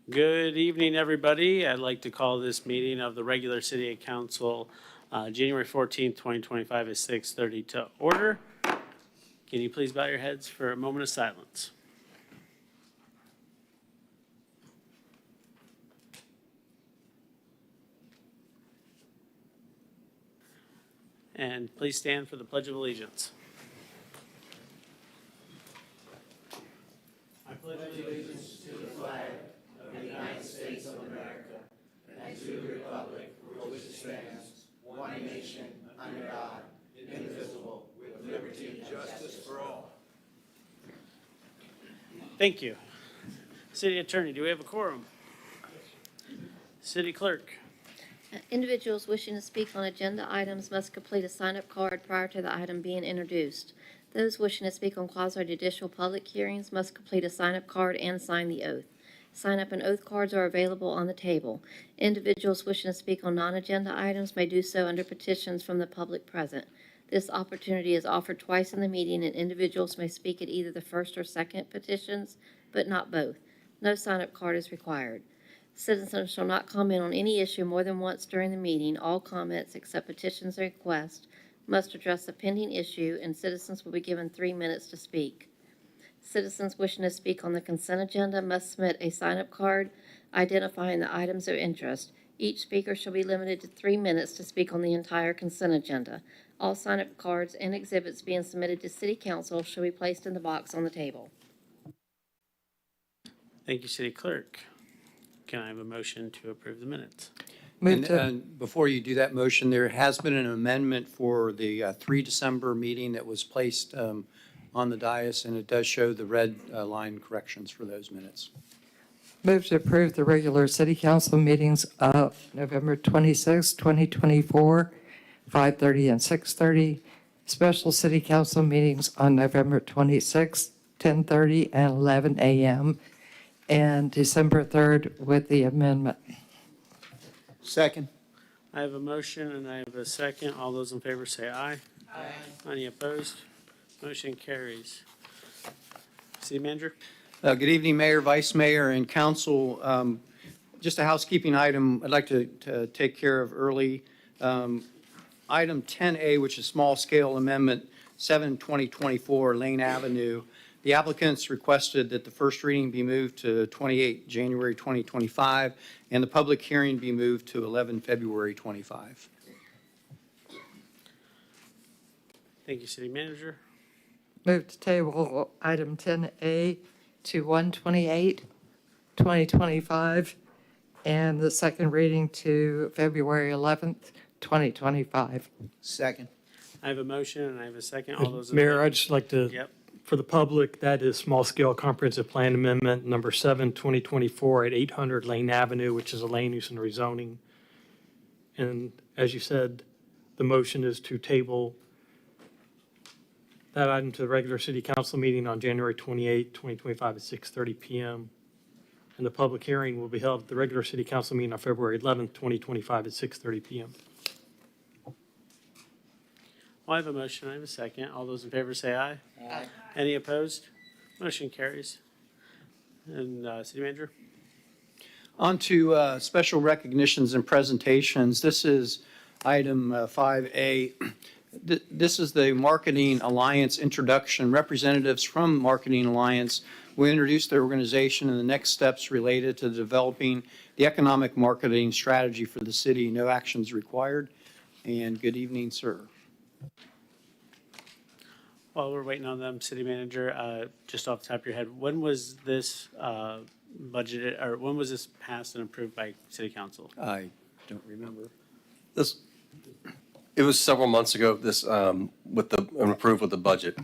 Good evening, everybody. I'd like to call this meeting of the regular City Council, January 14th, 2025 at 6:30 to order. Can you please bow your heads for a moment of silence? And please stand for the Pledge of Allegiance. I pledge allegiance to the flag of the United States of America and to the republic for which it stands, one nation, under God, indivisible, with liberty and justice for all. Thank you. City Attorney, do we have a quorum? City Clerk. Individuals wishing to speak on agenda items must complete a sign-up card prior to the item being introduced. Those wishing to speak on quasi-judicial public hearings must complete a sign-up card and sign the oath. Sign-up and oath cards are available on the table. Individuals wishing to speak on non-agenda items may do so under petitions from the public present. This opportunity is offered twice in the meeting, and individuals may speak at either the first or second petitions, but not both. No sign-up card is required. Citizens shall not comment on any issue more than once during the meeting. All comments except petitions and requests must address a pending issue, and citizens will be given 3 minutes to speak. Citizens wishing to speak on the consent agenda must submit a sign-up card identifying the items of interest. Each speaker shall be limited to 3 minutes to speak on the entire consent agenda. All sign-up cards and exhibits being submitted to City Council shall be placed in the box on the table. Thank you, City Clerk. Can I have a motion to approve the minutes? And before you do that motion, there has been an amendment for the 3 December meeting that was placed on the dais, and it does show the red line corrections for those minutes. Move to approve the regular City Council meetings of November 26, 2024, 5:30 and 6:30. Special City Council meetings on November 26, 10:30 and 11 a.m. and December 3rd with the amendment. Second. I have a motion and I have a second. All those in favor say aye. Aye. Any opposed? Motion carries. City Manager? Good evening, Mayor, Vice Mayor, and Council. Just a housekeeping item I'd like to take care of early. Item 10A, which is small-scale amendment 7/2024 Lane Avenue. The applicants requested that the first reading be moved to 28 January 2025 and the public hearing be moved to 11 February 25. Thank you, City Manager. Move to table item 10A to 1/28, 2025, and the second reading to February 11th, 2025. Second. I have a motion and I have a second. All those in Mayor, favor? I'd just like to, Yep. for the public, that is small-scale comprehensive plan amendment number 7, 2024 at 800 Lane Avenue, which is a land use and rezoning. And as you said, the motion is to table that item to the regular city council meeting on January 28, 2025 at 6:30 p.m. And the public hearing will be held at the regular city council meeting on February 11th, 2025 at 6:30 p.m. Well, I have a motion. I have a second. All those in favor say aye. Aye. Any opposed? Motion carries. And City Manager? On to special recognitions and presentations. This is item 5A. This is the Marketing Alliance introduction. Representatives from Marketing Alliance will introduce their organization and the next steps related to developing the economic marketing strategy for the city. No actions required. And good evening, sir. While we're waiting on them, City Manager, just off the top of your head, when was this budgeted, or when was this passed and approved by City Council? I don't remember. It was several months ago, this, with the, and approved with the budget.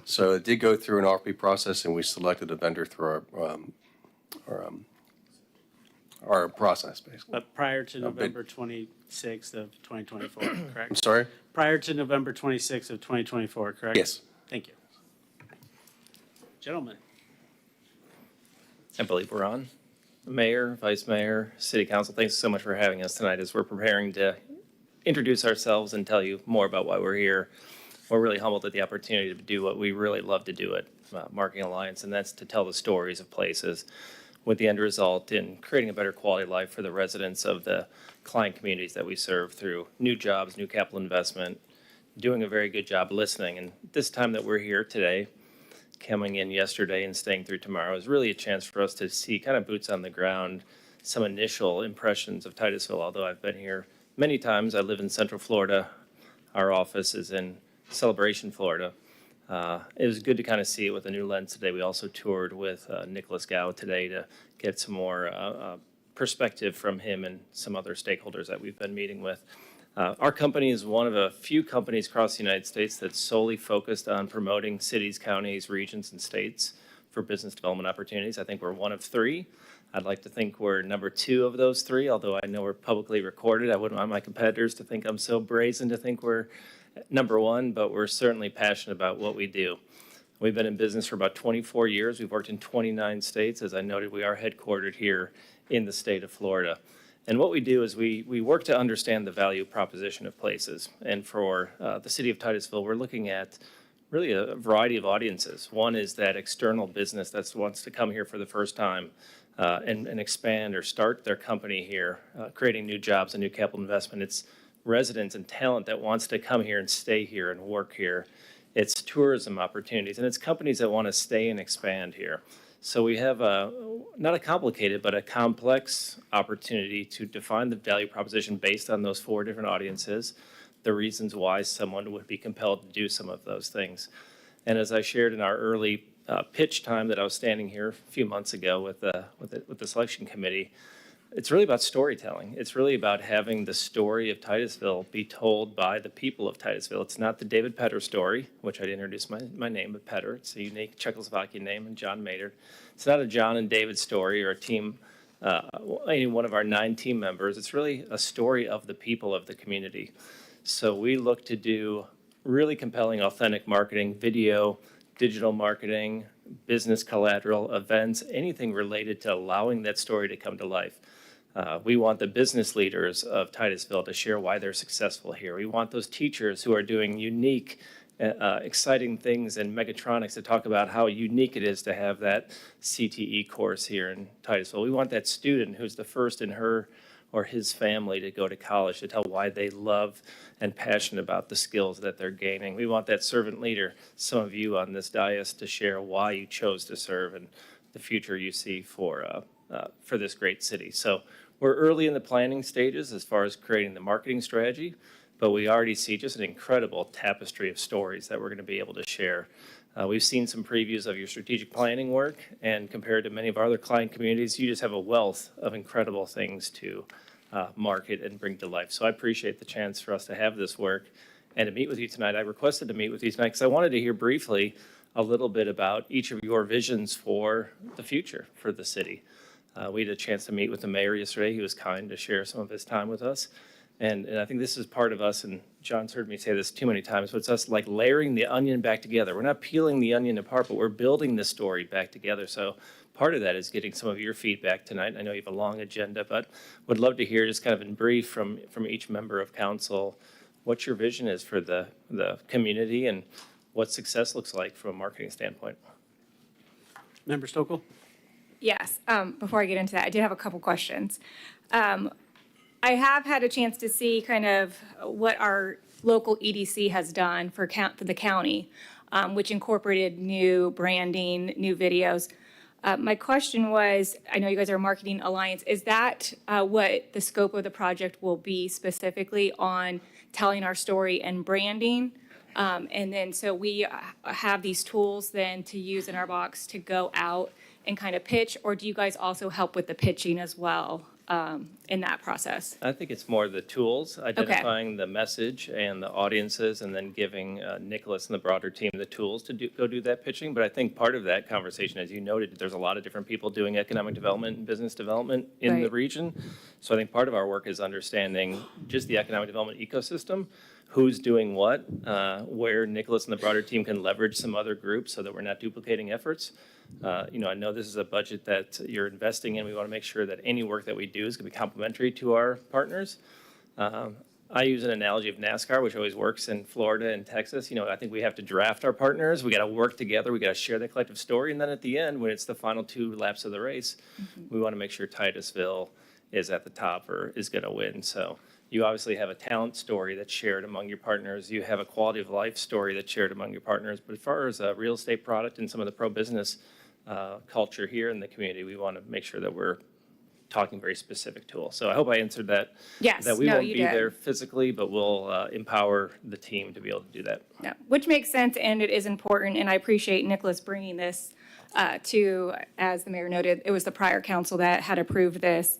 So it did go through an RFP process and we selected a vendor through our process, basically. But prior to November 26th of 2024, correct? I'm sorry? Prior to November 26th of 2024, correct? Yes. Thank you. Gentlemen. I believe we're on. Mayor, Vice Mayor, City Council, thanks so much for having us tonight as we're preparing to introduce ourselves and tell you more about why we're here. We're really humbled at the opportunity to do what we really love to do at Marketing Alliance, and that's to tell the stories of places with the end result in creating a better quality of life for the residents of the client communities that we serve through new jobs, new capital investment, doing a very good job listening. And this time that we're here today, coming in yesterday and staying through tomorrow, is really a chance for us to see kind of boots on the ground, some initial impressions of Titusville. Although I've been here many times, I live in Central Florida. Our office is in Deliberation, Florida. It was good to kind of see it with a new lens today. We also toured with Nicholas Gow today to get some more perspective from him and some other stakeholders that we've been meeting with. Our company is one of a few companies across the United States that's solely focused on promoting cities, counties, regions, and states for business development opportunities. I think we're one of three. I'd like to think we're number 2 of those 3, although I know we're publicly recorded. I wouldn't want my competitors to think I'm so brazen to think we're number 1, but we're certainly passionate about what we do. We've been in business for about 24 years. We've worked in 29 states. As I noted, we are headquartered here in the state of Florida. And what we do is we work to understand the value proposition of places. And for the city of Titusville, we're looking at really a variety of audiences. One is that external business that wants to come here for the first time and expand or start their company here, creating new jobs and new capital investment. It's residents and talent that wants to come here and stay here and work here. It's tourism opportunities, and it's companies that want to stay and expand here. So we have not a complicated, but a complex opportunity to define the value proposition based on those 4 different audiences, the reasons why someone would be compelled to do some of those things. And as I shared in our early pitch time that I was standing here a few months ago with the selection committee, it's really about storytelling. It's really about having the story of Titusville be told by the people of Titusville. It's not the David Petter story, which I'd introduce my name, but Petter. It's a unique Czechoslovakian name, and John Maynard. It's not a John and David story or a team, any one of our 9 team members. It's really a story of the people of the community. So we look to do really compelling, authentic marketing, video, digital marketing, business collateral, events, anything related to allowing that story to come to life. We want the business leaders of Titusville to share why they're successful here. We want those teachers who are doing unique, exciting things in mechatronics to talk about how unique it is to have that CTE course here in Titusville. We want that student who's the first in her or his family to go to college to tell why they love and passionate about the skills that they're gaining. We want that servant leader, some of you on this dais, to share why you chose to serve and the future you see for this great city. So we're early in the planning stages as far as creating the marketing strategy, but we already see just an incredible tapestry of stories that we're going to be able to share. We've seen some previews of your strategic planning work, and compared to many of our other client communities, you just have a wealth of incredible things to market and bring to life. So I appreciate the chance for us to have this work and to meet with you tonight. I requested to meet with you tonight because I wanted to hear briefly a little bit about each of your visions for the future for the city. We had a chance to meet with the mayor yesterday. He was kind to share some of his time with us. And I think this is part of us, and John's heard me say this too many times, but it's us like layering the onion back together. We're not peeling the onion apart, but we're building the story back together. So part of that is getting some of your feedback tonight. I know you have a long agenda, but would love to hear just kind of in brief from each member of council what your vision is for the community and what success looks like from a marketing standpoint. Member Stokel? Yes, before I get into that, I did have a couple questions. I have had a chance to see kind of what our local EDC has done for the county, which incorporated new branding, new videos. My question was, I know you guys are a marketing alliance, is that what the scope of the project will be specifically on telling our story and branding? And then so we have these tools then to use in our box to go out and kind of pitch, or do you guys also help with the pitching as well in that process? I think it's more the tools, identifying the message and the audiences, and then giving Nicholas and the broader team the tools to go do that pitching. But I think part of that conversation, as you noted, there's a lot of different people doing economic development and business development in the region. So I think part of our work is understanding just the economic development ecosystem, who's doing what, where Nicholas and the broader team can leverage some other groups so that we're not duplicating efforts. I know this is a budget that you're investing in. We want to make sure that any work that we do is going to be complementary to our partners. I use an analogy of NASCAR, which always works in Florida and Texas. I think we have to draft our partners. We got to work together. We got to share the collective story. And then at the end, when it's the final 2 laps of the race, we want to make sure Titusville is at the top or is going to win. So you obviously have a talent story that's shared among your partners. You have a quality of life story that's shared among your partners. But as far as a real estate product and some of the pro-business culture here in the community, we want to make sure that we're talking very specific to. So I hope I answered that. Yes, That we no, won't you be did. there physically, but we'll empower the team to be able to do that. Yeah, which makes sense, and it is important, and I appreciate Nicholas bringing this to, as the mayor noted, it was the prior council that had approved this.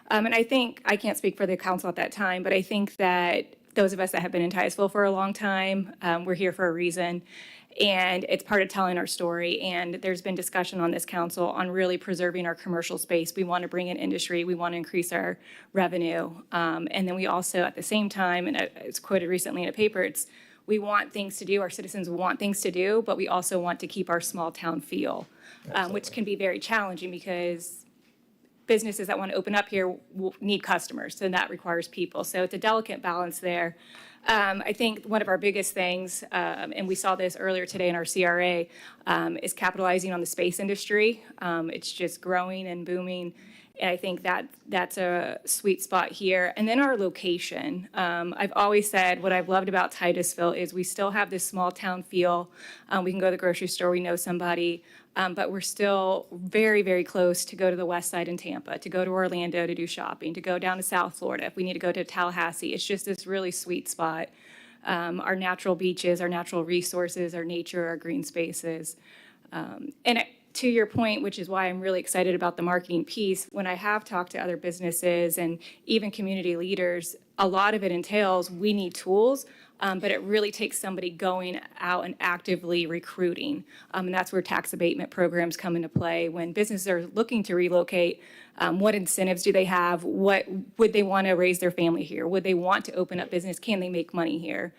And I think, I can't speak for the council at that time, but I think that those of us that have been in Titusville for a long time, we're here for a reason. And it's part of telling our story. And there's been discussion on this council on really preserving our commercial space. We want to bring in industry. We want to increase our revenue. And then we also, at the same time, and it's quoted recently in a paper, we want things to do. Our citizens want things to do, but we also want to keep our small town feel, which can be very challenging because businesses that want to open up here need customers, so that requires people. So it's a delicate balance there. I think one of our biggest things, and we saw this earlier today in our CRA, is capitalizing on the space industry. It's just growing and booming, and I think that's a sweet spot here. And then our location. I've always said what I've loved about Titusville is we still have this small town feel. We can go to the grocery store, we know somebody. But we're still very, very close to go to the west side in Tampa, to go to Orlando to do shopping, to go down to South Florida if we need to go to Tallahassee. It's just this really sweet spot. Our natural beaches, our natural resources, our nature, our green spaces. To your point, which is why I'm really excited about the marketing piece, when I have talked to other businesses and even community leaders, a lot of it entails we need tools, but it really takes somebody going out and actively recruiting. And that's where tax abatement programs come into play. When businesses are looking to relocate, what incentives do they have? What would they want to raise their family here? Would they want to open up business? Can they make money here?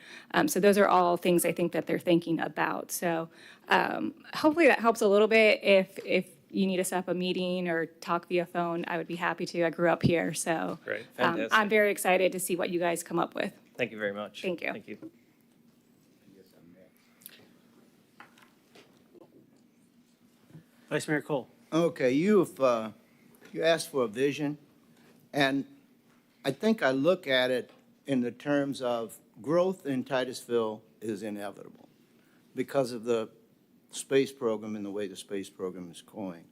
So those are all things I think that they're thinking about. So hopefully that helps a little bit. If you need to set up a meeting or talk via phone, I would be happy to. I grew up here, so Great, fantastic. I'm very excited to see what you guys come up with. Thank you very much. Thank you. Thank you. Vice Mayor Cole. Okay, you asked for a vision, and I think I look at it in the terms of growth in Titusville is inevitable because of the space program and the way the space program is going.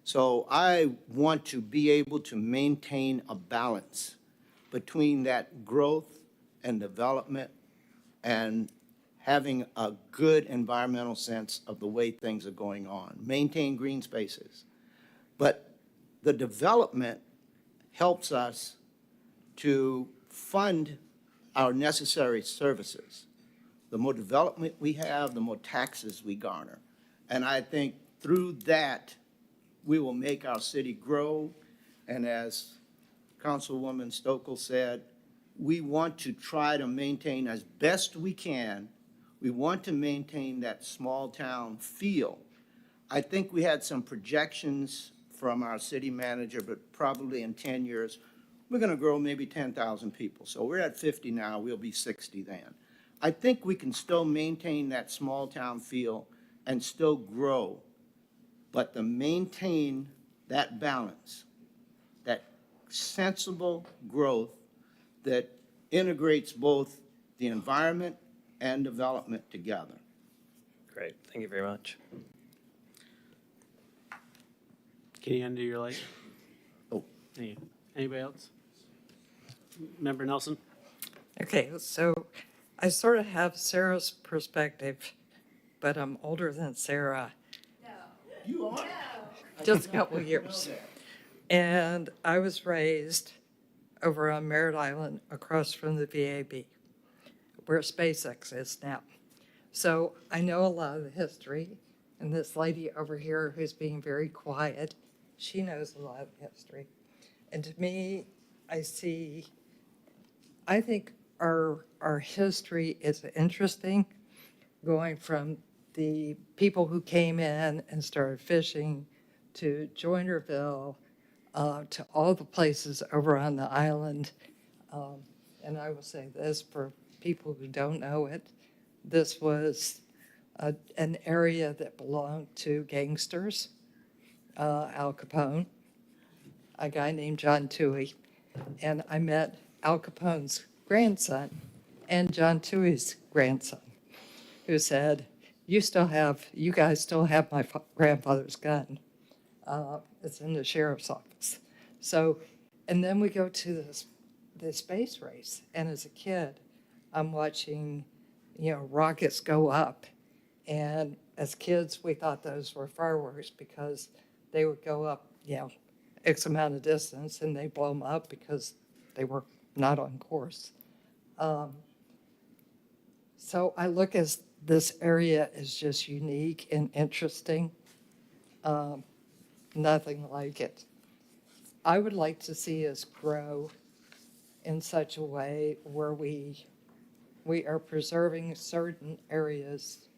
So I want to be able to maintain a balance between that growth and development and having a good environmental sense of the way things are going on, maintain green spaces. But the development helps us to fund our necessary services. The more development we have, the more taxes we garner. And I think through that, we will make our city grow. And as Councilwoman Stokel said, we want to try to maintain as best we can. We want to maintain that small town feel. I think we had some projections from our city manager, but probably in 10 years, we're going to grow maybe 10,000 people. So we're at 50 now, we'll be 60 then. I think we can still maintain that small town feel and still grow, but to maintain that balance, that sensible growth that integrates both the environment and development together. Great. Thank you very much. Can you undo your light? Oh. Anybody else? Member Nelson? Okay, so I sort of have Sarah's perspective, but I'm older than Sarah. You are? Just a couple of years. And I was raised over on Merritt Island across from the VAB, where SpaceX is now. So I know a lot of the history, and this lady over here who's being very quiet, she knows a lot of history. And to me, I think our history is interesting, going from the people who came in and started fishing to Joinerville, to all the places over on the island. and I will say this for people who don't know it, this was an area that belonged to gangsters, Al Capone, a guy named John Toohey, and I met Al Capone's grandson and John Toohey's grandson, who said, you guys still have my grandfather's gun. It's in the sheriff's office. So, and then we go to the space race. And as a kid, I'm watching, rockets go up. And as kids, we thought those were fireworks because they would go up, X amount of distance and they blow them up because they were not on course. So I look at this area as just unique and interesting. Nothing like it. I would like to see us grow in such a way where we are preserving certain areas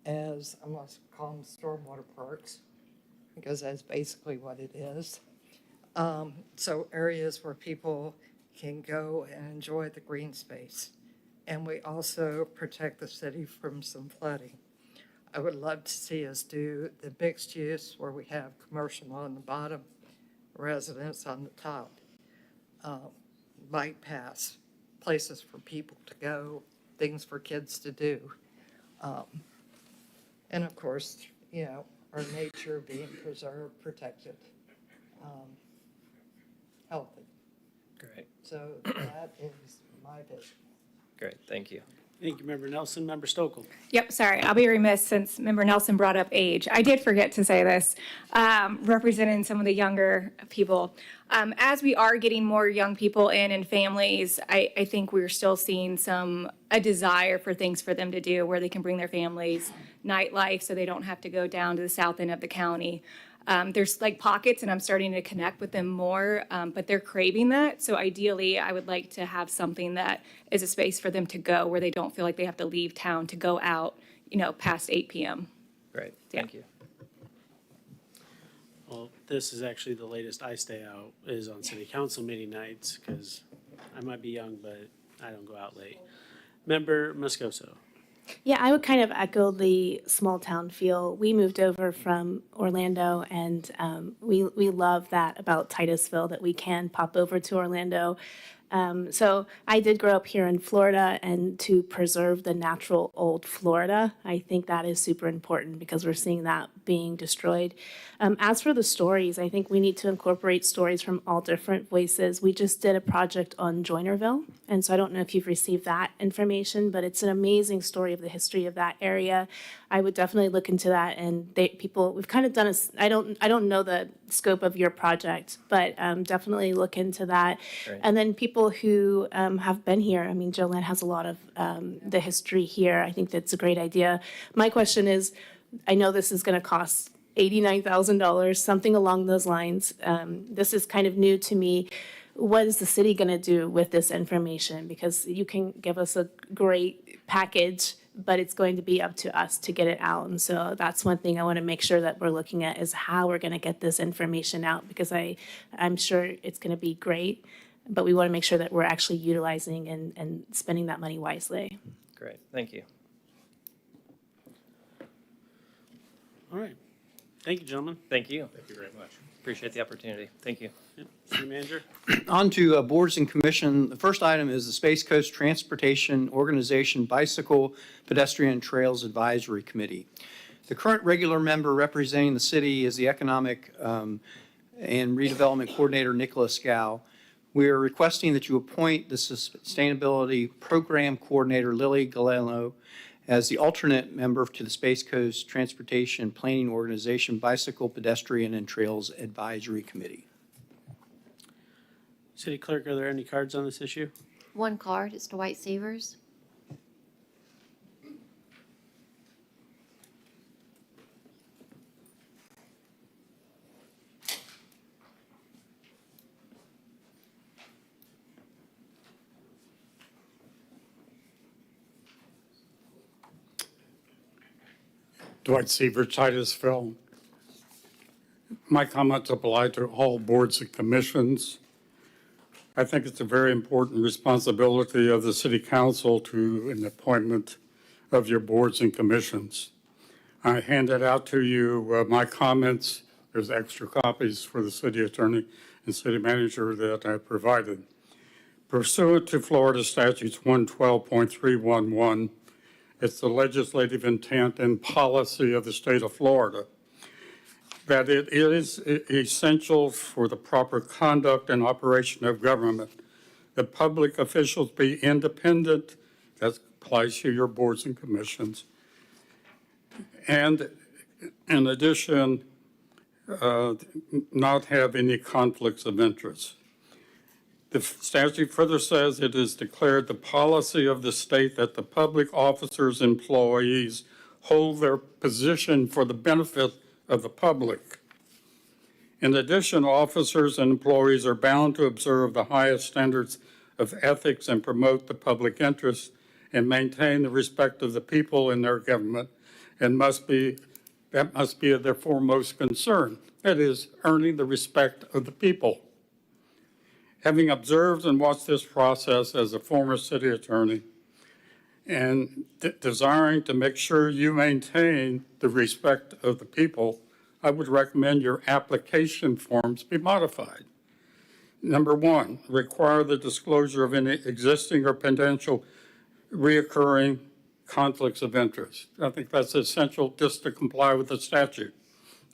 as, I'm going to call them stormwater parks, because that's basically what it is. So areas where people can go and enjoy the green space. And we also protect the city from some flooding. I would love to see us do the mixed use where we have commercial on the bottom, residents on the top, bike paths, places for people to go, things for kids to do. And of course, our nature being preserved, protected, healthy. Great, So that is my vision. great, thank you. Thank you, Member Nelson. Member Stokel. Yep, sorry, I'll be remiss since Member Nelson brought up age. I did forget to say this, representing some of the younger people. As we are getting more young people in and families, I think we're still seeing a desire for things for them to do where they can bring their families, nightlife, so they don't have to go down to the south end of the county. There's like pockets, and I'm starting to connect with them more, but they're craving that. So ideally, I would like to have something that is a space for them to go where they don't feel like they have to leave town to go out, past 8 p.m. Great, thank you. Well, this is actually the latest I stay out is on city council meeting nights because I might be young, but I don't go out late. Member Moscoso. Yeah, I would kind of echo the small town feel. We moved over from Orlando, and we love that about Titusville, that we can pop over to Orlando. So I did grow up here in Florida, and to preserve the natural old Florida, I think that is super important because we're seeing that being destroyed. As for the stories, I think we need to incorporate stories from all different voices. We just did a project on Joinerville, and so I don't know if you've received that information, but it's an amazing story of the history of that area. I would definitely look into that, and we've kind of done I don't know the scope of your project, but definitely look into that. Great. And then people who have been here, I mean, Jolene has a lot of the history here. I think that's a great idea. My question is, I know this is going to cost $89,000, something along those lines. This is kind of new to me. What is the city going to do with this information? Because you can give us a great package, but it's going to be up to us to get it out. And so that's one thing I want to make sure that we're looking at is how we're going to get this information out, because I'm sure it's going to be great, but we want to make sure that we're actually utilizing and spending that money wisely. Great, thank you. All right. Thank you, gentlemen. Thank you. Thank you very much. Appreciate the opportunity. Thank you. Yep. City Manager. On to boards and commission. The first item is the Space Coast Transportation Organization Bicycle Pedestrian Trails Advisory Committee. The current regular member representing the city is the Economic and Redevelopment Coordinator, Nicholas Gow. We are requesting that you appoint the Sustainability Program Coordinator, Lily Galeno, as the alternate member to the Space Coast Transportation Planning Organization Bicycle, Pedestrian, and Trails Advisory Committee. City Clerk, are there any cards on this issue? One card, it's Dwight Severs. Dwight Severs, Titusville. My comments apply to all boards and commissions. I think it's a very important responsibility of the city council to an appointment of your boards and commissions. I handed out to you my comments. There's extra copies for the city attorney and city manager that I provided. Pursuant to Florida statutes 112.311, it's the legislative intent and policy of the state of Florida that it is essential for the proper conduct and operation of government that public officials be independent, that applies to your boards and commissions, and in addition, not have any conflicts of interest. The statute further says it is declared the policy of the state that the public officers, employees hold their position for the benefit of the public. In addition, officers and employees are bound to observe the highest standards of ethics and promote the public interest and maintain the respect of the people in their government, and that must be their foremost concern. That is, earning the respect of the people. Having observed and watched this process as a former city attorney, and desiring to make sure you maintain the respect of the people, I would recommend your application forms be modified. Number one, require the disclosure of any existing or potential reoccurring conflicts of interest. I think that's essential just to comply with the statute.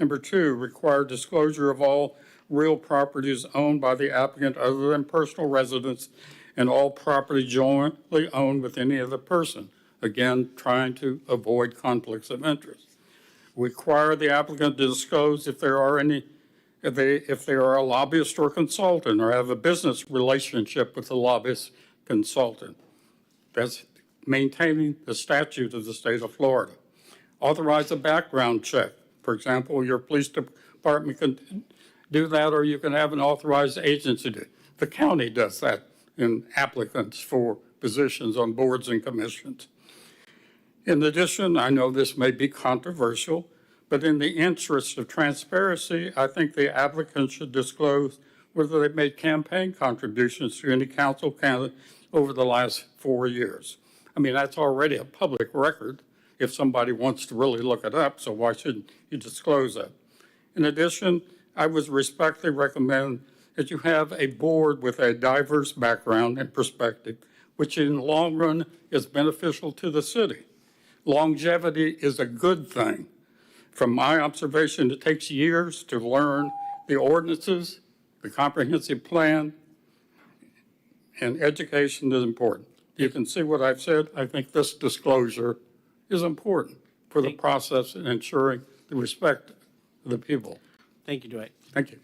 Number two, require disclosure of all real properties owned by the applicant other than personal residence and all property jointly owned with any other person. Again, trying to avoid conflicts of interest. Require the applicant to disclose if there are any, if they are a lobbyist or consultant or have a business relationship with a lobbyist consultant. That's maintaining the statute of the state of Florida. Authorize a background check. For example, your police department can do that, or you can have an authorized agency do it. The county does that in applicants for positions on boards and commissions. In addition, I know this may be controversial, but in the interest of transparency, I think the applicant should disclose whether they've made campaign contributions to any council candidate over the last 4 years. I mean, that's already a public record if somebody wants to really look it up, so why shouldn't you disclose that? In addition, I would respectfully recommend that you have a board with a diverse background and perspective, which in the long run is beneficial to the city. Longevity is a good thing. From my observation, it takes years to learn the ordinances, the comprehensive plan, and education is important. You can see what I've said. I think this disclosure is important for the process in ensuring the respect of the people. Thank you, Dwight. Thank you.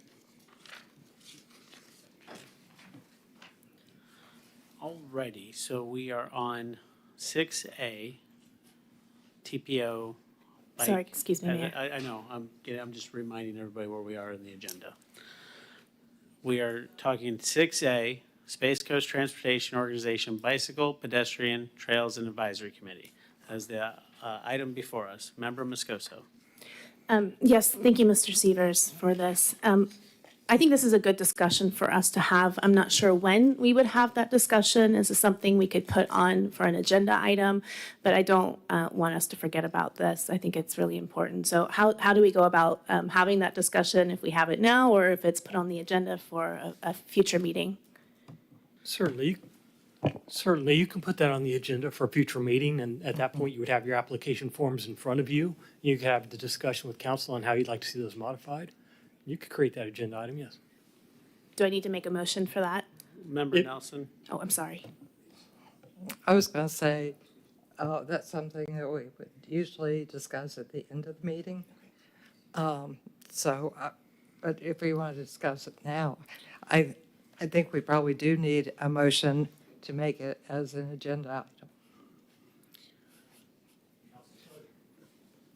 Alrighty, so we are on 6A, TPO. Sorry, excuse me, Mayor. I know, I'm just reminding everybody where we are in the agenda. We are talking 6A, Space Coast Transportation Organization Bicycle, Pedestrian, Trails, and Advisory Committee. As the item before us, Member Moscoso. Yes, thank you, Mr. Severs, for this. I think this is a good discussion for us to have. I'm not sure when we would have that discussion. Is this something we could put on for an agenda item? But I don't want us to forget about this. I think it's really important. So how do we go about having that discussion, if we have it now or if it's put on the agenda for a future meeting? Certainly, you can put that on the agenda for a future meeting, and at that point, you would have your application forms in front of you. You could have the discussion with council on how you'd like to see those modified. You could create that agenda item, yes. Do I need to make a motion for that? Member Nelson. Oh, I'm sorry. I was going to say, that's something that we would usually discuss at the end of the meeting. But if we want to discuss it now, I think we probably do need a motion to make it as an agenda item.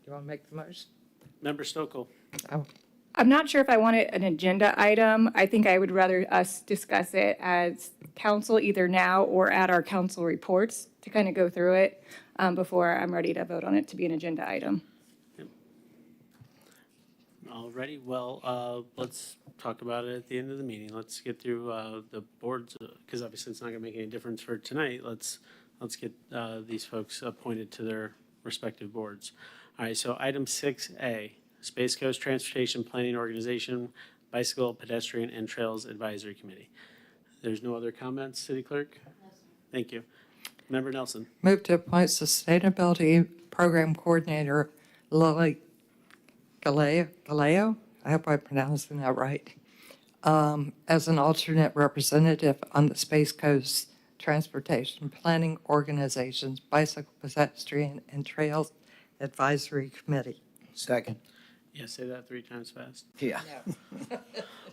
Do you want to make the motion? Member Stokel. Oh. I'm not sure if I want it an agenda item. I think I would rather us discuss it as council either now or at our council reports to kind of go through it before I'm ready to vote on it to be an agenda item. Alrighty, well, let's talk about it at the end of the meeting. Let's get through the boards, because obviously it's not going to make any difference for tonight. Let's get these folks appointed to their respective boards. All right, so item 6A, Space Coast Transportation Planning Organization, Bicycle, Pedestrian, and Trails Advisory Committee. There's no other comments, City Clerk? Thank you. Member Nelson. Move to appoint Sustainability Program Coordinator Lily Galeo, I hope I'm pronouncing that right, as an alternate representative on the Space Coast Transportation Planning Organization's Bicycle, Pedestrian, and Trails Advisory Committee. Second. Yeah, say that 3 times fast. Yeah.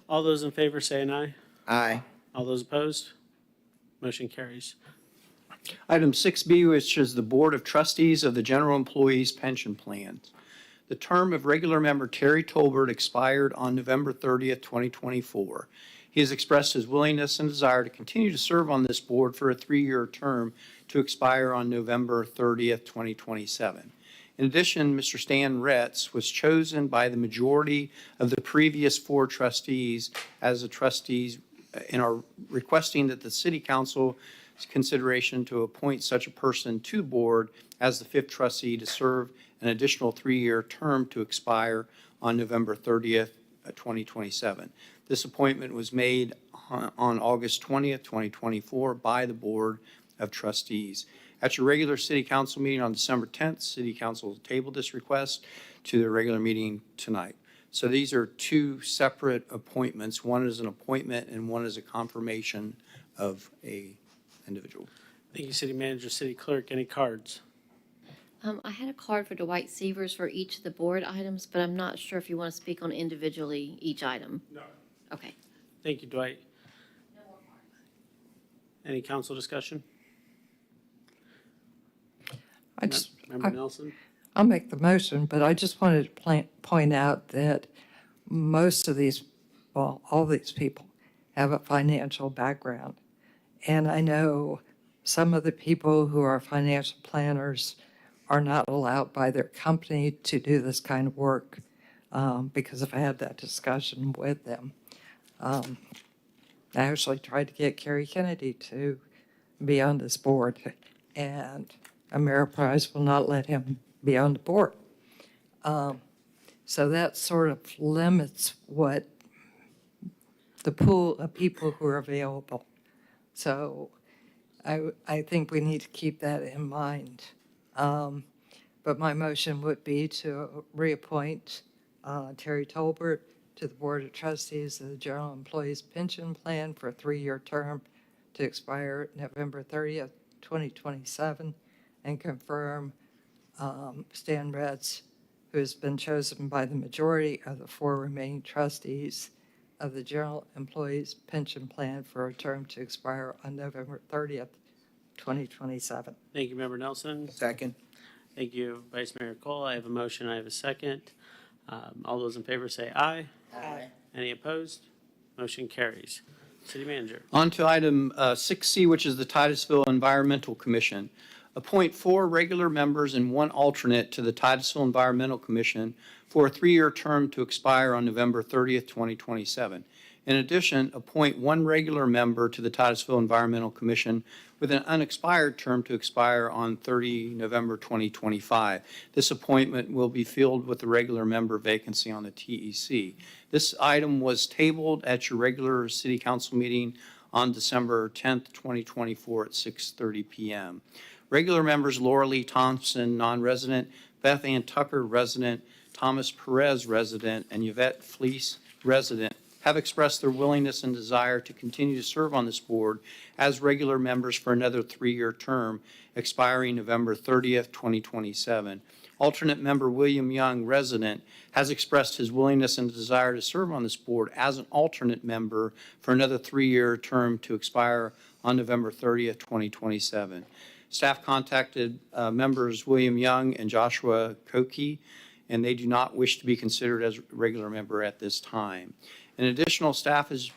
All those in favor say an aye. Aye. All those opposed? Motion carries. Item 6B, which is the Board of Trustees of the General Employees Pension Plan. The term of regular member Terry Tolbert expired on November 30th, 2024. He has expressed his willingness and desire to continue to serve on this board for a 3-year term to expire on November 30th, 2027. In addition, Mr. Stan Retz was chosen by the majority of the previous 4 trustees as a trustees and are requesting that the City Council's consideration to appoint such a person to the board as the 5th trustee to serve an additional 3-year term to expire on November 30th, 2027. This appointment was made on August 20th, 2024 by the Board of Trustees. At your regular City Council meeting on December 10th, City Council tabled this request to the regular meeting tonight. So these are 2 separate appointments. One is an appointment and one is a confirmation of a individual. Thank you, City Manager. City Clerk, any cards? I had a card for Dwight Severs for each of the board items, but I'm not sure if you want to speak on individually each item. No. Okay. Thank you, Dwight. Any council discussion? Member Nelson? I'll make the motion, but I just wanted to point out that most of these, well, all these people have a financial background. And I know some of the people who are financial planners are not allowed by their company to do this kind of work because I've had that discussion with them. I actually tried to get Kerry Kennedy to be on this board, and Ameriprise will not let him be on the board. So that sort of limits what the pool of people who are available. So I think we need to keep that in mind. But my motion would be to reappoint Terry Tolbert to the Board of Trustees of the General Employees Pension Plan for a 3-year term to expire November 30th, 2027, and confirm Stan Retz, who has been chosen by the majority of the 4 remaining trustees of the General Employees Pension Plan for a term to expire on November 30th, 2027. Thank you, Member Nelson. Second. Thank you, Vice Mayor Cole. I have a motion, I have a second. All those in favor say aye. Aye. Any opposed? Motion carries. City Manager. On to item 6C, which is the Titusville Environmental Commission. Appoint 4 regular members and 1 alternate to the Titusville Environmental Commission for a 3-year term to expire on November 30th, 2027. In addition, appoint 1 regular member to the Titusville Environmental Commission with an unexpired term to expire on 30 November 2025. This appointment will be filled with the regular member vacancy on the TEC. This item was tabled at your regular City Council meeting on December 10th, 2024 at 6:30 p.m. Regular members Laura Lee Thompson, non-resident, Beth Ann Tucker, resident, Thomas Perez, resident, and Yvette Fleece, resident, have expressed their willingness and desire to continue to serve on this board as regular members for another 3-year term expiring November 30th, 2027. Alternate member William Young, resident, has expressed his willingness and desire to serve on this board as an alternate member for another 3-year term to expire on November 30th, 2027. Staff contacted members William Young and Joshua Koki, and they do not wish to be considered as a regular member at this time. An additional staff has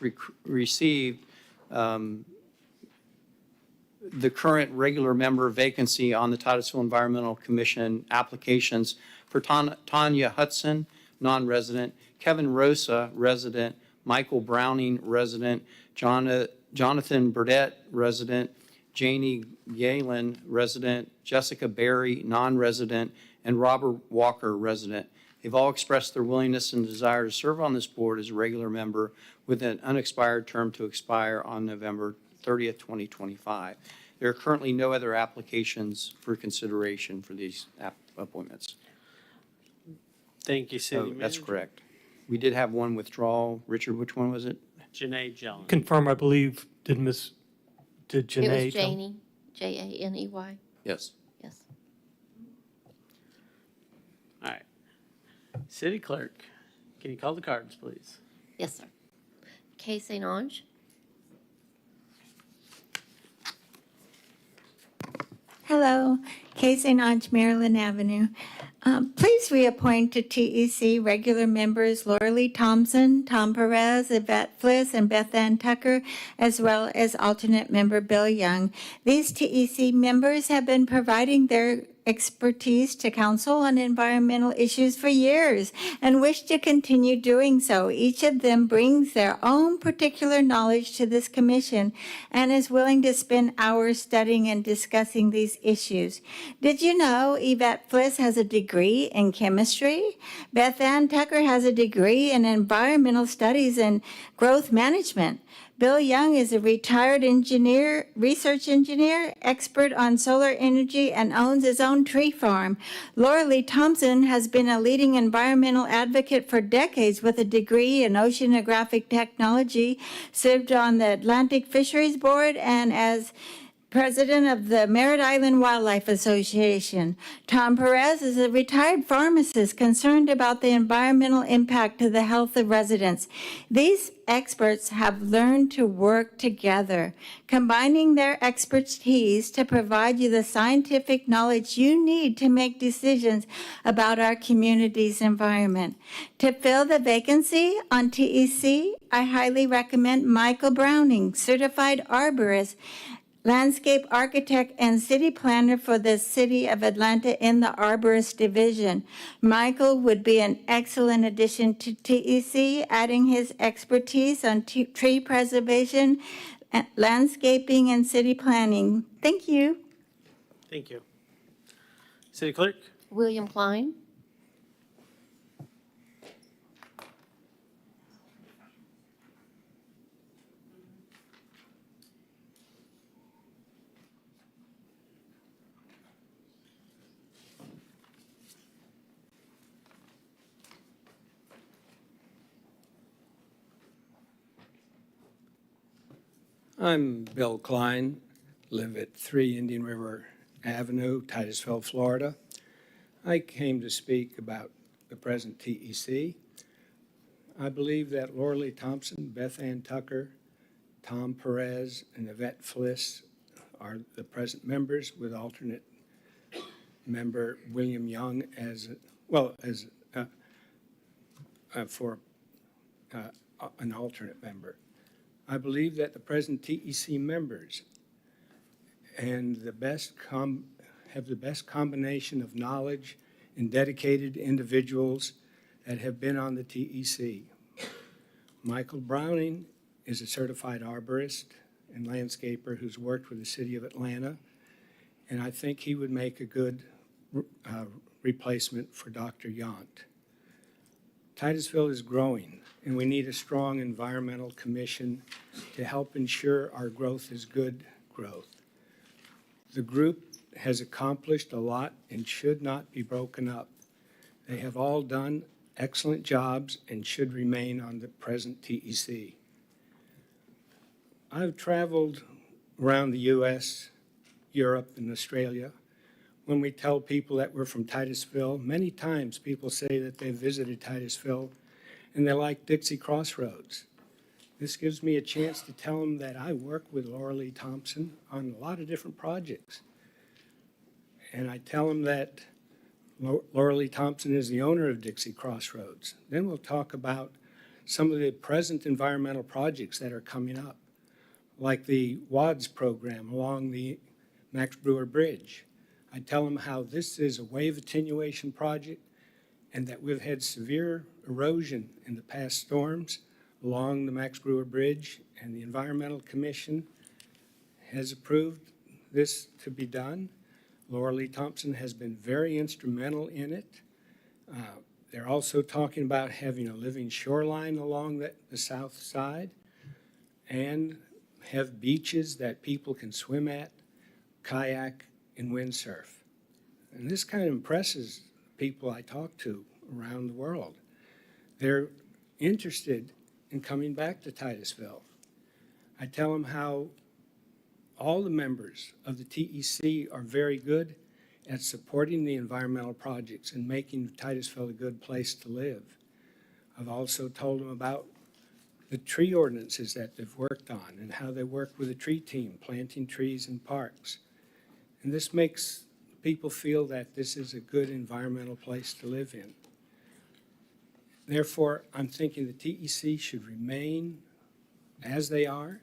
received the current regular member vacancy on the Titusville Environmental Commission applications for Tanya Hudson, non-resident, Kevin Rosa, resident, Michael Browning, resident, Jonathan Burdette, resident, Janie Galen, resident, Jessica Berry, non-resident, and Robert Walker, resident. They've all expressed their willingness and desire to serve on this board as a regular member with an unexpired term to expire on November 30th, 2025. There are currently no other applications for consideration for these appointments. Thank you, City So Manager. that's correct. We did have one withdrawal. Richard, which one was it? Janae Jelen. Confirm, I believe, did It Janae? was Janey, Janey. Yes. Yes. All right. City Clerk, can you call the cards, please? Yes, sir. Kay St. Ange. Hello, Kay St. Ange, Maryland Avenue. Please reappoint to TEC regular members Laura Lee Thompson, Tom Perez, Yvette Fliss, and Beth Ann Tucker, as well as alternate member Bill Young. These TEC members have been providing their expertise to council on environmental issues for years and wish to continue doing so. Each of them brings their own particular knowledge to this commission and is willing to spend hours studying and discussing these issues. Did you know Yvette Fliss has a degree in chemistry? Beth Ann Tucker has a degree in environmental studies and growth management. Bill Young is a retired research engineer, expert on solar energy, and owns his own tree farm. Laura Lee Thompson has been a leading environmental advocate for decades with a degree in oceanographic technology, served on the Atlantic Fisheries Board, and as president of the Merritt Island Wildlife Association. Tom Perez is a retired pharmacist concerned about the environmental impact to the health of residents. These experts have learned to work together, combining their expertise to provide you the scientific knowledge you need to make decisions about our community's environment. To fill the vacancy on TEC, I highly recommend Michael Browning, certified arborist, landscape architect, and city planner for the city of Atlanta in the arborist division. Michael would be an excellent addition to TEC, adding his expertise on tree preservation, landscaping, and city planning. Thank you. Thank you. City Clerk? William Klein. I'm Bill Klein, live at 3 Indian River Avenue, Titusville, Florida. I came to speak about the present TEC. I believe that Laura Lee Thompson, Beth Ann Tucker, Tom Perez, and Yvette Fliss are the present members, with alternate member William Young as an alternate member. I believe that the present TEC members and have the best combination of knowledge and dedicated individuals that have been on the TEC. Michael Browning is a certified arborist and landscaper who's worked with the city of Atlanta, and I think he would make a good replacement for Dr. Yount. Titusville is growing, and we need a strong environmental commission to help ensure our growth is good growth. The group has accomplished a lot and should not be broken up. They have all done excellent jobs and should remain on the present TEC. I've traveled around the U.S., Europe, and Australia. When we tell people that we're from Titusville, many times people say that they visited Titusville and they like Dixie Crossroads. This gives me a chance to tell them that I work with Laura Lee Thompson on a lot of different projects. And I tell them that Laura Lee Thompson is the owner of Dixie Crossroads. Then we'll talk about some of the present environmental projects that are coming up, like the WADS program along the Max Brewer Bridge. I tell them how this is a wave attenuation project and that we've had severe erosion in the past storms, along the Max Brewer Bridge, and the Environmental Commission has approved this to be done. Laura Lee Thompson has been very instrumental in it. They're also talking about having a living shoreline along the south side and have beaches that people can swim at, kayak, and windsurf. And this kind of impresses people I talk to around the world. They're interested in coming back to Titusville. I tell them how all the members of the TEC are very good at supporting the environmental projects and making Titusville a good place to live. I've also told them about the tree ordinances that they've worked on and how they work with the tree team, planting trees in parks. And this makes people feel that this is a good environmental place to live in. Therefore, I'm thinking the TEC should remain as they are.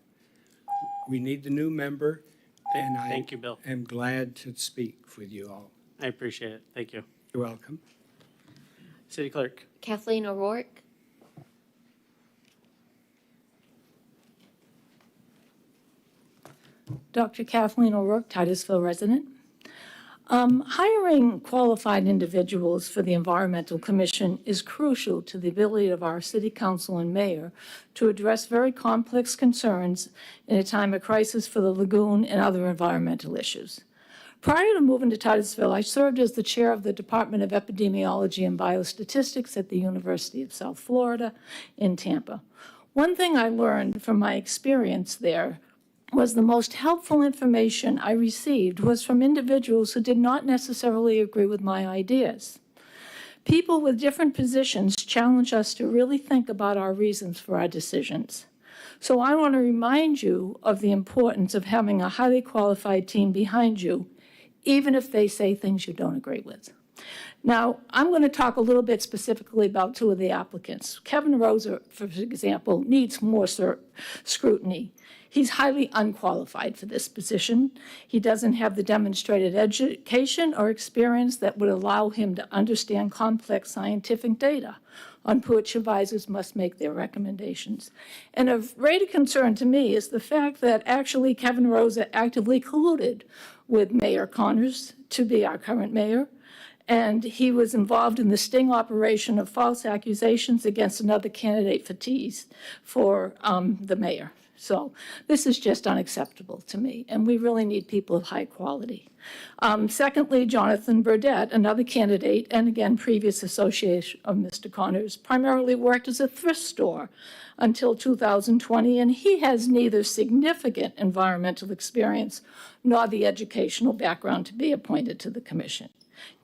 We need the new member, and Thank you, Bill. am glad to speak with you all. I appreciate it. Thank you. You're welcome. City Clerk. Kathleen O'Rourke. Dr. Kathleen O'Rourke, Titusville resident. Hiring qualified individuals for the Environmental Commission is crucial to the ability of our city council and mayor to address very complex concerns in a time of crisis for the lagoon and other environmental issues. Prior to moving to Titusville, I served as the chair of the Department of Epidemiology and Biostatistics at the University of South Florida in Tampa. One thing I learned from my experience there was the most helpful information I received was from individuals who did not necessarily agree with my ideas. People with different positions challenge us to really think about our reasons for our decisions. So I want to remind you of the importance of having a highly qualified team behind you, even if they say things you don't agree with. Now, I'm going to talk a little bit specifically about two of the applicants. Kevin Rosa, for example, needs more scrutiny. He's highly unqualified for this position. He doesn't have the demonstrated education or experience that would allow him to understand complex scientific data on which advisors must make their recommendations. And of greater concern to me is the fact that actually Kevin Rosa actively colluded with Mayor Connors to be our current mayor. And he was involved in the sting operation of false accusations against another candidate for the mayor. So this is just unacceptable to me, and we really need people of high quality. Secondly, Jonathan Burdett, another candidate, and again, previous associate of Mr. Connors, primarily worked as a thrift store until 2020, and he has neither significant environmental experience nor the educational background to be appointed to the commission.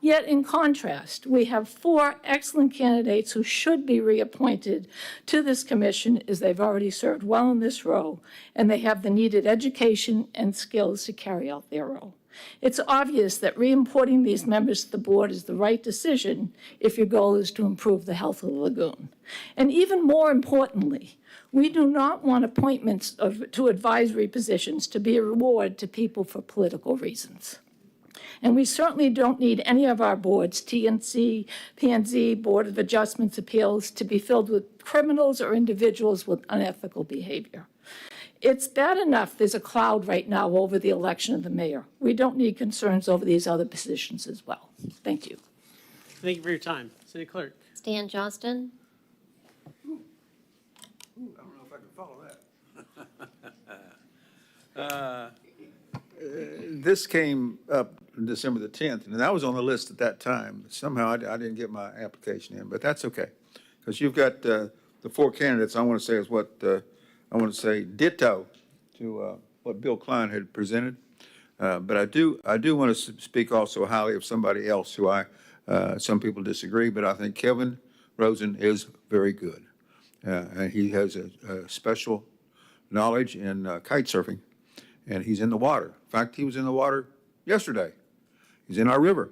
Yet, in contrast, we have 4 excellent candidates who should be reappointed to this commission as they've already served well in this role, and they have the needed education and skills to carry out their role. It's obvious that reappointing these members to the board is the right decision if your goal is to improve the health of the lagoon. And even more importantly, we do not want appointments to advisory positions to be a reward to people for political reasons. And we certainly don't need any of our boards, TNC, PNZ, Board of Adjustments Appeals, to be filled with criminals or individuals with unethical behavior. It's bad enough there's a cloud right now over the election of the mayor. We don't need concerns over these other positions as well. Thank you. Thank you for your time. City Clerk. Stan Johnston. I don't know if I can follow that. This came up December the 10th, and I was on the list at that time. Somehow I didn't get my application in, but that's okay. Because you've got the 4 candidates, I want to say is what, I want to say ditto to what Bill Klein had presented. But I do want to speak also highly of somebody else who some people disagree, but I think Kevin Rosen is very good. And he has a special knowledge in kite surfing, and he's in the water. In fact, he was in the water yesterday. He's in our river.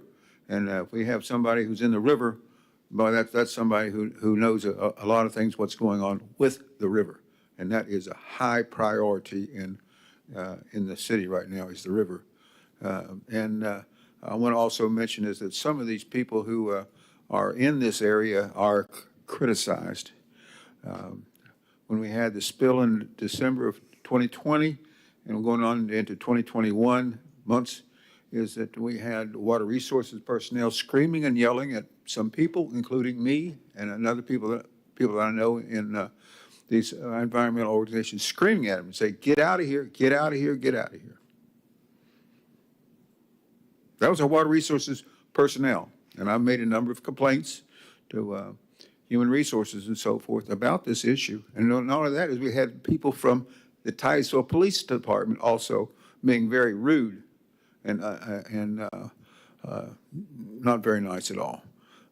And if we have somebody who's in the river, boy, that's somebody who knows a lot of things, what's going on with the river. And that is a high priority in the city right now, is the river. And I want to also mention is that some of these people who are in this area are criticized when we had the spill in December of 2020 and going on into 2021 months, is that we had water resources personnel screaming and yelling at some people, including me and another people that I know in these environmental organizations, screaming at them and say, get out of here, get out of here, get out of here. That was our water resources personnel. And I've made a number of complaints to human resources and so forth about this issue. And not only that, is we had people from the Titusville Police Department also being very rude and not very nice at all.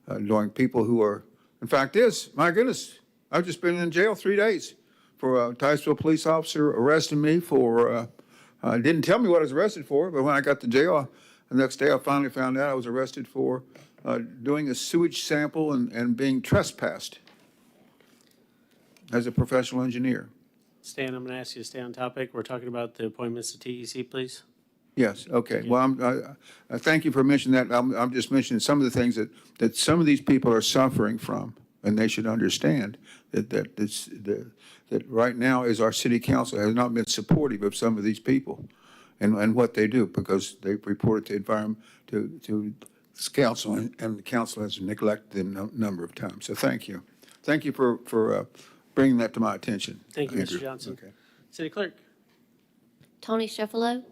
Knowing people who are, in fact, my goodness, I've just been in jail 3 days for a Titusville police officer arresting me for, didn't tell me what I was arrested for, but when I got to jail, the next day I finally found out I was arrested for doing a sewage sample and being trespassed as a professional engineer. Stan, I'm going to ask you to stay on topic. We're talking about the appointments to TEC, please. Yes, okay. Well, I thank you for mentioning that. I'm just mentioning some of the things that some of these people are suffering from, and they should understand that right now is our city council has not been supportive of some of these people and what they do, because they've reported to environment to this council, and the council has neglected them a number of times. So thank you. Thank you for bringing that to my attention. Thank you, Andrew. Mr. Johnson. Okay. City Clerk. Tony Sheffalo?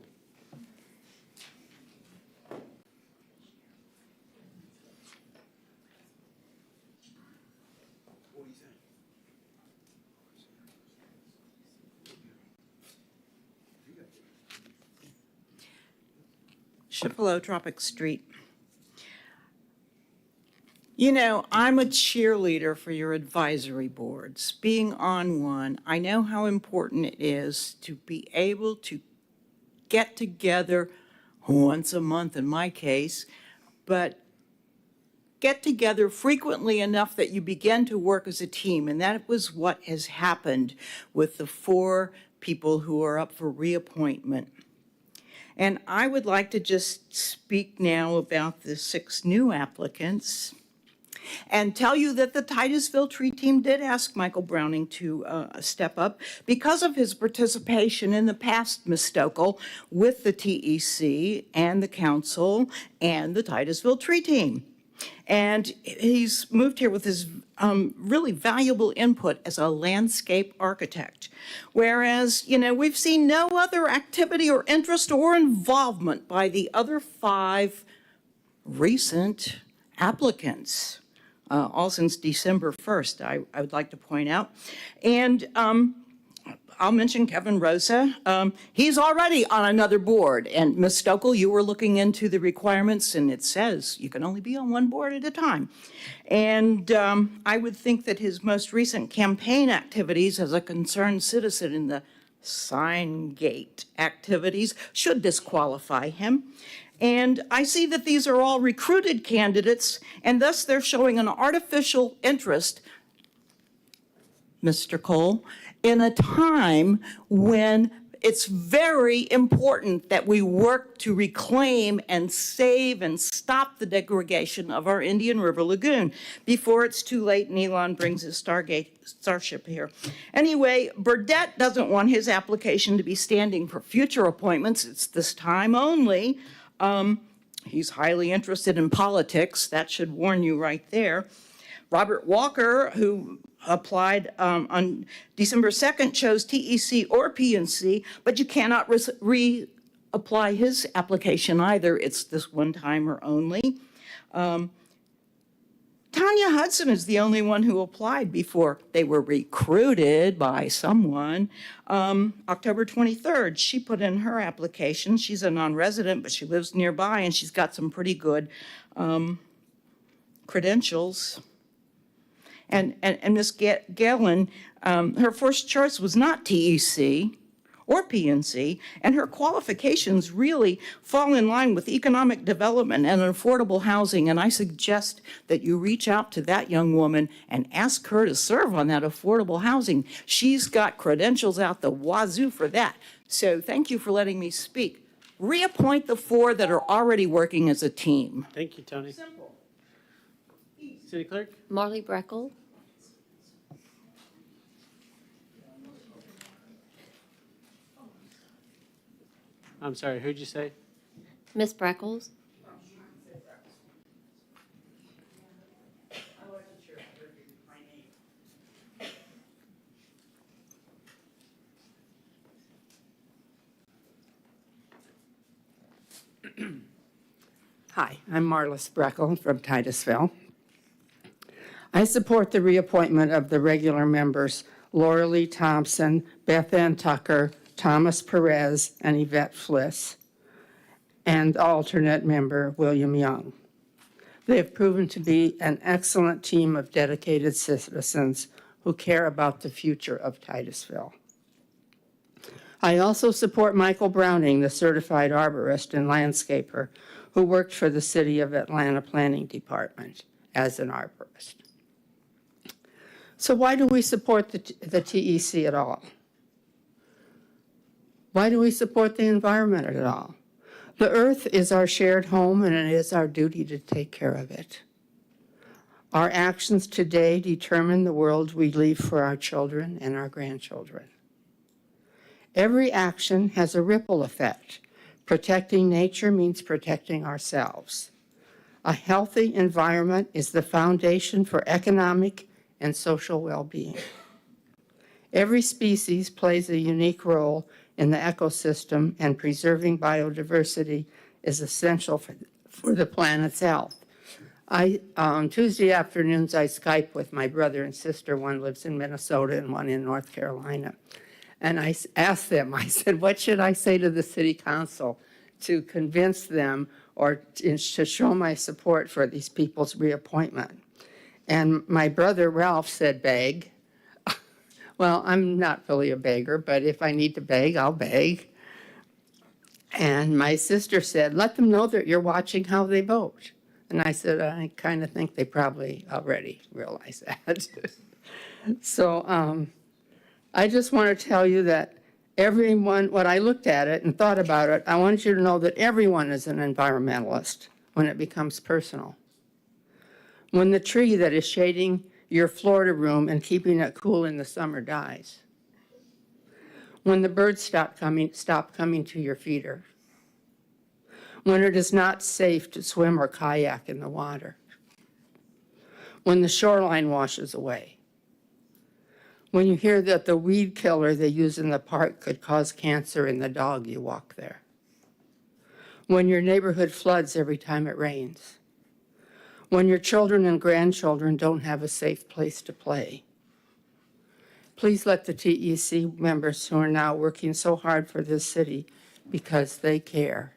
Shipolo, Tropic Street. You know, I'm a cheerleader for your advisory boards. Being on one, I know how important it is to be able to get together once a month in my case, but get together frequently enough that you begin to work as a team. And that was what has happened with the 4 people who are up for reappointment. And I would like to just speak now about the 6 new applicants and tell you that the Titusville Tree Team did ask Michael Browning to step up because of his participation in the past, Ms. Stokel, with the TEC and the council and the Titusville Tree Team. And he's moved here with his really valuable input as a landscape architect. Whereas, you know, we've seen no other activity or interest or involvement by the other 5 recent applicants, all since December 1st, I would like to point out. And I'll mention Kevin Rosa. He's already on another board. And Ms. Stokel, you were looking into the requirements, and it says you can only be on one board at a time. And I would think that his most recent campaign activities as a concerned citizen in the sign gate activities should disqualify him. And I see that these are all recruited candidates, and thus they're showing an artificial interest, Mr. Cole, in a time when it's very important that we work to reclaim and save and stop the degradation of our Indian River Lagoon before it's too late and Elon brings his starship here. Anyway, Burdette doesn't want his application to be standing for future appointments. It's this time only. He's highly interested in politics. That should warn you right there. Robert Walker, who applied on December 2nd, chose TEC or PNC, but you cannot reapply his application either. It's this one timer only. Tanya Hudson is the only one who applied before they were recruited by someone. October 23rd, she put in her application. She's a non-resident, but she lives nearby, and she's got some pretty good credentials. And Ms. Galen, her first choice was not TEC or PNC, and her qualifications really fall in line with economic development and affordable housing, and I suggest that you reach out to that young woman and ask her to serve on that affordable housing. She's got credentials out the wazoo for that. So thank you for letting me speak. Reappoint the 4 that are already working as a team. Thank you, Tony. Simple. City Clerk. Marley Breckel? I'm sorry, who'd you say? Ms. Freckles? Hi, I'm Marla Spreckle from Titusville. I support the reappointment of the regular members Laura Lee Thompson, Beth Ann Tucker, Thomas Perez, and Yvette Fliss, and alternate member William Young. They have proven to be an excellent team of dedicated citizens who care about the future of Titusville. I also support Michael Browning, the certified arborist and landscaper who worked for the City of Atlanta Planning Department as an arborist. So why do we support the TEC at all? Why do we support the environment at all? The earth is our shared home, and it is our duty to take care of it. Our actions today determine the world we leave for our children and our grandchildren. Every action has a ripple effect. Protecting nature means protecting ourselves. A healthy environment is the foundation for economic and social well-being. Every species plays a unique role in the ecosystem, and preserving biodiversity is essential for the planet's health. On Tuesday afternoons, I Skype with my brother and sister. One lives in Minnesota and one in North Carolina. And I asked them, I said, what should I say to the city council to convince them or to show my support for these people's reappointment? And my brother Ralph said, beg. Well, I'm not really a beggar, but if I need to beg, I'll beg. And my sister said, let them know that you're watching how they vote. And I said, I kind of think they probably already realize that. So I just want to tell you that everyone, when I looked at it and thought about it, I want you to know that everyone is an environmentalist when it becomes personal. When the tree that is shading your Florida room and keeping it cool in the summer dies. When the birds stop coming to your feeder. When it is not safe to swim or kayak in the water. When the shoreline washes away. When you hear that the weed killer they use in the park could cause cancer in the dog you walk there. When your neighborhood floods every time it rains. When your children and grandchildren don't have a safe place to play. Please let the TEC members who are now working so hard for this city because they care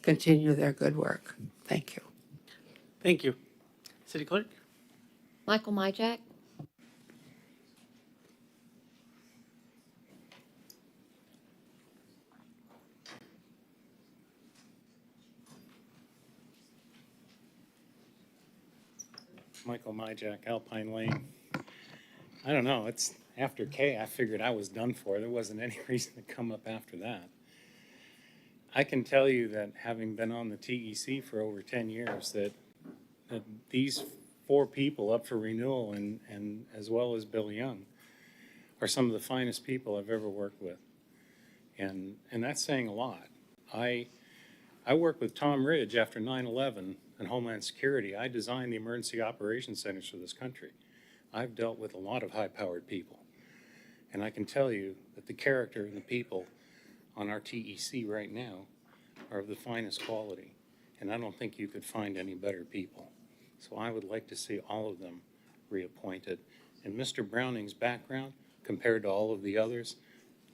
continue their good work. Thank you. Thank you. City Clerk? Michael Myjack? Michael Myjack, Alpine Lane. I don't know, it's after K, I figured I was done for. There wasn't any reason to come up after that. I can tell you that having been on the TEC for over 10 years, that these four people up for renewal and as well as Bill Young are some of the finest people I've ever worked with. And that's saying a lot. I worked with Tom Ridge after 9/11 and Homeland Security. I designed the emergency operations centers for this country. I've dealt with a lot of high-powered people. And I can tell you that the character and the people on our TEC right now are of the finest quality. And I don't think you could find any better people. So I would like to see all of them reappointed. And Mr. Browning's background, compared to all of the others,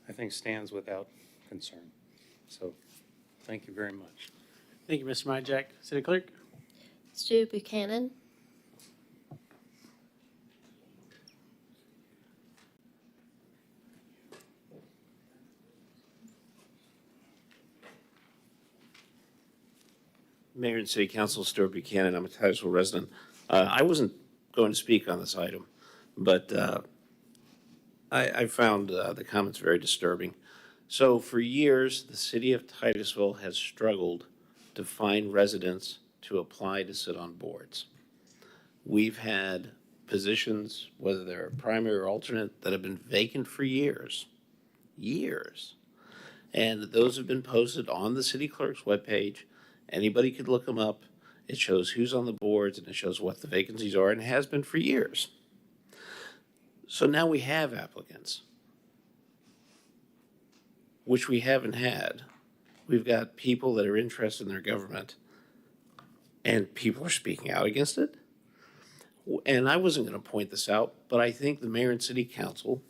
I think stands without concern. So thank you very much. Thank you, Mr. Myjack. City Clerk? Stu Buchanan? Mayor and City Council, Stuart Buchanan. I'm a Titusville resident. I wasn't going to speak on this item, but I found the comments very disturbing. So for years, the city of Titusville has struggled to find residents to apply to sit on boards. We've had positions, whether they're primary or alternate, that have been vacant for years. And those have been posted on the city clerk's webpage. Anybody could look them up. It shows who's on the boards and it shows what the vacancies are, and it has been for years. So now we have applicants, which we haven't had. We've got people that are interested in their government, and people are speaking out against it. And I wasn't going to point this out, but I think the mayor and city council,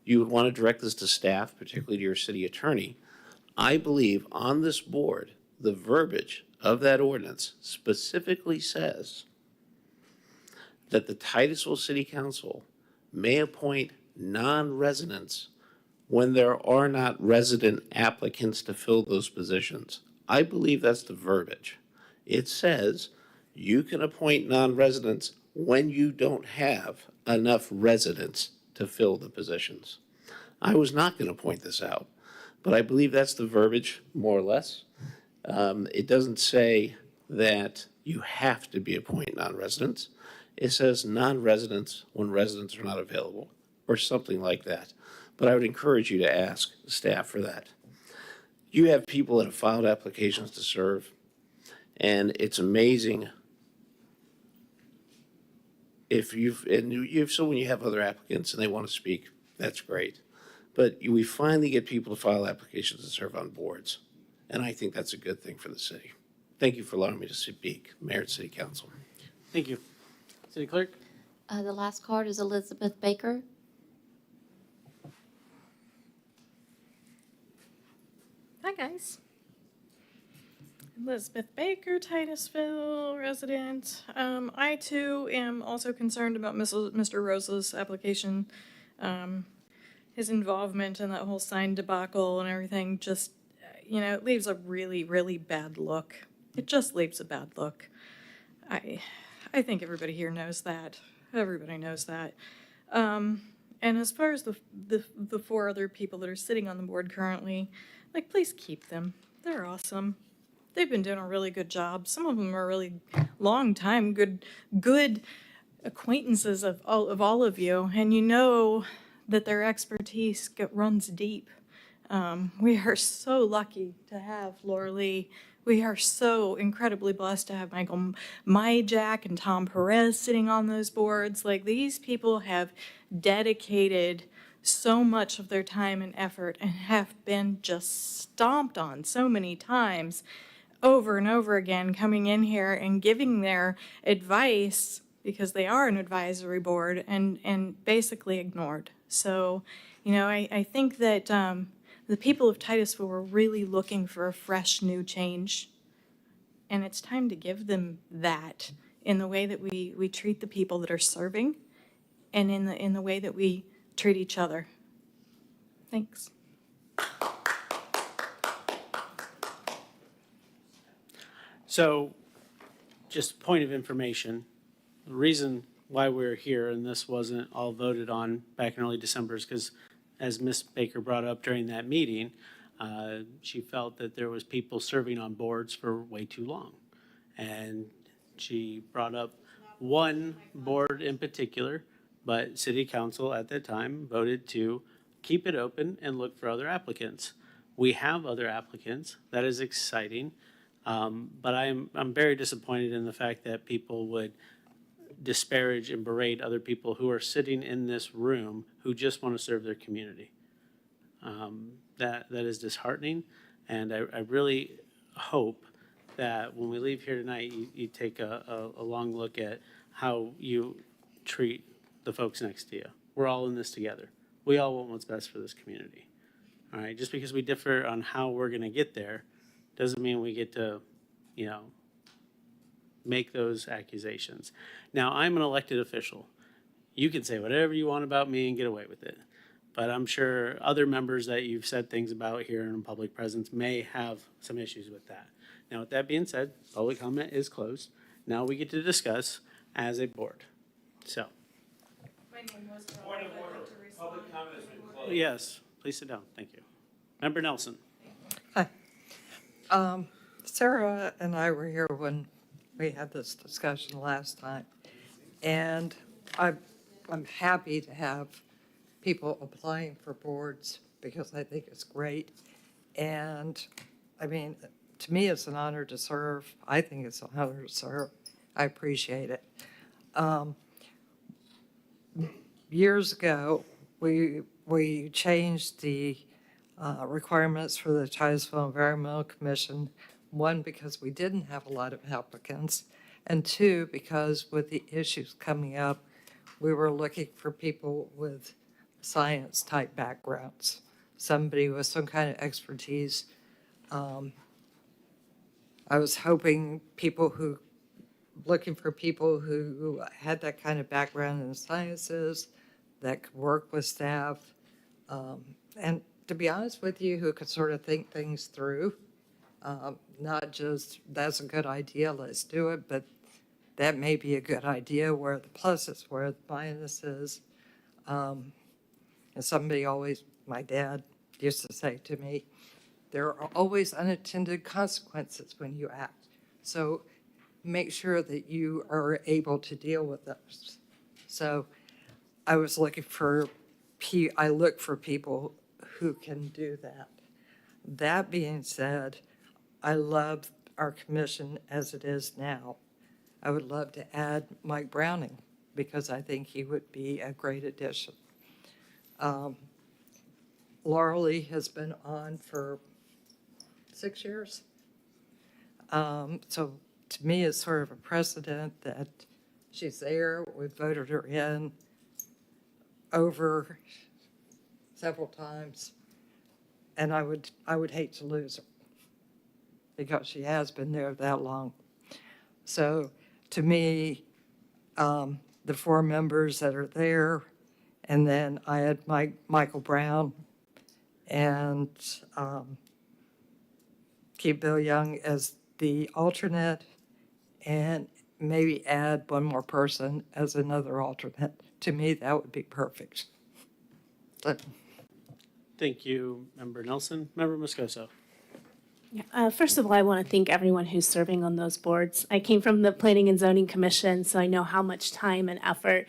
you would want to direct this to staff, particularly to your city attorney. I believe on this board, the verbiage of that ordinance specifically says that the Titusville City Council may appoint non-residents when there are not resident applicants to fill those positions. I believe that's the verbiage. It says you can appoint non-residents when you don't have enough residents to fill the positions. I was not going to point this out, but I believe that's the verbiage, more or less. It doesn't say that you have to be appointing non-residents. It says non-residents when residents are not available, or something like that. But I would encourage you to ask staff for that. You have people that have filed applications to serve, and it's amazing so when you have other applicants and they want to speak, that's great. But we finally get people to file applications to serve on boards, and I think that's a good thing for the city. Thank you for allowing me to speak, Mayor and City Council. Thank you. City Clerk? The last card is Elizabeth Baker. Hi, guys. Elizabeth Baker, Titusville resident. I, too, am also concerned about Mr. Rose's application. His involvement in that whole sign debacle and everything just, it leaves a really, really bad look. It just leaves a bad look. I think everybody here knows that. Everybody knows that. And as far as the four other people that are sitting on the board currently, please keep them. They're awesome. They've been doing a really good job. Some of them are really long time good acquaintances of all of you, and you know that their expertise runs deep. We are so lucky to have Laura Lee. We are so incredibly blessed to have Michael Myjack and Tom Perez sitting on those boards. These people have dedicated so much of their time and effort and have been just stomped on so many times over and over again, coming in here and giving their advice because they are an advisory board and basically ignored. So, I think that the people of Titusville were really looking for a fresh new change. And it's time to give them that in the way that we treat the people that are serving and in the way that we treat each other. Thanks. So, just a point of information, the reason why we're here and this wasn't all voted on back in early December is because, as Ms. Baker brought up during that meeting, she felt that there was people serving on boards for way too long. And she brought up one board in particular, but City Council at that time voted to keep it open and look for other applicants. We have other applicants. That is exciting. But I'm very disappointed in the fact that people would disparage and berate other people who are sitting in this room who just want to serve their community. That is disheartening, and I really hope that when we leave here tonight, you take a long look at how you treat the folks next to you. We're all in this together. We all want what's best for this community. All right, just because we differ on how we're going to get there doesn't mean we get to, make those accusations. Now, I'm an elected official. You can say whatever you want about me and get away with it. But I'm sure other members that you've said things about here in public presence may have some issues with that. Now, with that being said, public comment is closed. Now we get to discuss as a board. So. My name was Point of order. Public comment has been closed. Yes, please sit down. Thank you. Member Nelson. Hi. Sarah and I were here when we had this discussion last time, and I'm happy to have people applying for boards because I think it's great. And, I mean, to me, it's an honor to serve. I think it's an honor to serve. I appreciate it. Years ago, we changed the requirements for the Titusville Environmental Commission, one, because we didn't have a lot of applicants, and two, because with the issues coming up, we were looking for people with science-type backgrounds, somebody with some kind of expertise. I was hoping looking for people who had that kind of background in the sciences, that could work with staff, and to be honest with you, who could sort of think things through, not just, that's a good idea, let's do it, but that may be a good idea, where the pluses, where the minuses. And somebody always, my dad used to say to me, there are always unintended consequences when you act. So make sure that you are able to deal with those. So I was looking for, I look for people who can do that. That being said, I love our commission as it is now. I would love to add Mike Browning because I think he would be a great addition. Laura Lee has been on for 6 years. So to me, it's sort of a precedent that she's there. We voted her in over several times, and I would hate to lose her because she has been there that long. So to me, the 4 members that are there, and then I had Michael Brown and keep Bill Young as the alternate, and maybe add one more person as another alternate. To me, that would be perfect. Thank you, Member Nelson. Member Moscoso. First of all, I want to thank everyone who's serving on those boards. I came from the Planning and Zoning Commission, so I know how much time and effort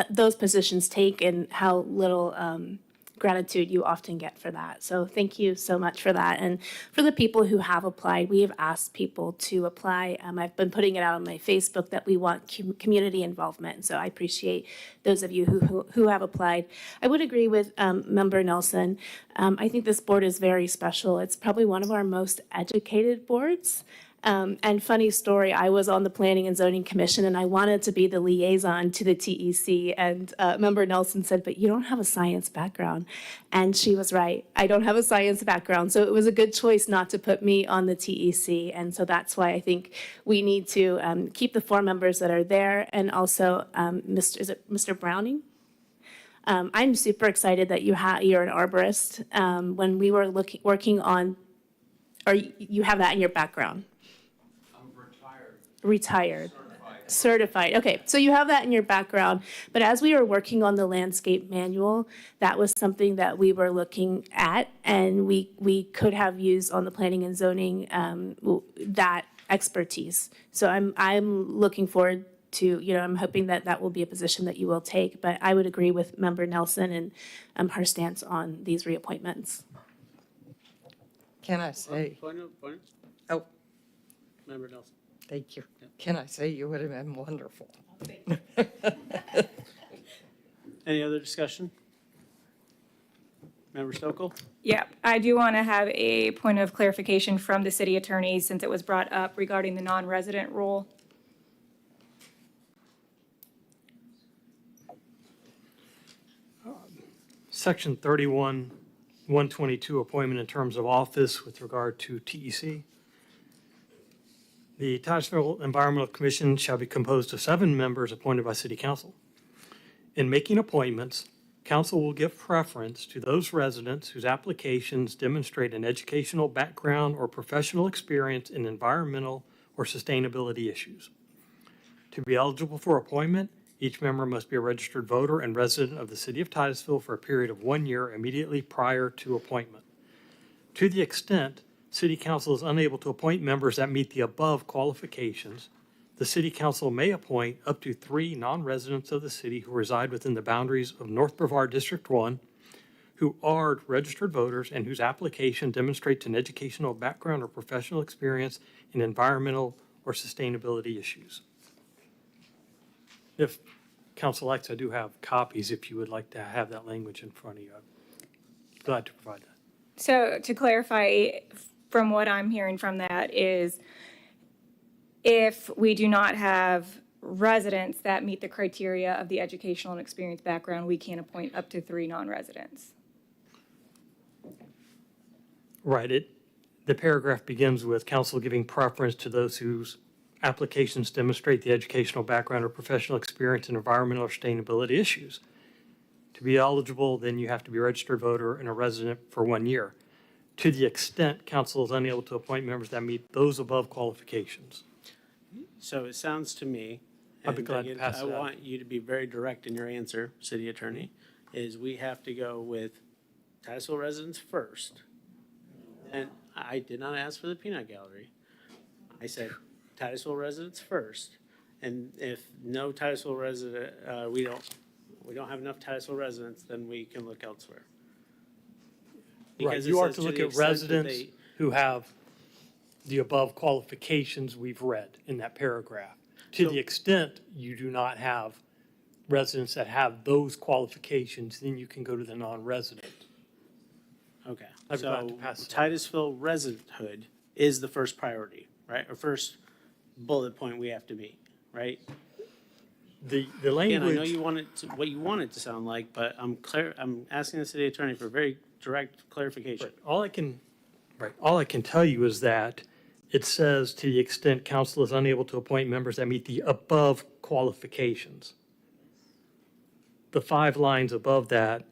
those positions take and how little gratitude you often get for that. So thank you so much for that. And for the people who have applied, we have asked people to apply. I've been putting it out on my Facebook that we want community involvement. So I appreciate those of you who have applied. I would agree with Member Nelson. I think this board is very special. It's probably one of our most educated boards. And funny story, I was on the Planning and Zoning Commission and I wanted to be the liaison to the TEC, and Member Nelson said, but you don't have a science background. And she was right. I don't have a science background. So it was a good choice not to put me on the TEC. And so that's why I think we need to keep the 4 members that are there, and also Mr. Browning? I'm super excited that you're an arborist. When we were working on, or you have that in your background? Retired. Certified. Okay, so you have that in your background. But as we were working on the landscape manual, that was something that we were looking at, and we could have used on the planning and zoning that expertise. So I'm looking forward to, I'm hoping that that will be a position that you will take. But I would agree with Member Nelson and her stance on these reappointments. Can I say? Oh. Member Nelson. Thank you. Can I say you would have been wonderful? Any other discussion? Member Stokel? Yeah, I do want to have a point of clarification from the city attorney since it was brought up regarding the non-resident rule. Section 31, 122, appointment in terms of office with regard to TEC. The Titusville Environmental Commission shall be composed of 7 members appointed by City Council. In making appointments, Council will give preference to those residents whose applications demonstrate an educational background or professional experience in environmental or sustainability issues. To be eligible for appointment, each member must be a registered voter and resident of the City of Titusville for a period of 1 year immediately prior to appointment. To the extent City Council is unable to appoint members that meet the above qualifications, the City Council may appoint up to 3 non-residents of the city who reside within the boundaries of North Brevard District 1, who are registered voters and whose application demonstrates an educational background or professional experience in environmental or sustainability issues. If council likes, I do have copies if you would like to have that language in front of you. I'm glad to provide that. So to clarify, from what I'm hearing from that is if we do not have residents that meet the criteria of the educational and experience background, we can appoint up to 3 non-residents. Right. The paragraph begins with council giving preference to those whose applications demonstrate the educational background or professional experience in environmental or sustainability issues. To be eligible, then you have to be a registered voter and a resident for 1 year. To the extent council is unable to appoint members that meet those above qualifications. So it sounds to me, I'd be and glad to again, pass I it out. want you to be very direct in your answer, city attorney, is we have to go with Titusville residents first. And I did not ask for the peanut gallery. I said Titusville residents first. And if no Titusville resident, we don't have enough Titusville residents, then we can look elsewhere. Right, Because it you are says to the look at extent that residents they- who have the above qualifications we've read in that paragraph. To the extent you do not have residents that have those qualifications, then you can go to the non-resident. Okay, I'd be glad to so pass it on. Titusville residenthood is the first priority, right? Or first bullet point we have to meet, right? The Again, I know language, you want it to, what you want it to sound like, but I'm asking the city attorney for very direct clarification. all I can tell you is that it says to the extent council is unable to appoint members that meet the above qualifications. The 5 lines above that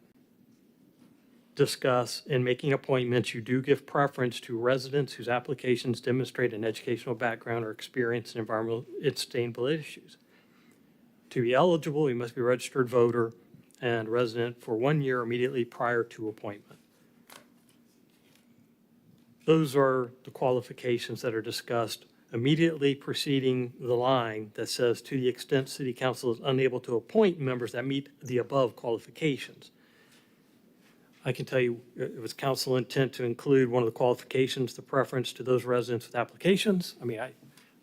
discuss in making appointments, you do give preference to residents whose applications demonstrate an educational background or experience in environmental and sustainable issues. To be eligible, you must be a registered voter and resident for 1 year immediately prior to appointment. Those are the qualifications that are discussed immediately preceding the line that says, to the extent city council is unable to appoint members that meet the above qualifications. I can tell you, it was council intent to include one of the qualifications, the preference to those residents with applications. I mean,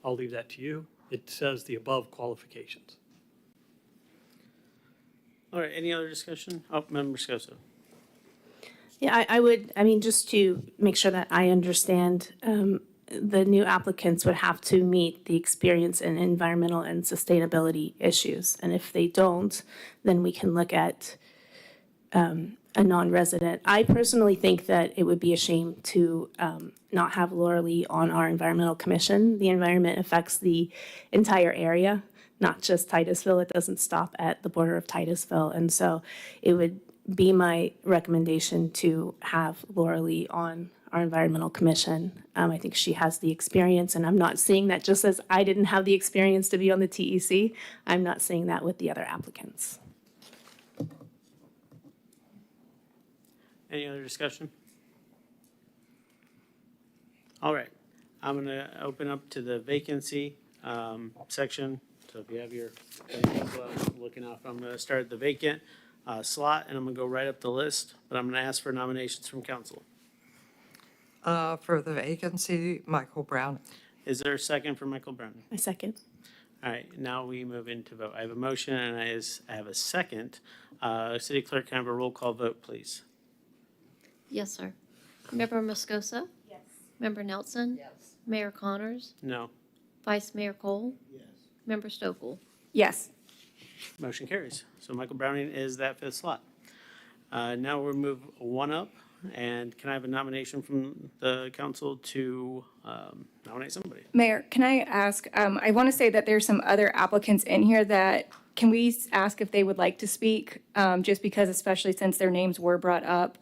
I'll leave that to you. It says the above qualifications. All right, any other discussion? Oh, Member Scosa. Yeah, I mean, just to make sure that I understand, the new applicants would have to meet the experience in environmental and sustainability issues. And if they don't, then we can look at a non-resident. I personally think that it would be a shame to not have Laura Lee on our environmental commission. The environment affects the entire area, not just Titusville. It doesn't stop at the border of Titusville. And so it would be my recommendation to have Laura Lee on our environmental commission. I think she has the experience, and I'm not saying that just as I didn't have the experience to be on the TEC, I'm not saying that with the other applicants. Any other discussion? All right, I'm going to open up to the vacancy section. So if you have your looking off, I'm going to start at the vacant slot, and I'm going to go right up the list, but I'm going to ask for nominations from council. For the vacancy, Michael Brown. Is there a second for Michael Brown? A second. All right, now we move into vote. I have a motion and I have a second. City Clerk, can I have a roll call vote, please? Yes, sir. Member Moscoso? Yes. Member Nelson? Yes. Mayor Connors? No. Vice Mayor Cole? Yes. Member Stokel? Yes. Motion carries. So Michael Browning is that 5th slot. Now we'll move one up, and can I have a nomination from the council to nominate somebody? Mayor, can I ask, I want to say that there's some other applicants in here that, can we ask if they would like to speak? Just because, especially since their names were brought up.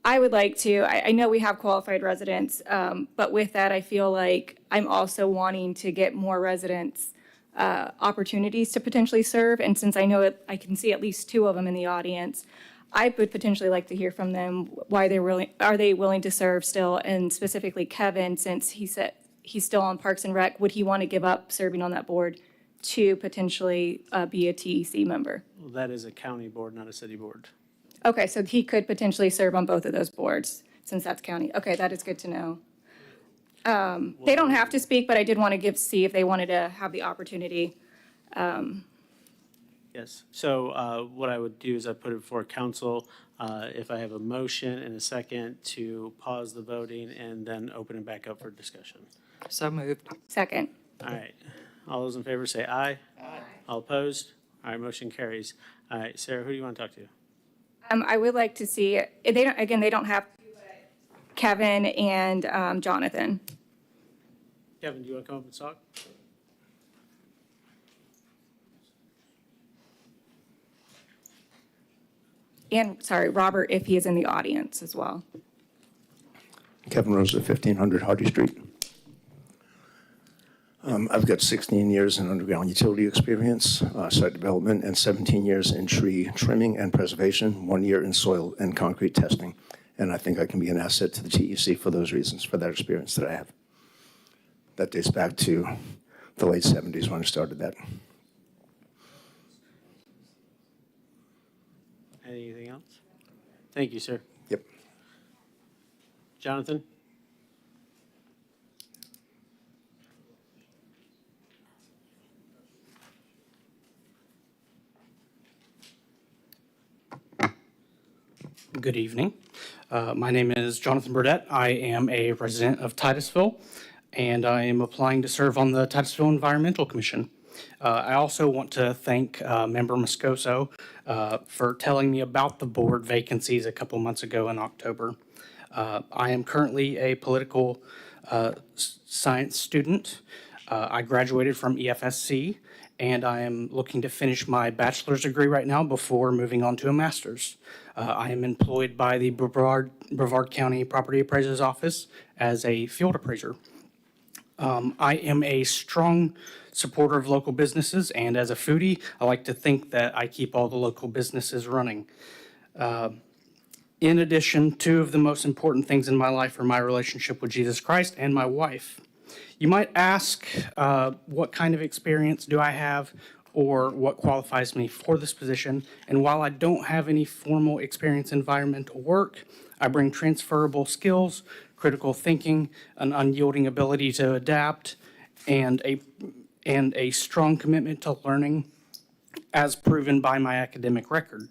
I would like to, I know we have qualified residents, but with that, I feel like I'm also wanting to get more residents opportunities to potentially serve. And since I know I can see at least 2 of them in the audience, I would potentially like to hear from them why are they willing to serve still? And specifically Kevin, since he said he's still on Parks and Rec, would he want to give up serving on that board to potentially be a TEC member? Well, that is a county board, not a city board. Okay, so he could potentially serve on both of those boards, since that's county. Okay, that is good to know. They don't have to speak, but I did want to see if they wanted to have the opportunity. Yes. So what I would do is I put it before council. If I have a motion and a second to pause the voting and then open it back up for discussion. So moved. Second. All right. All those in favor say aye. Aye. All opposed? All right, motion carries. All right, Sarah, who do you want to talk to? I would like to see, they don't have to, but Kevin and Jonathan. Kevin, do you want to come up and talk? And, sorry, Robert, if he is in the audience as well. Kevin Rose at 1500 Hardy Street. I've got 16 years in underground utility experience, site development, and 17 years in tree trimming and preservation, 1 year in soil and concrete testing. And I think I can be an asset to the TEC for those reasons, for that experience that I have. That dates back to the late 70s when I started that. Anything else? Thank you, sir. Yep. Jonathan? Good evening. My name is Jonathan Burdett. I am a resident of Titusville, and I am applying to serve on the Titusville Environmental Commission. I also want to thank Member Moscoso for telling me about the board vacancies a couple months ago in October. I am currently a political science student. I graduated from EFSC, and I am looking to finish my bachelor's degree right now before moving on to a master's. I am employed by the Brevard County Property Appraiser's Office as a field appraiser. I am a strong supporter of local businesses, and as a foodie, I like to think that I keep all the local businesses running. In addition, two of the most important things in my life are my relationship with Jesus Christ and my wife. You might ask, what kind of experience do I have or what qualifies me for this position? And while I don't have any formal experience in environmental work, I bring transferable skills, critical thinking, an unyielding ability to adapt, and a strong commitment to learning, as proven by my academic record.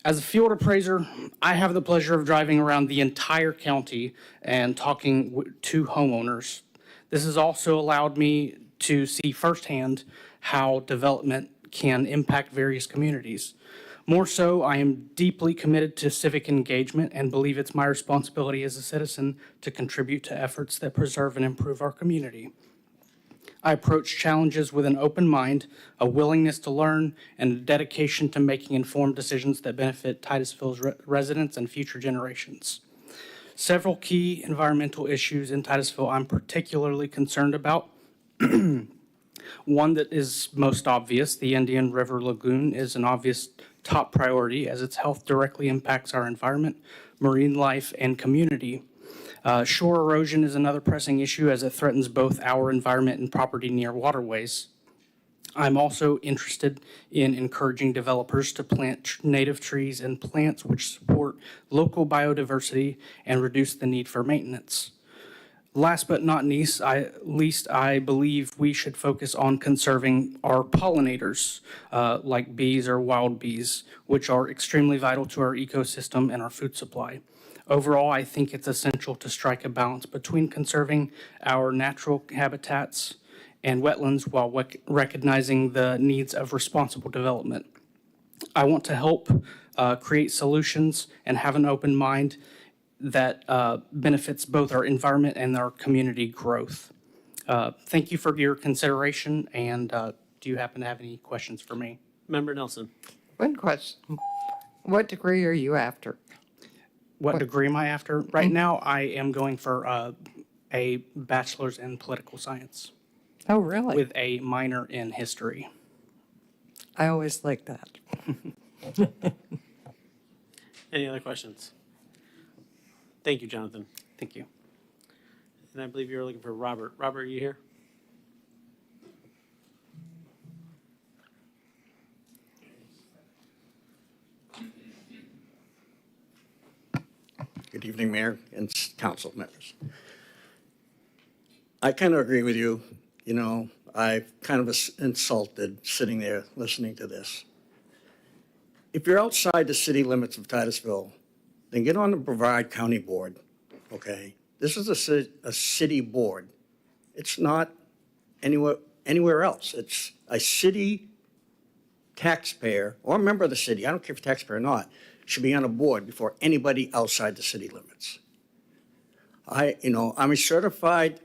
As a field appraiser, I have the pleasure of driving around the entire county and talking to homeowners. This has also allowed me to see firsthand how development can impact various communities. More so, I am deeply committed to civic engagement and believe it's my responsibility as a citizen to contribute to efforts that preserve and improve our community. I approach challenges with an open mind, a willingness to learn, and a dedication to making informed decisions that benefit Titusville's residents and future generations. Several key environmental issues in Titusville I'm particularly concerned about. One that is most obvious, the Indian River Lagoon, is an obvious top priority as its health directly impacts our environment, marine life, and community. Shore erosion is another pressing issue as it threatens both our environment and property near waterways. I'm also interested in encouraging developers to plant native trees and plants which support local biodiversity and reduce the need for maintenance. Last but not least, I believe we should focus on conserving our pollinators, like bees or wild bees, which are extremely vital to our ecosystem and our food supply. Overall, I think it's essential to strike a balance between conserving our natural habitats and wetlands while recognizing the needs of responsible development. I want to help create solutions and have an open mind that benefits both our environment and our community growth. Thank you for your consideration, and do you happen to have any questions for me? Member Nelson. One question. What degree are you after? What degree am I after? Right now, I am going for a bachelor's in political science. Oh, really? With a minor in history. I always like that. Any other questions? Thank you, Jonathan. Thank you. And I believe you're looking for Robert. Robert, are you here? Good evening, Mayor and council members. I kind of agree with you. You know, I'm kind of insulted sitting there listening to this. If you're outside the city limits of Titusville, then get on the Brevard County Board, okay? This is a city board. It's not anywhere else. It's a city taxpayer or a member of the city, I don't care if you're a taxpayer or not, should be on a board before anybody outside the city limits. I'm a certified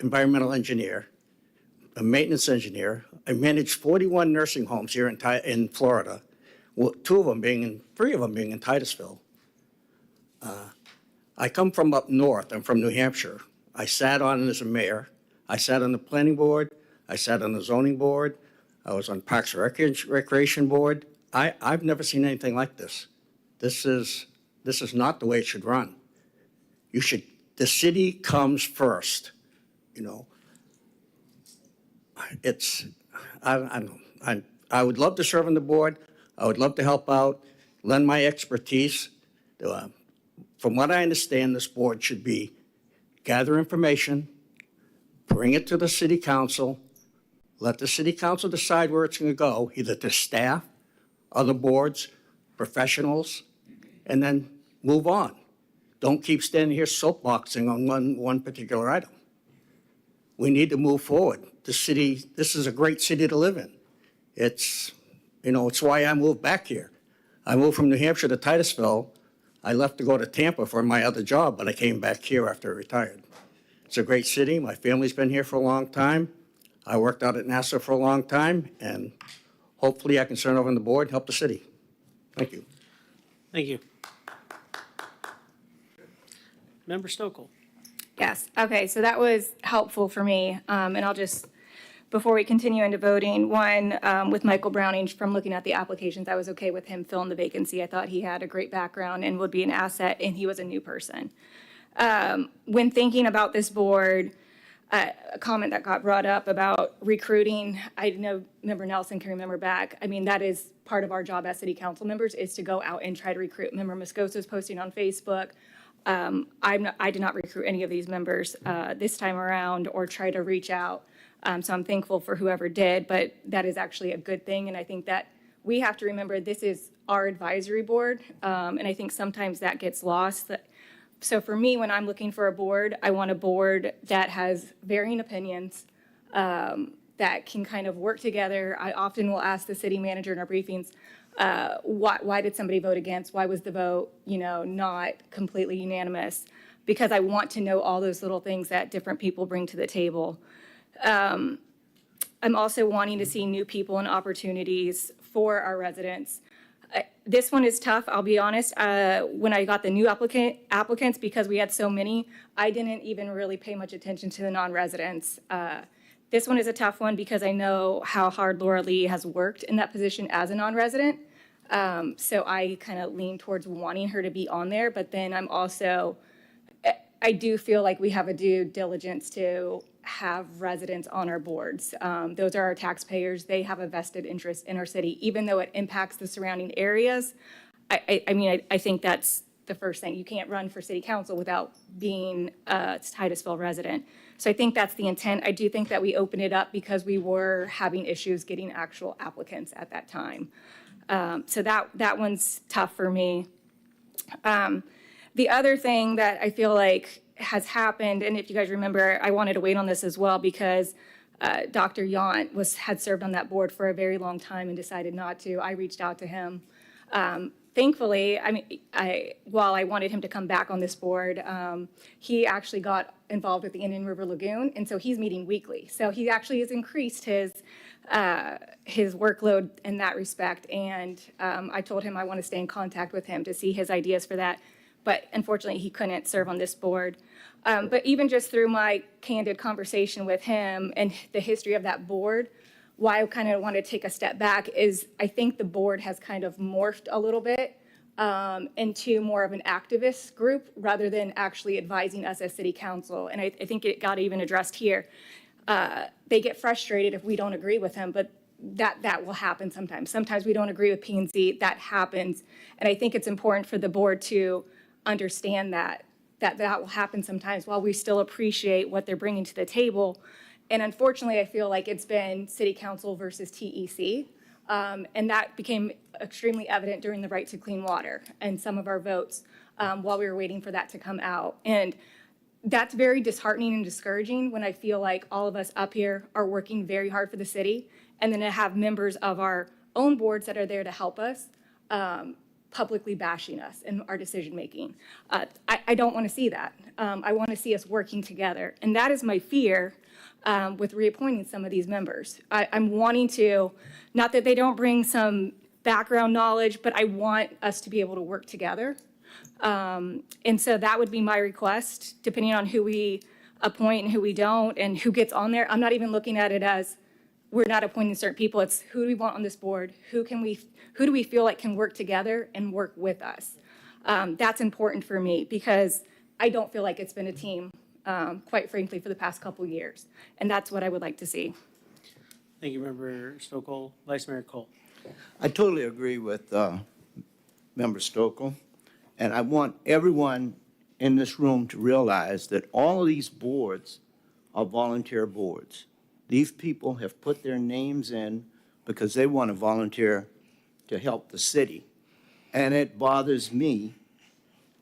environmental engineer, a maintenance engineer. I manage 41 nursing homes here in Florida, three of them being in Titusville. I come from up north. I'm from New Hampshire. I sat on as a mayor. I sat on the planning board. I sat on the zoning board. I was on Parks and Recreation Board. I've never seen anything like this. This is not the way it should run. The city comes first, you know. I would love to serve on the board. I would love to help out, lend my expertise. From what I understand, this board should be gather information, bring it to the city council, let the city council decide where it's going to go, either to staff, other boards, professionals, and then move on. Don't keep standing here soapboxing on one particular item. We need to move forward. This is a great city to live in. It's why I moved back here. I moved from New Hampshire to Titusville. I left to go to Tampa for my other job, but I came back here after I retired. It's a great city. My family's been here for a long time. I worked out at NASA for a long time, and hopefully I can serve on the board and help the city. Thank you. Thank you. Member Stokel. Yes, okay, so that was helpful for me. And I'll just, before we continue into voting, with Michael Browning, from looking at the applications, I was okay with him filling the vacancy. I thought he had a great background and would be an asset, and he was a new person. When thinking about this board, a comment that got brought up about recruiting, I know Member Nelson can remember back. I mean, that is part of our job as city council members, is to go out and try to recruit. Member Moscoso's posting on Facebook. I did not recruit any of these members this time around or try to reach out. So I'm thankful for whoever did, but that is actually a good thing. And I think that we have to remember this is our advisory board. And I think sometimes that gets lost. So for me, when I'm looking for a board, I want a board that has varying opinions, that can kind of work together. I often will ask the city manager in our briefings, why did somebody vote against? Why was the vote, not completely unanimous? Because I want to know all those little things that different people bring to the table. I'm also wanting to see new people and opportunities for our residents. This one is tough, I'll be honest. When I got the new applicants, because we had so many, I didn't even really pay much attention to the non-residents. This one is a tough one because I know how hard Laura Lee has worked in that position as a non-resident. So I kind of lean towards wanting her to be on there, but then I do feel like we have a due diligence to have residents on our boards. Those are our taxpayers. They have a vested interest in our city, even though it impacts the surrounding areas. I think that's the first thing. You can't run for city council without being a Titusville resident. So I think that's the intent. I do think that we opened it up because we were having issues getting actual applicants at that time. So that one's tough for me. The other thing that I feel like has happened, and if you guys remember, I wanted to wait on this as well because Dr. Yount had served on that board for a very long time and decided not to. I reached out to him. Thankfully, while I wanted him to come back on this board, he actually got involved with the Indian River Lagoon, and so he's meeting weekly. So he actually has increased his workload in that respect, and I told him I want to stay in contact with him to see his ideas for that. But unfortunately, he couldn't serve on this board. But even just through my candid conversation with him and the history of that board, why I kind of want to take a step back is I think the board has kind of morphed a little bit into more of an activist group rather than actually advising us as city council. And I think it got even addressed here. They get frustrated if we don't agree with them, but that will happen sometimes. Sometimes we don't agree with P&Z, that happens. And I think it's important for the board to understand that will happen sometimes while we still appreciate what they're bringing to the table. And unfortunately, I feel like it's been city council versus TEC. And that became extremely evident during the right to clean water and some of our votes while we were waiting for that to come out. And that's very disheartening and discouraging when I feel like all of us up here are working very hard for the city, and then to have members of our own boards that are there to help us publicly bashing us in our decision-making. I don't want to see that. I want to see us working together. And that is my fear with reappointing some of these members. I'm wanting to, not that they don't bring some background knowledge, but I want us to be able to work together. And so that would be my request, depending on who we appoint and who we don't and who gets on there. I'm not even looking at it as we're not appointing certain people. It's who do we want on this board? Who do we feel like can work together and work with us? That's important for me because I don't feel like it's been a team, quite frankly, for the past couple of years. And that's what I would like to see. Thank you, Member Stokel. Vice Mayor Cole. I totally agree with Member Stokel. And I want everyone in this room to realize that all of these boards are volunteer boards. These people have put their names in because they want to volunteer to help the city. And it bothers me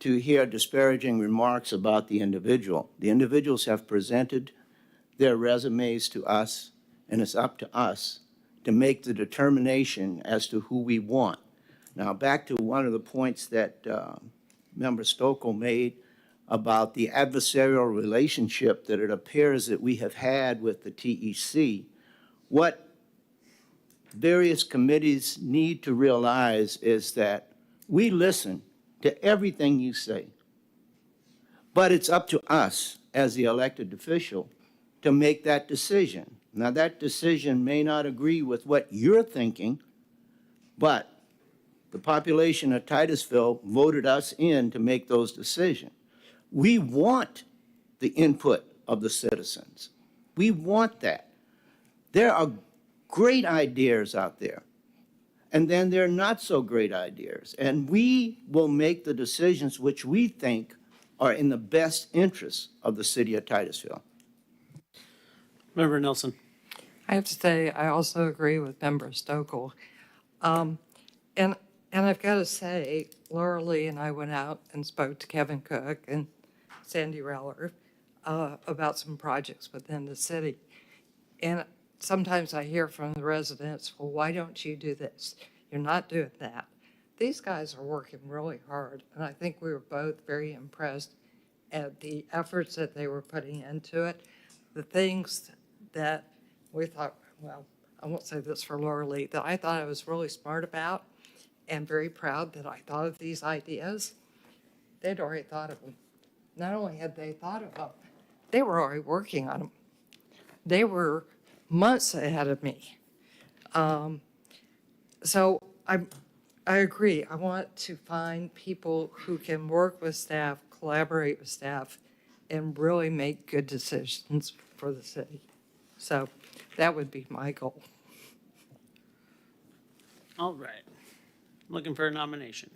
to hear disparaging remarks about the individual. The individuals have presented their resumes to us, and it's up to us to make the determination as to who we want. Now, back to one of the points that Member Stokel made about the adversarial relationship that it appears that we have had with the TEC. What various committees need to realize is that we listen to everything you say, but it's up to us as the elected official to make that decision. Now, that decision may not agree with what you're thinking, but the population of Titusville voted us in to make those decisions. We want the input of the citizens. We want that. There are great ideas out there, and then there are not so great ideas. And we will make the decisions which we think are in the best interests of the city of Titusville. Member Nelson. I have to say, I also agree with Member Stokel. And I've got to say, Laura Lee and I went out and spoke to Kevin Cook and Sandy Reller about some projects within the city. And sometimes I hear from the residents, well, why don't you do this? You're not doing that. These guys are working really hard, and I think we were both very impressed at the efforts that they were putting into it. The things that we thought, well, I won't say this for Laura Lee, that I thought I was really smart about and very proud that I thought of these ideas. They'd already thought of them. Not only had they thought of them, they were already working on them. They were months ahead of me. So I agree. I want to find people who can work with staff, collaborate with staff, and really make good decisions for the city. So that would be my goal. All right. Looking for a nomination.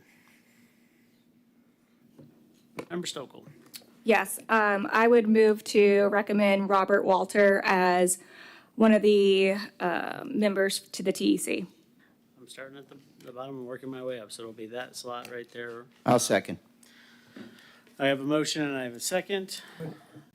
Member Stokel. Yes, I would move to recommend Robert Walter as one of the members to the TEC. I'm starting at the bottom and working my way up, so it'll be that slot right there. I'll second. I have a motion and I have a second.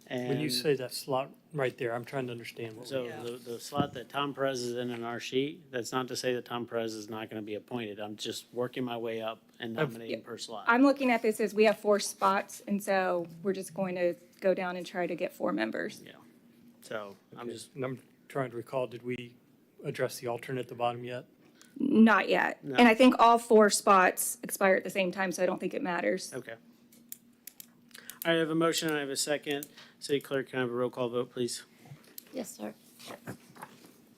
When you say that slot right there, I'm trying to understand what. So the slot that Tom Perez is in our sheet, that's not to say that Tom Perez is not going to be appointed. I'm just working my way up and nominating per slot. I'm looking at this as we have 4 spots, and so we're just going to go down and try to get 4 members. Yeah. So I'm just. I'm trying to recall, did we address the alternate at the bottom yet? Not yet. No. And I think all 4 spots expire at the same time, so I don't think it matters. Okay. I have a motion and I have a second. City Clerk, can I have a roll call vote, please? Yes, sir.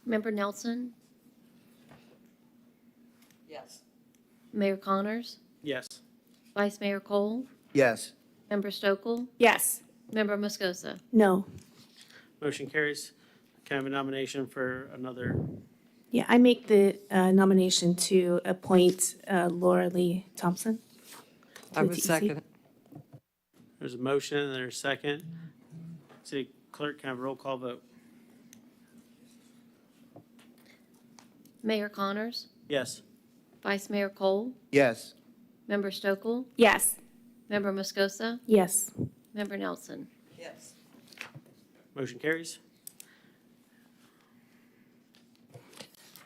Member Nelson, Yes. Mayor Connors, Yes. Vice Mayor Cole, Yes. Member Stokel, Yes. Member Moscosa. No. Motion carries. Can I have a nomination for another? Yeah, I make the nomination to appoint Laura Lee Thompson. I to would the TEC. second it. There's a motion and there's a second. City Clerk, can I have a roll call vote? Mayor Connors, Yes. Vice Mayor Cole, Yes. Member Stokel, Yes. Member Moscosa, Yes. Member Nelson. Yes. Motion carries.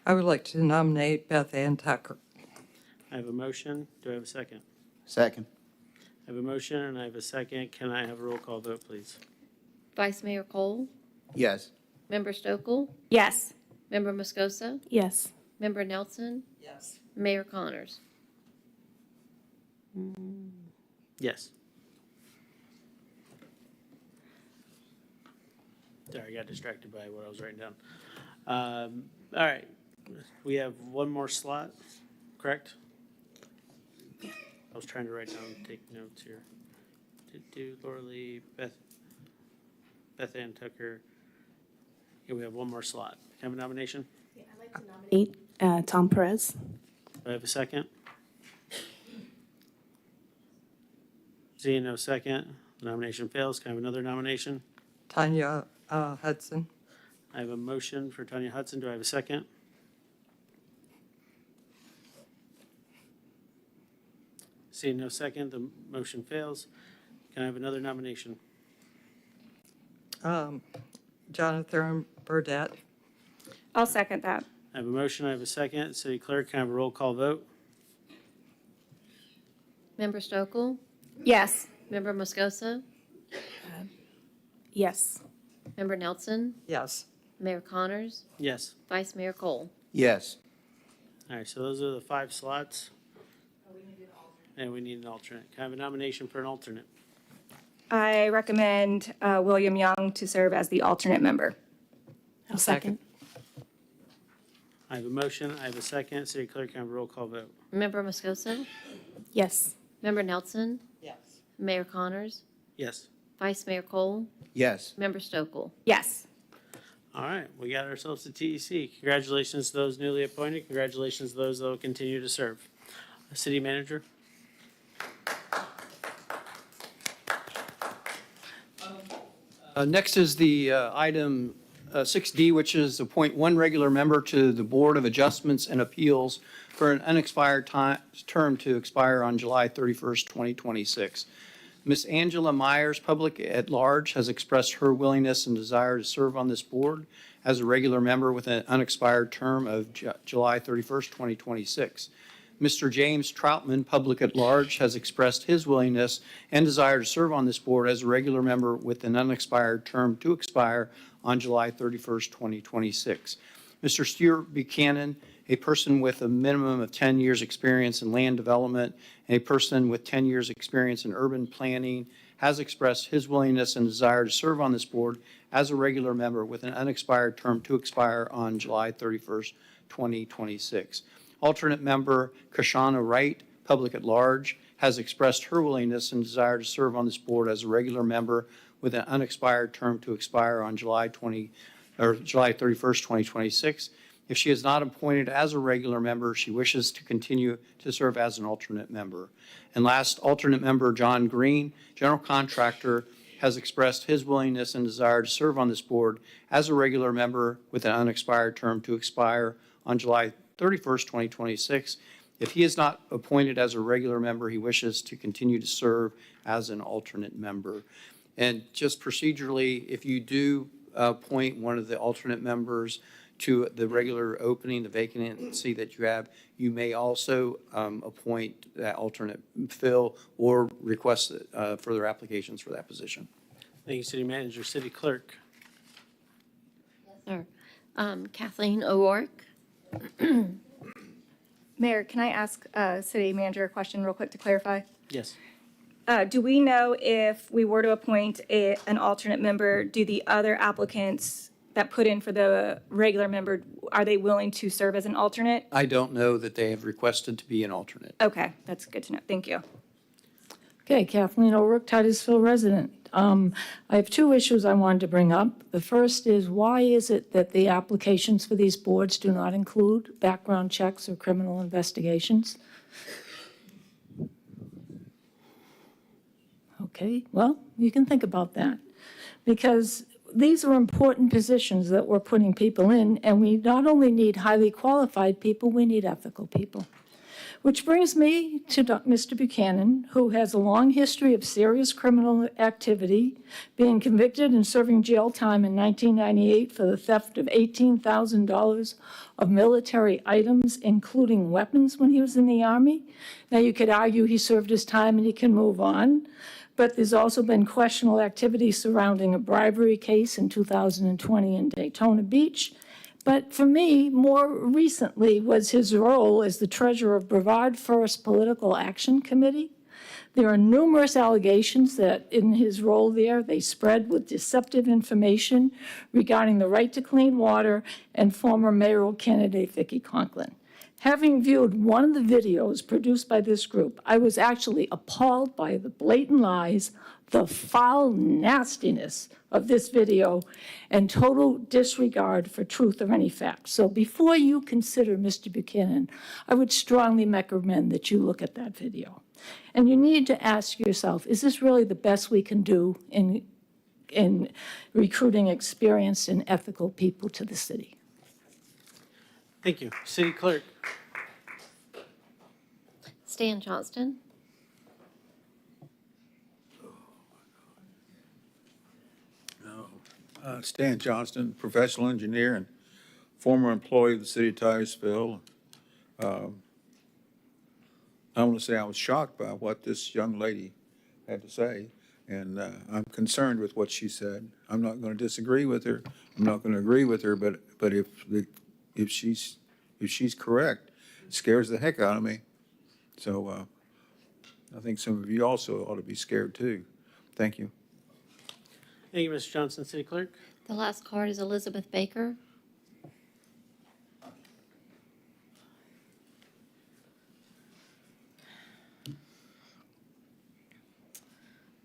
I would like to nominate Beth Ann Tucker. I have a motion. Do I have a second? Second. I have a motion and I have a second. Can I have a roll call vote, please? Vice Mayor Cole, Yes. Member Stokel, Yes. Member Moscosa, Yes. Member Nelson, Yes. Mayor Connors. Yes. Sorry, I got distracted by what I was writing down. All right, we have one more slot, correct? I was trying to write down, take notes here. Laura Lee, Beth Ann Tucker. Yeah, we have one more slot. Have a nomination? Nominate Tom Perez. Do I have a second? Seeing no second, the nomination fails. Can I have another nomination? Tanya Hudson. I have a motion for Tanya Hudson. Do I have a second? Seeing no second, the motion fails. Can I have another nomination? Jonathan Burdette. I'll second that. I have a motion. I have a second. City Clerk, can I have a roll call vote? Member Stokel, Yes. Member Moscosa, Yes. Member Nelson, Yes. Mayor Connors, Yes. Vice Mayor Cole. Yes. All right, so those are the 5 slots. And we need an alternate. Can I have a nomination for an alternate? I recommend William Young to serve as the alternate member. I'll second. I have a motion. I have a second. City Clerk, can I have a roll call vote? Member Moscosa, Yes. Member Nelson, Yes. Mayor Connors, Yes. Vice Mayor Cole, Yes. Member Stokel. Yes. All right, we got ourselves a TEC. Congratulations to those newly appointed. Congratulations to those that will continue to serve. City Manager? Next is the item 6D, which is appoint one regular member to the Board of Adjustments and Appeals for an unexpired term to expire on July 31st, 2026. Ms. Angela Myers, Public at Large, has expressed her willingness and desire to serve on this board as a regular member with an unexpired term of July 31st, 2026. Mr. James Troutman, Public at Large, has expressed his willingness and desire to serve on this board as a regular member with an unexpired term to expire on July 31st, 2026. Mr. Stuart Buchanan, a person with a minimum of 10 years' experience in land development and a person with 10 years' experience in urban planning, has expressed his willingness and desire to serve on this board as a regular member with an unexpired term to expire on July 31st, 2026. Alternate member Kashana Wright, Public at Large, has expressed her willingness and desire to serve on this board as a regular member with an unexpired term to expire on July 31st, 2026. If she is not appointed as a regular member, she wishes to continue to serve as an alternate member. And last, alternate member John Green, general contractor, has expressed his willingness and desire to serve on this board as a regular member with an unexpired term to expire on July 31st, 2026. If he is not appointed as a regular member, he wishes to continue to serve as an alternate member. And just procedurally, if you do appoint one of the alternate members to the regular opening, the vacancy that you have, you may also appoint that alternate fill or request further applications for that position. Thank you, City Manager. City Clerk? Sir. Kathleen O'Rourke. Mayor, can I ask City Manager a question real quick to clarify? Yes. Do we know if we were to appoint an alternate member, do the other applicants that put in for the regular member, are they willing to serve as an alternate? I don't know that they have requested to be an alternate. Okay, that's good to know. Thank you. Okay, Kathleen O'Rourke, Titusville resident. I have 2 issues I wanted to bring up. The first is, why is it that the applications for these boards do not include background checks or criminal investigations? Okay, well, you can think about that. Because these are important positions that we're putting people in, and we not only need highly qualified people, we need ethical people. Which brings me to Mr. Buchanan, who has a long history of serious criminal activity, being convicted and serving jail time in 1998 for the theft of $18,000 of military items, including weapons, when he was in the Army. Now, you could argue he served his time and he can move on, but there's also been questionable activity surrounding a bribery case in 2020 in Daytona Beach. But for me, more recently was his role as the treasurer of Brevard First Political Action Committee. There are numerous allegations that in his role there, they spread with deceptive information regarding the right to clean water and former mayoral candidate Vicki Conklin. Having viewed one of the videos produced by this group, I was actually appalled by the blatant lies, the foul nastiness of this video, and total disregard for truth or any facts. So before you consider Mr. Buchanan, I would strongly recommend that you look at that video. And you need to ask yourself, is this really the best we can do in recruiting experienced and ethical people to the city? Thank you. City Clerk. Stan Johnston. Stan Johnston, professional engineer and former employee of the city of Titusville. I want to say I was shocked by what this young lady had to say, and I'm concerned with what she said. I'm not going to disagree with her. I'm not going to agree with her, but if she's correct, it scares the heck out of me. So I think some of you also ought to be scared too. Thank you. Thank you, Mr. Johnson. City Clerk. The last card is Elizabeth Baker.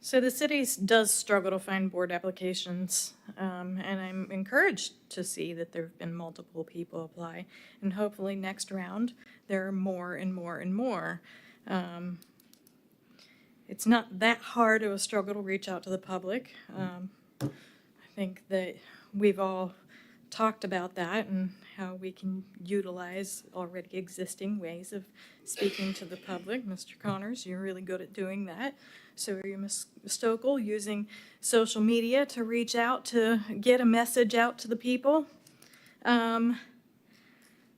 So the city does struggle to find board applications, and I'm encouraged to see that there have been multiple people apply, and hopefully next round there are more and more and more. It's not that hard of a struggle to reach out to the public. I think that we've all talked about that and how we can utilize already existing ways of speaking to the public. Mr. Connors, you're really good at doing that. So are you, Ms. Stokel, using social media to reach out to get a message out to the people?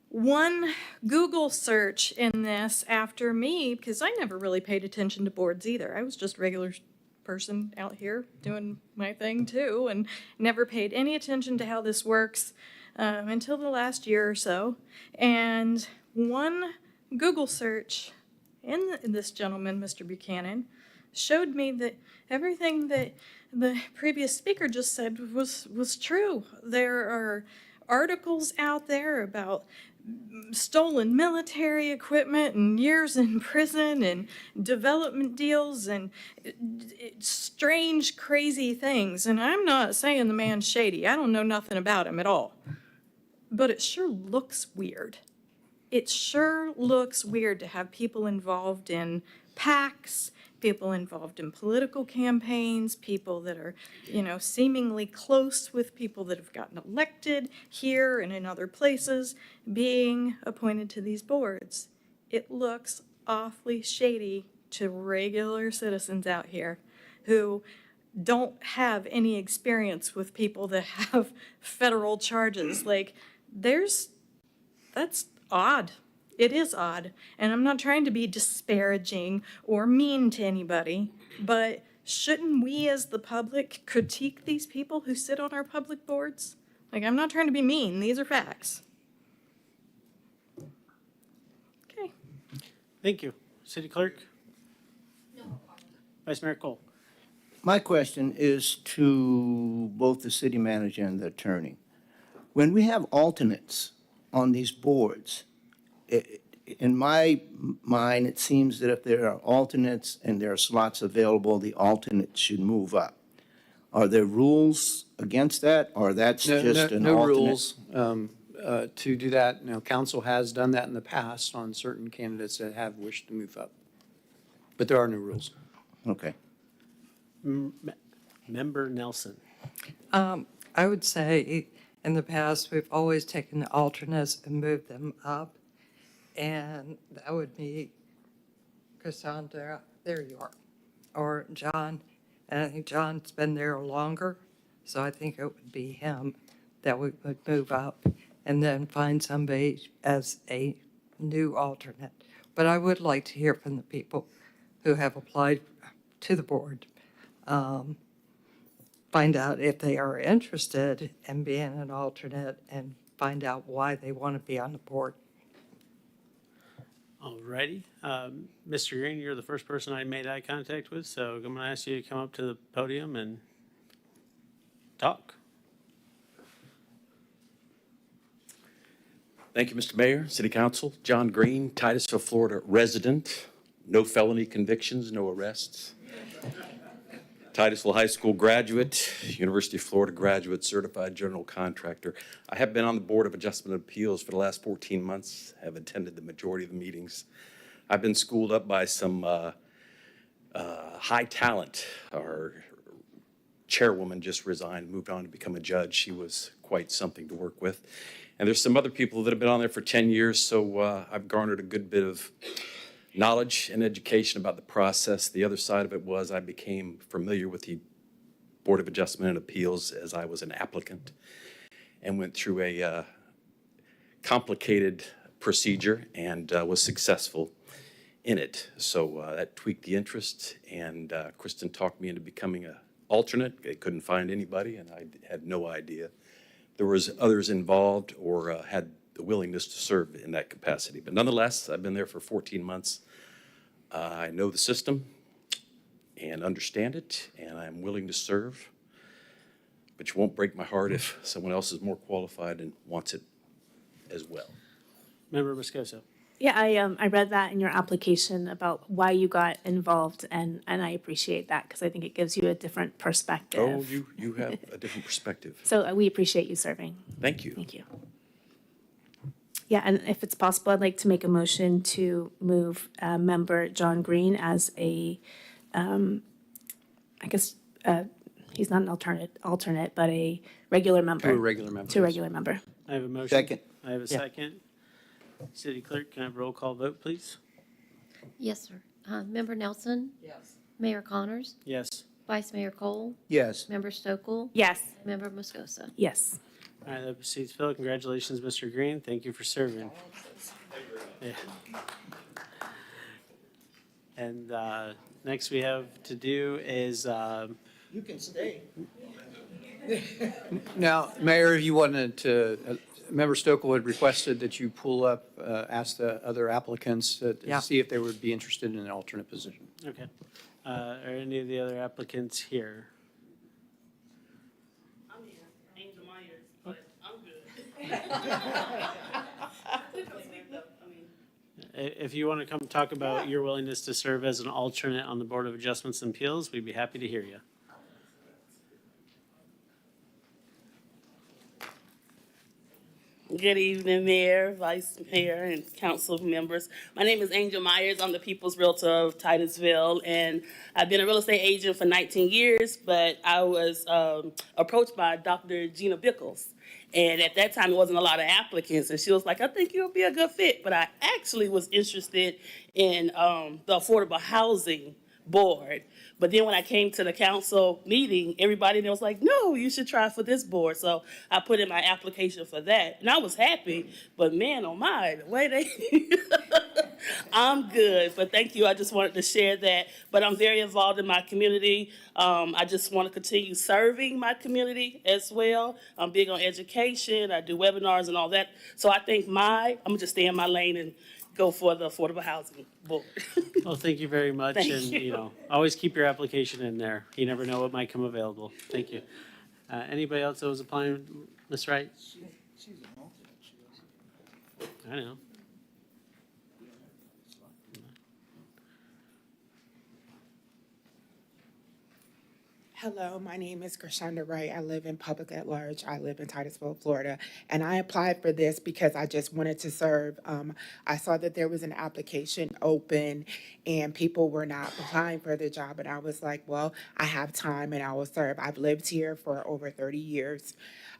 One Google search in this after me, because I never really paid attention to boards either. I was just a regular person out here doing my thing too, and never paid any attention to how this works until the last year or so. And one Google search in this gentleman, Mr. Buchanan, showed me that everything that the previous speaker just said was true. There are articles out there about stolen military equipment and years in prison and development deals and strange, crazy things. And I'm not saying the man's shady. I don't know nothing about him at all. But it sure looks weird. It sure looks weird to have people involved in PACs, people involved in political campaigns, people that are, seemingly close with people that have gotten elected here and in other places, being appointed to these boards. It looks awfully shady to regular citizens out here who don't have any experience with people that have federal charges. That's odd. It is odd, and I'm not trying to be disparaging or mean to anybody, but shouldn't we as the public critique these people who sit on our public boards? I'm not trying to be mean. These are facts. Okay. Thank you. City Clerk. Vice Mayor Cole. My question is to both the city manager and the attorney. When we have alternates on these boards, in my mind, it seems that if there are alternates and there are slots available, the alternates should move up. Are there rules against that, or that's just an alternate? No rules to do that. Now, council has done that in the past on certain candidates that have wished to move up. But there are no rules. Okay. Member Nelson. I would say in the past, we've always taken the alternates and moved them up. And that would be Cassandra, there you are, or John. And I think John's been there longer, so I think it would be him that we would move up and then find somebody as a new alternate. But I would like to hear from the people who have applied to the board. Find out if they are interested in being an alternate and find out why they want to be on the board. All righty. Mr. Green, you're the first person I made eye contact with, so I'm going to ask you to come up to the podium and talk. Thank you, Mr. Mayor, City Council. John Green, Titusville, Florida resident. No felony convictions, no arrests. Titusville High School graduate, University of Florida graduate, certified general contractor. I have been on the Board of Adjustment and Appeals for the last 14 months, have attended the majority of the meetings. I've been schooled up by some high talent. Our chairwoman just resigned, moved on to become a judge. She was quite something to work with. And there's some other people that have been on there for 10 years, so I've garnered a good bit of knowledge and education about the process. The other side of it was I became familiar with the Board of Adjustment and Appeals as I was an applicant and went through a complicated procedure and was successful in it. So that tweaked the interest, and Kristen talked me into becoming an alternate. They couldn't find anybody, and I had no idea there was others involved or had the willingness to serve in that capacity. But nonetheless, I've been there for 14 months. I know the system and understand it, and I'm willing to serve. But you won't break my heart if someone else is more qualified and wants it as well. Member Moscoso. Yeah, I read that in your application about why you got involved, and I appreciate that because I think it gives you a different perspective. Oh, you have a different perspective. So we appreciate you serving. Thank you. Thank you. Yeah, and if it's possible, I'd like to make a motion to move member John Green as a, I guess, he's not an alternate, but a regular member. To a regular member. To a regular member. I have a motion. Second. I have a second. City Clerk, can I have a roll call vote, please? Yes, sir. Member Nelson? Yes. Mayor Connors? Yes. Vice Mayor Cole? Yes. Member Stokel? Yes. Member Moscoso? Yes. All right, that proceeds. Phil, congratulations, Mr. Green. Thank you for serving. Yeah. And next we have to do is. You can stay. Now, Mayor, if you wanted to, Member Stokel had requested that you pull up, ask the other applicants to Yeah. see if they would be interested in an alternate position. Okay. Are any of the other applicants here? I'm here, Angel Myers, but I'm good. If you want to come talk about your willingness to serve as an alternate on the Board of Adjustments and Appeals, we'd be happy to hear you. Good evening, Mayor, Vice Mayor, and council members. My name is Angel Myers. I'm the People's Realtor of Titusville, and I've been a real estate agent for 19 years, but I was approached by Dr. Gina Bickles. And at that time, there wasn't a lot of applicants, and she was like, I think you'll be a good fit. But I actually was interested in the Affordable Housing Board. But then when I came to the council meeting, everybody there was like, no, you should try for this board. So I put in my application for that. And I was happy, but man, oh my, the way they, I'm good. But thank you, I just wanted to share that. But I'm very involved in my community. I just want to continue serving my community as well. I'm big on education, I do webinars and all that. So I think I'm gonna just stay in my lane and go for the Affordable Housing Board. Well, thank you very much. Thank And, you. always keep your application in there. You never know what might come available. Thank you. Anybody else that was applying, Ms. Wright? She's an alternate. I know. Hello, my name is Krishanda Wright. I live in public at large. I live in Titusville, Florida. And I applied for this because I just wanted to serve. I saw that there was an application open and people were not applying for the job. And I was like, well, I have time and I will serve. I've lived here for over 30 years.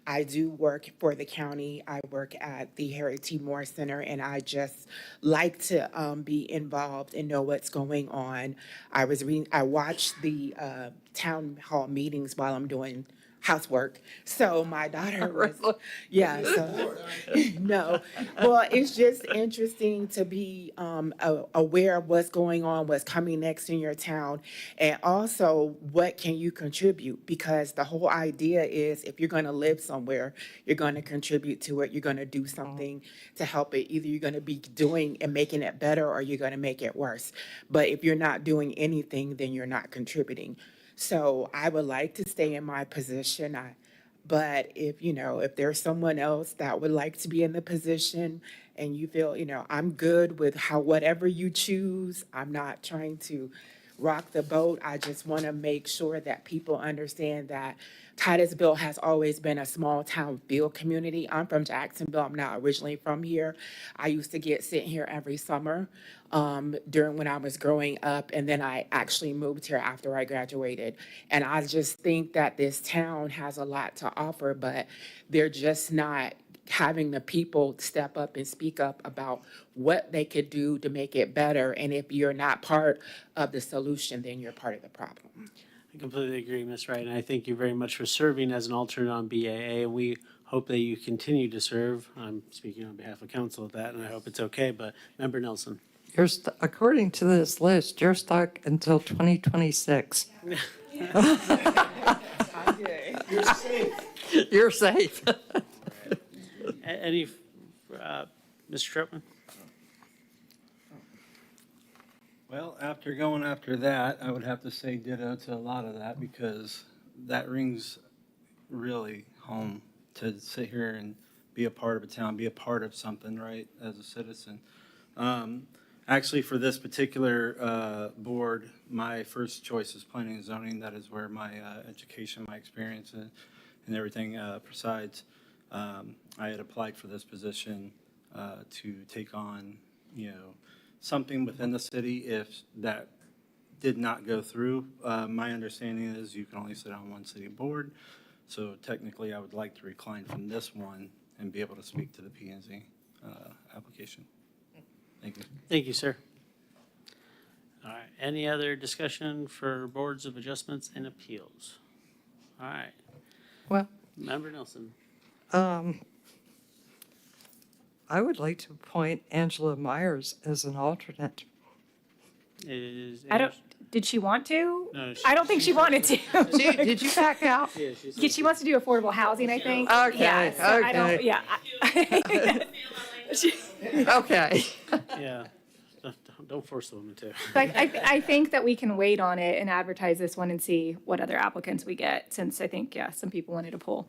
I do work for the county. I work at the Harry T. Moore Center, and I just like to be involved and know what's going on. I watch the town hall meetings while I'm doing housework. So my daughter was, yeah, so, no. Well, it's just interesting to be aware of what's going on, what's coming next in your town, and also what can you contribute? Because the whole idea is if you're going to live somewhere, you're going to contribute to it, you're going to do something to help it. Either you're going to be doing and making it better or you're going to make it worse. But if you're not doing anything, then you're not contributing. So I would like to stay in my position. But if there's someone else that would like to be in the position and you feel, I'm good with whatever you choose. I'm not trying to rock the boat. I just want to make sure that people understand that Titusville has always been a small town feel community. I'm from Jacksonville. I'm not originally from here. I used to get sent here every summer during when I was growing up, and then I actually moved here after I graduated. And I just think that this town has a lot to offer, but they're just not having the people step up and speak up about what they could do to make it better. And if you're not part of the solution, then you're part of the problem. I completely agree, Ms. Wright, and I thank you very much for serving as an alternate on BAA, and we hope that you continue to serve. I'm speaking on behalf of council at that, and I hope it's okay, but Member Nelson. According to this list, you're stuck until 2026. You're safe. You're safe. Any, Mr. Troutman? Well, after going after that, I would have to say ditto to a lot of that because that rings really home to sit here and be a part of a town, be a part of something, right, as a citizen. Actually, for this particular board, my first choice is planning and zoning. That is where my education, my experience, and everything presides. I had applied for this position to take on, something within the city. If that did not go through, my understanding is you can only sit on one city board. So technically, I would like to recline from this one and be able to speak to the P&Z application. Thank you. Thank you, sir. All right, any other discussion for boards of adjustments and appeals? All right. Well, Member Nelson. I would like to appoint Angela Myers as an alternate. Did she want to? No, I don't think she wanted to. Did you back out? Yeah, she wants to do affordable housing, I think. Okay, Yeah, so I don't, okay. yeah. Okay. Yeah, don't force the woman to. So I think that we can wait on it and advertise this one and see what other applicants we get, since I think, some people wanted to pull.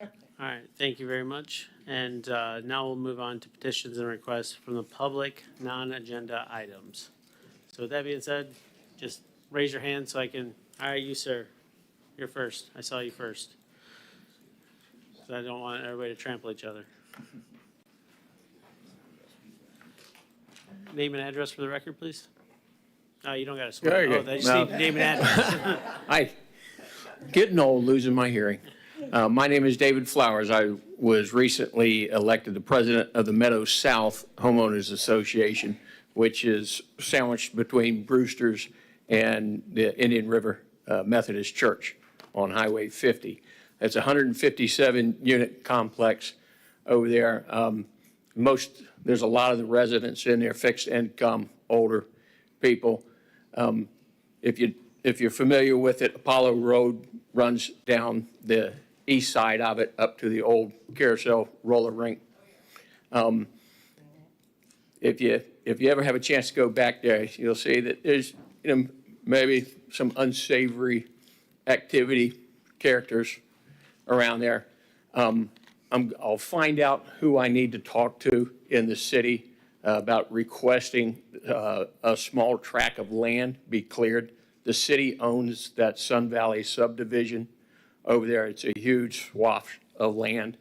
All right, thank you very much. And now we'll move on to petitions and requests from the public, non-agenda items. So with that being said, just raise your hand so I can, all right, you, sir, you're first. I saw you first. So I don't want everybody to trample each other. Name and address for the record, please. Oh, you don't got to swear. Very Oh, good. they just No. need name and address. Hi. Getting old, losing my hearing. My name is David Flowers. I was recently elected the president of the Meadows South Homeowners Association, which is sandwiched between Brewster's and the Indian River Methodist Church on Highway 50. It's a 157-unit complex over there. There's a lot of the residents in there, fixed income, older people. If you're familiar with it, Apollo Road runs down the east side of it up to the old carousel roller rink. If you ever have a chance to go back there, you'll see that there's maybe some unsavory activity characters around there. I'll find out who I need to talk to in the city about requesting a small tract of land be cleared. The city owns that Sun Valley subdivision over there. It's a huge swath of land,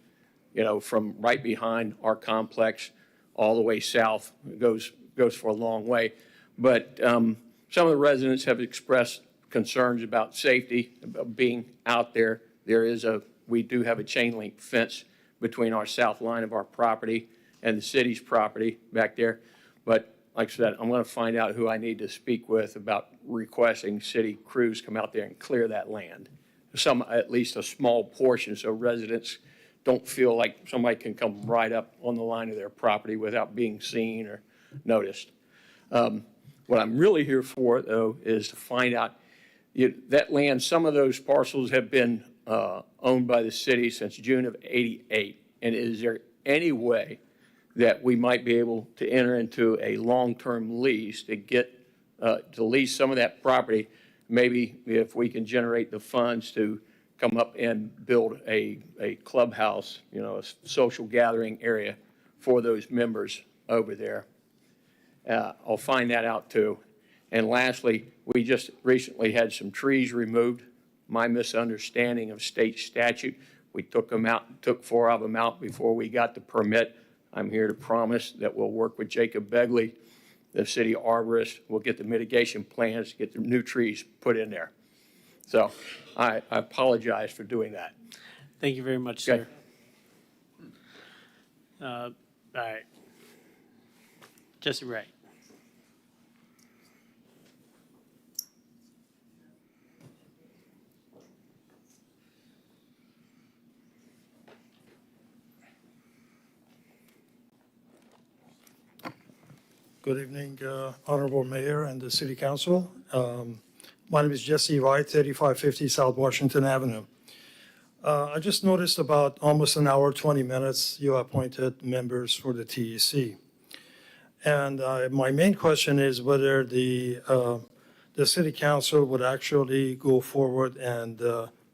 from right behind our complex all the way south. It goes for a long way. But some of the residents have expressed concerns about safety, about being out there. We do have a chain link fence between our south line of our property and the city's property back there. But like I said, I'm going to find out who I need to speak with about requesting city crews come out there and clear that land. At least a small portion, so residents don't feel like somebody can come right up on the line of their property without being seen or noticed. What I'm really here for, though, is to find out that land. Some of those parcels have been owned by the city since June of '88. And is there any way that we might be able to enter into a long-term lease to get to lease some of that property? Maybe if we can generate the funds to come up and build a clubhouse, a social gathering area for those members over there. I'll find that out too. And lastly, we just recently had some trees removed. My misunderstanding of state statute, we took 4 of them out before we got the permit. I'm here to promise that we'll work with Jacob Begley, the city arborist. We'll get the mitigation plans to get the new trees put in there. So I apologize for doing that. Thank you very much, sir. All right. Jesse Wright. Good evening, Honorable Mayor and the City Council. My name is Jesse Wright, 3550 South Washington Avenue. I just noticed about almost an hour, 20 minutes, you appointed members for the TEC. And my main question is whether the City Council would actually go forward and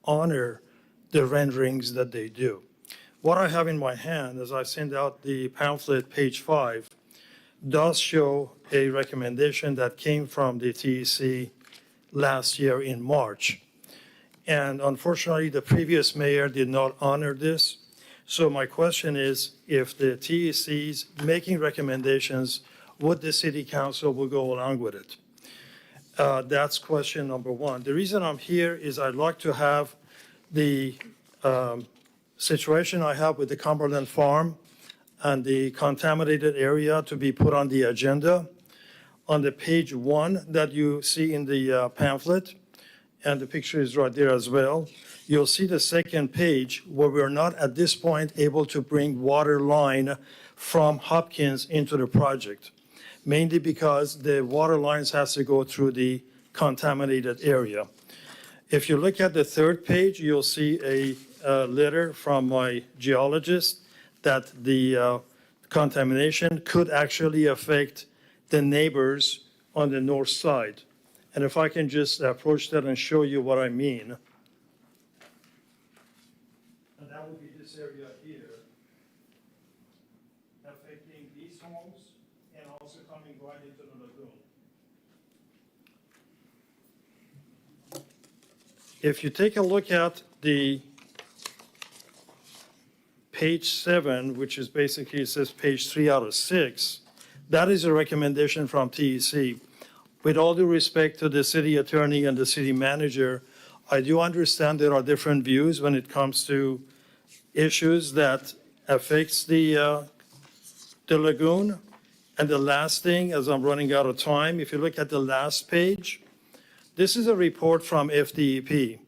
honor the renderings that they do. What I have in my hand, as I send out the pamphlet, page 5, does show a recommendation that came from the TEC last year in March. And unfortunately, the previous mayor did not honor this. So my question is, if the TEC's making recommendations, would the City Council will go along with it? That's question number one. The reason I'm here is I'd like to have the situation I have with the Cumberland Farm and the contaminated area to be put on the agenda. On the page 1 that you see in the pamphlet, and the picture is right there as well, you'll see the second page where we're not at this point able to bring water line from Hopkins into the project, mainly because the water lines has to go through the contaminated area. If you look at the third page, you'll see a letter from my geologist that the contamination could actually affect the neighbors on the north side. And if I can just approach that and show you what I mean. And that would be this area here, affecting these homes and also coming right into the lagoon. If you take a look at the page 7, which is basically, it says page 3 out of 6, that is a recommendation from TEC. With all due respect to the city attorney and the city manager, I do understand there are different views when it comes to issues that affects the lagoon. And the last thing, as I'm running out of time, if you look at the last page, this is a report from FDEP.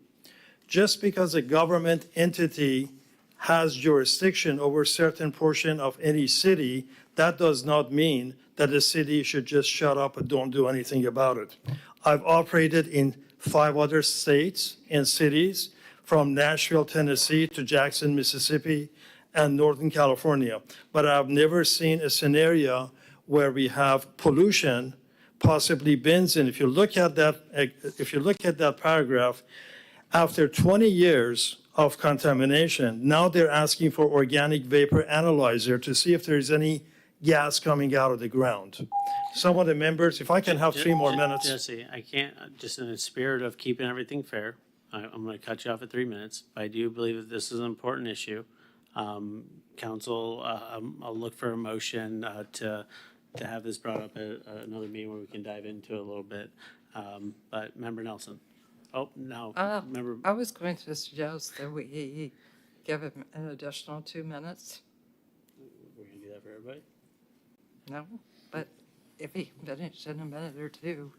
Just because a government entity has jurisdiction over a certain portion of any city, that does not mean that the city should just shut up and don't do anything about it. I've operated in 5 other states and cities, from Nashville, Tennessee to Jackson, Mississippi, and Northern California. But I've never seen a scenario where we have pollution, possibly benzene. If you look at that paragraph, after 20 years of contamination, now they're asking for organic vapor analyzer to see if there's any gas coming out of the ground. Some of the members, if I can have 3 more minutes. Jesse, I can't, just in the spirit of keeping everything fair, I'm going to cut you off at 3 minutes. I do believe that this is an important issue. Council, I'll look for a motion to have this brought up at another meeting where we can dive into it a little bit. But Member Nelson. Oh, no. Member. I was going to suggest that we give him an additional 2 minutes. We're going to do that for everybody? No, but if he can finish in a minute or two,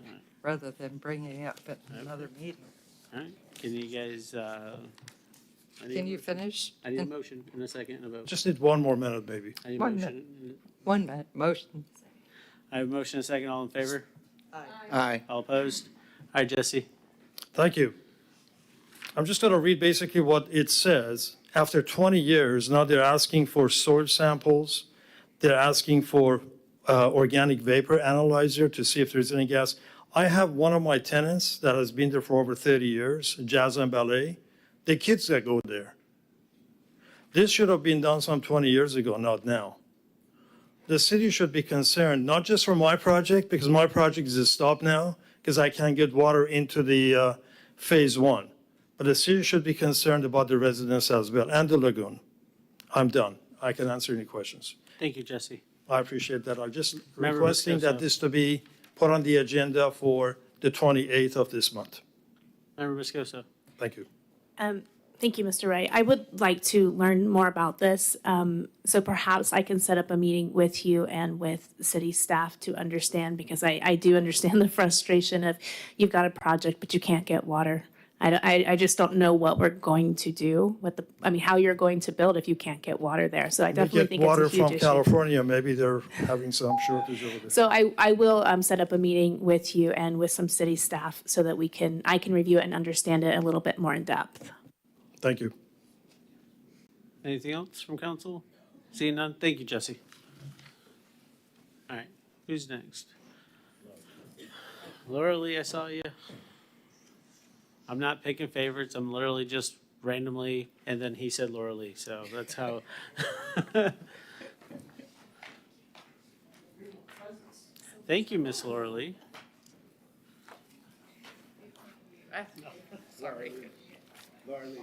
rather than bringing it up at another meeting. All right. Can you guys, Can you finish? I need a motion in a second and a vote. Just need 1 more minute, maybe. I need a 1 motion. minute. 1 minute, motion. I have a motion and a second. All in favor? Aye. All opposed? All right, Jesse. Thank you. I'm just going to read basically what it says. After 20 years, now they're asking for soil samples. They're asking for organic vapor analyzer to see if there's any gas. I have one of my tenants that has been there for over 30 years, Jazz and Ballet. The kids that go there. This should have been done some 20 years ago, not now. The city should be concerned, not just for my project, because my project is stopped now, because I can't get water into the phase 1. But the city should be concerned about the residents as well, and the lagoon. I'm done. I can answer any questions. Thank you, Jesse. I appreciate that. I'm just Member requesting that Moscoso. this to be put on the agenda for the 28th of this month. Member Moscoso. Thank you. Thank you, Mr. Wright. I would like to learn more about this. So perhaps I can set up a meeting with you and with city staff to understand, because I do understand the frustration of you've got a project, but you can't get water. I just don't know what we're going to do with how you're going to build if you can't get water there. So I definitely think it's a huge issue. Water from California, maybe they're having some shortage over there. So I will set up a meeting with you and with some city staff so that I can review it and understand it a little bit more in depth. Thank you. Anything else from council? Seeing none? Thank you, Jesse. All right. Who's next? Laura Lee, I saw you. I'm not picking favorites. I'm literally just randomly, and then he said Laura Lee, so that's how. Thank you, Miss Laura Lee. Sorry. Laura Lee.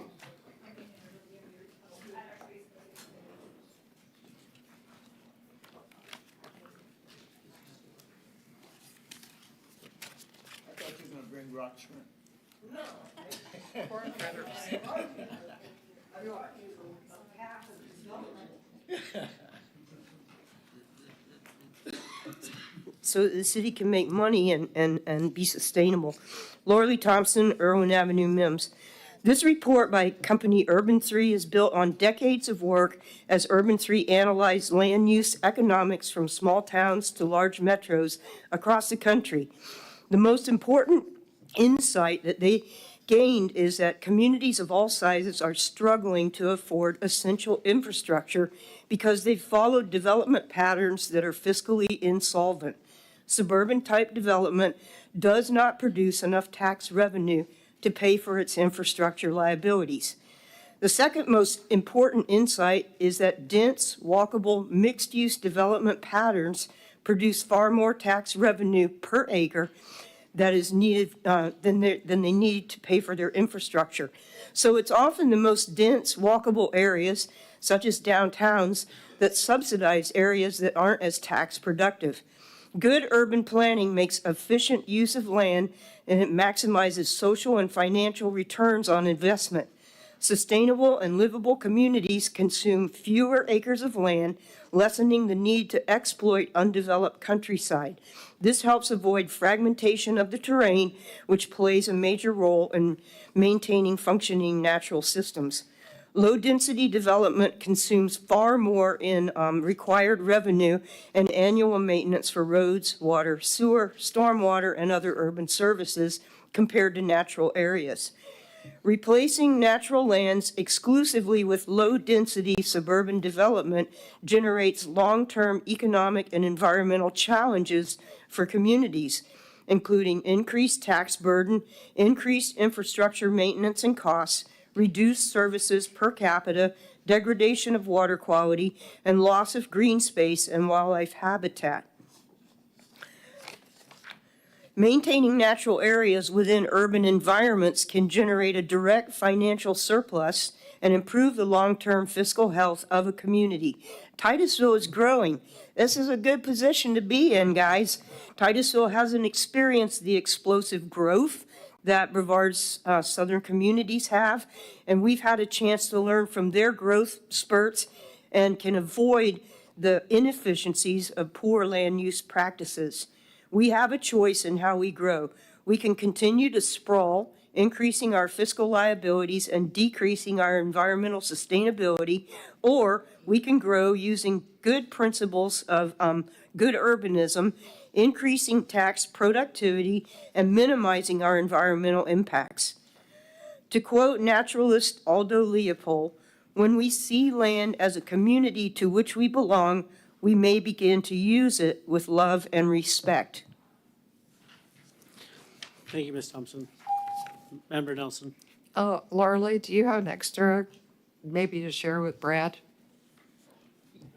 I thought you were going to bring rock shrimp. So the city can make money and be sustainable. Laura Lee Thompson, Irwin Avenue, Mims. This report by company Urban 3 is built on decades of work as Urban 3 analyzed land use economics from small towns to large metros across the country. The most important insight that they gained is that communities of all sizes are struggling to afford essential infrastructure because they've followed development patterns that are fiscally insolvent. Suburban-type development does not produce enough tax revenue to pay for its infrastructure liabilities. The second most important insight is that dense, walkable, mixed-use development patterns produce far more tax revenue per acre that is needed than they need to pay for their infrastructure. So it's often the most dense, walkable areas, such as downtowns, that subsidize areas that aren't as tax productive. Good urban planning makes efficient use of land, and it maximizes social and financial returns on investment. Sustainable and livable communities consume fewer acres of land, lessening the need to exploit undeveloped countryside. This helps avoid fragmentation of the terrain, which plays a major role in maintaining functioning natural systems. Low-density development consumes far more in required revenue and annual maintenance for roads, water, sewer, stormwater, and other urban services compared to natural areas. Replacing natural lands exclusively with low-density suburban development generates long-term economic and environmental challenges for communities, including increased tax burden, increased infrastructure maintenance and costs, reduced services per capita, degradation of water quality, and loss of green space and wildlife habitat. Maintaining natural areas within urban environments can generate a direct financial surplus and improve the long-term fiscal health of a community. Titusville is growing. This is a good position to be in, guys. Titusville hasn't experienced the explosive growth that Brevard's southern communities have, and we've had a chance to learn from their growth spurts and can avoid the inefficiencies of poor land use practices. We have a choice in how we grow. We can continue to sprawl, increasing our fiscal liabilities and decreasing our environmental sustainability, or we can grow using good principles of good urbanism, increasing tax productivity, and minimizing our environmental impacts. To quote naturalist Aldo Leopold, when we see land as a community to which we belong, we may begin to use it with love and respect. Thank you, Ms. Thompson. Member Nelson. Laura Lee, do you have an extra maybe to share with Brad?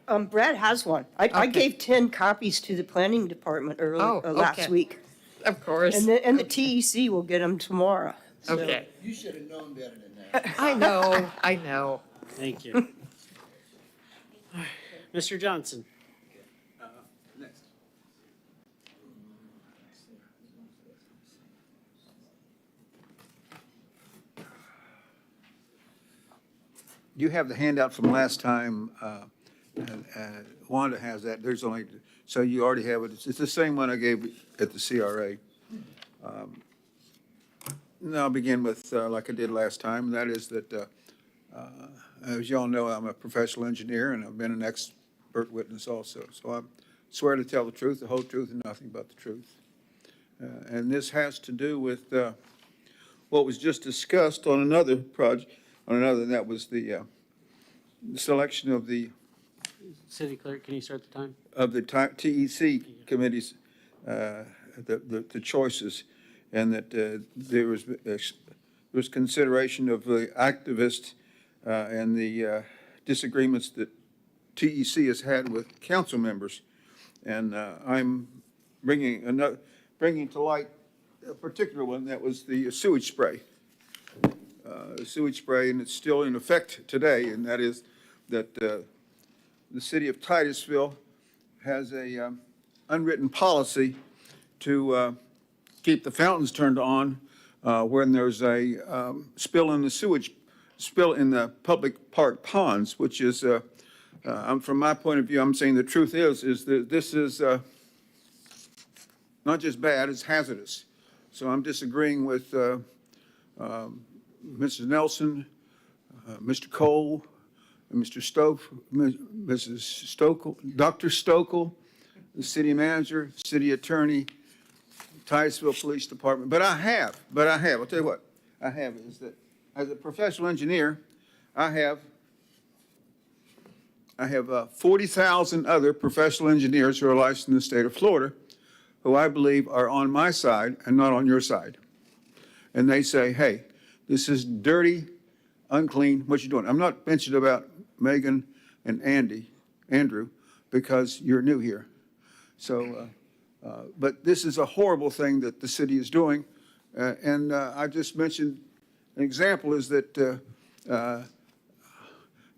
Brad has one. I gave 10 copies to the planning department last week. Of course. And the TEC will get them tomorrow. So. Okay. You should have known better than that. I know. Thank you. Mr. Johnson. Next. You have the handout from last time. Wanda has that. There's only, so you already have it. It's the same one I gave at the CRA. And I'll begin with, like I did last time, and that is that, as you all know, I'm a professional engineer, and I've been an expert witness also. So I swear to tell the truth, the whole truth, and nothing but the truth. And this has to do with what was just discussed on another project, and that was the selection of the City Clerk, can you start the time? of the TEC committees, the choices, and that there was consideration of the activists and the disagreements that TEC has had with council members. And I'm bringing to light a particular one, that was the sewage spray. Sewage spray, and it's still in effect today, and that is that the city of Titusville has a unwritten policy to keep the fountains turned on when there's a spill in the public park ponds, which is, from my point of view, I'm saying the truth is that this is not just bad, it's hazardous. So I'm disagreeing with Mrs. Nelson, Mr. Cole, Mr. Mrs. Stokel, Dr. Stokel, the city manager, city attorney, Titusville Police Department. But I have, I'll tell you what, I have is that as a professional engineer, I have 40,000 other professional engineers who are licensed in the state of Florida, who I believe are on my side and not on your side. And they say, hey, this is dirty, unclean, what you doing? I'm not mentioning about Megan and Andrew, because you're new here. So, but this is a horrible thing that the city is doing. And I just mentioned an example is that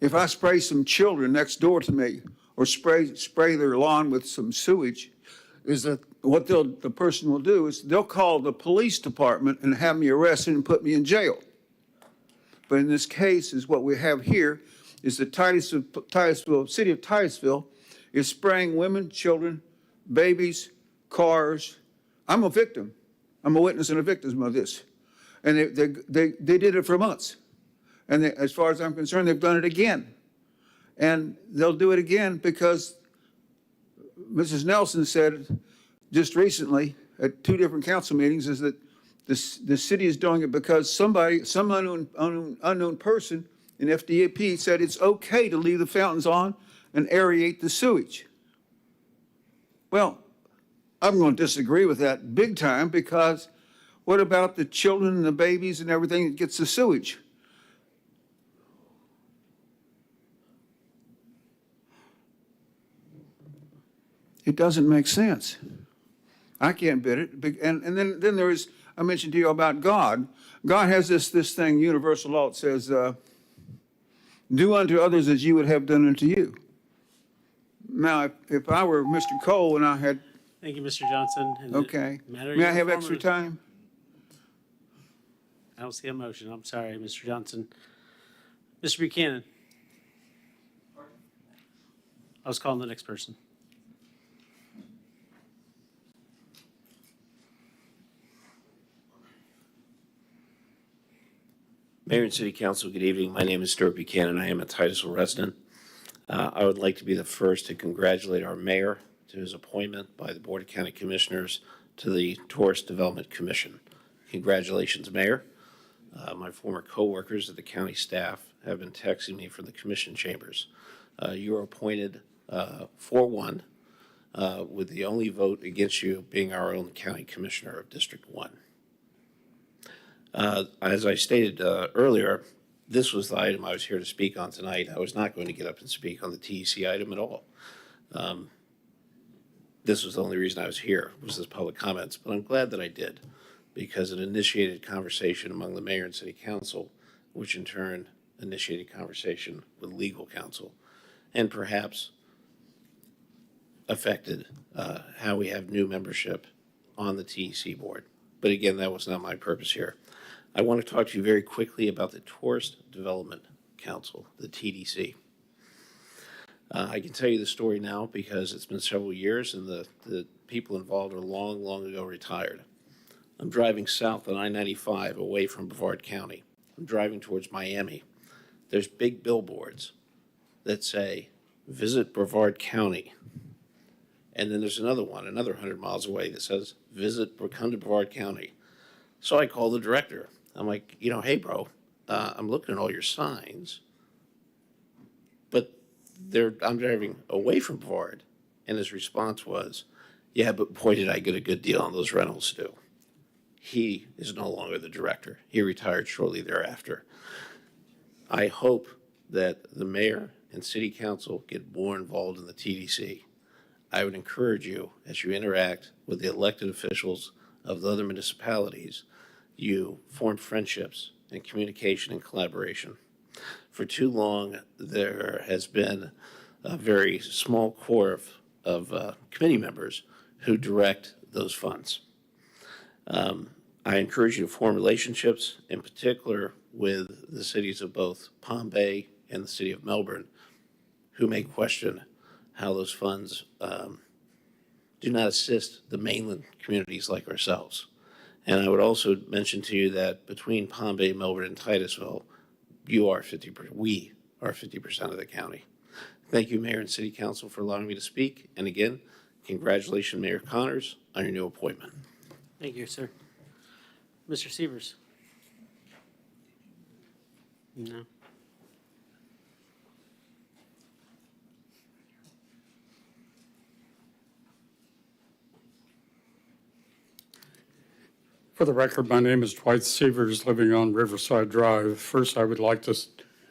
if I spray some children next door to me or spray their lawn with some sewage, is that what the person will do is they'll call the police department and have me arrested and put me in jail. But in this case, is what we have here is the city of Titusville is spraying women, children, babies, cars. I'm a victim. I'm a witness and a victim of this. And they did it for months. And as far as I'm concerned, they've done it again. And they'll do it again because Mrs. Nelson said just recently at 2 different council meetings is that the city is doing it because some unknown person in FDAP said it's okay to leave the fountains on and aerate the sewage. Well, I'm going to disagree with that big time, because what about the children and the babies and everything that gets the sewage? It doesn't make sense. I can't bid it. And then there is, I mentioned to you about God. God has this thing, universal law. It says, do unto others as you would have done unto you. Now, if I were Mr. Cole and I had, Thank you, Mr. Johnson. And okay, matter may I of have form extra of- time? I don't see a motion. I'm sorry, Mr. Johnson. Mr. Buchanan. I was calling the next person. Mayor and City Council, good evening. My name is Stuart Buchanan. I am a Titusville resident. I would like to be the first to congratulate our mayor to his appointment by the Board of County Commissioners to the Tourist Development Commission. Congratulations, Mayor. My former coworkers at the county staff have been texting me from the commission chambers. You were appointed 4-1, with the only vote against you being our own county commissioner of District 1. As I stated earlier, this was the item I was here to speak on tonight. I was not going to get up and speak on the TEC item at all. This was the only reason I was here, was this public comments, but I'm glad that I did, because it initiated conversation among the mayor and city council, which in turn initiated conversation with legal counsel, and perhaps affected how we have new membership on the TEC board. But again, that was not my purpose here. I want to talk to you very quickly about the Tourist Development Council, the TDC. I can tell you the story now because it's been several years and the people involved are long, long ago retired. I'm driving south on I-95 away from Brevard County. I'm driving towards Miami. There's big billboards that say, visit Brevard County. And then there's another one, another 100 miles away that says, come to Brevard County. So I call the director. I'm like, hey, bro, I'm looking at all your signs, but I'm driving away from Brevard. And his response was, yeah, but boy, did I get a good deal on those rentals too. He is no longer the director. He retired shortly thereafter. I hope that the mayor and city council get more involved in the TDC. I would encourage you, as you interact with the elected officials of the other municipalities, you form friendships and communication and collaboration. For too long, there has been a very small core of committee members who direct those funds. I encourage you to form relationships, in particular with the cities of both Palm Bay and the city of Melbourne, who may question how those funds do not assist the mainland communities like ourselves. And I would also mention to you that between Palm Bay, Melbourne, and Titusville, we are 50% of the county. Thank you, Mayor and City Council, for allowing me to speak. And again, congratulations, Mayor Connors, on your new appointment. Thank you, sir. Mr. Severs? No. For the record, my name is Dwight Severs, living on Riverside Drive. First, I would like to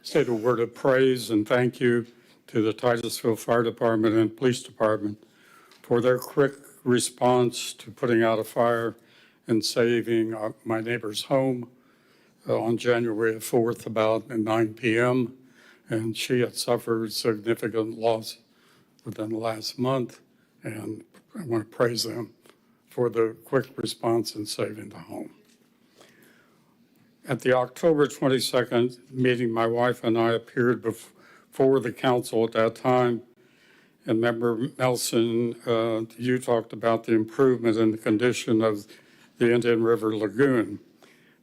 say a word of praise and thank you to the Titusville Fire Department and Police Department for their quick response to putting out a fire and saving my neighbor's home on January 4th about 9 p.m. And she had suffered significant loss within the last month, and I want to praise them for the quick response in saving the home. At the October 22nd meeting, my wife and I appeared before the council at that time. And Member Nelson, you talked about the improvement in the condition of the Indian River Lagoon.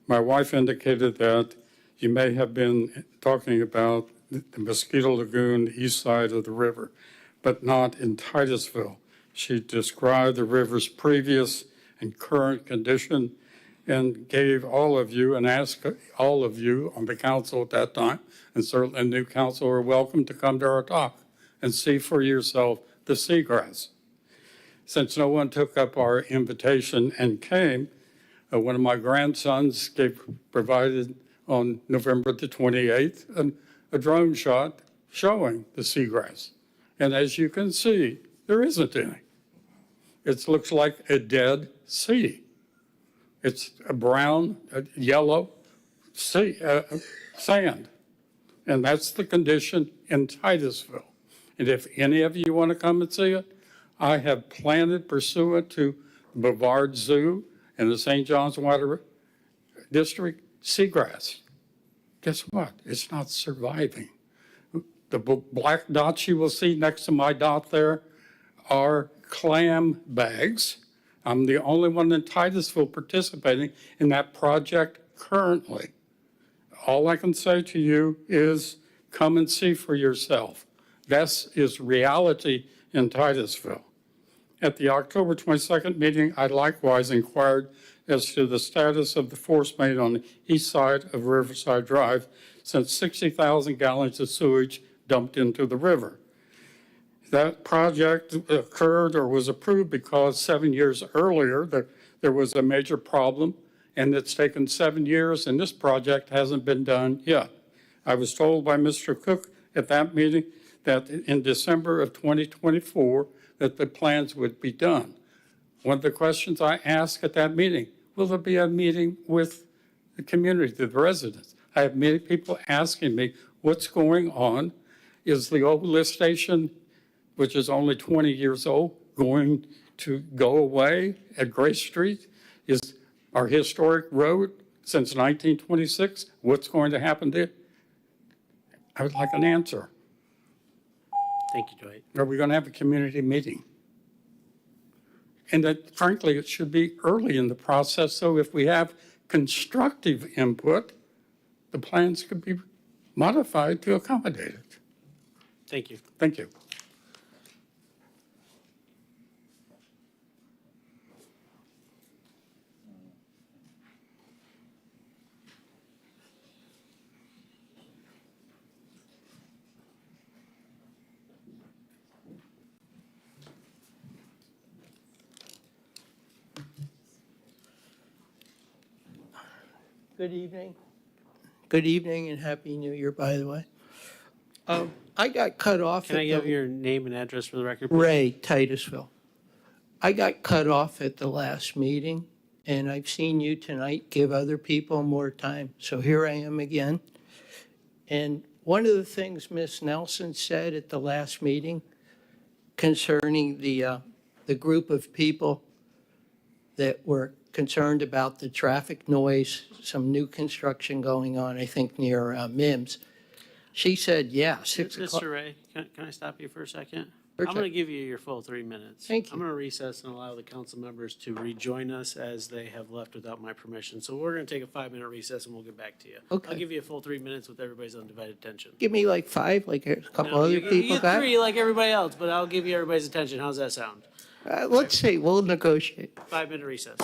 My wife indicated that you may have been talking about the Mosquito Lagoon, east side of the river, but not in Titusville. She described the river's previous and current condition and gave all of you and asked all of you on the council at that time, and certainly new council are welcome to come to our talk and see for yourself the seagrass. Since no one took up our invitation and came, one of my grandsons provided on November the 28th a drone shot showing the seagrass. And as you can see, there isn't any. It looks like a dead sea. It's a brown, yellow sea, sand. And that's the condition in Titusville. And if any of you want to come and see it, I have planted pursuant to Brevard Zoo and the St. John's Water District seagrass. Guess what? It's not surviving. The black dots you will see next to my dot there are clam bags. I'm the only one in Titusville participating in that project currently. All I can say to you is come and see for yourself. This is reality in Titusville. At the October 22nd meeting, I likewise inquired as to the status of the force main on the east side of Riverside Drive, since 60,000 gallons of sewage dumped into the river. That project occurred or was approved because 7 years earlier there was a major problem, and it's taken 7 years, and this project hasn't been done yet. I was told by Mr. Cook at that meeting that in December of 2024 that the plans would be done. One of the questions I asked at that meeting, will there be a meeting with the community, the residents? I have many people asking me what's going on. Is the old lift station, which is only 20 years old, going to go away at Grace Street? Is our historic road since 1926, what's going to happen there? I would like an answer. Thank you, Dwight. Are we going to have a community meeting? And that, frankly, it should be early in the process, so if we have constructive input, the plans could be modified to accommodate it. Thank you. Thank you. Good evening. Good evening and Happy New Year, by the way. I got cut off. Can I have your name and address for the record, please? Ray, Titusville. I got cut off at the last meeting, and I've seen you tonight give other people more time. So here I am again. And one of the things Ms. Nelson said at the last meeting concerning the group of people that were concerned about the traffic noise, some new construction going on, I think, near Mims. She said, yeah, 6 o'clock. Mr. Ray, can I stop you for a second? Sure, I'm going to give you your full 3 minutes. Thank you. I'm going to recess and allow the council members to rejoin us as they have left without my permission. So we're going to take a 5-minute recess and we'll get back to you. Okay. I'll give you a full 3 minutes with everybody's undivided attention. Give me like 5, like a couple No, other you people get got. 3 like everybody else, but I'll give you everybody's attention. How's that sound? Let's see, we'll negotiate. 5-minute recess.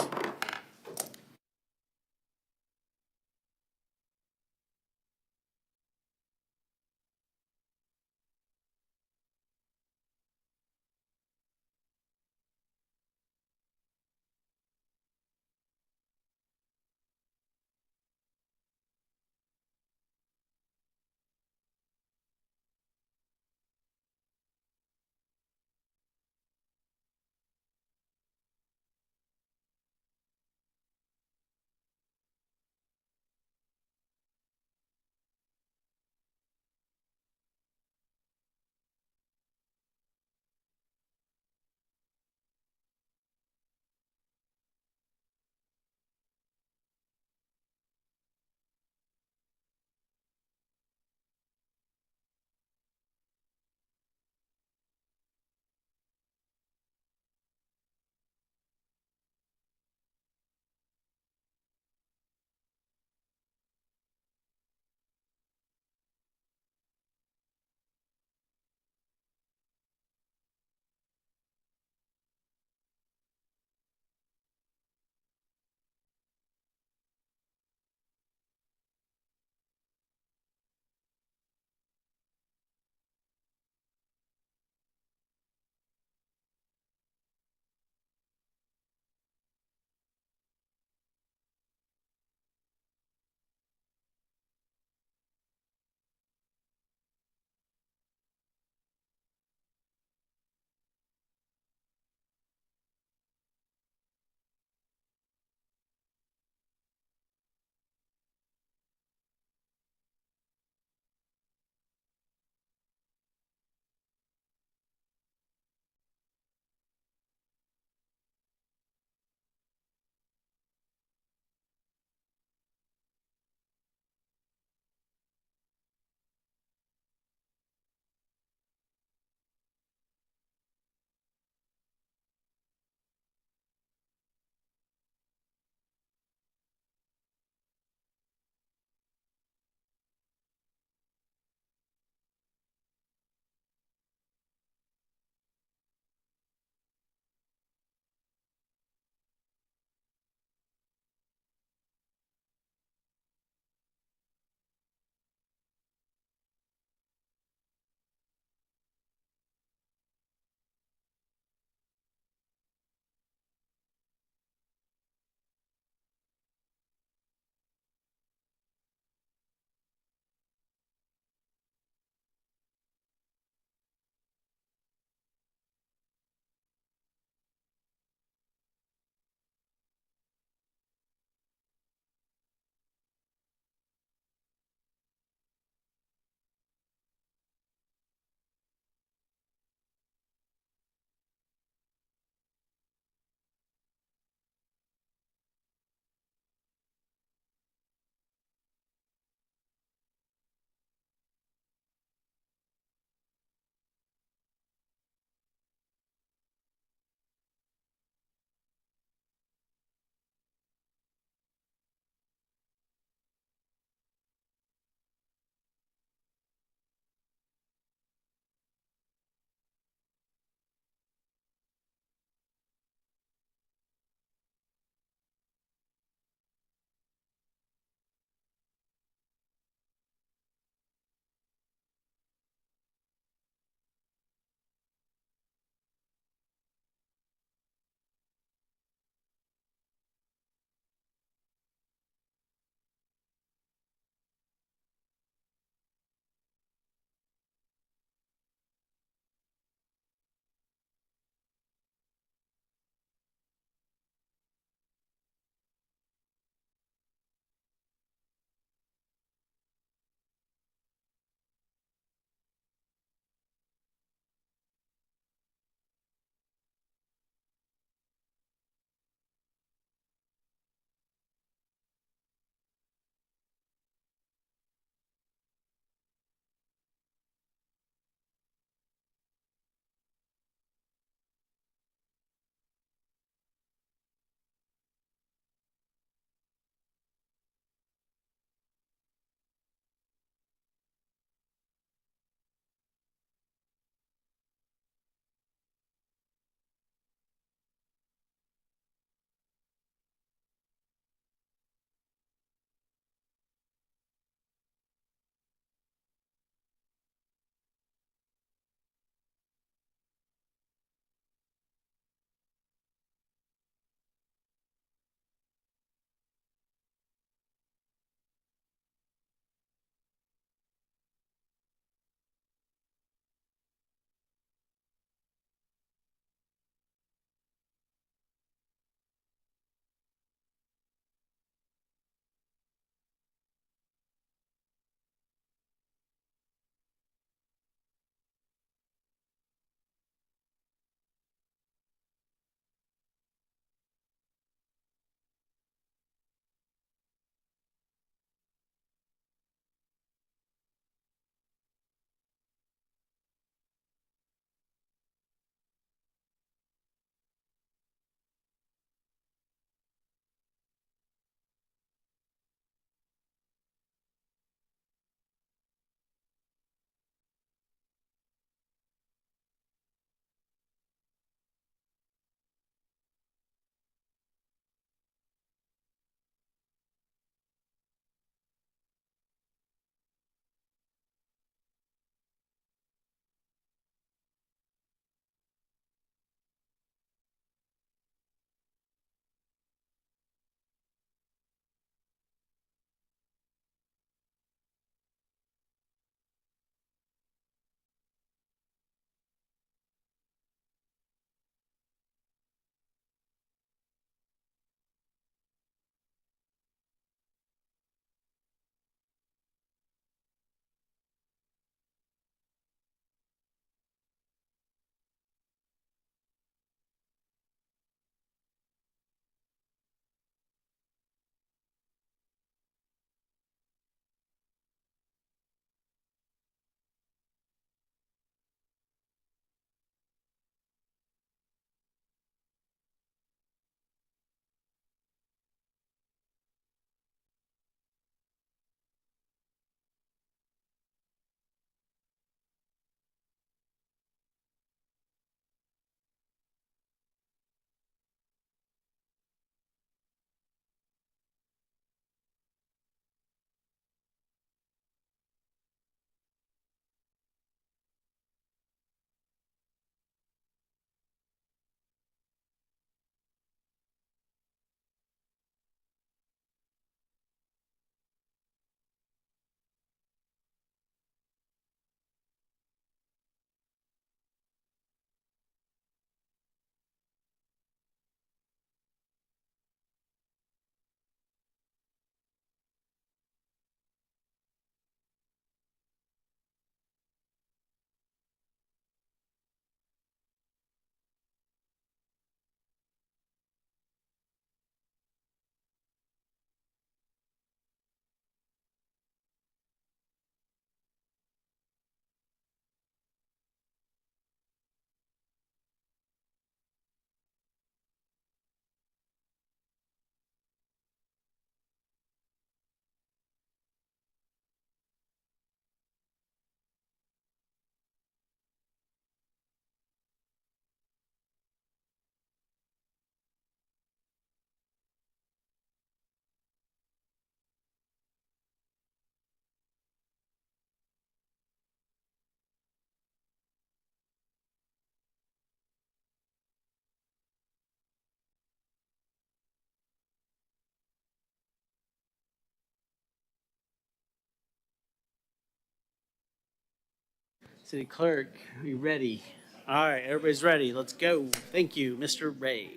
City Clerk, are you ready? All right, everybody's ready. Let's go. Thank you, Mr. Ray.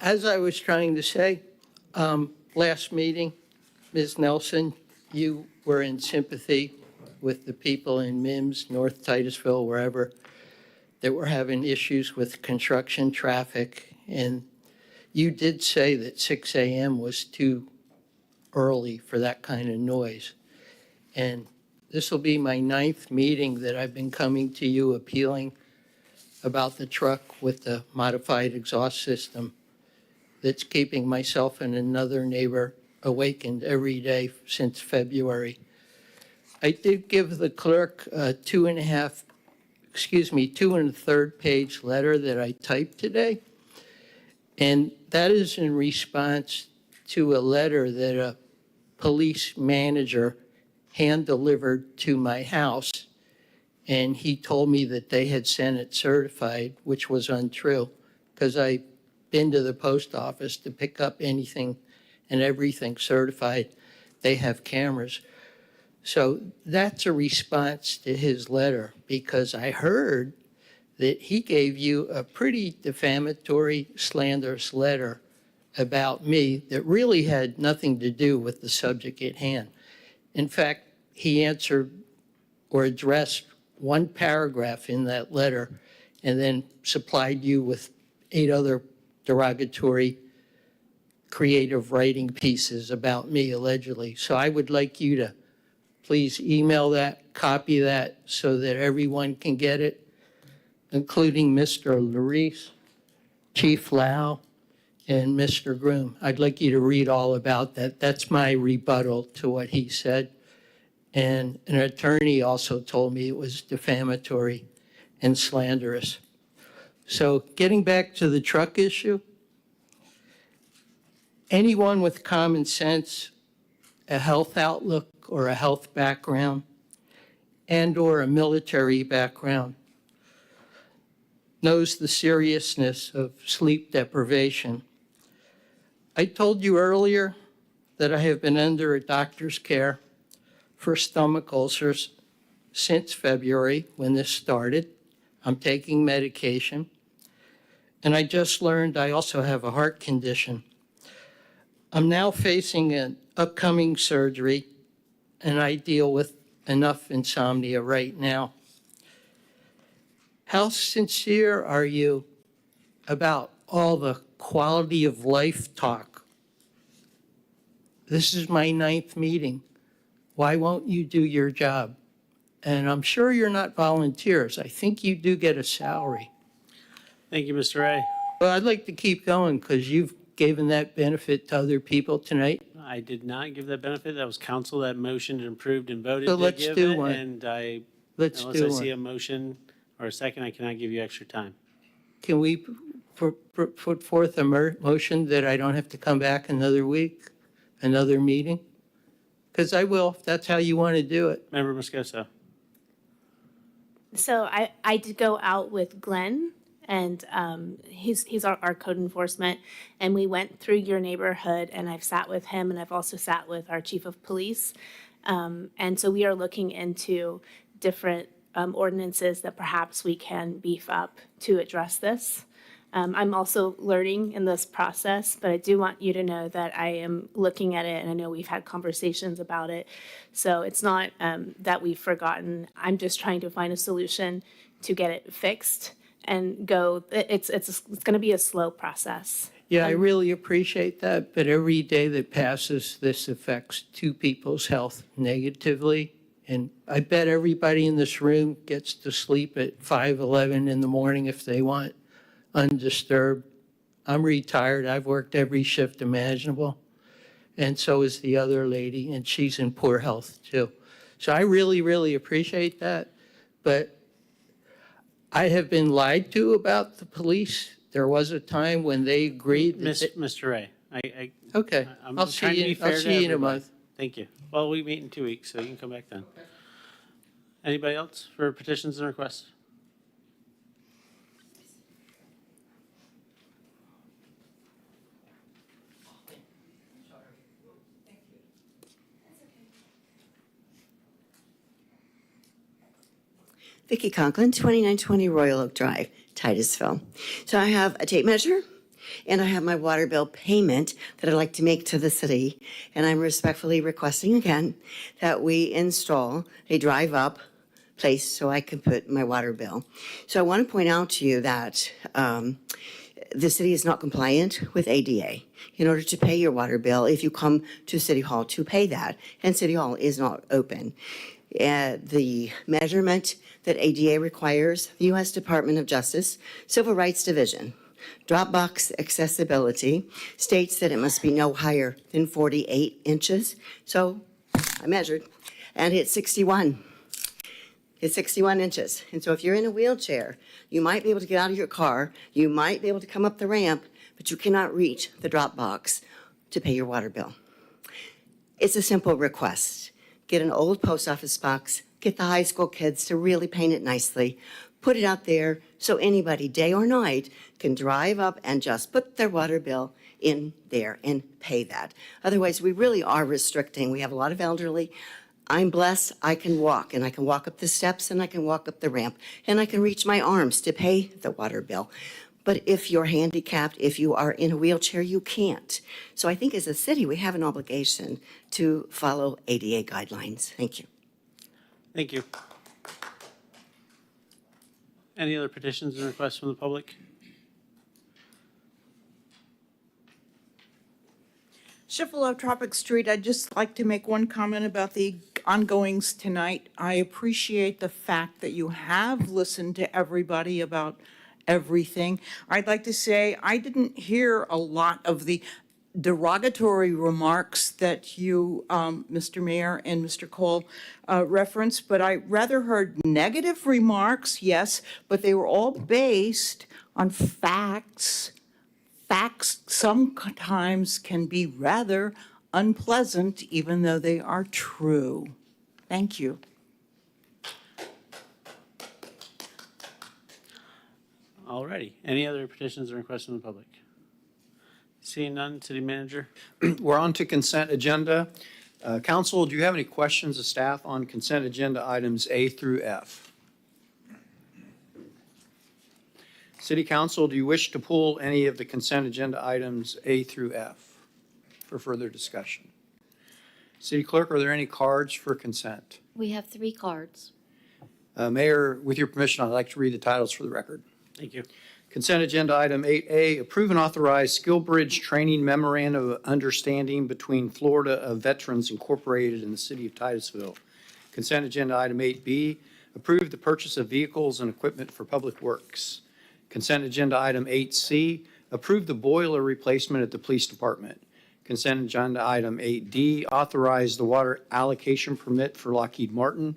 As I was trying to say, last meeting, Ms. Nelson, you were in sympathy with the people in Mims, North Titusville, wherever, that were having issues with construction traffic. And you did say that 6 a.m. was too early for that kind of noise. And this will be my 9th meeting that I've been coming to you appealing about the truck with the modified exhaust system that's keeping myself and another neighbor awakened every day since February. I did give the clerk a 2.3 page letter that I typed today. And that is in response to a letter that a police manager hand-delivered to my house. And he told me that they had sent it certified, which was untrue, because I've been to the post office to pick up anything and everything certified. They have cameras. So that's a response to his letter, because I heard that he gave you a pretty defamatory, slanderous letter about me that really had nothing to do with the subject at hand. In fact, he answered or addressed one paragraph in that letter and then supplied you with 8 other derogatory creative writing pieces about me, allegedly. So I would like you to please email that, copy that, so that everyone can get it, including Mr. Larice, Chief Lau, and Mr. Groom. I'd like you to read all about that. That's my rebuttal to what he said. And an attorney also told me it was defamatory and slanderous. So getting back to the truck issue, anyone with common sense, a health outlook or a health background, and or a military background knows the seriousness of sleep deprivation. I told you earlier that I have been under a doctor's care for stomach ulcers since February when this started. I'm taking medication. And I just learned I also have a heart condition. I'm now facing an upcoming surgery, and I deal with enough insomnia right now. How sincere are you about all the quality of life talk? This is my 9th meeting. Why won't you do your job? And I'm sure you're not volunteers. I think you do get a salary. Thank you, Mr. Ray. Well, I'd like to keep going because you've given that benefit to other people tonight. I did not give that benefit. That was council that motioned and approved and voted So to let's give do it. one. And Let's unless do I see one. a motion or a second, I cannot give you extra time. Can we put forth a motion that I don't have to come back another week, another meeting? Because I will, if that's how you want to do it. Member Moscoso. So I did go out with Glenn, and he's our code enforcement, and we went through your neighborhood, and I've sat with him, and I've also sat with our chief of police. And so we are looking into different ordinances that perhaps we can beef up to address this. I'm also learning in this process, but I do want you to know that I am looking at it, and I know we've had conversations about it. So it's not that we've forgotten. I'm just trying to find a solution to get it fixed and go. It's going to be a slow process. Yeah, I really appreciate that, but every day that passes, this affects 2 people's health negatively. And I bet everybody in this room gets to sleep at 5:11 in the morning if they want, undisturbed. I'm retired. I've worked every shift imaginable. And so is the other lady, and she's in poor health too. So I really, really appreciate that. But I have been lied to about the police. There was a time when they agreed that Mr. Ray, okay, I'm I'll trying to be see you, fair I'll to see you in a everybody. month. Thank you. Well, we meet in 2 weeks, so you can come back then. Anybody else for petitions and requests? Vicki Conklin, 2920 Royal Oak Drive, Titusville. So I have a tape measure and I have my water bill payment that I'd like to make to the city. And I'm respectfully requesting again that we install a drive-up place so I can put my water bill. So I want to point out to you that the city is not compliant with ADA. In order to pay your water bill, if you come to City Hall to pay that, and City Hall is not open. The measurement that ADA requires, the U.S. Department of Justice, Civil Rights Division, drop box accessibility states that it must be no higher than 48 inches. So I measured, and it's 61. It's 61 inches. And so if you're in a wheelchair, you might be able to get out of your car, you might be able to come up the ramp, but you cannot reach the drop box to pay your water bill. It's a simple request. Get an old post office box, get the high school kids to really paint it nicely, put it out there so anybody, day or night, can drive up and just put their water bill in there and pay that. Otherwise, we really are restricting. We have a lot of elderly. I'm blessed, I can walk, and I can walk up the steps, and I can walk up the ramp, and I can reach my arms to pay the water bill. But if you're handicapped, if you are in a wheelchair, you can't. So I think as a city, we have an obligation to follow ADA guidelines. Thank you. Thank you. Any other petitions and requests from the public? Schiffel of Tropic Street, I'd just like to make one comment about the ongoings tonight. I appreciate the fact that you have listened to everybody about everything. I'd like to say I didn't hear a lot of the derogatory remarks that you, Mr. Mayor and Mr. Cole, referenced, but I rather heard negative remarks, yes, but they were all based on facts. Facts sometimes can be rather unpleasant, even though they are true. Thank you. All righty. Any other petitions or requests from the public? Seeing none, City Manager. We're on to consent agenda. Council, do you have any questions of staff on consent agenda items A through F? City Council, do you wish to pull any of the consent agenda items A through F for further discussion? City Clerk, are there any cards for consent? We have 3 cards. Mayor, with your permission, I'd like to read the titles for the record. Thank you. Consent agenda item 8A, approve and authorize Skill Bridge Training Memorandum of Understanding between Florida Veterans Incorporated and the City of Titusville. Consent agenda item 8B, approve the purchase of vehicles and equipment for public works. Consent agenda item 8C, approve the boiler replacement at the police department. Consent agenda item 8D, authorize the water allocation permit for Lockheed Martin.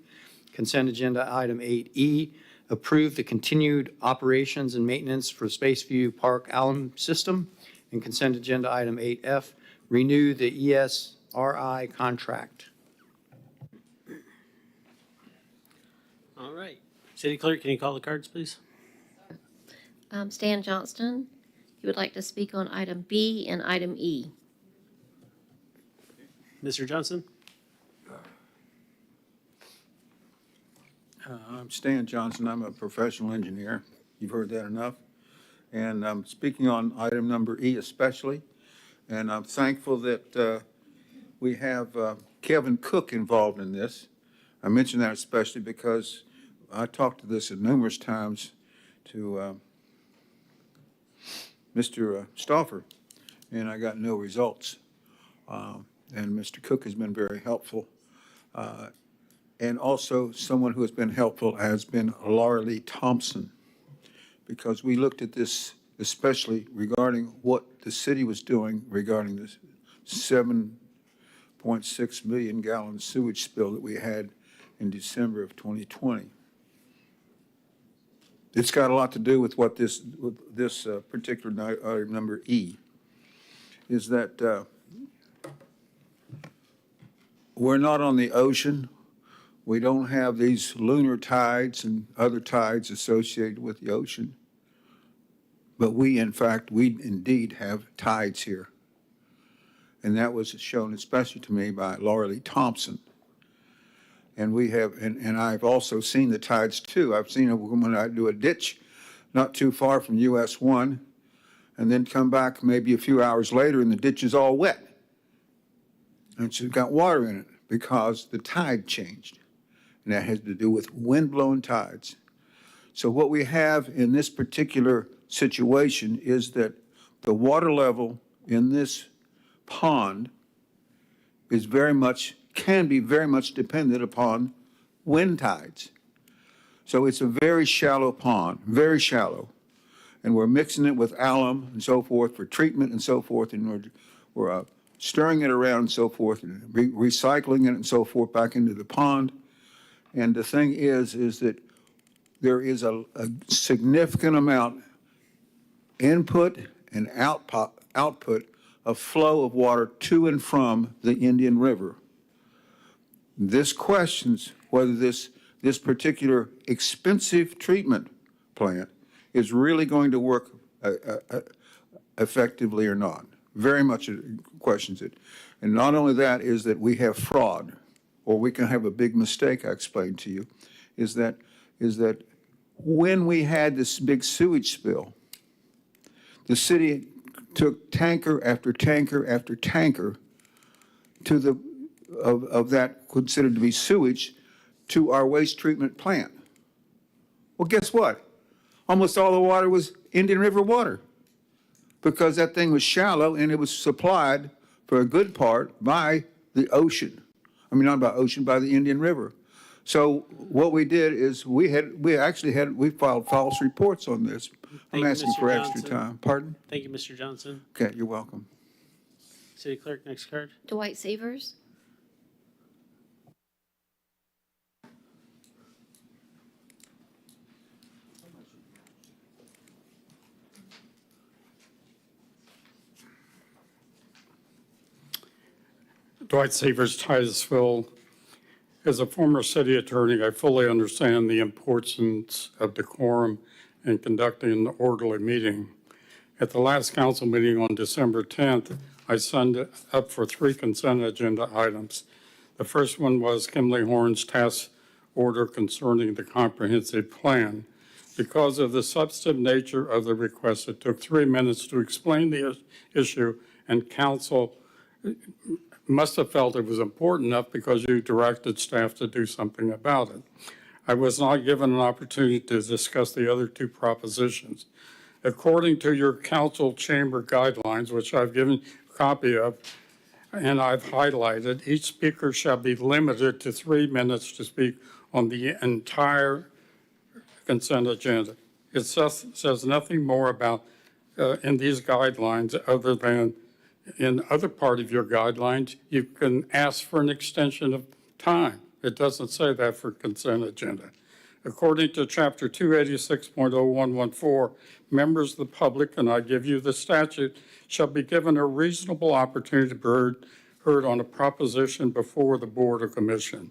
Consent agenda item 8E, approve the continued operations and maintenance for Spaceview Park Alum System. And consent agenda item 8F, renew the ESRI contract. All right. City Clerk, can you call the cards, please? Stan Johnston, you would like to speak on item B and item E. Mr. Johnson? I'm Stan Johnson. I'm a professional engineer. You've heard that enough. And I'm speaking on item number E especially. And I'm thankful that we have Kevin Cook involved in this. I mention that especially because I talked to this at numerous times to Mr. Stauffer, and I got no results. And Mr. Cook has been very helpful. And also someone who has been helpful has been Laura Lee Thompson, because we looked at this especially regarding what the city was doing regarding this 7.6 million gallon sewage spill that we had in December of 2020. It's got a lot to do with what this particular item number E is, that we're not on the ocean. We don't have these lunar tides and other tides associated with the ocean. But we indeed have tides here. And that was shown especially to me by Laura Lee Thompson. And we have, and I've also seen the tides too. I've seen it when I do a ditch not too far from US 1, and then come back maybe a few hours later and the ditch is all wet. And it's got water in it because the tide changed. And that has to do with wind-blown tides. So what we have in this particular situation is that the water level in this pond is can be very much dependent upon wind tides. So it's a very shallow pond, very shallow. And we're mixing it with alum and so forth for treatment and so forth, and we're stirring it around and so forth, and recycling it and so forth back into the pond. And the thing is that there is a significant amount input and output of flow of water to and from the Indian River. This questions whether this particular expensive treatment plant is really going to work effectively or not. Very much questions it. And not only that is that we have fraud, or we can have a big mistake, I explained to you, is that when we had this big sewage spill, the city took tanker after tanker after tanker of that considered to be sewage to our waste treatment plant. Well, guess what? Almost all the water was Indian River water because that thing was shallow and it was supplied for a good part by the ocean. I mean, not by ocean, by the Indian River. So what we did is we filed false reports on this. I'm Thank you, asking Mr. for extra Johnson. time. Pardon? Thank you, Mr. Johnson. Okay, you're welcome. City Clerk, next card. Dwight Severs. Dwight Severs, Titusville. As a former city attorney, I fully understand the importance of decorum in conducting an orderly meeting. At the last council meeting on December 10th, I signed up for 3 consent agenda items. The first one was Kimley Horn's task order concerning the comprehensive plan. Because of the substantive nature of the request, it took 3 minutes to explain the issue, and council must have felt it was important enough because you directed staff to do something about it. I was not given an opportunity to discuss the other 2 propositions. According to your council chamber guidelines, which I've given a copy of and I've highlighted, each speaker shall be limited to 3 minutes to speak on the entire consent agenda. It says nothing more about in these guidelines other than in other part of your guidelines, you can ask for an extension of time. It doesn't say that for consent agenda. According to Chapter 286.0114, members of the public, and I give you the statute, shall be given a reasonable opportunity to be heard on a proposition before the board or commission.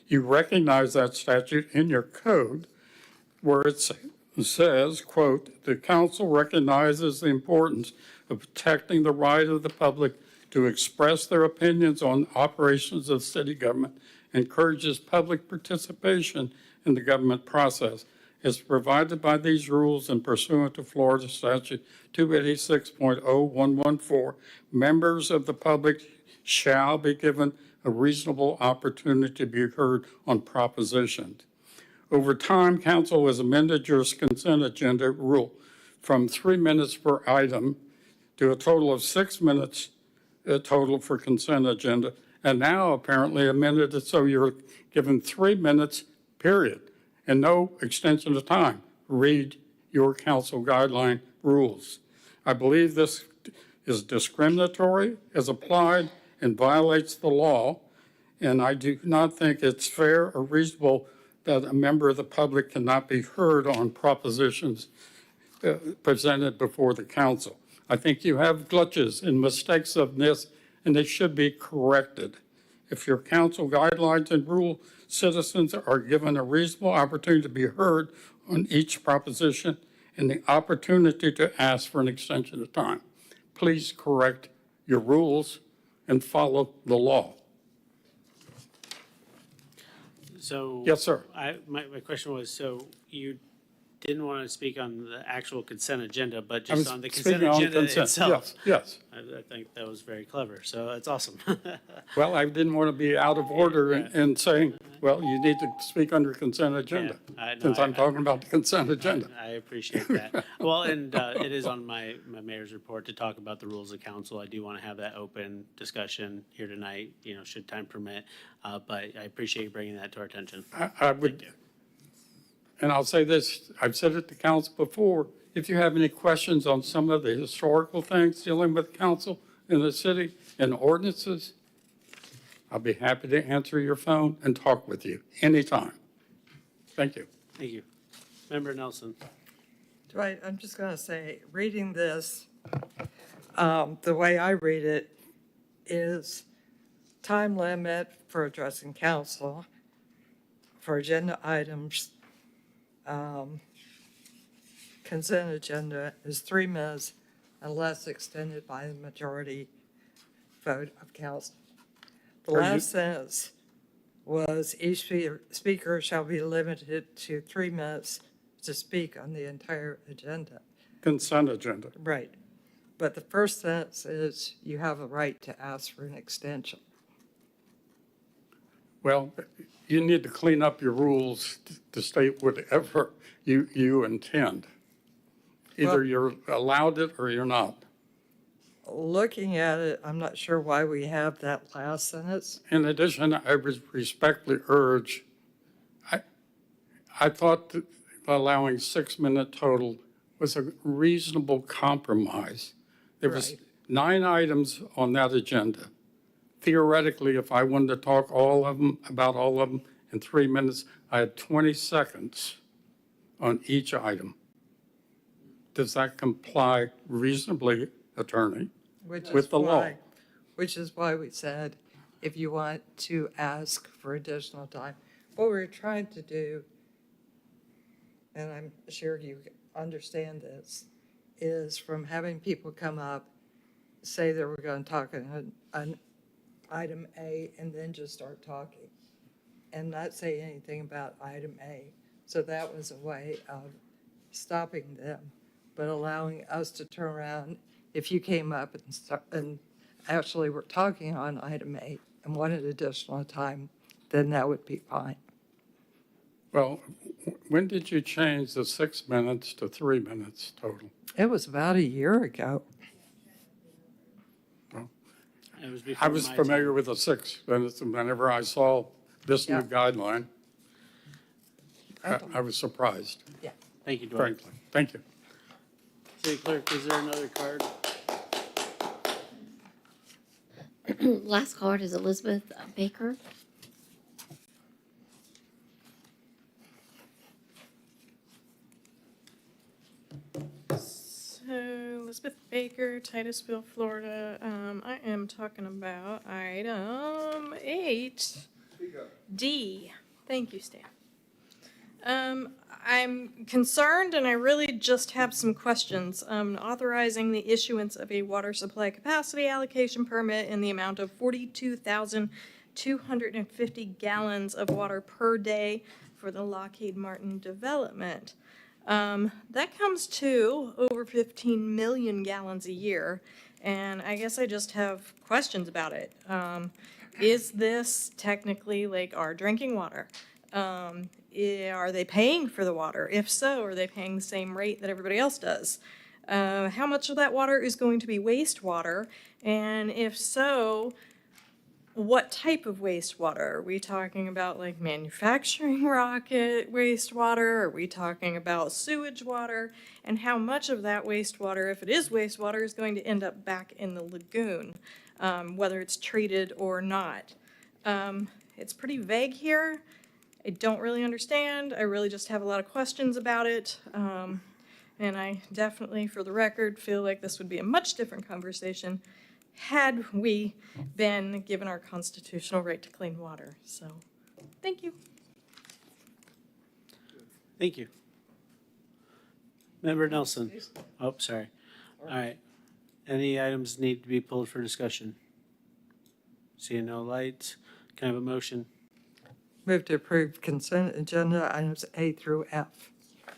You recognize that statute in your code where it says, quote, the council recognizes the importance of protecting the right of the public to express their opinions on operations of city government, encourages public participation in the government process. As provided by these rules and pursuant to Florida Statute 286.0114, members of the public shall be given a reasonable opportunity to be heard on propositions. Over time, council has amended your consent agenda rule from 3 minutes per item to a total of 6 minutes total for consent agenda, and now apparently amended it so you're given 3 minutes, period, and no extension of time. Read your council guideline rules. I believe this is discriminatory as applied and violates the law, and I do not think it's fair or reasonable that a member of the public cannot be heard on propositions presented before the council. I think you have glitches and mistakes of this, and they should be corrected. If your council guidelines and rule citizens are given a reasonable opportunity to be heard on each proposition and the opportunity to ask for an extension of time, please correct your rules and follow the law. So. Yes, sir. My question was, so you didn't want to speak on the actual consent agenda, but I was just on the consent speaking on agenda consent. itself? Yes, I think that was very clever, so that's awesome. Well, I didn't want to be out of order in saying, well, you need to speak under consent agenda, I know, since I'm talking about the consent agenda. I appreciate that. Well, and it is on my mayor's report to talk about the rules of council. I do want to have that open discussion here tonight, should time permit. But I appreciate you bringing that to our attention. I would, and I'll say this, I've said it to council before, if you have any questions on some of the historical things dealing with council in the city and ordinances, I'll be happy to answer your phone and talk with you anytime. Thank you. Thank you. Member Nelson. Dwight, I'm just going to say, reading this, the way I read it is time limit for addressing council for agenda items. Consent agenda is 3 minutes unless extended by the majority vote of council. The last sentence was each speaker shall be limited to 3 minutes to speak on the entire agenda. Consent agenda. Right. But the first sentence is you have a right to ask for an extension. Well, you need to clean up your rules to state whatever you intend. Either Well- you're allowed it or you're not. Looking at it, I'm not sure why we have that last sentence. In addition, I would respectfully urge, I thought that allowing 6-minute total was a reasonable compromise. There was Right. 9 items on that agenda. Theoretically, if I wanted to talk about all of them in 3 minutes, I had 20 seconds on each item. Does that comply reasonably, attorney, with the law? Which is why we said, if you want to ask for additional time. What we're trying to do, and I'm sure you understand this, is from having people come up, say that we're going to talk on item A, and then just start talking, and not say anything about item A. So that was a way of stopping them, but allowing us to turn around. If you came up and actually were talking on item A and wanted additional time, then that would be fine. Well, when did you change the 6 minutes to 3 minutes total? It was about a year ago. It was before I was my familiar time. with the 6 minutes, and whenever I saw this new Yeah. guideline, I was surprised, Thank you, Dwight. frankly. Thank you. City Clerk, is there another card? Last card is Elizabeth Baker. So, Elizabeth Baker, Titusville, Florida. I am talking about item 8D. Thank you, Stan. I'm concerned, and I really just have some questions. Authorizing the issuance of a water supply capacity allocation permit in the amount of 42,250 gallons of water per day for the Lockheed Martin development. That comes to over 15 million gallons a year, and I guess I just have questions about it. Is this technically like our drinking water? Are they paying for the water? If so, are they paying the same rate that everybody else does? How much of that water is going to be wastewater? And if so, what type of wastewater? Are we talking about like manufacturing rocket wastewater? Are we talking about sewage water? And how much of that wastewater, if it is wastewater, is going to end up back in the lagoon, whether it's treated or not? It's pretty vague here. I don't really understand. I really just have a lot of questions about it. And I definitely, for the record, feel like this would be a much different conversation had we been given our constitutional right to clean water. So, thank you. Thank you. Member Nelson. Oh, sorry. All right. Any items need to be pulled for discussion? Seeing no lights, can I have a motion? Move to approve consent agenda items A through F.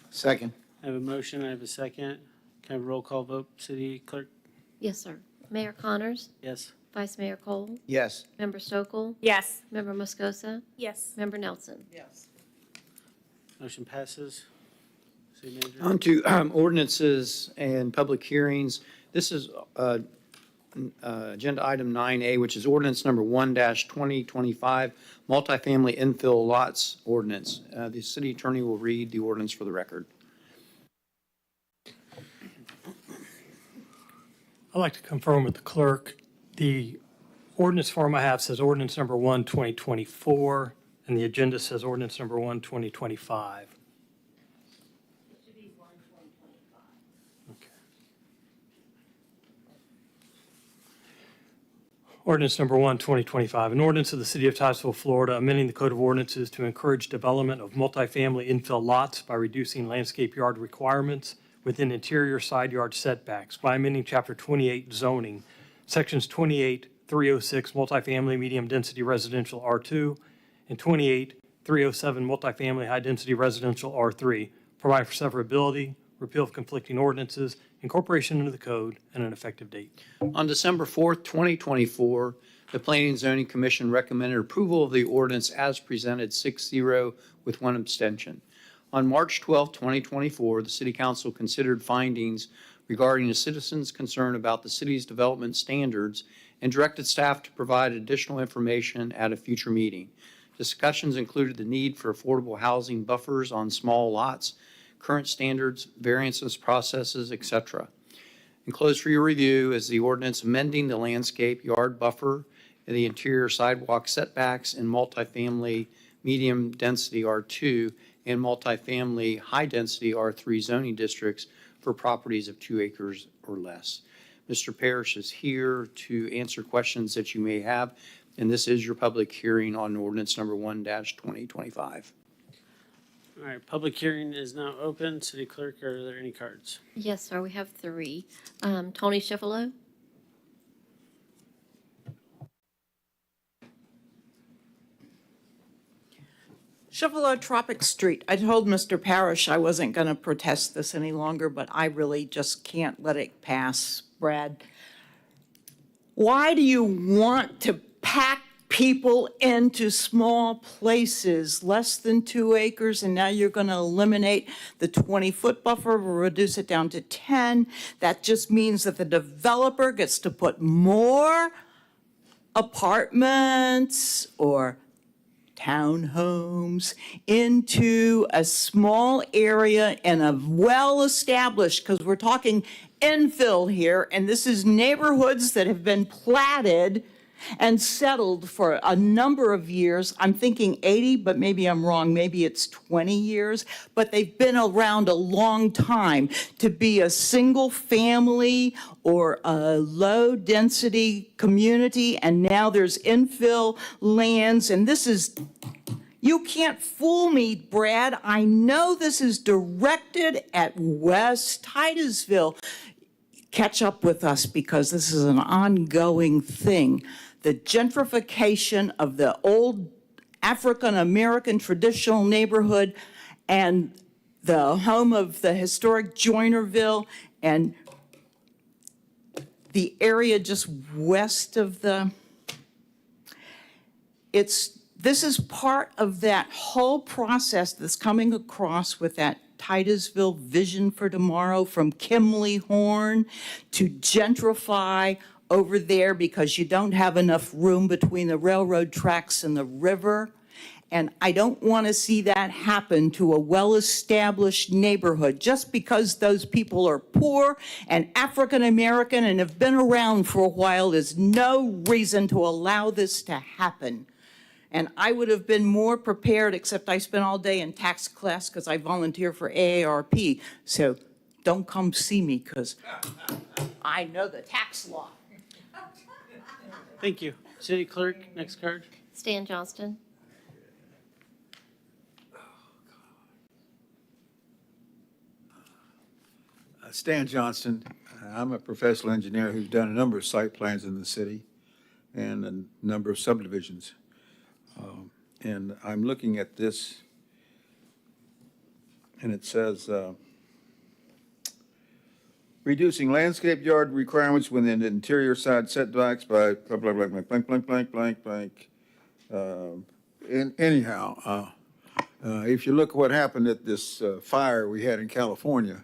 Second. I have a motion, I have a second. Can I have a roll call vote, City Clerk? Yes, sir. Mayor Connors, Yes. Vice Mayor Cole, Yes. Member Stokel, Yes. Member Moscosa, Yes. Member Nelson. Yes. Motion passes. City Manager? On to ordinances and public hearings. This is agenda item 9A, which is ordinance number 1-2025, multifamily infill lots ordinance. The city attorney will read the ordinance for the record. I'd like to confirm with the clerk, the ordinance form I have says ordinance number 1-2024, and the agenda says ordinance number 1-2025. Ordinance number 1-2025, an ordinance of the City of Titusville, Florida, amending the Code of Ordinances to encourage development of multifamily infill lots by reducing landscape yard requirements within interior side yard setbacks, by amending Chapter 28 zoning, Sections 28-306 multifamily medium-density residential R2 and 28-307 multifamily high-density residential R3, provide for severability, repeal of conflicting ordinances, incorporation into the code, and an effective date. On December 4th, 2024, the Planning and Zoning Commission recommended approval of the ordinance as presented 6-0 with one abstention. On March 12th, 2024, the City Council considered findings regarding a citizen's concern about the city's development standards and directed staff to provide additional information at a future meeting. Discussions included the need for affordable housing buffers on small lots, current standards, variances, processes, etc. Enclosed for your review is the ordinance amending the landscape yard buffer and the interior sidewalk setbacks in multifamily medium-density R2 and multifamily high-density R3 zoning districts for properties of 2 acres or less. Mr. Parrish is here to answer questions that you may have, and this is your public hearing on ordinance number 1-2025. All right, public hearing is now open. City Clerk, are there any cards? Yes, sir. We have 3. Tony Schifelo, Chevrolet Tropic Street. I told Mr. Parrish I wasn't going to protest this any longer, but I really just can't let it pass, Brad. Why do you want to pack people into small places, less than 2 acres, and now you're going to eliminate the 20-foot buffer or reduce it down to 10? That just means that the developer gets to put more apartments or townhomes into a small area and a well-established, because we're talking infill here, and this is neighborhoods that have been platted and settled for a number of years. I'm thinking 80, but maybe I'm wrong. Maybe it's 20 years, but they've been around a long time to be a single family or a low density community. And now there's infill lands, and this is, you can't fool me, Brad. I know this is directed at West Titusville. Catch up with us, because this is an ongoing thing. The gentrification of the old African-American traditional neighborhood and the home of the historic Joinerville and the area just west of the, this is part of that whole process that's coming across with that Titusville Vision for Tomorrow from Kimley Horn to gentrify over there because you don't have enough room between the railroad tracks and the river. And I don't want to see that happen to a well-established neighborhood just because those people are poor and African-American and have been around for a while. There's no reason to allow this to happen. And I would have been more prepared, except I spent all day in tax class because I volunteer for AARP. So don't come see me because I know the tax law. Thank you. City Clerk, next card. Stan Johnston, Stan Johnston. I'm a professional engineer who's done a number of site plans in the city and a number of subdivisions. And I'm looking at this, and it says, reducing landscape yard requirements within interior side setbacks by blah, blah, blah, blank, blank, blank, blank, blank, blank. Anyhow, if you look at what happened at this fire we had in California,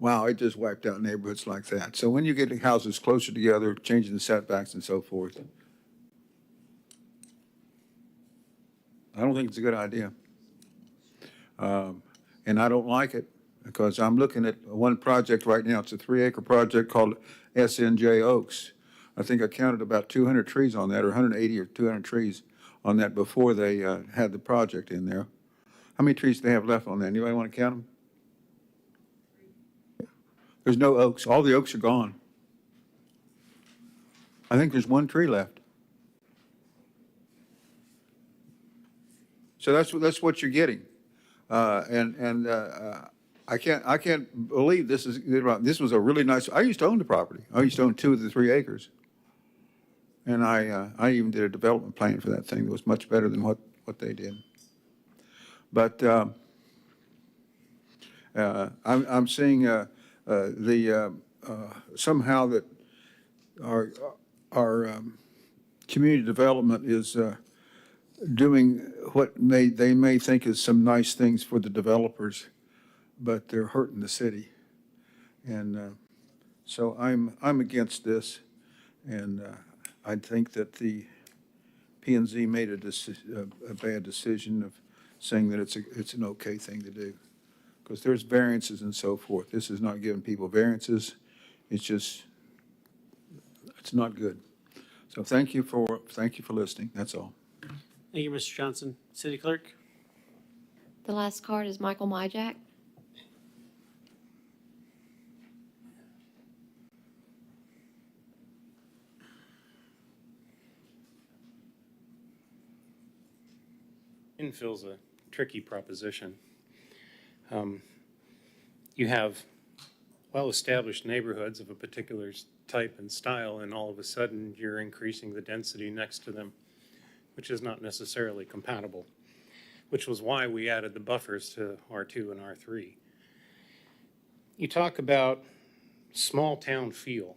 wow, it just wiped out neighborhoods like that. So when you get the houses closer together, changing the setbacks and so forth, I don't think it's a good idea. And I don't like it because I'm looking at one project right now. It's a 3-acre project called SNJ Oaks. I think I counted about 200 trees on that, or 180 or 200 trees on that before they had the project in there. How many trees do they have left on that? Anybody want to count them? There's no oaks. All the oaks are gone. I think there's one tree left. So that's what you're getting. I can't believe this was a really nice, I used to own the property. I used to own 2 of the 3 acres. And I even did a development plan for that thing that was much better than what they did. But I'm seeing somehow that our community development is doing what they may think is some nice things for the developers, but they're hurting the city. And so I'm against this, and I think that the P&Z made a bad decision of saying that it's an okay thing to do, because there's variances and so forth. This is not giving people variances. It's not good. So thank you for listening. That's all. Thank you, Mr. Johnson. City Clerk? The last card is Michael Myjack. Infill's a tricky proposition. You have well-established neighborhoods of a particular type and style, and all of a sudden you're increasing the density next to them, which is not necessarily compatible, which was why we added the buffers to R2 and R3. You talk about small town feel.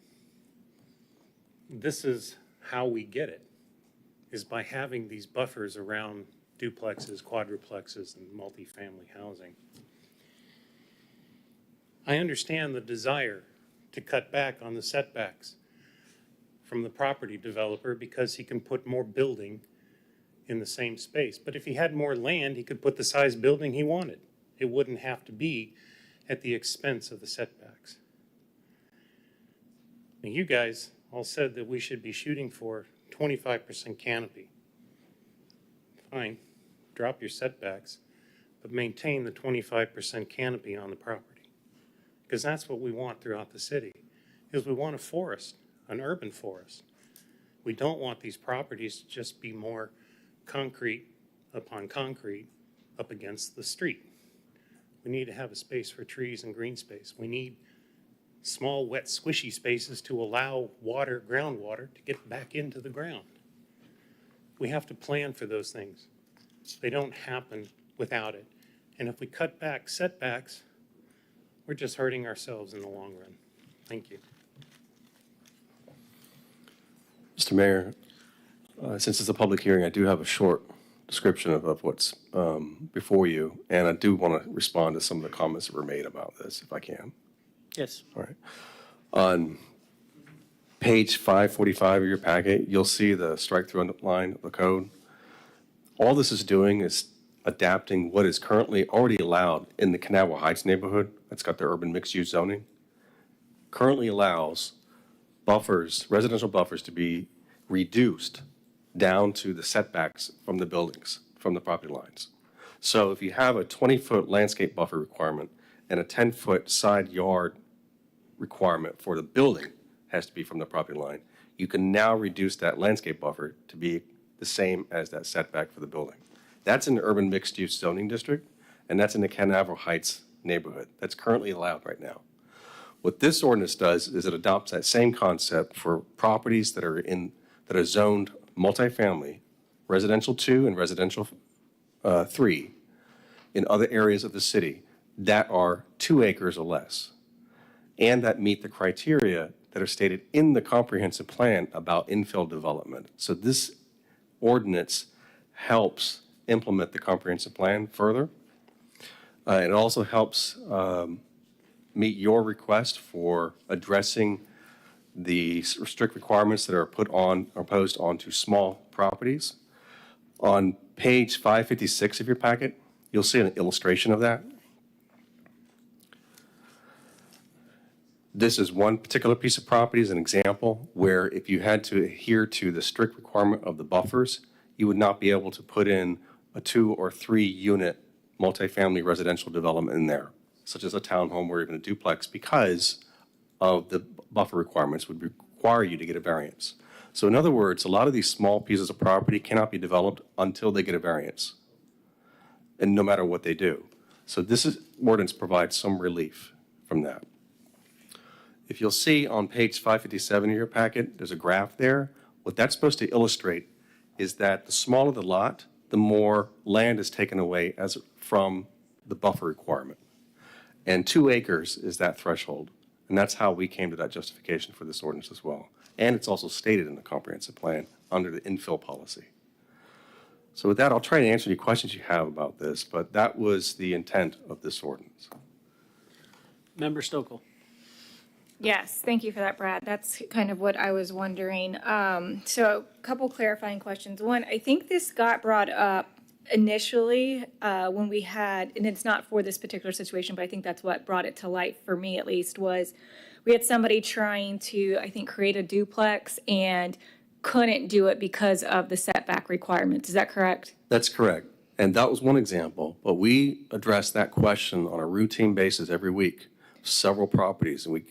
This is how we get it, is by having these buffers around duplexes, quadruplexes, and multifamily housing. I understand the desire to cut back on the setbacks from the property developer because he can put more building in the same space. But if he had more land, he could put the size building he wanted. It wouldn't have to be at the expense of the setbacks. Now, you guys all said that we should be shooting for 25% canopy. Fine, drop your setbacks, but maintain the 25% canopy on the property. Because that's what we want throughout the city, is we want a forest, an urban forest. We don't want these properties to just be more concrete upon concrete up against the street. We need to have a space for trees and green space. We need small, wet, squishy spaces to allow water, groundwater, to get back into the ground. We have to plan for those things. They don't happen without it. And if we cut back setbacks, we're just hurting ourselves in the long run. Thank you. Mr. Mayor, since it's a public hearing, I do have a short description of what's before you, and I do want to respond to some of the comments that were made about this, if I can. Yes. All right. On page 545 of your packet, you'll see the strike-through line of the code. All this is doing is adapting what is currently already allowed in the Kanawha Heights neighborhood. That's got the urban mixed-use zoning. Currently allows buffers, residential buffers, to be reduced down to the setbacks from the buildings, from the property lines. So if you have a 20-foot landscape buffer requirement and a 10-foot side yard requirement for the building has to be from the property line, you can now reduce that landscape buffer to be the same as that setback for the building. That's in the urban mixed-use zoning district, and that's in the Kanawha Heights neighborhood. That's currently allowed right now. What this ordinance does is it adopts that same concept for properties that are zoned multifamily residential 2 and residential 3 in other areas of the city that are 2 acres or less, and that meet the criteria that are stated in the comprehensive plan about infill development. So this ordinance helps implement the comprehensive plan further. It also helps meet your request for addressing the strict requirements that are put on or imposed onto small properties. On page 556 of your packet, you'll see an illustration of that. This is one particular piece of property as an example where if you had to adhere to the strict requirement of the buffers, you would not be able to put in a 2 or 3 unit multifamily residential development in there, such as a townhome or even a duplex, because of the buffer requirements would require you to get a variance. So in other words, a lot of these small pieces of property cannot be developed until they get a variance, and no matter what they do. So this ordinance provides some relief from that. If you'll see on page 557 of your packet, there's a graph there. What that's supposed to illustrate is that the smaller the lot, the more land is taken away from the buffer requirement. And 2 acres is that threshold. And that's how we came to that justification for this ordinance as well. And it's also stated in the comprehensive plan under the infill policy. So with that, I'll try to answer any questions you have about this, but that was the intent of this ordinance. Member Stokel. Yes, thank you for that, Brad. That's kind of what I was wondering. So a couple clarifying questions. One, I think this got brought up initially when we had, and it's not for this particular situation, but I think that's what brought it to light for me at least, was we had somebody trying to, I think, create a duplex and couldn't do it because of the setback requirements. Is that correct? That's correct. And that was one example, but we address that question on a routine basis every week, several properties, and we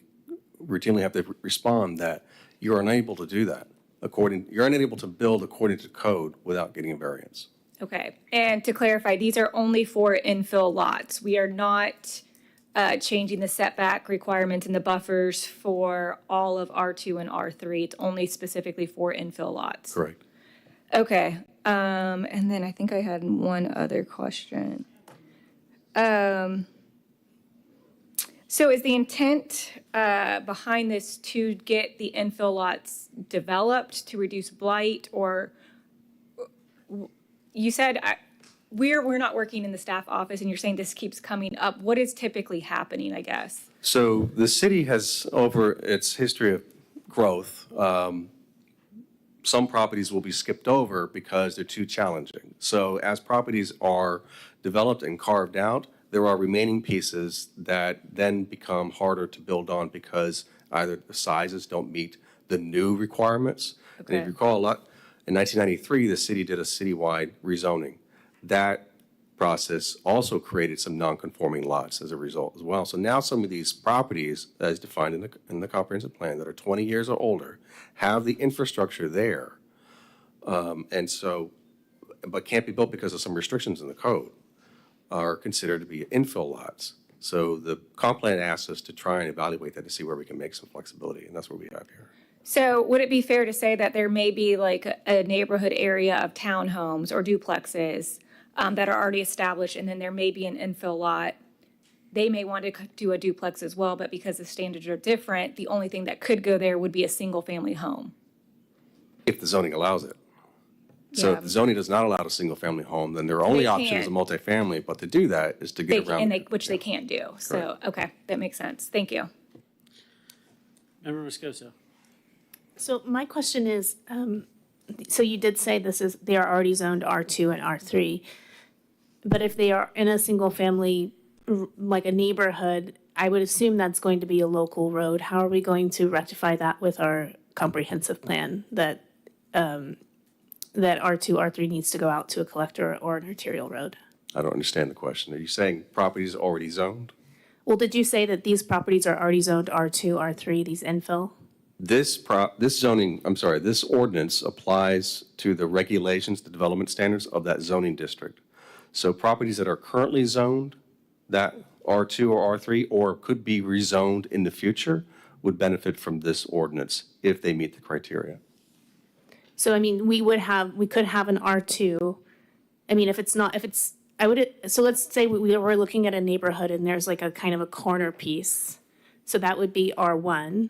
routinely have to respond that you're unable to do that. You're unable to build according to code without getting a variance. Okay, and to clarify, these are only for infill lots. We are not changing the setback requirements and the buffers for all of R2 and R3. It's only specifically for infill lots. Correct. Okay, and then I think I had one other question. So is the intent behind this to get the infill lots developed to reduce blight, or you said we're not working in the staff office and you're saying this keeps coming up. What is typically happening, I guess? So the city has, over its history of growth, some properties will be skipped over because they're too challenging. So as properties are developed and carved out, there are remaining pieces that then become harder to build on because either the sizes don't meet the new requirements. Okay. And if you recall, in 1993, the city did a citywide rezoning. That process also created some non-conforming lots as a result as well. So now some of these properties, as defined in the comprehensive plan, that are 20 years or older, have the infrastructure there, but can't be built because of some restrictions in the code, are considered to be infill lots. So the comp plan asks us to try and evaluate that to see where we can make some flexibility, and that's what we have here. So would it be fair to say that there may be like a neighborhood area of townhomes or duplexes that are already established, and then there may be an infill lot? They may want to do a duplex as well, but because the standards are different, the only thing that could go there would be a single-family home. If the zoning allows it. So Yeah. if the zoning does not allow a single-family home, then their only They option is a can't. multifamily, but to do that is to get around. Which they can't do. So, okay, that makes sense. Thank you. Member Moscoso. So my question is, so you did say they are already zoned R2 and R3, but if they are in a single family, like a neighborhood, I would assume that's going to be a local road. How are we going to rectify that with our comprehensive plan that R2, R3 needs to go out to a collector or an arterial road? I don't understand the question. Are you saying properties already zoned? Well, did you say that these properties are already zoned R2, R3, these infill? This ordinance applies to the regulations, the development standards of that zoning district. So properties that are currently zoned, that R2 or R3, or could be rezoned in the future, would benefit from this ordinance if they meet the criteria. So, I mean, we could have an R2. I mean, so let's say we're looking at a neighborhood and there's like a kind of a corner piece. So that would be R1,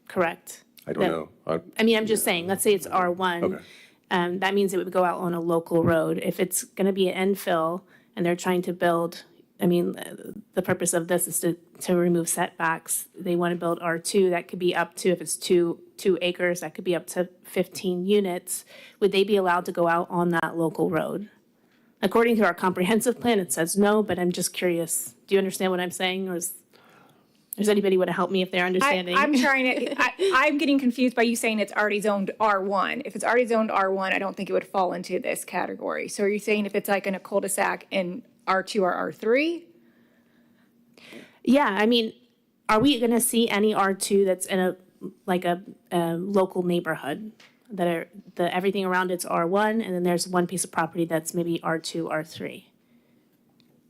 correct? I don't know. I'm just saying, let's say it's R1. Okay. That means it would go out on a local road. If it's going to be an infill and they're trying to build, the purpose of this is to remove setbacks. They want to build R2, that could be up to, if it's two acres, that could be up to 15 units. Would they be allowed to go out on that local road? According to our comprehensive plan, it says no, but I'm just curious. Do you understand what I'm saying? Or does anybody want to help me if they're understanding? I'm getting confused by you saying it's already zoned R1. If it's already zoned R1, I don't think it would fall into this category. So are you saying if it's like in a cul-de-sac in R2 or R3? Yeah, are we going to see any R2 that's in a local neighborhood that everything around it's R1 and then there's one piece of property that's maybe R2, R3?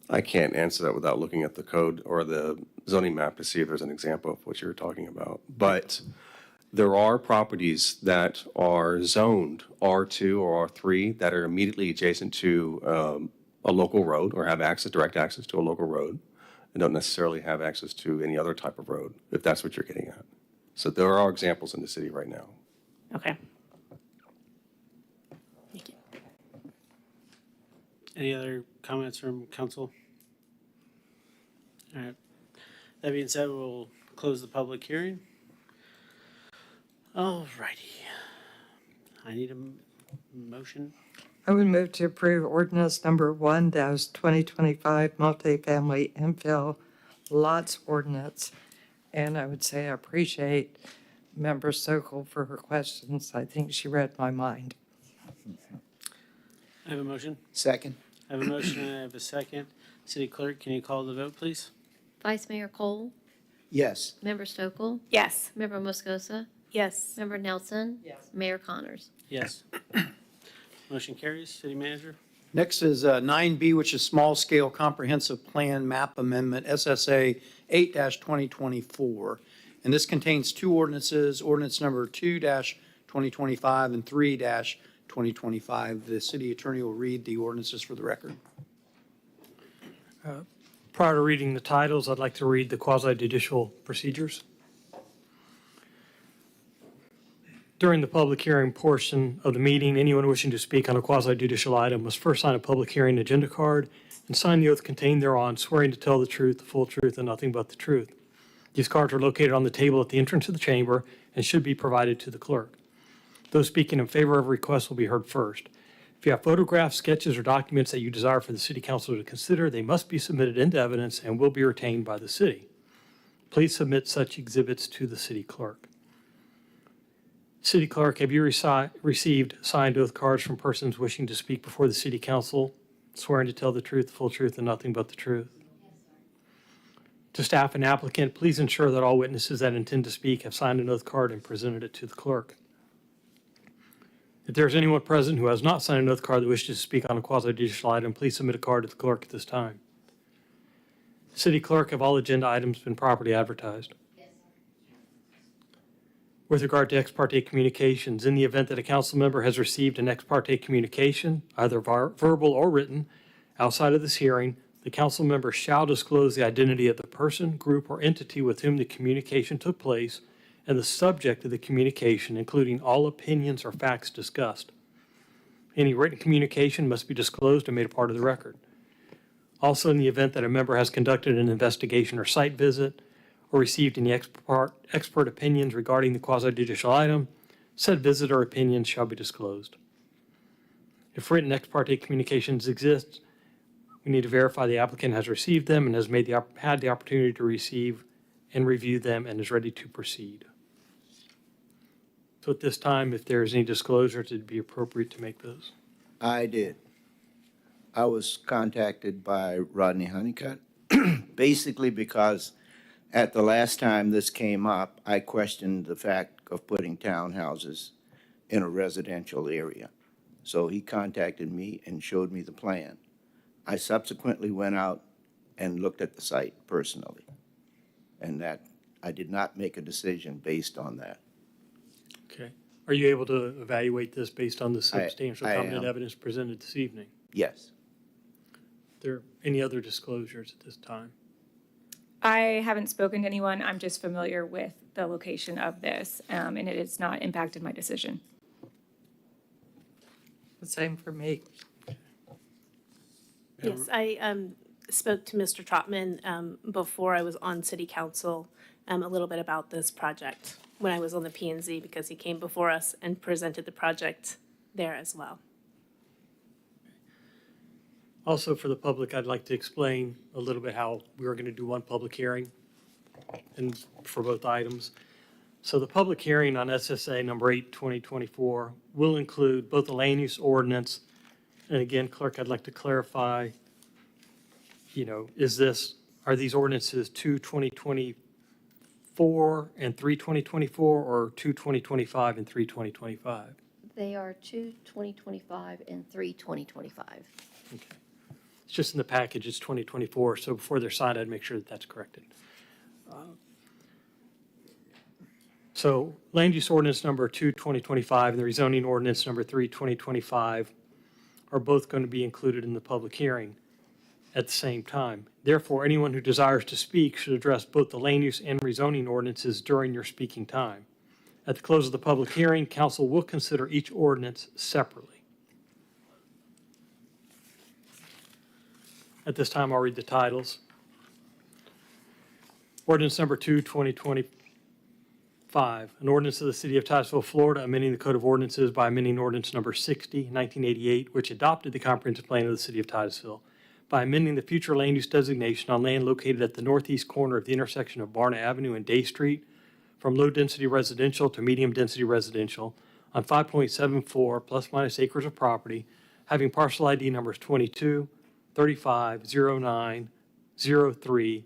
I can't answer that without looking at the code or the zoning map to see if there's an example of what you're talking about. But there are properties that are zoned R2 or R3 that are immediately adjacent to a local road or have direct access to a local road and don't necessarily have access to any other type of road, if that's what you're getting at. So there are examples in the city right now. Okay. Any other comments from council? All right. That being said, we'll close the public hearing. All righty. I need a motion. I would move to approve ordinance number 1-2025 multifamily infill lots ordinance. And I would say I appreciate Member Sokol for her questions. I think she read my mind. I have a motion. Second. I have a motion and I have a second. City Clerk, can you call the vote, please? Vice Mayor Cole, Yes. Member Stokel, Yes. Member Moscosa, Yes. Member Nelson, Mayor Connors. Yes. Motion carries. City Manager? Next is 9B, which is Small Scale Comprehensive Plan Map Amendment, SSA 8-2024. And this contains two ordinances, ordinance number 2-2025 and 3-2025. The city attorney will read the ordinances for the record. Prior to reading the titles, I'd like to read the quasi-judicial procedures. During the public hearing portion of the meeting, anyone wishing to speak on a quasi-judicial item must first sign a public hearing agenda card and sign the oath contained thereon, swearing to tell the truth, the full truth, and nothing but the truth. These cards are located on the table at the entrance of the chamber and should be provided to the clerk. Those speaking in favor of a request will be heard first. If you have photographs, sketches, or documents that you desire for the city council to consider, they must be submitted into evidence and will be retained by the city. Please submit such exhibits to the city clerk. City Clerk, have you received signed oath cards from persons wishing to speak before the city council, swearing to tell the truth, the full truth, and nothing but the truth? To staff and applicant, please ensure that all witnesses that intend to speak have signed an oath card and presented it to the clerk. If there is anyone present who has not signed an oath card that wishes to speak on a quasi-judicial item, please submit a card to the clerk at this time. City Clerk, have all agenda items been properly advertised? With regard to ex parte communications, in the event that a council member has received an ex parte communication, either verbal or written, outside of this hearing, the council member shall disclose the identity of the person, group, or entity with whom the communication took place and the subject of the communication, including all opinions or facts discussed. Any written communication must be disclosed and made a part of the record. Also, in the event that a member has conducted an investigation or site visit or received any expert opinions regarding the quasi-judicial item, said visit or opinions shall be disclosed. If written ex parte communications exist, we need to verify the applicant has received them and has had the opportunity to receive and review them and is ready to proceed. So at this time, if there is any disclosures, it'd be appropriate to make those. I did. I was contacted by Rodney Honeycutt, basically because at the last time this came up, I questioned the fact of putting townhouses in a residential area. So he contacted me and showed me the plan. I subsequently went out and looked at the site personally, and that I did not make a decision based on that. Okay. Are you able to evaluate this based on the substantial I competent am. evidence presented this evening? Yes. Are there any other disclosures at this time? I haven't spoken to anyone. I'm just familiar with the location of this, and it has not impacted my decision. The same for me. Yes, I spoke to Mr. Trotman before I was on city council a little bit about this project when I was on the P and Z because he came before us and presented the project there as well. Also, for the public, I'd like to explain a little bit how we are going to do one public hearing and for both items. So the public hearing on SSA number 8, 2024 will include both the land use ordinance. And again, Clerk, I'd like to clarify, are these ordinances 2, 2024 and 3, 2024 or 2, 2025 and 3, 2025? They are 2, 2025 and 3, 2025. Okay. It's just in the package, it's 2024, so before they're signed, I'd make sure that that's corrected. So land use ordinance number 2, 2025, and the rezoning ordinance number 3, 2025 are both going to be included in the public hearing at the same time. Therefore, anyone who desires to speak should address both the land use and rezoning ordinances during your speaking time. At the close of the public hearing, council will consider each ordinance separately. At this time, I'll read the titles. Ordinance number 2, 2025, an ordinance of the City of Titusville, Florida, amending the Code of Ordinances by amending ordinance number 60, 1988, which adopted the comprehensive plan of the City of Titusville, by amending the future land use designation on land located at the northeast corner of the intersection of Barna Avenue and Day Street from low-density residential to medium-density residential on 5.74 plus minus acres of property, having parcel ID numbers 22, 35, 09, 03,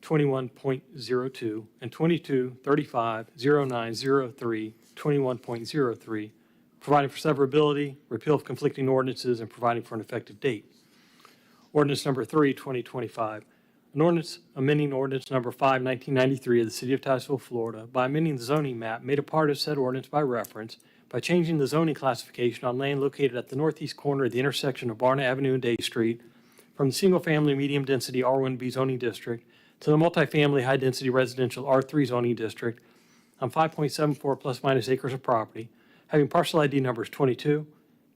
21.02, and 22, 35, 09, 03, 21.03, providing for severability, repeal of conflicting ordinances, and providing for an effective date. Ordinance number 3, 2025, an ordinance amending ordinance number 5, 1993 of the City of Titusville, Florida, by amending the zoning map made a part of said ordinance by reference, by changing the zoning classification on land located at the northeast corner of the intersection of Barna Avenue and Day Street from the single-family medium-density R1B zoning district to the multifamily high-density residential R3 zoning district on 5.74 plus minus acres of property, having parcel ID numbers 22,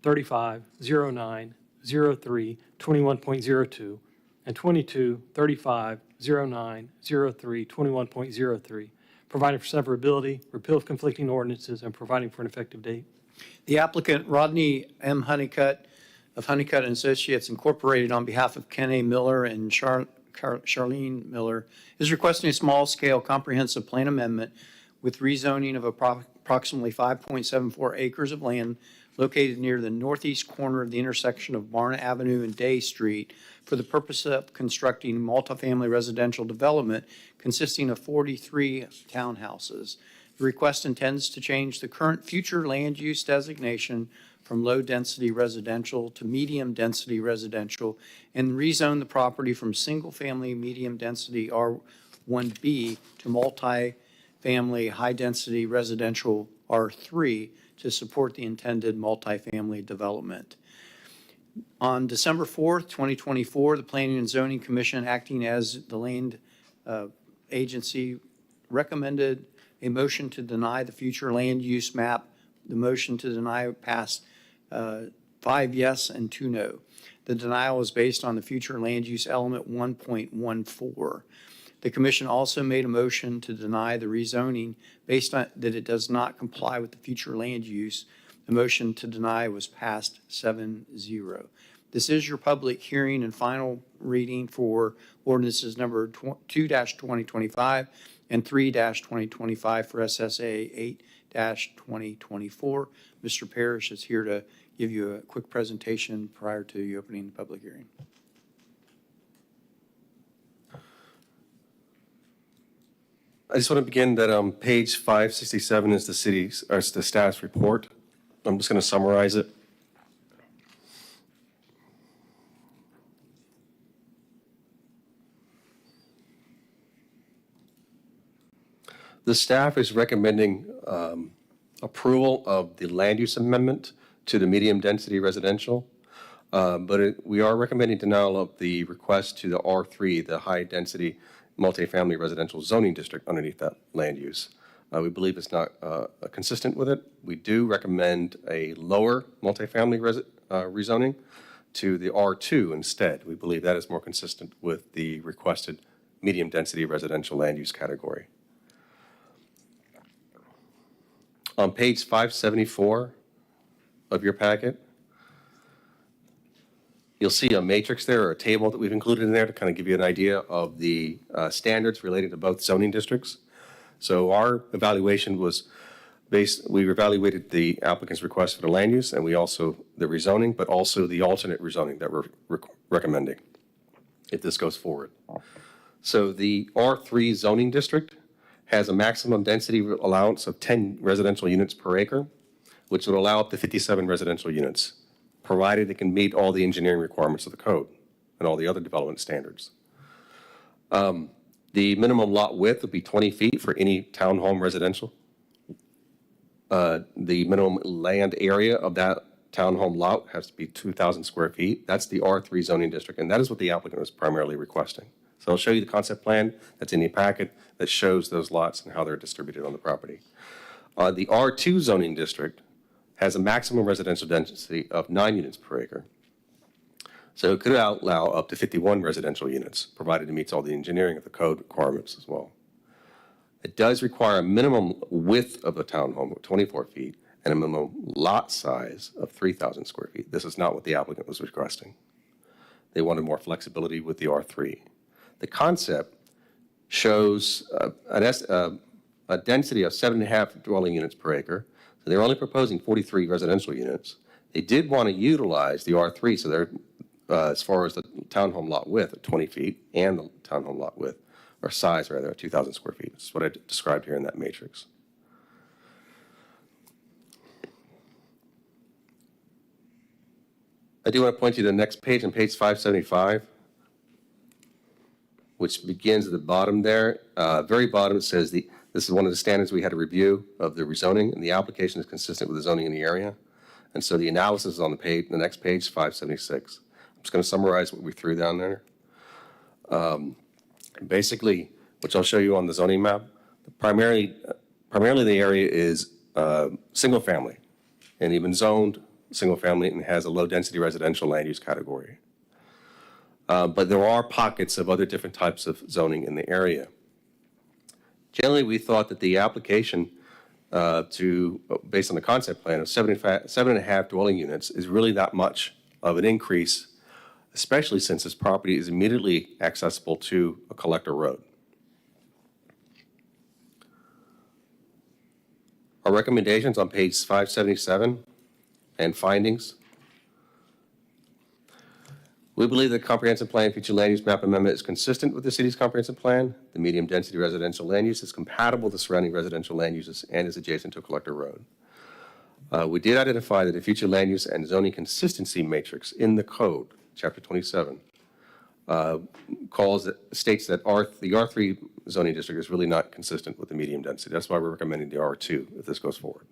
35, 09, 03, 21.02, and 22, 35, 09, 03, 21.03, providing for severability, repeal of conflicting ordinances, and providing for an effective date. The applicant, Rodney M. Honeycutt of Honeycutt and Associates Incorporated, on behalf of Ken A. Miller and Charlene Miller, is requesting a small-scale comprehensive plan amendment with rezoning of approximately 5.74 acres of land located near the northeast corner of the intersection of Barna Avenue and Day Street for the purpose of constructing multifamily residential development consisting of 43 townhouses. The request intends to change the current future land use designation from low-density residential to medium-density residential and rezone the property from single-family medium-density R1B to multi-family high-density residential R3 to support the intended multifamily development. On December 4th, 2024, the Planning and Zoning Commission, acting as the land agency, recommended a motion to deny the future land use map. The motion to deny passed 5 yes and 2 no. The denial is based on the future land use element 1.14. The commission also made a motion to deny the rezoning based on that it does not comply with the future land use. The motion to deny was passed 7-0. This is your public hearing and final reading for ordinances number 2-2025 and 3-2025 for SSA 8-2024. Mr. Parrish is here to give you a quick presentation prior to you opening the public hearing. I just want to begin that page 567 is the status report. I'm just going to summarize it. The staff is recommending approval of the land use amendment to the medium-density residential, we are recommending denial of the request to the R3, the high-density multifamily residential zoning district underneath that land use. We believe it's not consistent with it. We do recommend a lower multifamily rezoning to the R2 instead. We believe that is more consistent with the requested medium-density residential land use category. On page 574 of your packet, you'll see a matrix there, or a table that we've included in there to kind of give you an idea of the standards relating to both zoning districts. So our evaluation was we evaluated the applicant's request for the land use, and we also the rezoning, but also the alternate rezoning that we're recommending if this goes forward. So the R3 zoning district has a maximum density allowance of 10 residential units per acre, which would allow up to 57 residential units, provided it can meet all the engineering requirements of the code and all the other development standards. The minimum lot width would be 20 feet for any townhome residential. The minimum land area of that townhome lot has to be 2,000 square feet. That's the R3 zoning district, and that is what the applicant was primarily requesting. So I'll show you the concept plan that's in the packet that shows those lots and how they're distributed on the property. The R2 zoning district has a maximum residential density of 9 units per acre. So it could allow up to 51 residential units, provided it meets all the engineering of the code requirements as well. It does require a minimum width of a townhome of 24 feet and a minimum lot size of 3,000 square feet. This is not what the applicant was requesting. They wanted more flexibility with the R3. The concept shows a density of 7.5 dwelling units per acre. So they're only proposing 43 residential units. They did want to utilize the R3, so they're as far as the townhome lot width at 20 feet and the townhome lot width, or size rather, at 2,000 square feet. This is what I described here in that matrix. I do want to point you to the next page, on page 575, which begins at the bottom there. Very bottom, it says this is one of the standards we had to review of the rezoning, and the application is consistent with the zoning in the area. And so the analysis is on the page, the next page, 576. I'm just going to summarize what we threw down there. Basically, which I'll show you on the zoning map, primarily the area is single family, and even zoned single family, and has a low density residential land use category. But there are pockets of other different types of zoning in the area. Generally, we thought that the application based on the concept plan of 7.5 dwelling units is really that much of an increase, especially since this property is immediately accessible to a collector road. Our recommendations on page 577 and findings. We believe the comprehensive plan future land use map amendment is consistent with the city's comprehensive plan. The medium density residential land use is compatible with the surrounding residential land uses and is adjacent to a collector road. We did identify that the future land use and zoning consistency matrix in the code, chapter 27, states that the R3 zoning district is really not consistent with the medium density. That's why we're recommending the R2 if this goes forward.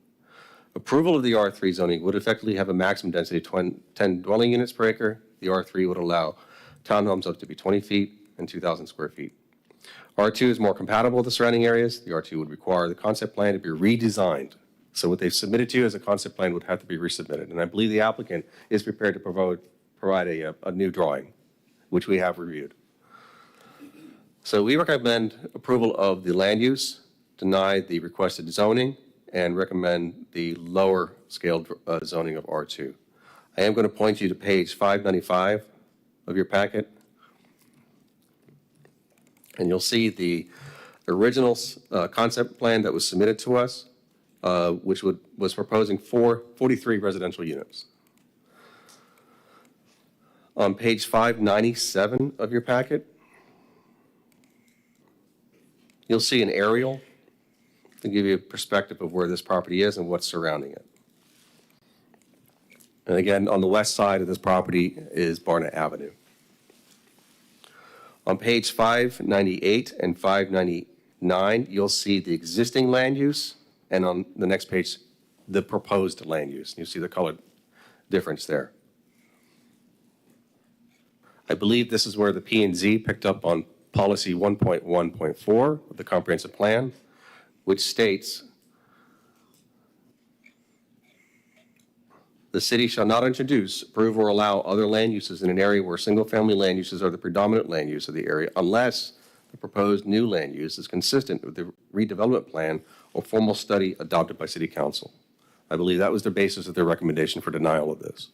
Approval of the R3 zoning would effectively have a maximum density of 10 dwelling units per acre. The R3 would allow townhomes up to be 20 feet and 2,000 square feet. R2 is more compatible with the surrounding areas. The R2 would require the concept plan to be redesigned. So what they've submitted to you as a concept plan would have to be resubmitted. And I believe the applicant is prepared to provide a new drawing, which we have reviewed. So we recommend approval of the land use, deny the requested zoning, and recommend the lower scale zoning of R2. I am going to point you to page 595 of your packet. And you'll see the original concept plan that was submitted to us, which was proposing 43 residential units. On page 597 of your packet, you'll see an aerial to give you a perspective of where this property is and what's surrounding it. And again, on the west side of this property is Barnett Avenue. On page 598 and 599, you'll see the existing land use, and on the next page, the proposed land use. You see the colored difference there. I believe this is where the P and Z picked up on policy 1.1.4 of the comprehensive plan, which states, the city shall not introduce, approve, or allow other land uses in an area where single-family land uses are the predominant land use of the area unless the proposed new land use is consistent with the redevelopment plan or formal study adopted by City Council. I believe that was the basis of their recommendation for denial of this.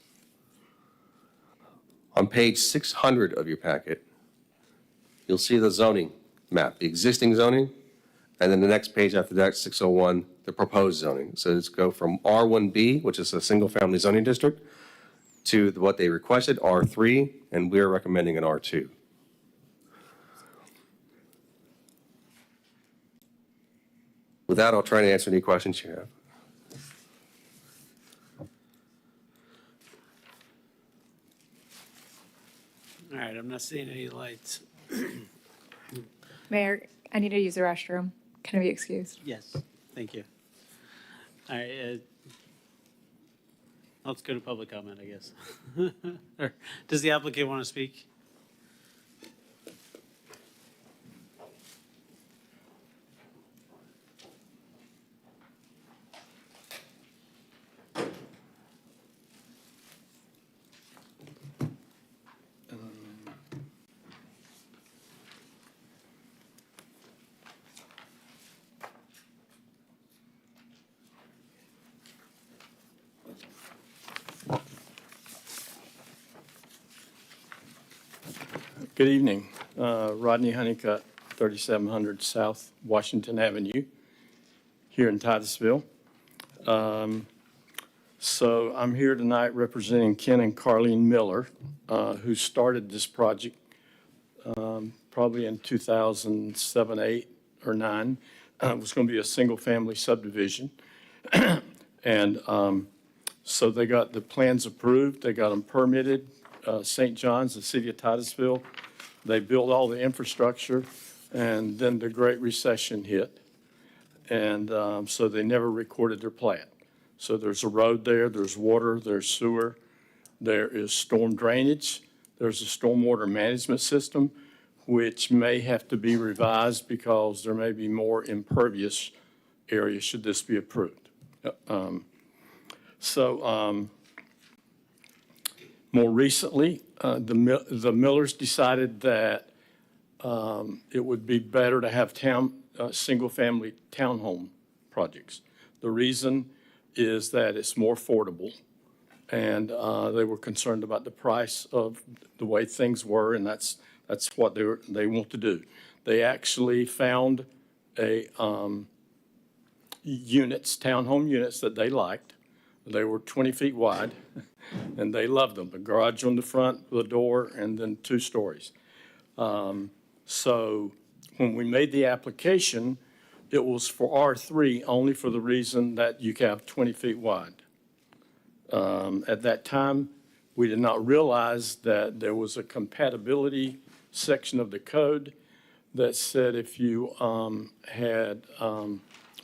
On page 600 of your packet, you'll see the zoning map, the existing zoning, and then the next page after that, 601, the proposed zoning. So it's go from R1B, which is a single-family zoning district, to what they requested, R3, and we're recommending an R2. With that, I'll try to answer any questions you have. All right, I'm not seeing any lights. Mayor, I need to use the restroom. Can I be excused? Yes, thank you. All right, let's go to public comment, I guess. Or does the applicant want to speak? Good evening. Rodney Honeycutt, 3700 South Washington Avenue, here in Titusville. So I'm here tonight representing Ken and Carlene Miller, who started this project probably in 2007, 8, or 9. It was going to be a single-family subdivision. And so they got the plans approved. They got them permitted. St. John's, the city of Titusville, they built all the infrastructure, and then the Great Recession hit. And so they never recorded their plat. So there's a road there, there's water, there's sewer, there is storm drainage, there's a stormwater management system, which may have to be revised because there may be more impervious areas should this be approved. More recently, the Millers decided that it would be better to have single-family townhome projects. The reason is that it's more affordable, and they were concerned about the price of the way things were, and that's what they want to do. They actually found townhome units that they liked. They were 20 feet wide, and they loved them. A garage on the front, the door, and then 2 stories. So when we made the application, it was for R3 only for the reason that you can have 20 feet wide. At that time, we did not realize that there was a compatibility section of the code that said if you had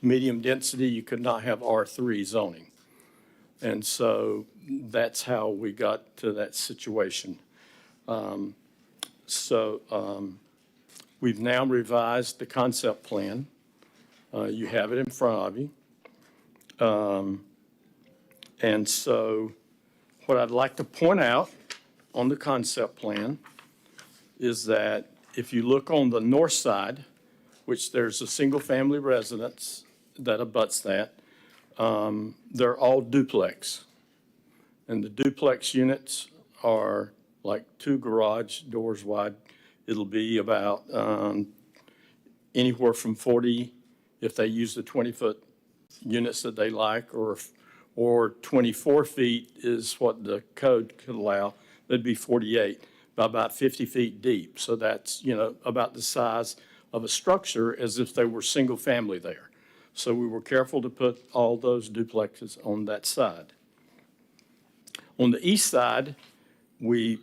medium density, you could not have R3 zoning. And so that's how we got to that situation. We've now revised the concept plan. You have it in front of you. And so what I'd like to point out on the concept plan is that if you look on the north side, which there's a single-family residence that abuts that, they're all duplex. And the duplex units are like 2 garage doors wide. It'll be about anywhere from 40, if they use the 20-foot units that they like, or 24 feet is what the code could allow. That'd be 48, by about 50 feet deep. So that's, about the size of a structure as if they were single family there. So we were careful to put all those duplexes on that side. On the east side, we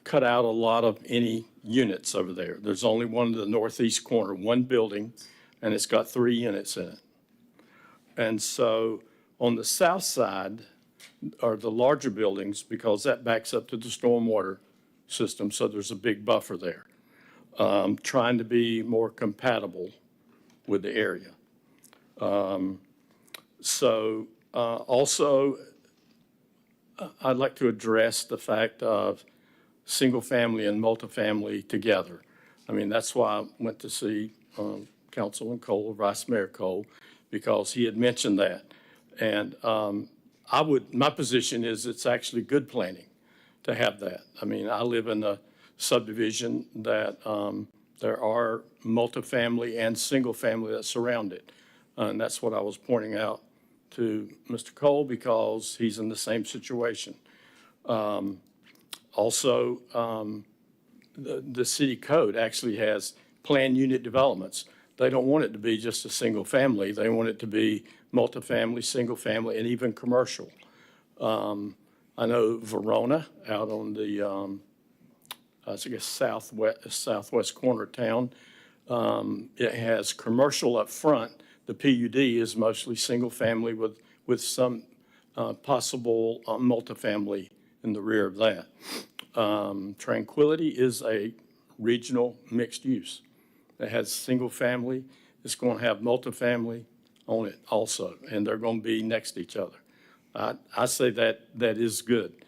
cut out a lot of any units over there. There's only one in the northeast corner, one building, and it's got 3 units in it. And so On the south side are the larger buildings because that backs up to the stormwater system, so there's a big buffer there. Trying to be more compatible with the area. Also, I'd like to address the fact of single-family and multifamily together. I mean, that's why I went to see Councilman Cole, Vice Mayor Cole, because he had mentioned that. And my position is it's actually good planning to have that. I mean, I live in a subdivision that there are multifamily and single-family that surround it. And that's what I was pointing out to Mr. Cole because he's in the same situation. Also, the city code actually has planned unit developments. They don't want it to be just a single family. They want it to be multifamily, single family, and even commercial. I know Verona out on the, I guess, southwest corner of town, it has commercial up front. The PUD is mostly single family with some possible multifamily in the rear of that. Tranquility is a regional mixed use. It has single family. It's going to have multifamily on it also, and they're going to be next to each other. I say that is good.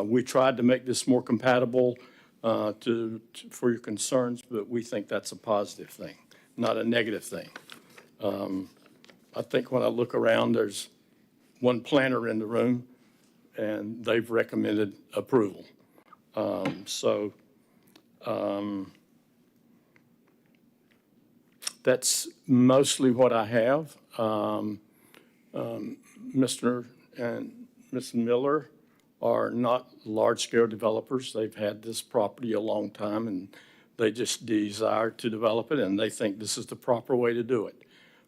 We tried to make this more compatible for your concerns, but we think that's a positive thing, not a negative thing. I think when I look around, there's one planner in the room, and they've recommended approval. That's mostly what I have. Mr. and Ms. Miller are not large-scale developers. They've had this property a long time, and they just desire to develop it, and they think this is the proper way to do it.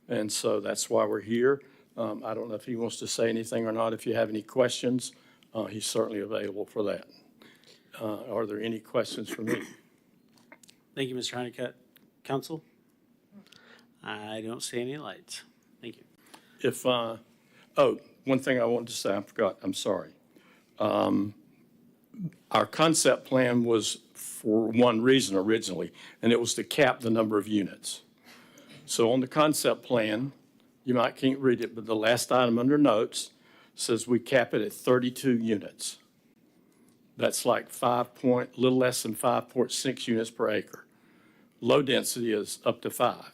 And so that's why we're here. I don't know if he wants to say anything or not. If you have any questions, he's certainly available for that. Are there any questions for me? Thank you, Mr. Honeycutt. Council? I don't see any lights. Thank you. One thing I wanted to say, I forgot, I'm sorry. Our concept plan was for one reason originally, and it was to cap the number of units. So on the concept plan, you might can't read it, but the last item under notes says we cap it at 32 units. That's like little less than 5.6 units per acre. Low density is up to 5.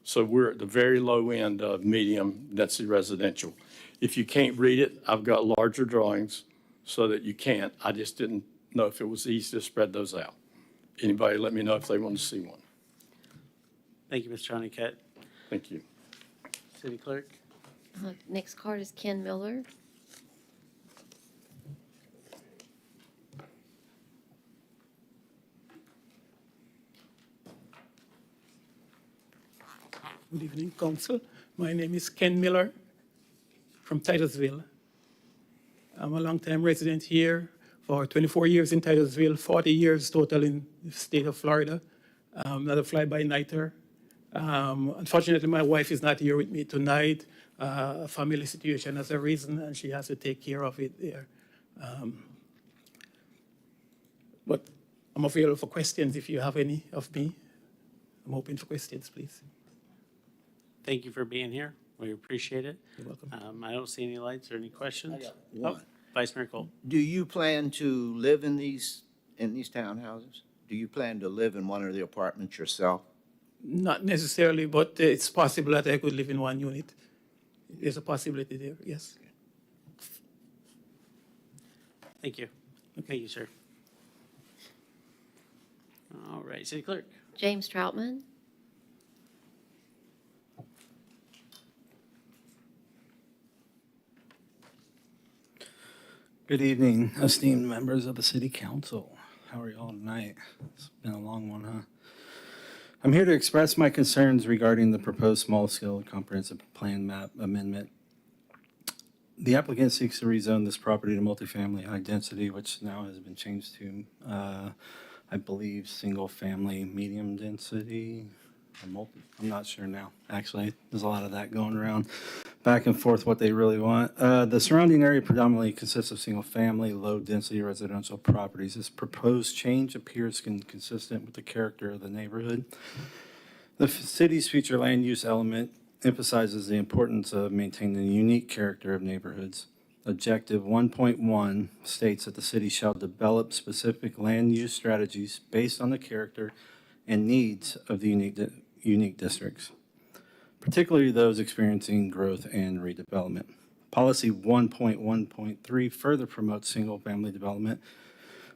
So we're at the very low end of medium density residential. If you can't read it, I've got larger drawings so that you can't. I just didn't know if it was easy to spread those out. Anybody let me know if they want to see one. Thank you, Mr. Honeycutt. Thank you. City Clerk? Next card is Ken Miller. Good evening, Council. My name is Ken Miller from Titusville. I'm a long-time resident here for 24 years in Titusville, 40 years total in the state of Florida. Not a fly-by-nighter. Unfortunately, my wife is not here with me tonight. A family situation has arisen, and she has to take care of it there. But I'm available for questions if you have any of me. I'm open for questions, please. Thank you for being here. We appreciate it. You're welcome. I don't see any lights or any questions. I got one. Vice Mayor Cole. Do you plan to live in these townhouses? Do you plan to live in one of the apartments yourself? Not necessarily, but it's possible that I could live in one unit. There's a possibility there, yes. Thank you. Thank you, sir. All right, City Clerk. James Troutman. Good evening, esteemed members of the City Council. How are you all tonight? It's been a long one, huh? I'm here to express my concerns regarding the proposed small-scale comprehensive plan map amendment. The applicant seeks to rezone this property to multifamily high density, which now has been changed to, I believe, single-family medium density. I'm not sure now. Actually, there's a lot of that going around. back and forth what they really want. The surrounding area predominantly consists of single-family, low-density residential properties. This proposed change appears consistent with the character of the neighborhood. The city's future land use element emphasizes the importance of maintaining the unique character of neighborhoods. Objective 1.1 states that the city shall develop specific land use strategies based on the character and needs of the unique districts, particularly those experiencing growth and redevelopment. Policy 1.1.3 further promotes single-family development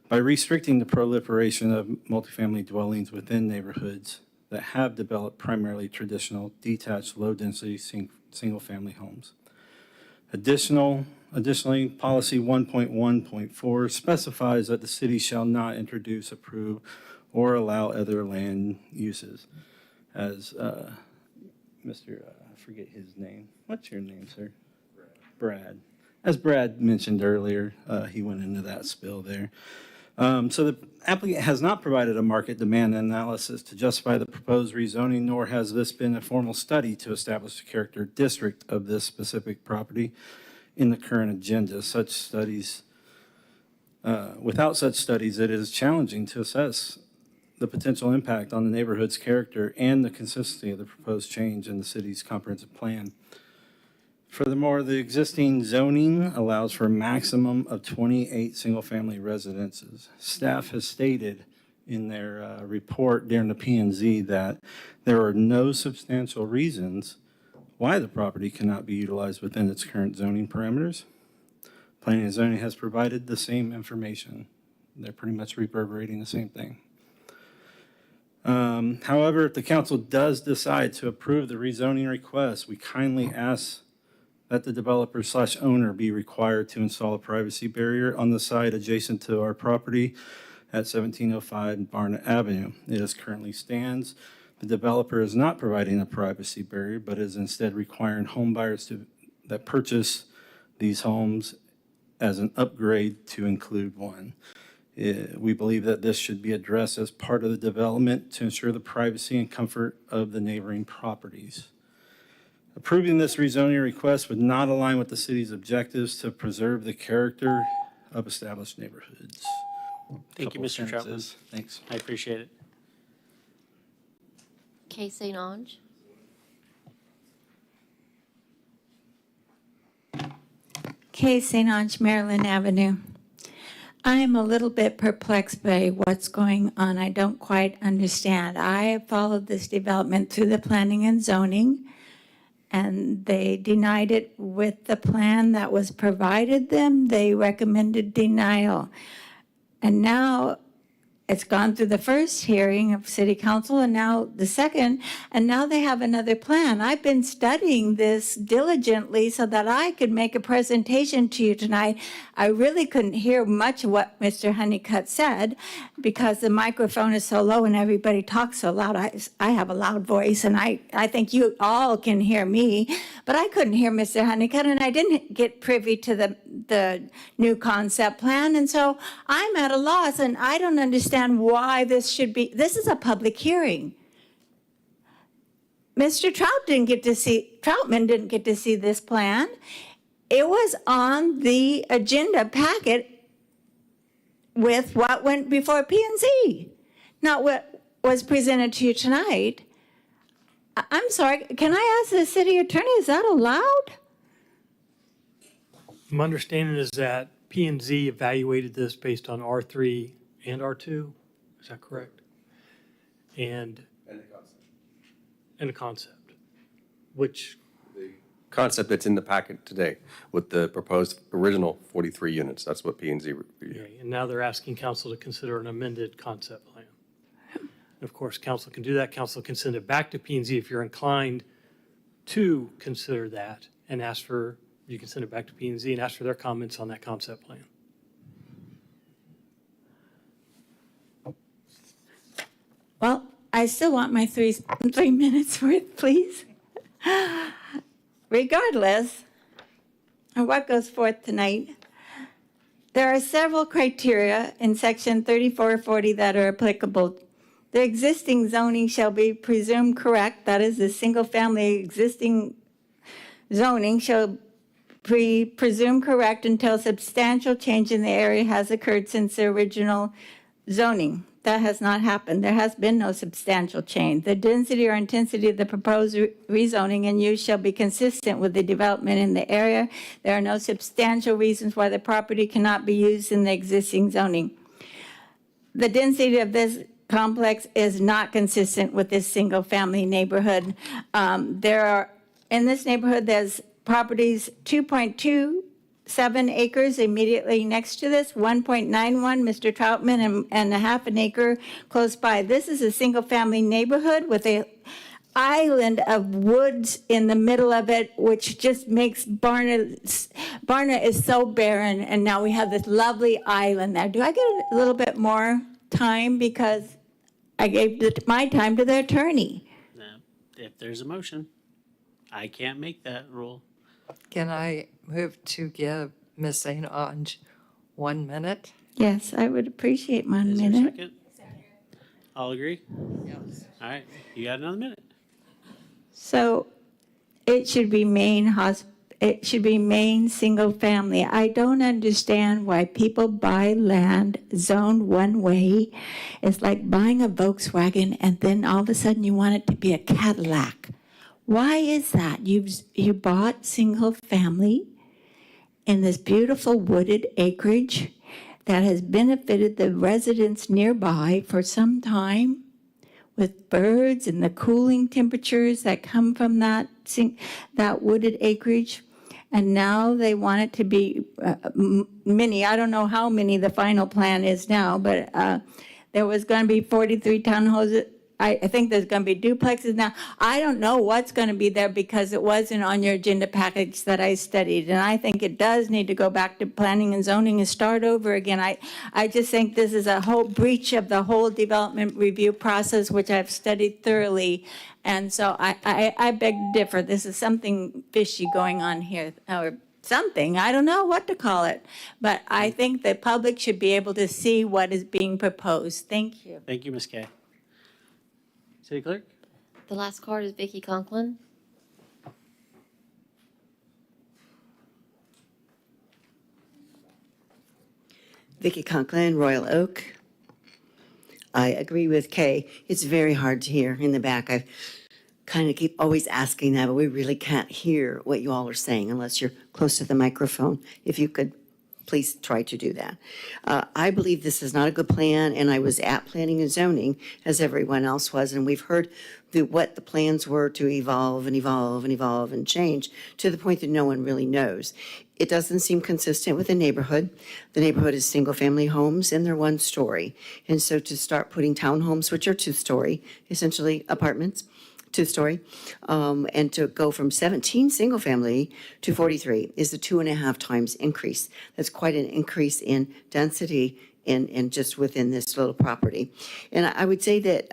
by restricting the proliferation of multifamily dwellings within neighborhoods that have developed primarily traditional, detached, low-density single-family homes. Additionally, Policy 1.1.4 specifies that the city shall not introduce, approve, or allow other land uses. As Mr. I forget his name. What's your name, sir? Brad. As Brad mentioned earlier, he went into that spill there. So the applicant has not provided a market demand analysis to justify the proposed rezoning, nor has this been a formal study to establish the character district of this specific property in the current agenda. Without such studies, it is challenging to assess the potential impact on the neighborhood's character and the consistency of the proposed change in the city's comprehensive plan. Furthermore, the existing zoning allows for a maximum of 28 single-family residences. Staff has stated in their report during the P&Z that there are no substantial reasons why the property cannot be utilized within its current zoning parameters. Planning and zoning has provided the same information. They're pretty much reverberating the same thing. However, if the council does decide to approve the rezoning request, we kindly ask that the developer/owner be required to install a privacy barrier on the site adjacent to our property at 1705 Barnett Avenue. It as currently stands, the developer is not providing a privacy barrier, but is instead requiring home buyers that purchase these homes as an upgrade to include one. We believe that this should be addressed as part of the development to ensure the privacy and comfort of the neighboring properties. Approving this rezoning request would not align with the city's objectives to preserve the character of established neighborhoods. Thank you, Mr. Troutman. Thanks. I appreciate it. Kay St. Ange. Kay St. Ange, Maryland Avenue. I'm a little bit perplexed by what's going on. I don't quite understand. I have followed this development through the planning and zoning, and they denied it with the plan that was provided them. They recommended denial. And now it's gone through the first hearing of city council and now the second, and now they have another plan. I've been studying this diligently so that I could make a presentation to you tonight. I really couldn't hear much of what Mr. Honeycutt said because the microphone is so low and everybody talks so loud. I have a loud voice and I think you all can hear me, but I couldn't hear Mr. Honeycutt and I didn't get privy to the new concept plan. And so I'm at a loss and I don't understand why this is a public hearing. Mr. Troutman didn't get to see this plan. It was on the agenda packet with what went before P&Z, not what was presented to you tonight. I'm sorry, can I ask the city attorney, is that allowed? My understanding is that P&Z evaluated this based on R3 and R2, is that correct? And a concept, which Concept that's in the packet today with the proposed original 43 units. That's what P&Z reviewed. okay, and now they're asking council to consider an amended concept plan. And of course, council can do that. Council can send it back to P&Z if you're inclined to consider that and you can send it back to P&Z and ask for their comments on that concept plan. Well, I still want my three minutes worth, please. Regardless of what goes forth tonight, there are several criteria in section 3440 that are applicable. The existing zoning shall be presumed correct, that is the single-family existing zoning shall be presumed correct until substantial change in the area has occurred since the original zoning. That has not happened. There has been no substantial change. The density or intensity of the proposed rezoning and use shall be consistent with the development in the area. There are no substantial reasons why the property cannot be used in the existing zoning. The density of this complex is not consistent with this single-family neighborhood. In this neighborhood, there's properties 2.27 acres immediately next to this, 1.91 Mr. Troutman, and a half an acre close by. This is a single-family neighborhood with a island of woods in the middle of it, which just makes Barna is so barren, and now we have this lovely island there. Do I get a little bit more time because I gave my time to the attorney? If there's a motion, I can't make that rule. Can I move to give Ms. St. Ange 1 minute? Yes, I would appreciate 1 Is there a minute. second? All agree? Yes. All right, you got another minute. So it should be it should be main single family. I don't understand why people buy land zoned one way. It's like buying a Volkswagen and then all of a sudden you want it to be a Cadillac. Why is that? You bought single family in this beautiful wooded acreage that has benefited the residents nearby for some time, with birds and the cooling temperatures that come from that wooded acreage. And now they want it to be many. I don't know how many the final plan is now, but there was going to be 43 townhouses. I think there's going to be duplexes now. I don't know what's going to be there because it wasn't on your agenda package that I studied. And I think it does need to go back to planning and zoning and start over again. I just think this is a whole breach of the whole development review process, which I've studied thoroughly. And so I beg to differ. This is something fishy going on here, or something. I don't know what to call it. But I think the public should be able to see what is being proposed. Thank you. Thank you, Ms. Kay. City Clerk? The last card is Vicki Conklin. Vicki Conklin, Royal Oak. I agree with Kay. It's very hard to hear in the back. I kind of keep always asking that, but we really can't hear what you all are saying unless you're close to the microphone. If you could please try to do that. I believe this is not a good plan, and I was at planning and zoning, as everyone else was, and we've heard what the plans were to evolve and evolve and evolve and change to the point that no one really knows. It doesn't seem consistent with the neighborhood. The neighborhood is single-family homes, and they're one story. And so to start putting townhomes, which are two-story, essentially apartments, two-story, and to go from 17 single-family to 43 is a 2.5 times increase. That's quite an increase in density in just within this little property. And I would say that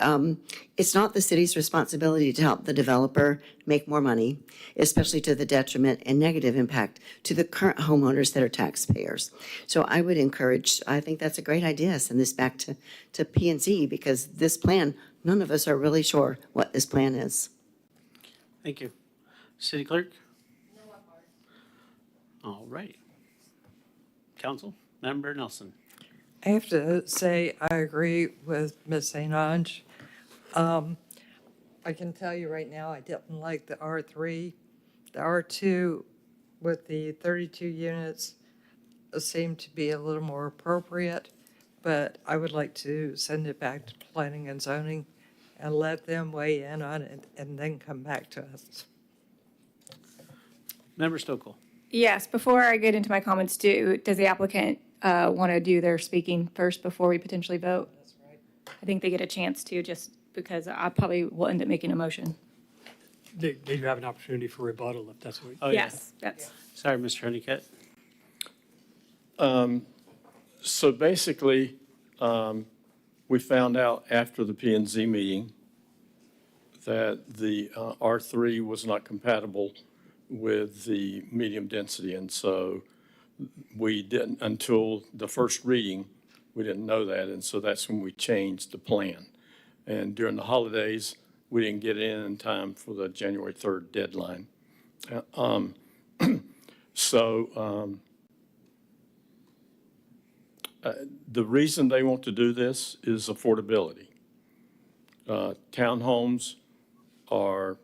it's not the city's responsibility to help the developer make more money, especially to the detriment and negative impact to the current homeowners that are taxpayers. So I would encourage, I think that's a great idea, send this back to P&Z, because this plan, none of us are really sure what this plan is. Thank you. City Clerk? All right. Council Member Nelson. I have to say, I agree with Ms. St. Ange. I can tell you right now, I didn't like the R3. The R2 with the 32 units seemed to be a little more appropriate, but I would like to send it back to planning and zoning and let them weigh in on it and then come back to us. Member Stokel. Yes, before I get into my comments, does the applicant want to do their speaking first before we potentially vote? That's right. I think they get a chance to, just because I probably will end up making a motion. They do have an opportunity for rebuttal if that's what. Oh, Yes, yeah. that's. Sorry, Mr. Honeycutt. So basically, we found out after the P&Z meeting that the R3 was not compatible with the medium density. And so we didn't, until the first reading, we didn't know that. And so that's when we changed the plan. And during the holidays, we didn't get it in time for the January 3rd deadline. So the reason they want to do this is affordability. Townhomes are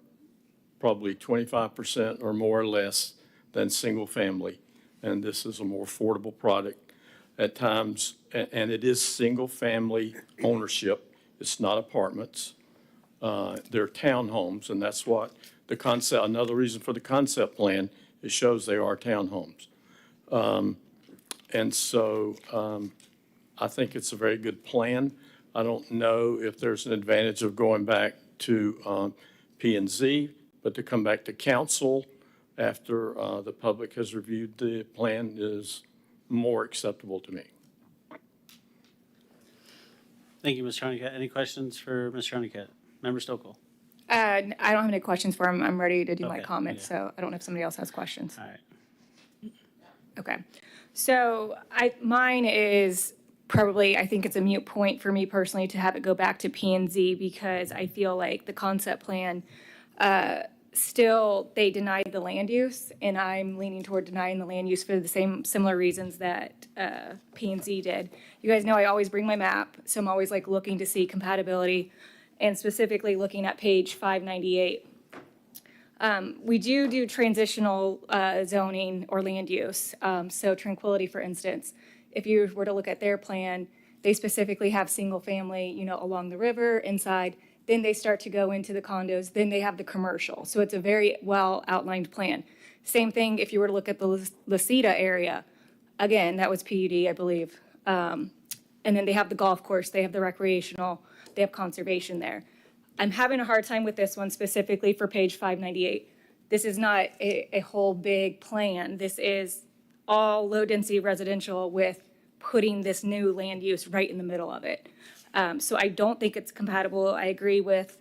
probably 25% or more or less than single family, and this is a more affordable product at times, and it is single family ownership. It's not apartments. They're townhomes, and that's what the concept, another reason for the concept plan, it shows they are townhomes. And so I think it's a very good plan. I don't know if there's an advantage of going back to P&Z, but to come back to council after the public has reviewed the plan is more acceptable to me. Thank you, Mr. Honeycutt. Any questions for Mr. Honeycutt? Member Stokel? I don't have any questions for him. I'm ready to do my Okay, comments, yeah. so I don't know if somebody else has questions. All right. Okay. So mine is probably, I think it's a moot point for me personally to have it go back to P&Z because I feel like the concept plan, still, they denied the land use, and I'm leaning toward denying the land use for the similar reasons that P&Z did. You guys know I always bring my map, so I'm always like looking to see compatibility, and specifically looking at page 598. We do transitional zoning or land use. So Tranquility, for instance, if you were to look at their plan, they specifically have single family, along the river, inside. Then they start to go into the condos. Then they have the commercial. So it's a very well outlined plan. Same thing if you were to look at the Laceda area. Again, that was PUD, I believe. And then they have the golf course. They have the recreational. They have conservation there. I'm having a hard time with this one specifically for page 598. This is not a whole big plan. This is all low-density residential with putting this new land use right in the middle of it. So I don't think it's compatible. I agree with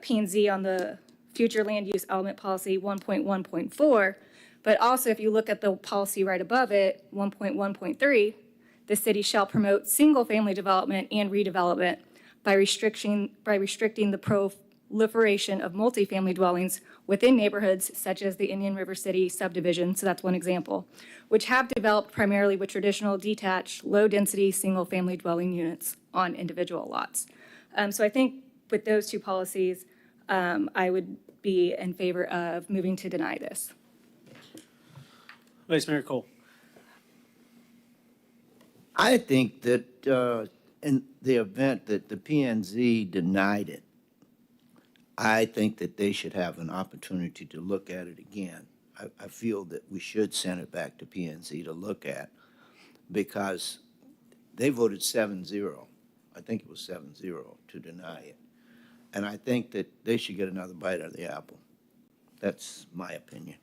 P&Z on the future land use element policy 1.1.4, but also if you look at the policy right above it, 1.1.3, the city shall promote single-family development and redevelopment by restricting the proliferation of multifamily dwellings within neighborhoods such as the Indian River City subdivision, so that's one example, which have developed primarily with traditional detached, low-density, single-family dwelling units on individual lots. So I think with those two policies, I would be in favor of moving to deny this. Vice Mayor Cole? I think that in the event that the P&Z denied it, I think that they should have an opportunity to look at it again. I feel that we should send it back to P&Z to look at because they voted 7-0. I think it was 7-0 to deny it. And I think that they should get another bite out of the apple. That's my opinion.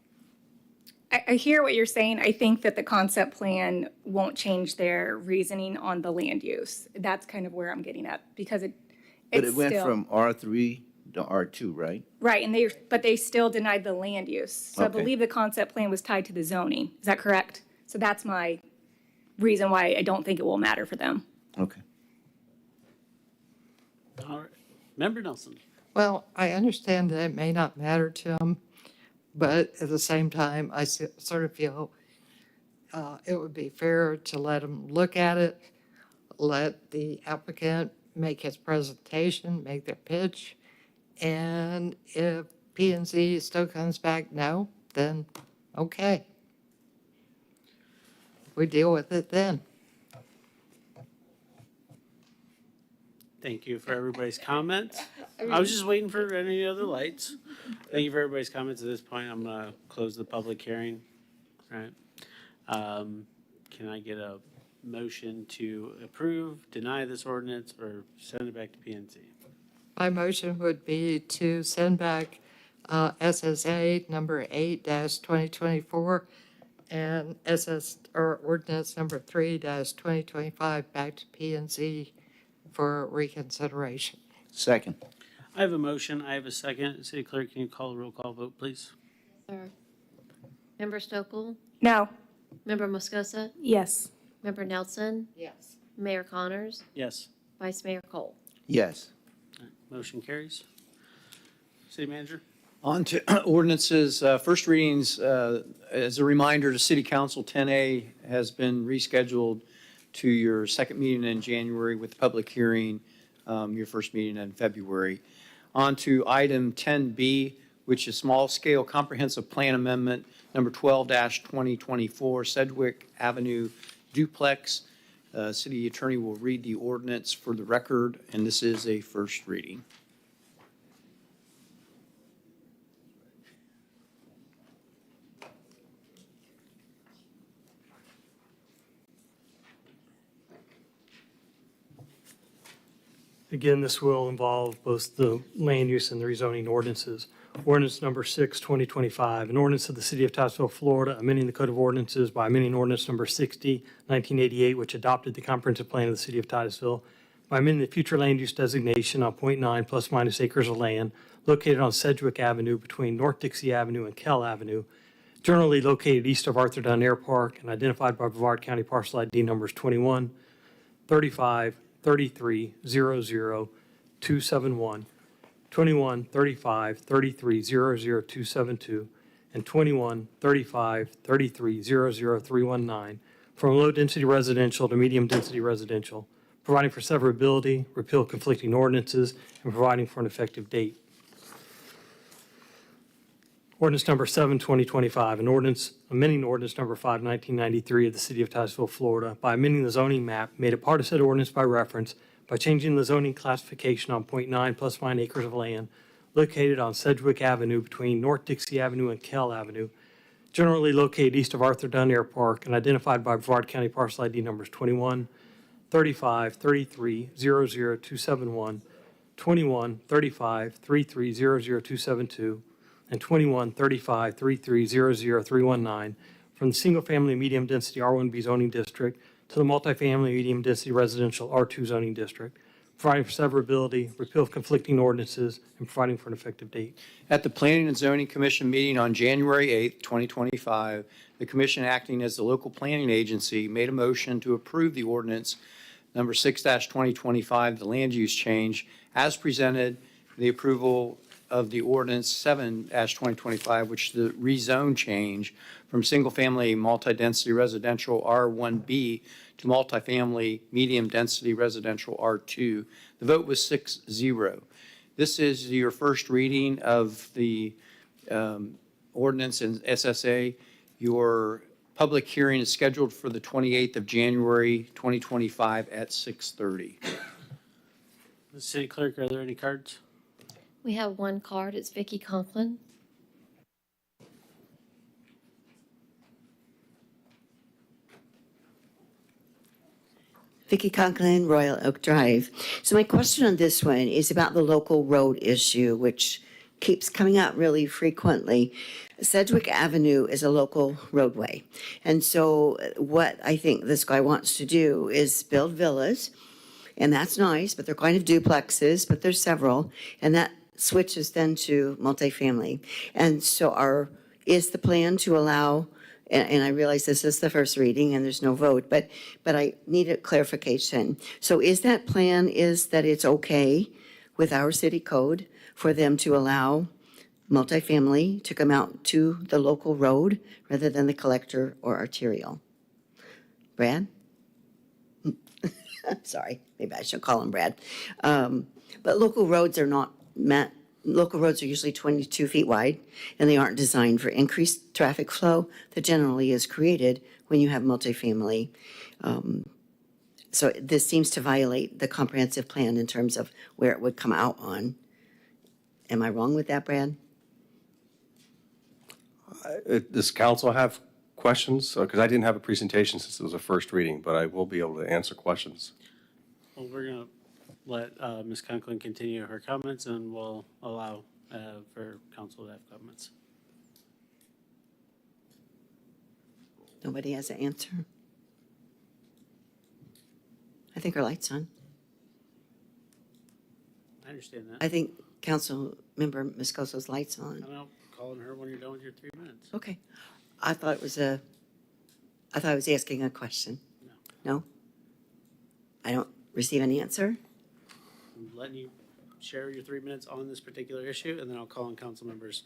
I hear what you're saying. I think that the concept plan won't change their reasoning on the land use. That's kind of where I'm getting at because But it went from R3 to R2, right? Right, but they still denied the land use. So I Okay. believe the concept plan was tied to the zoning. Is that correct? So that's my reason why I don't think it will matter for them. Okay. All right. Member Nelson? Well, I understand that it may not matter to them, but at the same time, I sort of feel it would be fair to let them look at it, let the applicant make his presentation, make their pitch, and if P&Z still comes back no, then okay. We deal with it then. Thank you for everybody's comments. I was just waiting for any other lights. Thank you for everybody's comments. At this point, I'm going to close the public hearing. All right. Can I get a motion to approve, deny this ordinance, or send it back to P&Z? My motion would be to send back SSA number 8-2024 and ordinance number 3-2025 back to P&Z for reconsideration. Second. I have a motion. I have a second. City Clerk, can you call a roll call vote, please? Sir. Member Stokel? No. Member Moscosa? Yes. Member Nelson? Yes. Mayor Connors? Yes. Vice Mayor Cole? Yes. All right. Motion carries. City Manager? On to ordinances, first readings, as a reminder to City Council, 10A has been rescheduled to your second meeting in January with public hearing, your first meeting in February. On to item 10B, which is small-scale comprehensive plan amendment number 12-2024 Sedgwick Avenue duplex. City Attorney will read the ordinance for the record, and this is a first reading. Again, this will involve both the land use and the rezoning ordinances. Ordinance number 6, 2025, an ordinance of the City of Titusville, Florida, amending the Code of Ordinances by amending ordinance number 60, 1988, which adopted the comprehensive plan of the City of Titusville, by amending the future land use designation on .9 plus minus acres of land located on Sedgwick Avenue between North Dixie Avenue and Kell Avenue, generally located east of Arthur Dunn Air Park and identified by Brevard County parcel ID numbers 21, 35, 33, 00, 271, 21, 35, 33, 00, 272, and 21, 35, 33, 00, 319 from low-density residential to medium-density residential, providing for severability, repeal conflicting ordinances, and providing for an effective date. Ordinance number 7, 2025, an ordinance amending ordinance number 5, 1993 of the City of Titusville, Florida by amending the zoning map made a part of said ordinance by reference by changing the zoning classification on .9 plus 9 acres of land located on Sedgwick Avenue between North Dixie Avenue and Kell Avenue, generally located east of Arthur Dunn Air Park and identified by Brevard County parcel ID numbers 21, 35, 33, 00, 271, 21, 35, 33, 00, 272, and 21, 35, 33, 00, 319 from the single-family medium-density R1B zoning district to the multifamily medium-density residential R2 zoning district, providing for severability, repeal of conflicting ordinances, and providing for an effective date. At the Planning and Zoning Commission meeting on January 8, 2025, the commission acting as the local planning agency made a motion to approve the ordinance number 6-2025, the land use change, as presented, the approval of the ordinance 7-2025, which is the rezone change from single-family multi-density residential R1B to multifamily medium-density residential R2. The vote was 6-0. This is your first reading of the ordinance in SSA. Your public hearing is scheduled for the 28th of January, 2025 at 6:30. The city clerk, are there any cards? We have one card. It's Vicki Conklin. Vicki Conklin, Royal Oak Drive. So my question on this one is about the local road issue, which keeps coming up really frequently. Sedgwick Avenue is a local roadway. And so what I think this guy wants to do is build villas, and that's nice, but they're kind of duplexes, but there's several, and that switches then to multifamily. And so is the plan to allow, and I realize this is the first reading and there's no vote, but I need a clarification. So is that plan is that it's okay with our city code for them to allow multifamily to come out to the local road rather than the collector or arterial? Brad? Sorry, maybe I should call him Brad. But local roads are not meant, local roads are usually 22 feet wide, and they aren't designed for increased traffic flow that generally is created when you have multifamily. So this seems to violate the comprehensive plan in terms of where it would come out on. Am I wrong with that, Brad? Does council have questions? Because I didn't have a presentation since it was a first reading, but I will be able to answer questions. Well, we're going to let Ms. Conklin continue her comments, and we'll allow for council to have comments. Nobody has an answer? I think our light's on. I understand that. I think Council Member Moscoso's light's on. I'm out calling her when you're done with your 3 minutes. Okay. I thought I was asking a question. No? I don't receive an answer? I'm letting you share your 3 minutes on this particular issue, and then I'll call on council members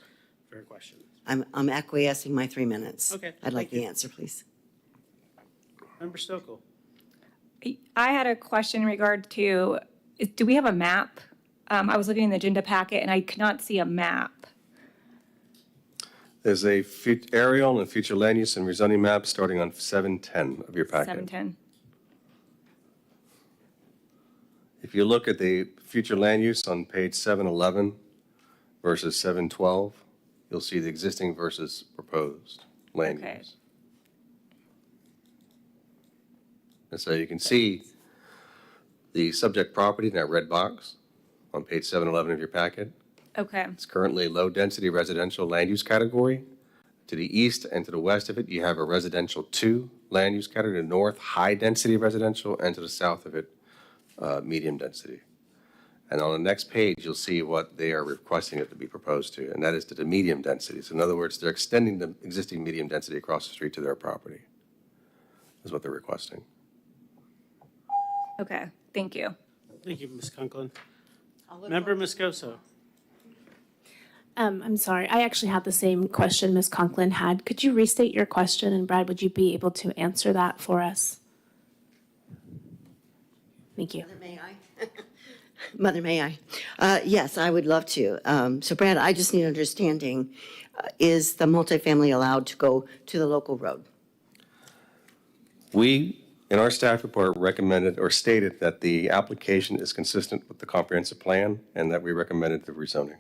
for questions. I'm acquiescing my 3 minutes. Okay, I'd like thank you. the answer, please. Member Stokel. I had a question in regard to, do we have a map? I was looking in the agenda packet and I could not see a map. There's a aerial and future land use and rezoning map starting on 710 of your packet. 710. If you look at the future land use on page 711 versus 712, you'll see the existing versus proposed land Okay. use. And so you can see the subject property in that red box on page 711 of your packet. Okay. It's currently low-density residential land use category. To the east and to the west of it, you have a residential 2 land use category. To the north, high-density residential, and to the south of it, medium density. And on the next page, you'll see what they are requesting it to be proposed to, and that is to the medium density. So in other words, they're extending the existing medium density across the street to their property, is what they're requesting. Okay. Thank you. Thank you, Ms. Conklin. Member Moscoso. I'm sorry. I actually had the same question Ms. Conklin had. Could you restate your question? And Brad, would you be able to answer that for us? Thank you. Mother, may I? Mother, may I? Yes, I would love to. So Brad, I just need understanding, is the multifamily allowed to go to the local road? We, in our staff report, recommended or stated that the application is consistent with the comprehensive plan and that we recommended the rezoning.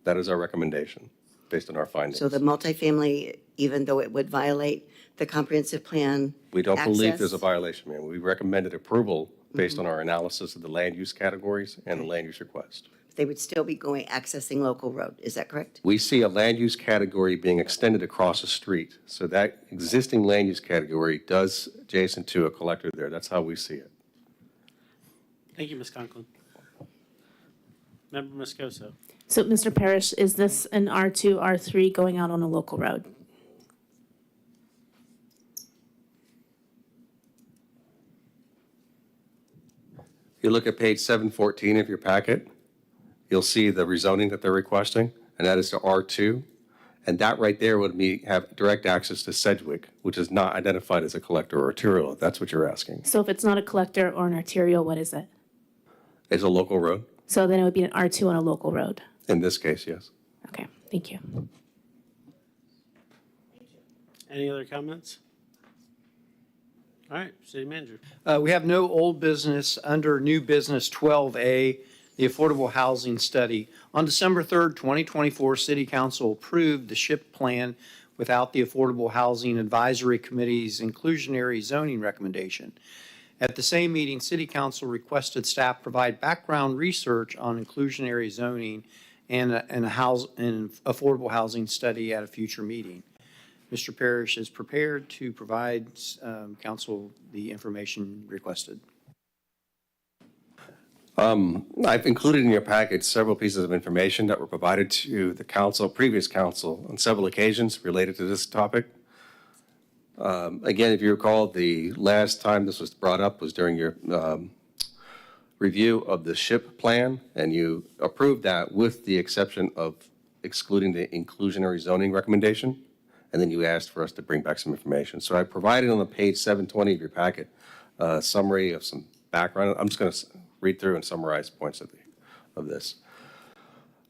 That is our recommendation, based on our findings. So the multifamily, even though it would violate the comprehensive plan We don't believe access? there's a violation, ma'am. We recommended approval based on our analysis of the land use categories and the land use request. They would still be accessing local road, is that correct? We see a land use category being extended across the street. So that existing land use category does adjacent to a collector there. That's how we see it. Thank you, Ms. Conklin. Member Moscoso. So, Mr. Parrish, is this an R2, R3 going out on a local road? If you look at page 714 of your packet, you'll see the rezoning that they're requesting, and that is to R2. And that right there would have direct access to Sedgwick, which is not identified as a collector or arterial. That's what you're asking. So if it's not a collector or an arterial, what is it? It's a local road. So then it would be an R2 on a local road. In this case, yes. Okay, thank you. Any other comments? All right, City Manager. We have no old business under new business 12A, the Affordable Housing Study. On December 3rd, 2024, City Council approved the SHIP plan without the Affordable Housing Advisory Committee's inclusionary zoning recommendation. At the same meeting, City Council requested staff provide background research on inclusionary zoning and an affordable housing study at a future meeting. Mr. Parrish is prepared to provide council the information requested. I've included in your package several pieces of information that were provided to the council, previous council, on several occasions related to this topic. Again, if you recall, the last time this was brought up was during your review of the SHIP plan, and you approved that with the exception of excluding the inclusionary zoning recommendation, and then you asked for us to bring back some information. So I provided on the page 720 of your packet a summary of some background. I'm just going to read through and summarize points of this.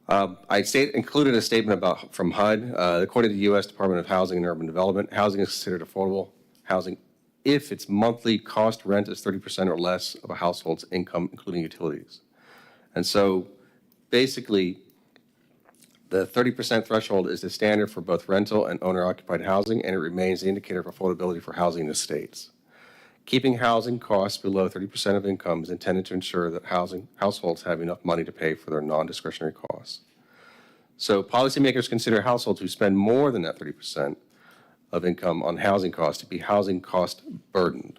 I included a statement from HUD. According to the U.S. Department of Housing and Urban Development, housing is considered affordable housing if its monthly cost rent is 30% or less of a household's income, including utilities. And so basically, the 30% threshold is the standard for both rental and owner-occupied housing, and it remains the indicator of affordability for housing in the states. Keeping housing costs below 30% of income is intended to ensure that households have enough money to pay for their non-discretionary costs. So policymakers consider households who spend more than that 30% of income on housing costs to be housing cost burdened.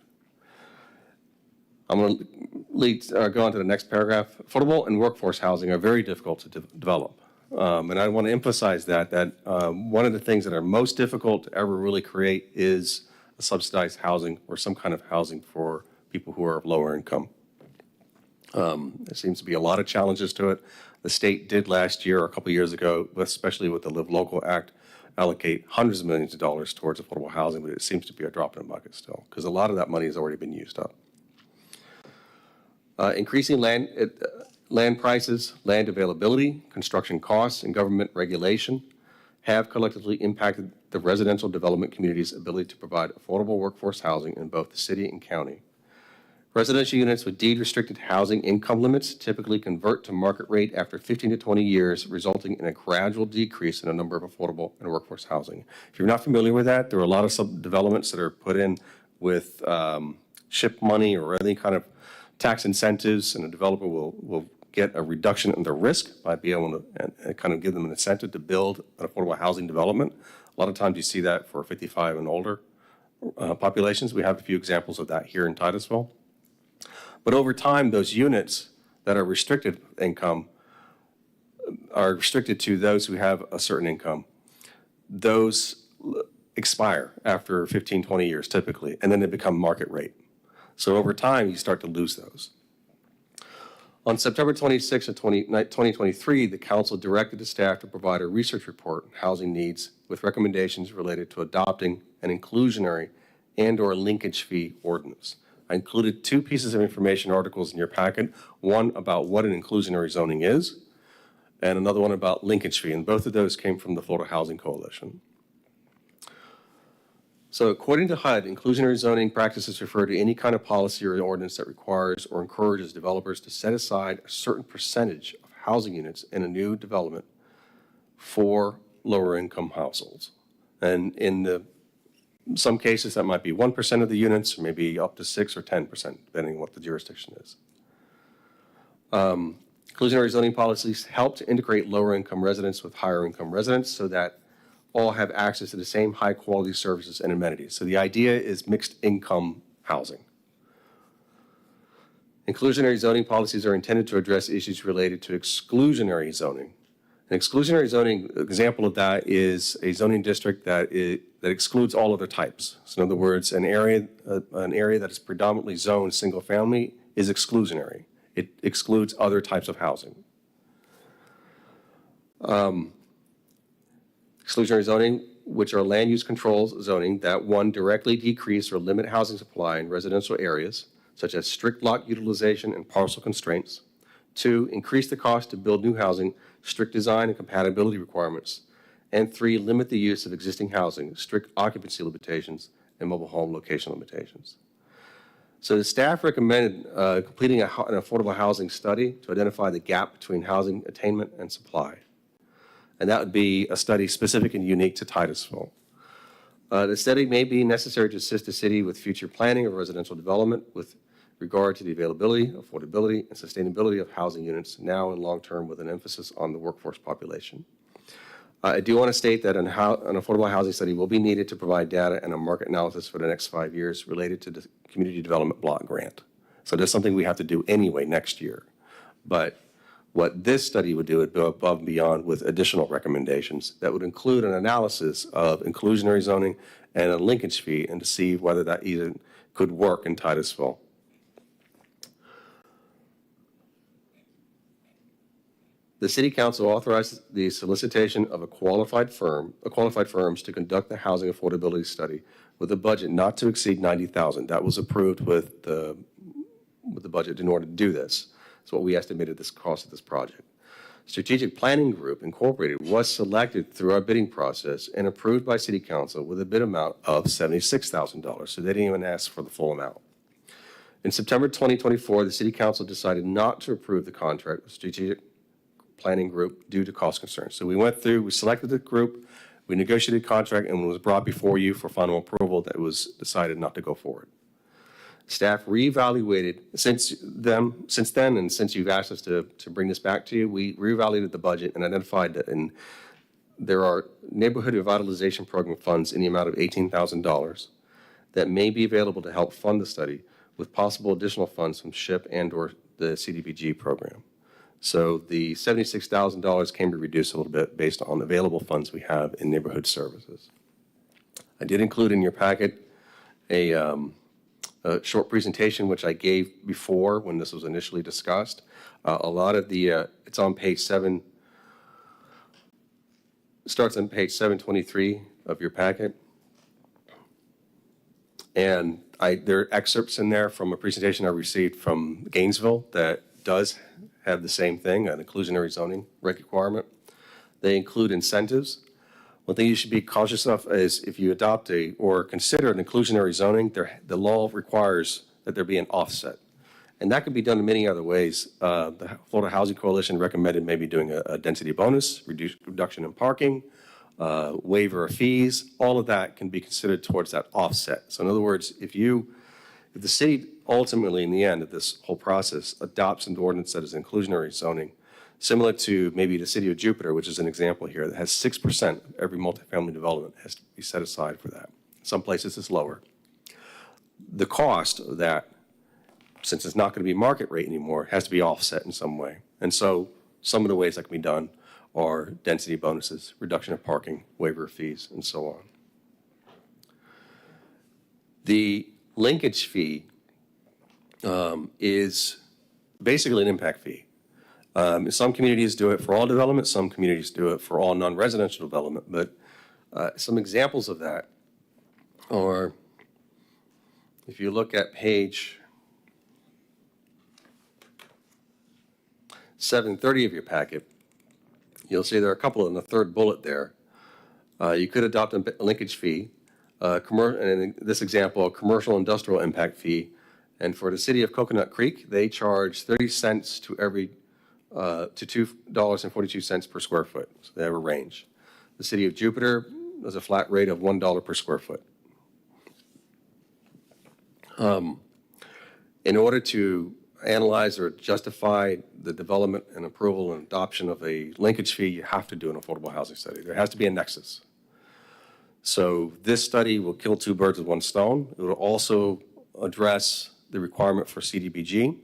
I'm going to go on to the next paragraph. Affordable and workforce housing are very difficult to develop. And I want to emphasize that one of the things that are most difficult to ever really create is a subsidized housing or some kind of housing for people who are of lower income. There seems to be a lot of challenges to it. The state did last year, or a couple of years ago, especially with the Live Local Act, allocate hundreds of millions of dollars towards affordable housing, but it seems to be a drop in the bucket still, because a lot of that money has already been used up. Increasing land prices, land availability, construction costs, and government regulation have collectively impacted the residential development community's ability to provide affordable workforce housing in both the city and county. Residential units with deed-restricted housing income limits typically convert to market rate after 15 to 20 years, resulting in a gradual decrease in the number of affordable and workforce housing. If you're not familiar with that, there are a lot of sub-developments that are put in with SHIP money or any kind of tax incentives, and a developer will get a reduction in their risk by being able to and kind of give them an incentive to build an affordable housing development. A lot of times you see that for 55 and older populations. We have a few examples of that here in Titusville. But over time, those units that are restricted income are restricted to those who have a certain income. Those expire after 15, 20 years typically, and then they become market rate. So over time, you start to lose those. On September 26, 2023, the council directed the staff to provide a research report on housing needs with recommendations related to adopting an inclusionary and/or linkage fee ordinance. I included two pieces of information articles in your packet, one about what an inclusionary zoning is, and another one about linkage fee, and both of those came from the Florida Housing Coalition. So according to HUD, inclusionary zoning practices refer to any kind of policy or ordinance that requires or encourages developers to set aside a certain percentage of housing units in a new development for lower income households. And in some cases, that might be 1% of the units, or maybe up to 6 or 10%, depending on what the jurisdiction is. Inclusionary zoning policies help to integrate lower income residents with higher income residents so that all have access to the same high quality services and amenities. So the idea is mixed income housing. Inclusionary zoning policies are intended to address issues related to exclusionary zoning. An exclusionary zoning example of that is a zoning district that excludes all other types. So in other words, an area that is predominantly zoned single family is exclusionary. It excludes other types of housing. Exclusionary zoning, which are land use controls zoning that, one, directly decrease or limit housing supply in residential areas, such as strict lot utilization and parcel constraints. Two, increase the cost to build new housing, strict design and compatibility requirements. And three, limit the use of existing housing, strict occupancy limitations, and mobile home location limitations. So the staff recommended completing an affordable housing study to identify the gap between housing attainment and supply. And that would be a study specific and unique to Titusville. The study may be necessary to assist the city with future planning of residential development with regard to the availability, affordability, and sustainability of housing units now and long-term with an emphasis on the workforce population. I do want to state that an affordable housing study will be needed to provide data and a market analysis for the next 5 years related to the Community Development Block Grant. So that's something we have to do anyway next year. But what this study would do would go above and beyond with additional recommendations that would include an analysis of inclusionary zoning and a linkage fee and to see whether that even could work in Titusville. The City Council authorized the solicitation of qualified firms to conduct the housing affordability study with a budget not to exceed $90,000. That was approved with the budget in order to do this. That's what we estimated this cost of this project. Strategic Planning Group Incorporated was selected through our bidding process and approved by City Council with a bid amount of $76,000. So they didn't even ask for the full amount. In September 2024, the City Council decided not to approve the contract with Strategic Planning Group due to cost concerns. So we went through, we selected the group, we negotiated a contract, and when it was brought before you for final approval, that was decided not to go forward. Staff reevaluated since then, and since you've asked us to bring this back to you, we reevaluated the budget and identified that there are neighborhood revitalization program funds in the amount of $18,000 that may be available to help fund the study with possible additional funds from SHIP and/or the CDBG program. So the $76,000 can be reduced a little bit based on available funds we have in neighborhood services. I did include in your packet a a short presentation, which I gave before when this was initially discussed. A lot of the, it's on page 7, starts on page 723 of your packet. And there are excerpts in there from a presentation I received from Gainesville that does have the same thing, an inclusionary zoning requirement. They include incentives. One thing you should be cautious of is if you adopt or consider an inclusionary zoning, the law requires that there be an offset. And that can be done in many other ways. The Florida Housing Coalition recommended maybe doing a density bonus, reduction in parking, waiver of fees. All of that can be considered towards that offset. So in other words, if the city ultimately, in the end of this whole process, adopts an ordinance that is inclusionary zoning, similar to maybe the city of Jupiter, which is an example here, that has 6% of every multifamily development has to be set aside for that. Some places it's lower. The cost of that, since it's not going to be market rate anymore, has to be offset in some way. And so some of the ways that can be done are density bonuses, reduction of parking, waiver of fees, and so on. The linkage fee is basically an impact fee. Some communities do it for all development, some communities do it for all non-residential development, but some examples of that are, if you look at page 730 of your packet, you'll see there are a couple in the third bullet there. You could adopt a linkage fee, and in this example, a commercial industrial impact fee. And for the city of Coconut Creek, they charge 30 cents to $2.42 per square foot. So they have a range. The city of Jupiter has a flat rate of $1 per square foot. In order to analyze or justify the development and approval and adoption of a linkage fee, you have to do an affordable housing study. There has to be a nexus. So this study will kill two birds with one stone. It will also address the requirement for CDBG,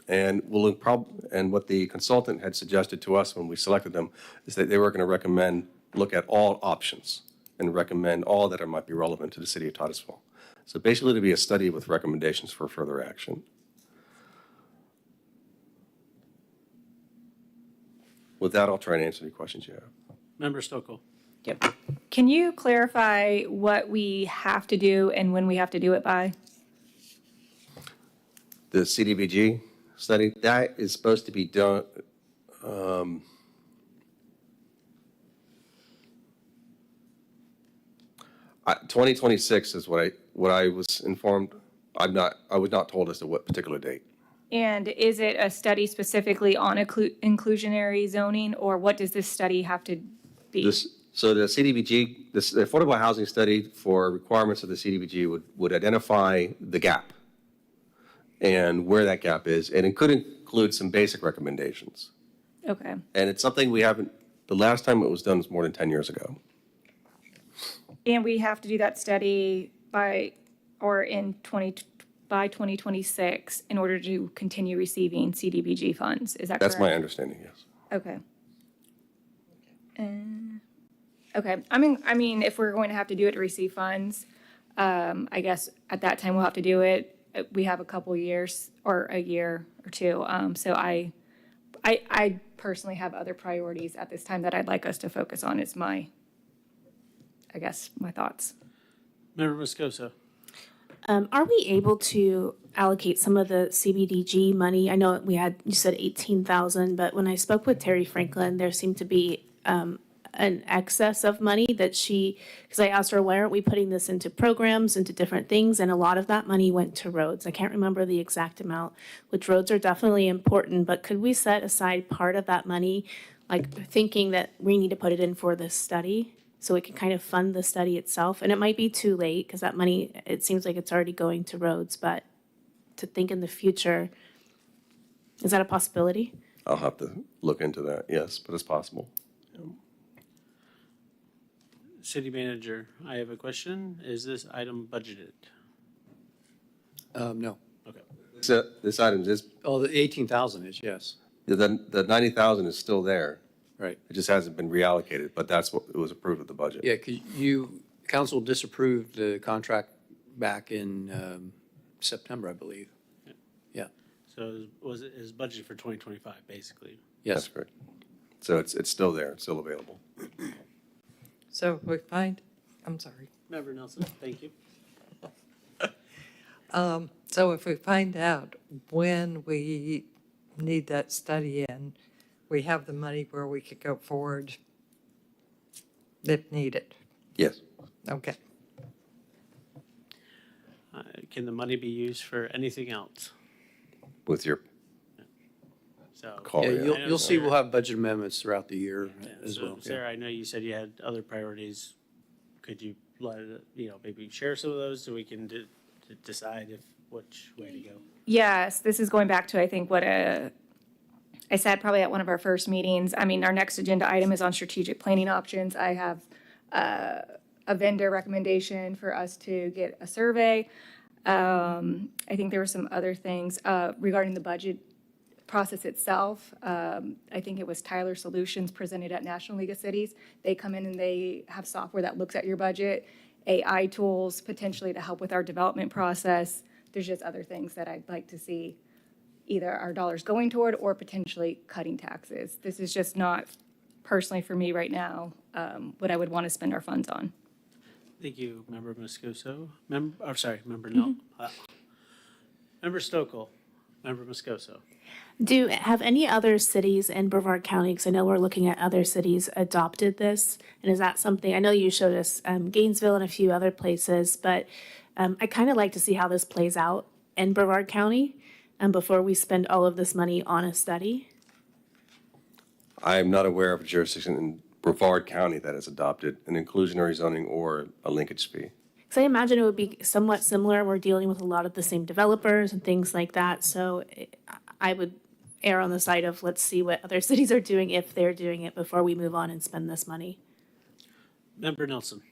and what the consultant had suggested to us when we selected them is that they were going to look at all options and recommend all that might be relevant to the city of Titusville. So basically, to be a study with recommendations for further action. With that, I'll try and answer any questions you have. Member Stokel. Yep. Can you clarify what we have to do and when we have to do it by? The CDBG study, that is supposed to be done, 2026 is what I was informed. I was not told as to what particular date. And is it a study specifically on inclusionary zoning, or what does this study have to be? So the CDBG, the affordable housing study for requirements of the CDBG would identify the gap and where that gap is, and it could include some basic recommendations. Okay. And it's something we haven't, the last time it was done was more than 10 years ago. And we have to do that study by 2026 in order to continue receiving CDBG funds. Is that correct? That's my understanding, yes. Okay. Okay. I mean, if we're going to have to do it to receive funds, I guess at that time we'll have to do it. We have a couple years or a year or two. So I personally have other priorities at this time that I'd like us to focus on. Is my thoughts. Member Moscoso. Are we able to allocate some of the CBDG money? I know you said 18,000, but when I spoke with Terry Franklin, there seemed to be an excess of money because I asked her, why aren't we putting this into programs, into different things? And a lot of that money went to roads. I can't remember the exact amount, which roads are definitely important, but could we set aside part of that money, like thinking that we need to put it in for this study? So it can kind of fund the study itself. And it might be too late because that money, it seems like it's already going to roads, but to think in the future, is that a possibility? I'll have to look into that, yes, but it's possible. City Manager, I have a question. Is this item budgeted? No. Okay. This item is. Oh, the 18,000 is, yes. The 90,000 is still there. Right. It just hasn't been reallocated, but that's what it was approved with the budget. Yeah, because council disapproved the contract back in September, I believe. Yeah. So it is budgeted for 2025, basically? Yes. That's correct. So it's still there, it's still available. So if we find, I'm sorry. Member Nelson, thank you. So if we find out when we need that study in, we have the money where we could go forward if needed. Yes. Okay. Can the money be used for anything else? With your So call. Yeah, I know you'll see Sarah- we'll have budget amendments throughout the year as So, well. yeah. Sarah, I know you said you had other priorities. Could you maybe share some of those so we can decide which way to go? Yes, this is going back to, I think, what I said probably at one of our first meetings. I mean, our next agenda item is on strategic planning options. I have a vendor recommendation for us to get a survey. I think there were some other things regarding the budget process itself. I think it was Tyler Solutions presented at National League of Cities. They come in and they have software that looks at your budget, AI tools potentially to help with our development process. There's just other things that I'd like to see either our dollars going toward or potentially cutting taxes. This is just not personally for me right now what I would want to spend our funds on. Thank you, Member Moscoso. Member Nell. Member Stokel, Member Moscoso. Have any other cities in Brevard County, because I know we're looking at other cities, adopted this? And is that something, I know you showed us Gainesville and a few other places, but I kind of like to see how this plays out in Brevard County before we spend all of this money on a study. I am not aware of a jurisdiction in Brevard County that has adopted an inclusionary zoning or a linkage fee. Because I imagine it would be somewhat similar. We're dealing with a lot of the same developers and things like that. So I would err on the side of let's see what other cities are doing if they're doing it before we move on and spend this money. Member Nelson.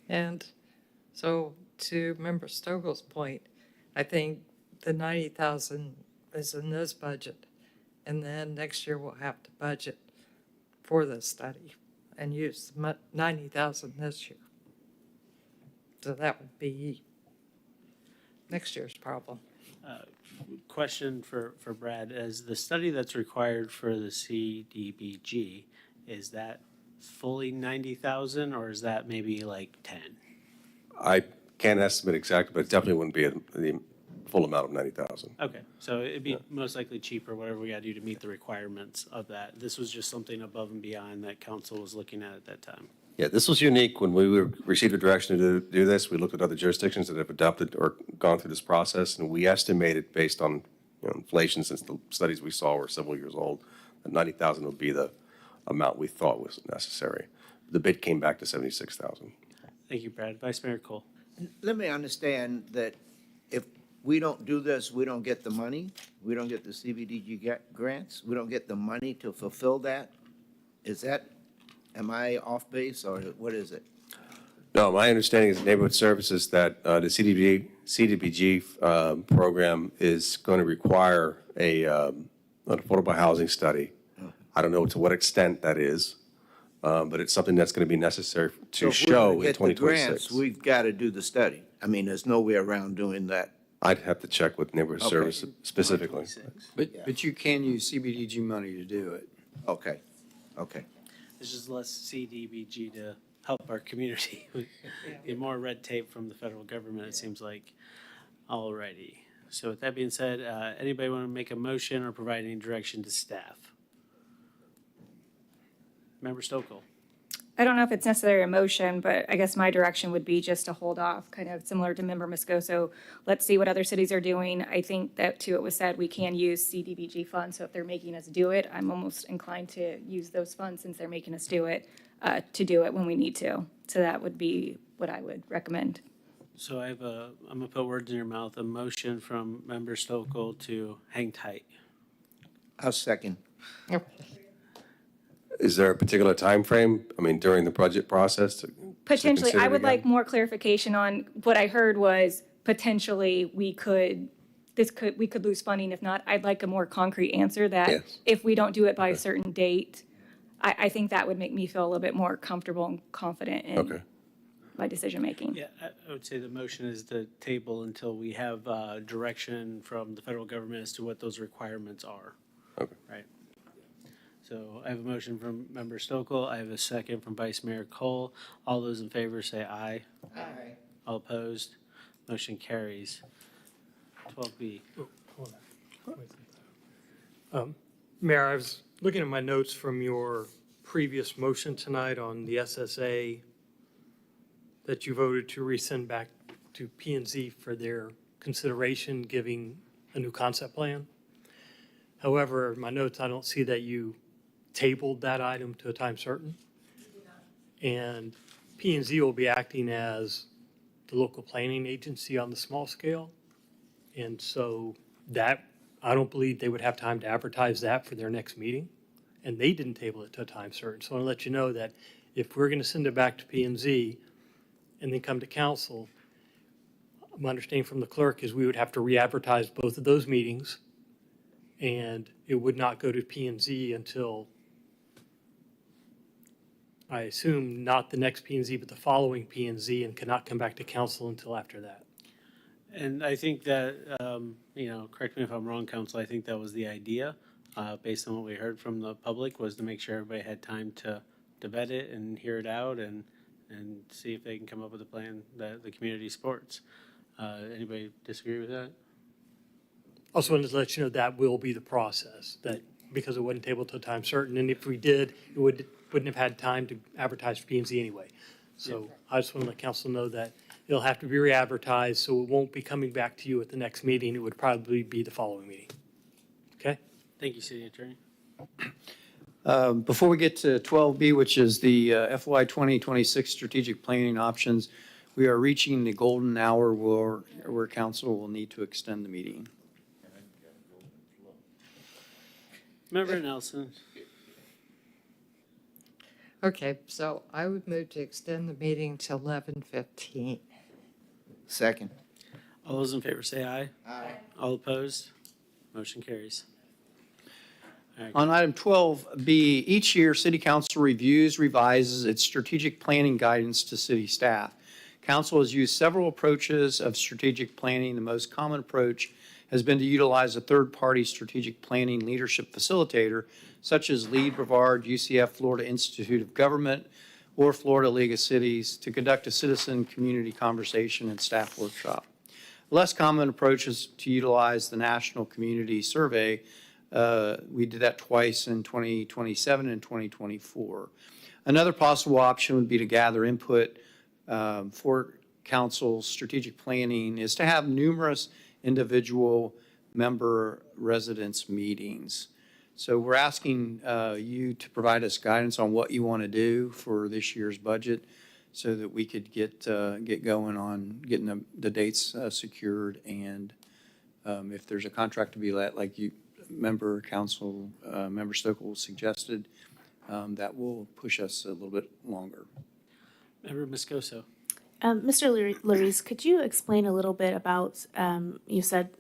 And so to Member Stogel's point, I think the 90,000 is in this budget. And then next year we'll have to budget for the study and use the 90,000 this year. So that would be next year's problem. Question for Brad, is the study that's required for the CDBG, is that fully 90,000 or is that maybe like 10? I can't estimate exactly, but it definitely wouldn't be the full amount of 90,000. Okay, so it'd be most likely cheaper, whatever we gotta do to meet the requirements of that. This was just something above and beyond that council was looking at that time. Yeah, this was unique. When we received a direction to do this, we looked at other jurisdictions that have adopted or gone through this process, and we estimated based on inflation, since the studies we saw were several years old, that 90,000 would be the amount we thought was necessary. The bid came back to 76,000. Thank you, Brad. Vice Mayor Cole. Let me understand that if we don't do this, we don't get the money, we don't get the CBDG grants, we don't get the money to fulfill that? Am I off base or what is it? No, my understanding is neighborhood services that the CDBG program is going to require an affordable housing study. I don't know to what extent that is, but it's something that's going to be necessary to show in 2026. If we're gonna get the grants, we've got to do the study. I mean, there's no way around doing that. I'd have to check with neighborhood Okay. services specifically. But you can use CBDG money to do it. Okay, okay. There's just less CDBG to help our community. We get more red tape from the federal government, it seems like. Alrighty. So with that being said, anybody want to make a motion or provide any direction to staff? Member Stokel. I don't know if it's necessarily a motion, but I guess my direction would be just to hold off, kind of similar to Member Moscoso. Let's see what other cities are doing. I think that too, it was said we can use CDBG funds, so if they're making us do it, I'm almost inclined to use those funds since they're making us do it, to do it when we need to. So that would be what I would recommend. So I'm gonna put words in your mouth, a motion from Member Stokel to hang tight. I'll second. Is there a particular time frame? I mean, during the budget process? to Potentially, consider I it would again? like more clarification on, what I heard was potentially we could lose funding. If not, I'd like a more concrete answer that Yes. if we don't do it by a certain date, I think that would make me feel a little bit more comfortable and confident in. Okay. my decision-making. Yeah, I would say the motion is to table until we have direction from the federal government as to what those requirements are. Okay. Right. So I have a motion from Member Stokel. I have a second from Vice Mayor Cole. All those in favor say aye. Aye. All opposed? Motion carries. 12B. Oh, hold on. Mayor, I was looking at my notes from your previous motion tonight on the SSA that you voted to resend back to P and Z for their consideration, giving a new concept plan. However, in my notes, I don't see that you tabled that item to a time certain. And P and Z will be acting as the local planning agency on the small scale. And so that, I don't believe they would have time to advertise that for their next meeting. And they didn't table it to a time certain. So I want to let you know that if we're going to send it back to P and Z and then come to council, my understanding from the clerk is we would have to re-advertise both of those meetings. And it would not go to P and Z until, I assume, not the next P and Z, but the following P and Z, and cannot come back to council until after that. And I think that, correct me if I'm wrong, Council, I think that was the idea, based on what we heard from the public, was to make sure everybody had time to vet it and hear it out and see if they can come up with a plan that the community supports. Anybody disagree with that? Also wanted to let you know that will be the process, that because it wasn't tabled to a time certain, and if we did, it wouldn't have had time to advertise for P and Z anyway. So I just want to let council know that it'll have to be re-advertised, so it won't be coming back to you at the next meeting. It would probably be the following meeting. Okay? Thank you, City Attorney. Before we get to 12B, which is the FY 2026 strategic planning options, we are reaching the golden hour where council will need to extend the meeting. Member Nelson. Okay, so I would move to extend the meeting to 11:15. Second. All those in favor say aye. Aye. All opposed? Motion carries. All right. On item 12B, each year, City Council reviews, revises its strategic planning guidance to city staff. Council has used several approaches of strategic planning. The most common approach has been to utilize a third-party strategic planning leadership facilitator, such as Lead Brevard, UCF Florida Institute of Government, or Florida League of Cities, to conduct a citizen community conversation and staff workshop. A less common approach is to utilize the National Community Survey. We did that twice in 2027 and 2024. Another possible option would be to gather input for council's strategic planning is to have numerous individual member residence meetings. So we're asking you to provide us guidance on what you want to do for this year's budget so that we could get going on getting the dates secured. And if there's a contract to be let, like member Stokel suggested, that will push us a little bit longer. Member Moscoso. Mr. Larice, could you explain a little bit about, you said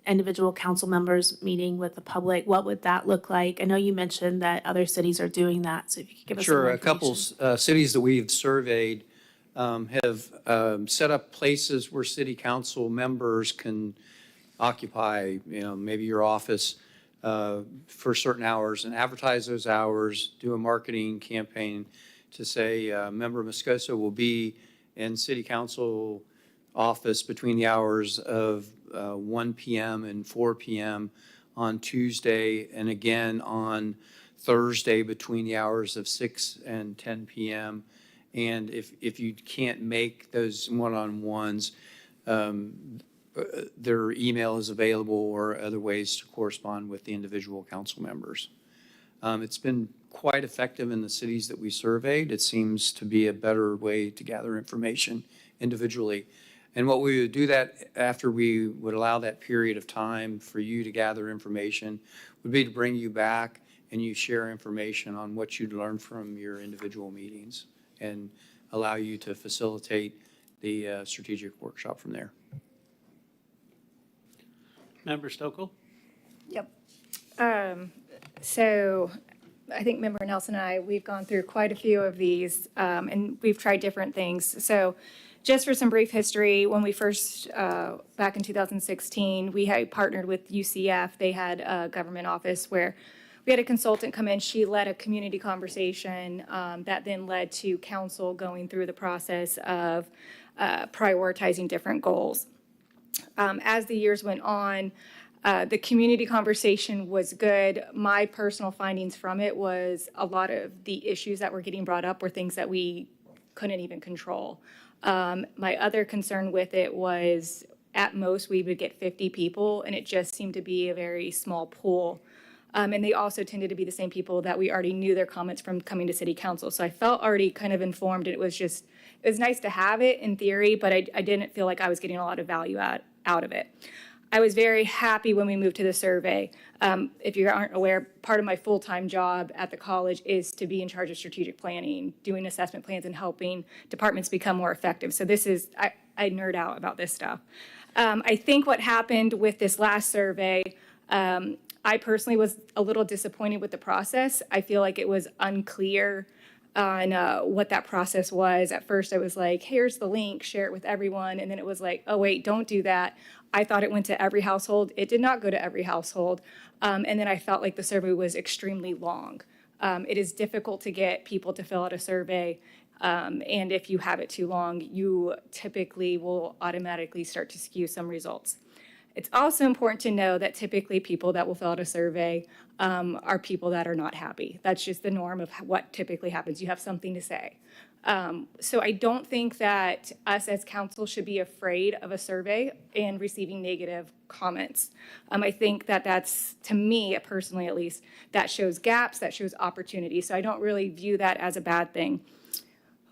individual council members meeting with the public. What would that look like? I know you mentioned that other cities are doing that, so if you could give us some more Sure. A couple cities that we've surveyed have set up places where city council members can occupy, maybe your office for certain hours and advertise those hours, do a marketing campaign to say Member Moscoso will be in city council office between the hours of 1 p.m. and 4 p.m. on Tuesday, and again on Thursday between the hours of 6 and 10 p.m. And if you can't make those one-on-ones, their email is available or other ways to correspond with the individual council members. It's been quite effective in the cities that we surveyed. It seems to be a better way to gather information individually. And what we would do that after we would allow that period of time for you to gather information would be to bring you back and you share information on what you'd learned from your individual meetings and allow you to facilitate the strategic workshop from there. Member Stokel? Yep. So I think Member Nelson and I, we've gone through quite a few of these, and we've tried different things. So just for some brief history, when we first, back in 2016, we had partnered with UCF. They had a government office where we had a consultant come in. She led a community conversation that then led to council going through the process of prioritizing different goals. As the years went on, the community conversation was good. My personal findings from it was a lot of the issues that were getting brought up were things that we couldn't even control. My other concern with it was at most we would get 50 people, and it just seemed to be a very small pool. And they also tended to be the same people that we already knew their comments from coming to city council. So I felt already kind of informed, and it was nice to have it in theory, but I didn't feel like I was getting a lot of value out of it. I was very happy when we moved to the survey. If you aren't aware, part of my full-time job at the college is to be in charge of strategic planning, doing assessment plans and helping departments become more effective. So I nerd out about this stuff. I think what happened with this last survey, I personally was a little disappointed with the process. I feel like it was unclear on what that process was. At first, I was like, here's the link, share it with everyone. And then it was like, oh, wait, don't do that. I thought it went to every household. It did not go to every household. And then I felt like the survey was extremely long. It is difficult to get people to fill out a survey. And if you have it too long, you typically will automatically start to skew some results. It's also important to know that typically people that will fill out a survey are people that are not happy. That's just the norm of what typically happens. You have something to say. So I don't think that us as council should be afraid of a survey and receiving negative comments. I think that that's, to me personally at least, that shows gaps, that shows opportunity. So I don't really view that as a bad thing.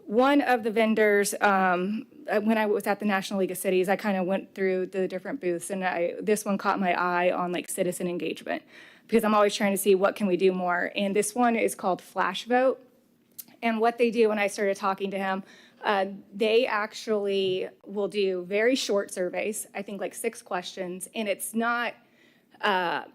One of the vendors, when I was at the National League of Cities, I kind of went through the different booths, and this one caught my eye on like citizen engagement, because I'm always trying to see what can we do more. And this one is called Flash Vote. And what they do, when I started talking to him, they actually will do very short surveys, I think like 6 questions, and it's not,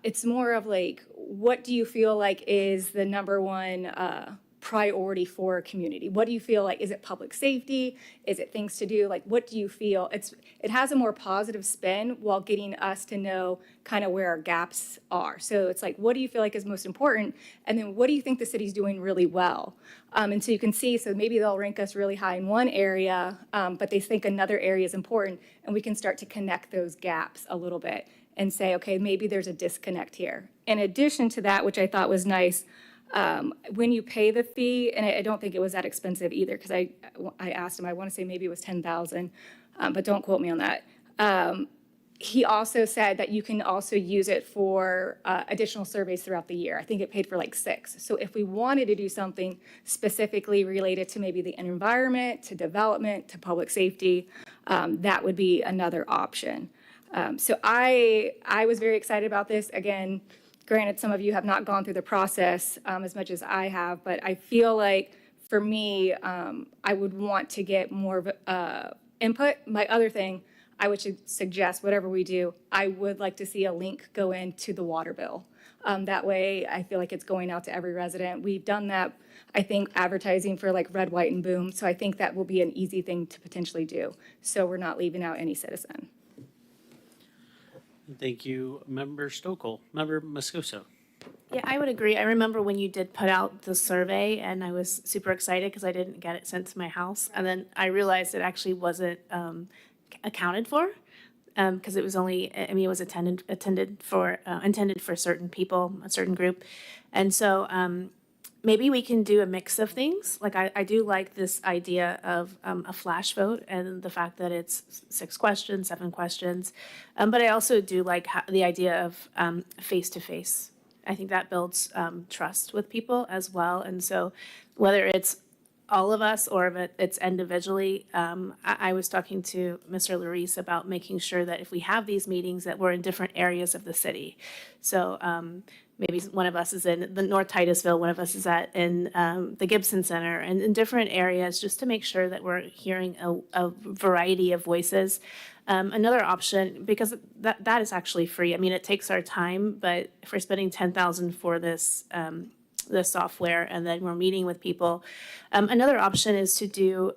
it's more of like, what do you feel like is the number one priority for a community? What do you feel like? Is it public safety? Is it things to do? Like, what do you feel? It has a more positive spin while getting us to know kind of where our gaps are. So it's like, what do you feel like is most important? And then what do you think the city's doing really well? And so you can see, so maybe they'll rank us really high in one area, but they think another area is important, and we can start to connect those gaps a little bit and say, okay, maybe there's a disconnect here. In addition to that, which I thought was nice, when you pay the fee, and I don't think it was that expensive either, because I asked him, I want to say maybe it was $10,000, but don't quote me on that. He also said that you can also use it for additional surveys throughout the year. I think it paid for like 6. So if we wanted to do something specifically related to maybe the environment, to development, to public safety, that would be another option. So I was very excited about this. Again, granted, some of you have not gone through the process as much as I have, but I feel like for me, I would want to get more input. My other thing, I would suggest, whatever we do, I would like to see a link go into the water bill. That way, I feel like it's going out to every resident. We've done that, I think, advertising for like Red, White, and Boom. So I think that will be an easy thing to potentially do. So we're not leaving out any citizen. Thank you, Member Stokel. Member Moscoso. Yeah, I would agree. I remember when you did put out the survey, and I was super excited because I didn't get it sent to my house. And then I realized it actually wasn't accounted for because it was only, I mean, it was intended for certain people, a certain group. And so maybe we can do a mix of things. Like I do like this idea of a flash vote and the fact that it's 6 questions, 7 questions. But I also do like the idea of face-to-face. I think that builds trust with people as well. And so whether it's all of us or if it's individually, I was talking to Mr. Larice about making sure that if we have these meetings that we're in different areas of the city. So maybe one of us is in the North Titusville, one of us is in the Gibson Center, and in different areas, just to make sure that we're hearing a variety of voices. Another option, because that is actually free. I mean, it takes our time, but if we're spending $10,000 for this the software, and then we're meeting with people. Another option is to do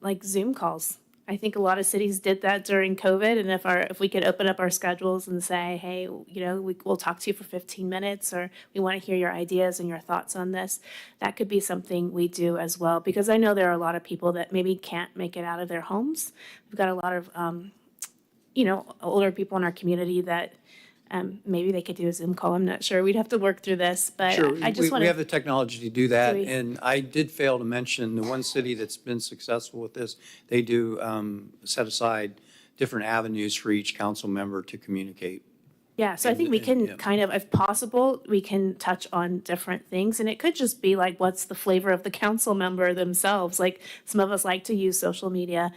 like Zoom calls. I think a lot of cities did that during COVID, and if we could open up our schedules and say, hey, you know, we'll talk to you for 15 minutes, or we want to hear your ideas and your thoughts on this, that could be something we do as well. Because I know there are a lot of people that maybe can't make it out of their homes. We've got a lot of, you know, older people in our community that maybe they could do a Zoom call. I'm not sure. We'd have to work through this, but Sure, I just want we to. have the technology to do that, Do we? and I did fail to mention the one city that's been successful with this, they do set aside different avenues for each council member to communicate. Yeah, so I think we can kind of, if possible, we can touch on different things. And it could just be like, what's the flavor of the council member themselves? Like, some of us like to use social media.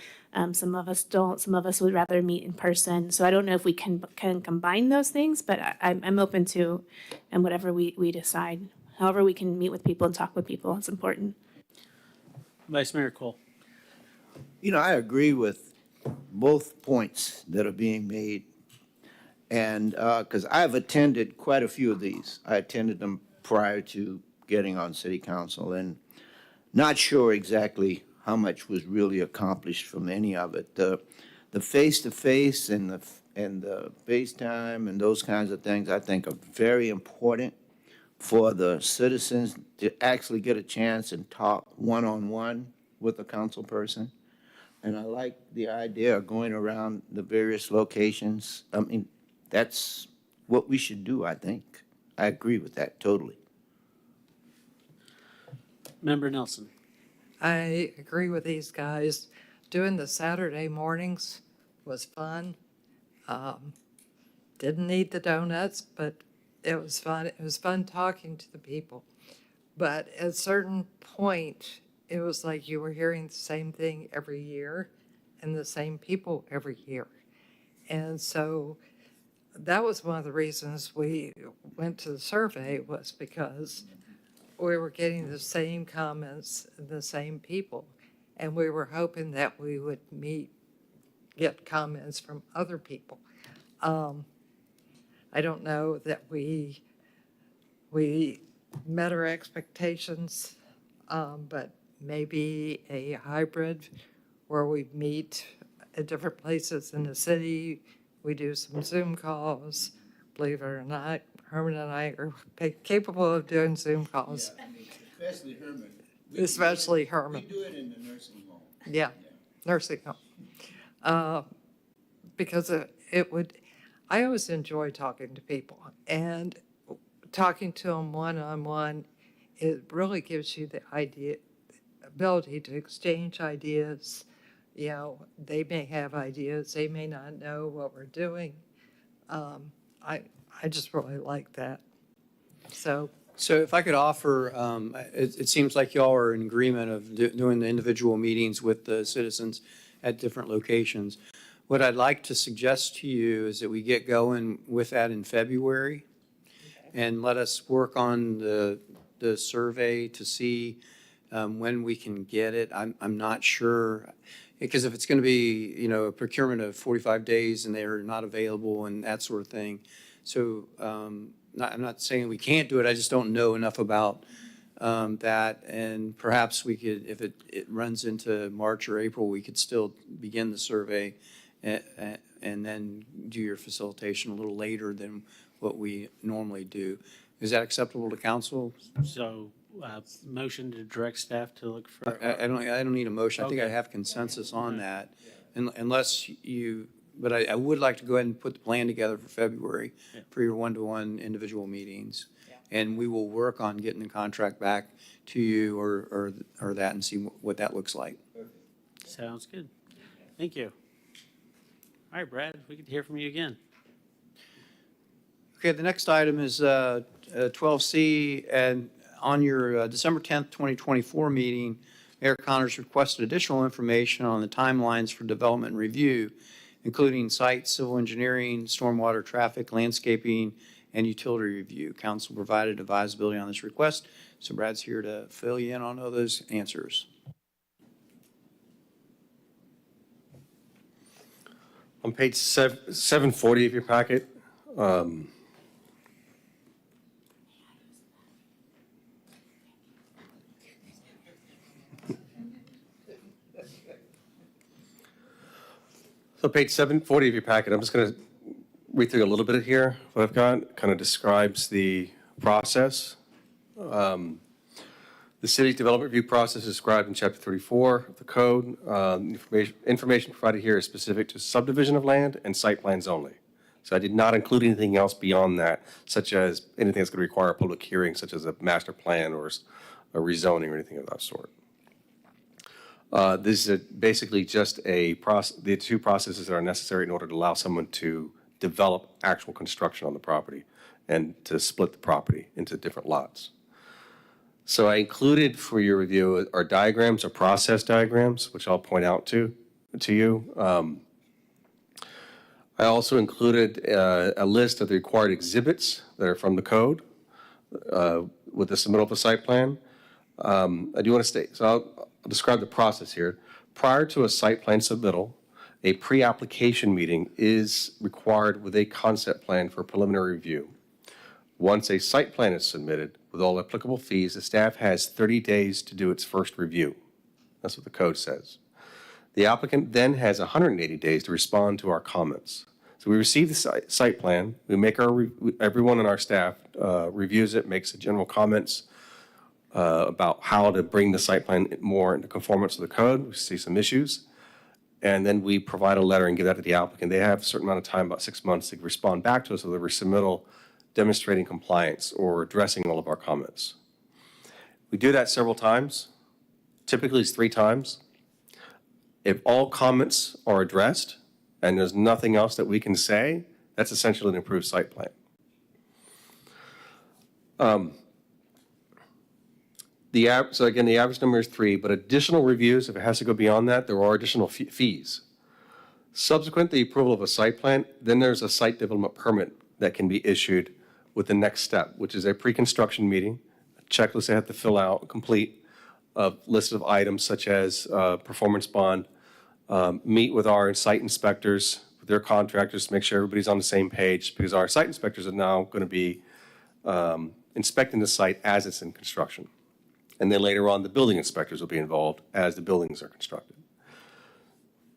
Some of us don't. Some of us would rather meet in person. So I don't know if we can combine those things, but I'm open to, and whatever we decide. However we can meet with people and talk with people, it's important. Vice Mayor Cole. You know, I agree with both points that are being made. And because I've attended quite a few of these. I attended them prior to getting on city council, and not sure exactly how much was really accomplished from any of it. The face-to-face and the FaceTime and those kinds of things, I think, are very important for the citizens to actually get a chance and talk one-on-one with a council person. And I like the idea of going around the various locations. I mean, that's what we should do, I think. I agree with that totally. Member Nelson. I agree with these guys. Doing the Saturday mornings was fun. Didn't need the donuts, but it was fun. It was fun talking to the people. But at a certain point, it was like you were hearing the same thing every year and the same people every year. And so that was one of the reasons we went to the survey, was because we were getting the same comments, the same people, and we were hoping that we would get comments from other people. I don't know that we met our expectations, but maybe a hybrid where we meet at different places in the city. We do some Zoom calls. Believe it or not, Herman and I are capable of doing Zoom calls. Yeah, especially Herman. Especially Herman. We do it in the nursing home. Yeah, nursing home. Because I always enjoy talking to people, and talking to them one-on-one, it really gives you the ability to exchange ideas. You know, they may have ideas, they may not know what we're doing. I just really like that. So if I could offer, it seems like y'all are in agreement of doing the individual meetings with the citizens at different locations. What I'd like to suggest to you is that we get going with that in February, and let us work on the survey to see when we can get it. I'm not sure, because if it's going to be, you know, a procurement of 45 days and they're not available and that sort of thing. So I'm not saying we can't do it. I just don't know enough about that. And perhaps we could, if it runs into March or April, we could still begin the survey and then do your facilitation a little later than what we normally do. Is that acceptable to council? So, motion to direct staff to look for. I don't need a motion. I think I Okay. have consensus on that, unless you. But I would like to go ahead and put the plan together for February for your one-to-one individual meetings, and we will work on getting the contract back to you or that and see what that looks like. Sounds good. Thank you. All right, Brad, we can hear from you again. Okay, the next item is 12C, and on your December 10th, 2024 meeting, Mayor Connors requested additional information on the timelines for development review, including site, civil engineering, stormwater, traffic, landscaping, and utility review. Council provided advisability on this request, so Brad's here to fill you in on all those answers. On page 740 of your packet, So page 740 of your packet, I'm just going to read through a little bit here. What I've got kind of describes the process. The city's development review process is described in Chapter 34 of the code. Information provided here is specific to subdivision of land and site plans only. So I did not include anything else beyond that, such as anything that's going to require a public hearing, such as a master plan or a rezoning or anything of that sort. This is basically just the two processes that are necessary in order to allow someone to develop actual construction on the property and to split the property into different lots. So I included for your review are diagrams or process diagrams, which I'll point out to you. I also included a list of the required exhibits that are from the code with the submittal of a site plan. I do want to state, so I'll describe the process here. Prior to a site plan submittal, a pre-application meeting is required with a concept plan for preliminary review. Once a site plan is submitted with all applicable fees, the staff has 30 days to do its first review. That's what the code says. The applicant then has 180 days to respond to our comments. So we receive the site plan, we make everyone on our staff reviews it, makes the general comments about how to bring the site plan more into conformance with the code. We see some issues. And then we provide a letter and give that to the applicant. They have a certain amount of time, about 6 months, to respond back to us with a resubmittal demonstrating compliance or addressing all of our comments. We do that several times. Typically it's 3 times. If all comments are addressed and there's nothing else that we can say, that's essentially an approved site plan. So again, the average number is 3, but additional reviews, if it has to go beyond that, there are additional fees. Subsequent to the approval of a site plan, then there's a site development permit that can be issued with the next step, which is a pre-construction meeting, a checklist they have to fill out, complete a list of items such as performance bond, meet with our site inspectors, with their contractors to make sure everybody's on the same page, because our site inspectors are now going to be inspecting the site as it's in construction. And then later on, the building inspectors will be involved as the buildings are constructed.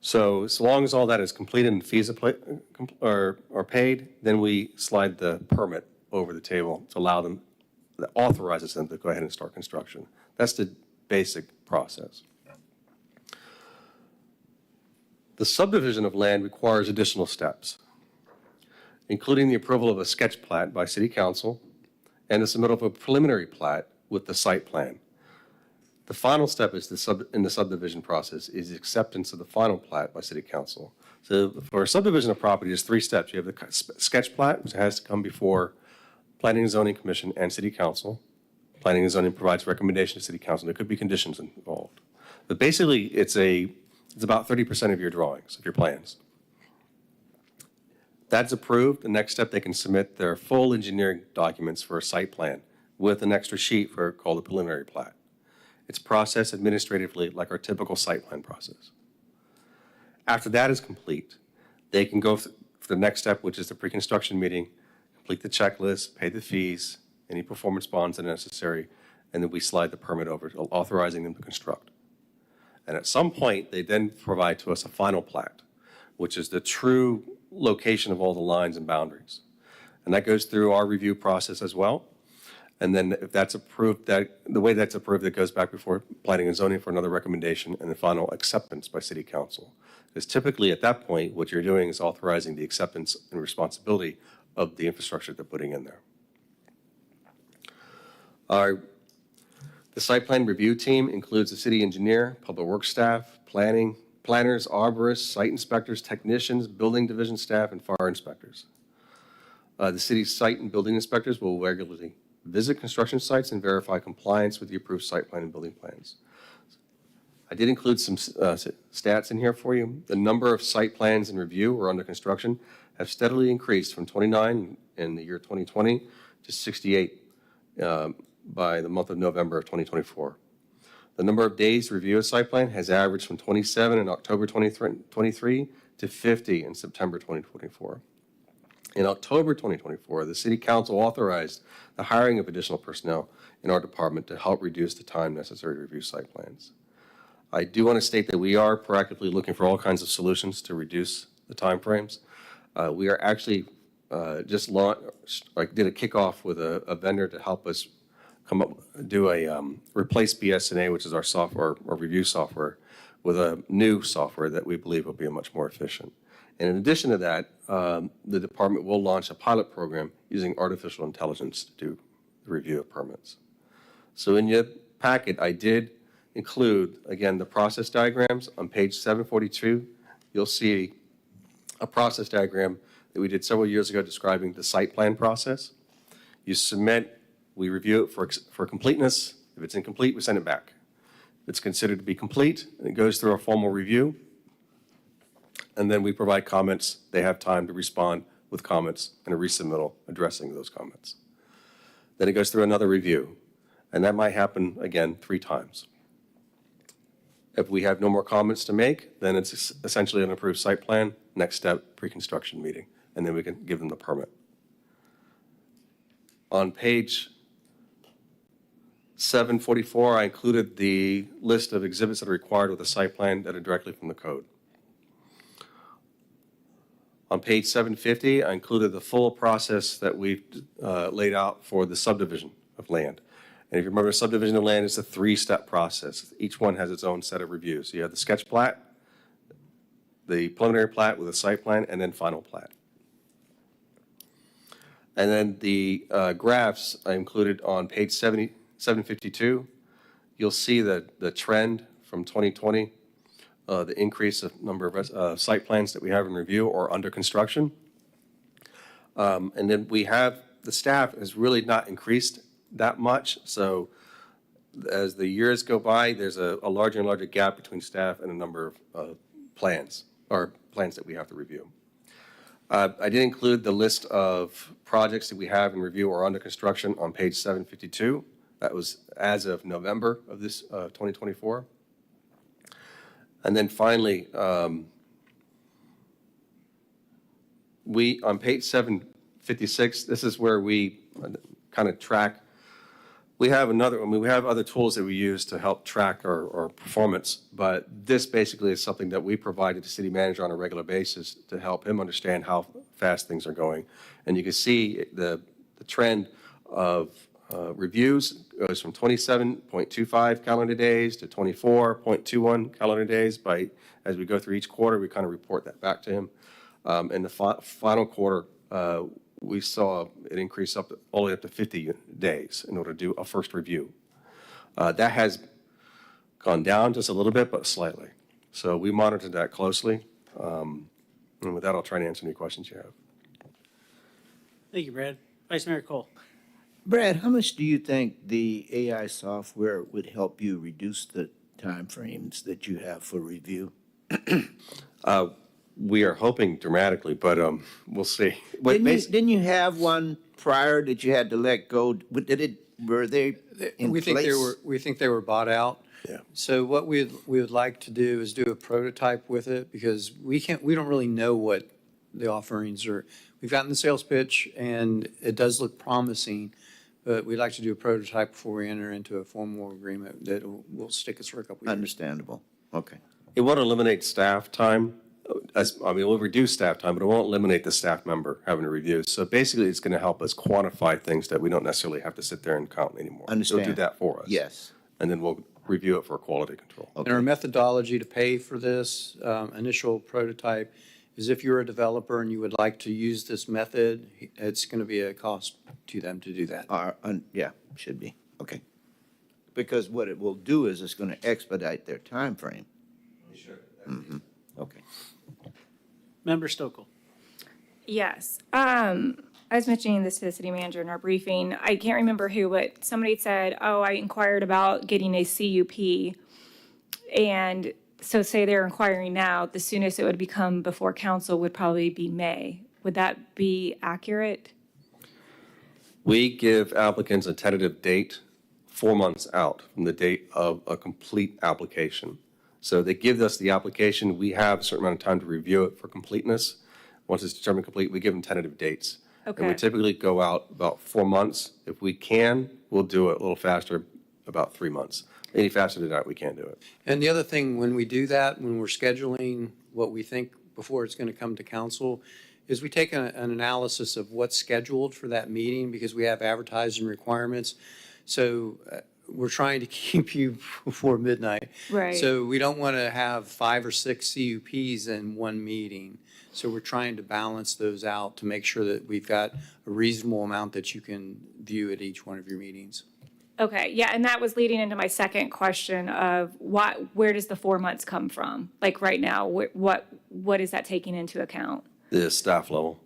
So as long as all that is completed and fees are paid, then we slide the permit over the table to allow them, that authorizes them to go ahead and start construction. That's the basic process. The subdivision of land requires additional steps, including the approval of a sketch plat by City Council and the submittal of a preliminary plat with the site plan. The final step is in the subdivision process is the acceptance of the final plat by City Council. So for a subdivision of property, there's 3 steps. You have the sketch plat, which has to come before Planning and Zoning Commission and City Council. Planning and Zoning provides recommendation to City Council. There could be conditions involved. But basically, it's about 30% of your drawings, of your plans. That's approved. The next step, they can submit their full engineering documents for a site plan with an extra sheet called a preliminary plat. It's processed administratively like our typical site plan process. After that is complete, they can go for the next step, which is the pre-construction meeting, complete the checklist, pay the fees, any performance bonds that are necessary, and then we slide the permit over, authorizing them to construct. And at some point, they then provide to us a final plat, which is the true location of all the lines and boundaries. And that goes through our review process as well. And then if that's approved, the way that's approved, it goes back before Planning and Zoning for another recommendation and the final acceptance by City Council. Because typically at that point, what you're doing is authorizing the acceptance and responsibility of the infrastructure they're putting in there. The site plan review team includes the city engineer, public works staff, planners, arborists, site inspectors, technicians, building division staff, and fire inspectors. The city's site and building inspectors will regularly visit construction sites and verify compliance with the approved site plan and building plans. I did include some stats in here for you. The number of site plans in review or under construction have steadily increased from 29 in the year 2020 to 68 by the month of November of 2024. The number of days to review a site plan has averaged from 27 in October 2023 to 50 in September 2024. In October 2024, the City Council authorized the hiring of additional personnel in our department to help reduce the time necessary to review site plans. I do want to state that we are proactively looking for all kinds of solutions to reduce the timeframes. We are actually just did a kickoff with a vendor to help us do a replace BSNA, which is our software, our review software, with a new software that we believe will be much more efficient. And in addition to that, the department will launch a pilot program using artificial intelligence to do the review of permits. So in your packet, I did include, again, the process diagrams. On page 742, you'll see a process diagram that we did several years ago describing the site plan process. You submit, we review it for completeness. If it's incomplete, we send it back. If it's considered to be complete, and it goes through a formal review, and then we provide comments. They have time to respond with comments and a resubmittal addressing those comments. Then it goes through another review, and that might happen, again, 3 times. If we have no more comments to make, then it's essentially an approved site plan. Next step, pre-construction meeting, and then we can give them the permit. On page 744, I included the list of exhibits that are required with a site plan that are directly from the code. On page 750, I included the full process that we've laid out for the subdivision of land. And if you remember, subdivision of land is a 3-step process. Each one has its own set of reviews. So you have the sketch plat, the preliminary plat with a site plan, and then final plat. And then the graphs I included on page 752. You'll see the trend from 2020, the increase of number of site plans that we have in review or under construction. And then we have, the staff has really not increased that much. So as the years go by, there's a larger and larger gap between staff and a number of plans that we have to review. I did include the list of projects that we have in review or under construction on page 752. That was as of November of this 2024. And then finally, we, on page 756, this is where we kind of track. We have we have other tools that we use to help track our performance, but this basically is something that we provide to the city manager on a regular basis to help him understand how fast things are going. And you can see the trend of reviews goes from 27.25 calendar days to 24.21 calendar days. As we go through each quarter, we kind of report that back to him. In the final quarter, we saw it increase all the way up to 50 days in order to do a first review. That has gone down just a little bit, but slightly. So we monitored that closely. And with that, I'll try to answer any questions you have. Thank you, Brad. Vice Mayor Cole. Brad, how much do you think the AI software would help you reduce the timeframes that you have for review? We are hoping dramatically, but we'll see. Didn't you have one prior that you had to let go? Were they in place? We think they were bought out. Yeah. So what we would like to do is do a prototype with it, because we don't really know what the offerings are. We've gotten the sales pitch and it does look promising, but we'd like to do a prototype before we enter into a formal agreement that will stick us for a couple of years. Understandable. Okay. It won't eliminate staff time. We'll reduce staff time, but it won't eliminate the staff member having to review. So basically, it's going to help us quantify things that we don't necessarily have to sit there and count anymore. Understand. It'll do that for us. Yes. And then we'll review it for quality control. And our methodology to pay for this initial prototype is if you're a developer and you would like to use this method, it's going to be a cost to them to do that. Yeah, should be. Okay. Because what it will do is it's going to expedite their time frame. Sure. Mm-hmm. Okay. Member Stokel. Yes. I was mentioning this to the city manager in our briefing. I can't remember who, but somebody said, oh, I inquired about getting a CUP. And so say they're inquiring now, the soonest it would become before council would probably be May. Would that be accurate? We give applicants a tentative date 4 months out from the date of a complete application. So they give us the application. We have a certain amount of time to review it for completeness. Once it's determined complete, we give them tentative dates. Okay. And we typically go out about 4 months. If we can, we'll do it a little faster, about 3 months. Any faster than that, we can't do it. And the other thing, when we do that, when we're scheduling what we think before it's going to come to council, is we take an analysis of what's scheduled for that meeting because we have advertising requirements. So we're trying to keep you before midnight. Right. So we don't want to have 5 or 6 CUPs in one meeting. So we're trying to balance those out to make sure that we've got a reasonable amount that you can view at each one of your meetings. Okay, yeah, and that was leading into my second question of where does the 4 months come from? Like right now, what is that taking into account? The staff level,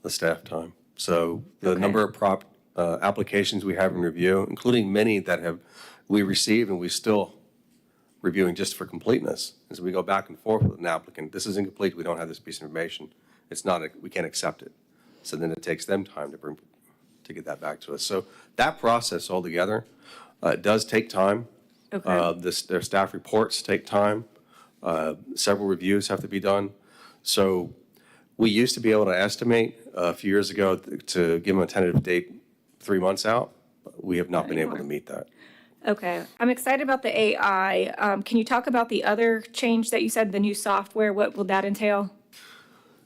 the staff time. So the Okay. number of applications we have in review, including many that we received and we still reviewing just for completeness. As we go back and forth with an applicant, this is incomplete, we don't have this piece of information. It's not, we can't accept it. So then it takes them time to get that back to us. So that process altogether does take time. Okay. Their staff reports take time. Several reviews have to be done. So we used to be able to estimate a few years ago to give them a tentative date 3 months out. We have not been able to meet that. Okay, I'm excited about the AI. Can you talk about the other change that you said, the new software? What will that entail?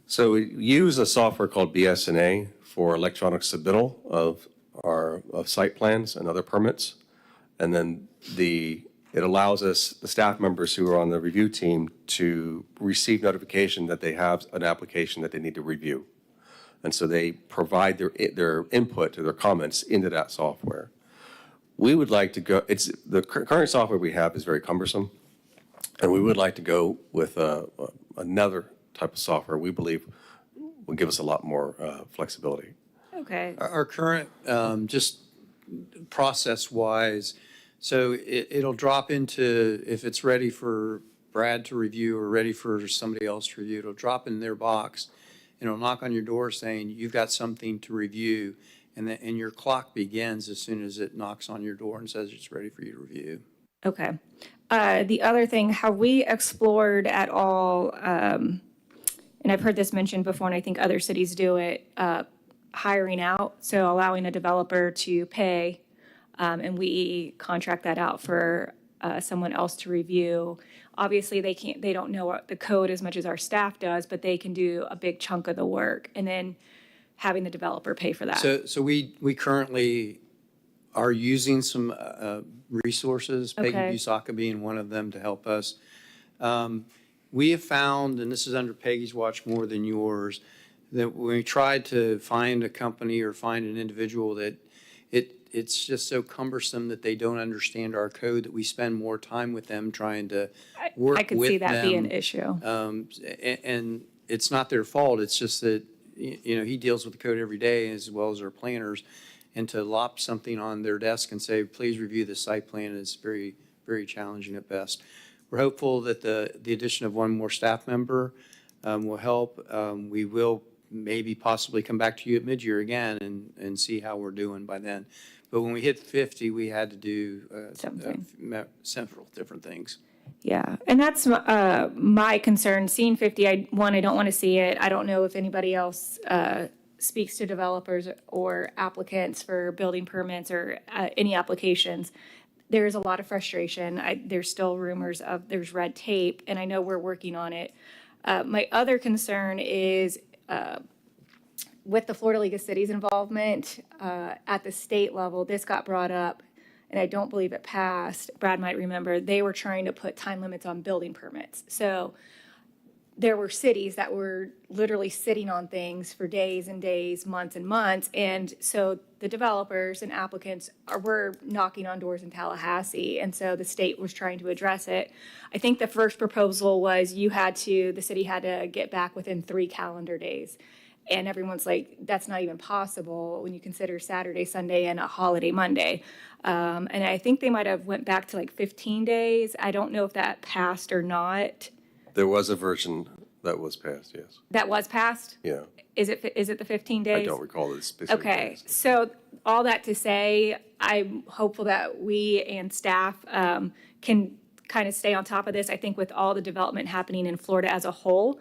So we use a software called BSNA for electronic submittal of our site plans and other permits. And then it allows us, the staff members who are on the review team, to receive notification that they have an application that they need to review. And so they provide their input or their comments into that software. We would like to go, the current software we have is very cumbersome, and we would like to go with another type of software we believe will give us a lot more flexibility. Okay. Our current, just process-wise, so it'll drop into, if it's ready for Brad to review or ready for somebody else to review, it'll drop in their box, and it'll knock on your door saying, you've got something to review, and your clock begins as soon as it knocks on your door and says it's ready for you to review. Okay. The other thing, have we explored at all, and I've heard this mentioned before, and I think other cities do it, hiring out, so allowing a developer to pay, and we contract that out for someone else to review. Obviously, they don't know the code as much as our staff does, but they can do a big chunk of the work, and then having the developer pay for that. So we currently are using some resources, Peggy Okay. Busaka being one of them, to help us. We have found, and this is under Peggy's watch more than yours, that when we tried to find a company or find an individual that it's just so cumbersome that they don't understand our code that we spend more time with them trying to work with them. I could see that being an issue. And it's not their fault. It's just that, he deals with the code every day as well as our planners. And to lop something on their desk and say, please review the site plan is very, very challenging at best. We're hopeful that the addition of one more staff member will help. We will maybe possibly come back to you at mid-year again and see how we're doing by then. But when we hit 50, we had to do several different things. Yeah, and that's my concern. Seeing 50, I don't want to see it. I don't know if anybody else speaks to developers or applicants for building permits or any applications. There's a lot of frustration. There's still rumors of there's red tape, and I know we're working on it. My other concern is with the Florida League of Cities involvement at the state level. This got brought up, and I don't believe it passed. Brad might remember, they were trying to put time limits on building permits. So there were cities that were literally sitting on things for days and days, months and months. And so the developers and applicants were knocking on doors in Tallahassee. And so the state was trying to address it. I think the first proposal was the city had to get back within 3 calendar days. And everyone's like, that's not even possible when you consider Saturday, Sunday, and a holiday Monday. And I think they might have went back to like 15 days. I don't know if that passed or not. There was a version that was passed, yes. That was passed? Yeah. Is it the 15 days? I don't recall the specific Okay, days. so all that to say, I'm hopeful that we and staff can kind of stay on top of this. I think with all the development happening in Florida as a whole,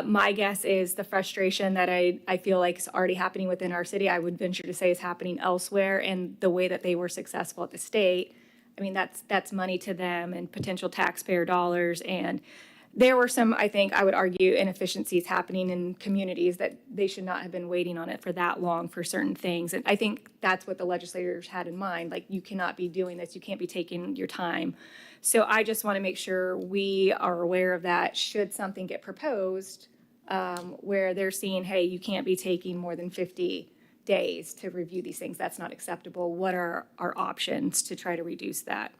my guess is the frustration that I feel like is already happening within our city, I would venture to say is happening elsewhere, and the way that they were successful at the state, I mean, that's money to them and potential taxpayer dollars, and there were some, I think, I would argue, inefficiencies happening in communities that they should not have been waiting on it for that long for certain things. And I think that's what the legislators had in mind. Like, you cannot be doing this. You can't be taking your time. So I just want to make sure we are aware of that should something get proposed where they're seeing, hey, you can't be taking more than 50 days to review these things. That's not acceptable. What are our options to try to reduce that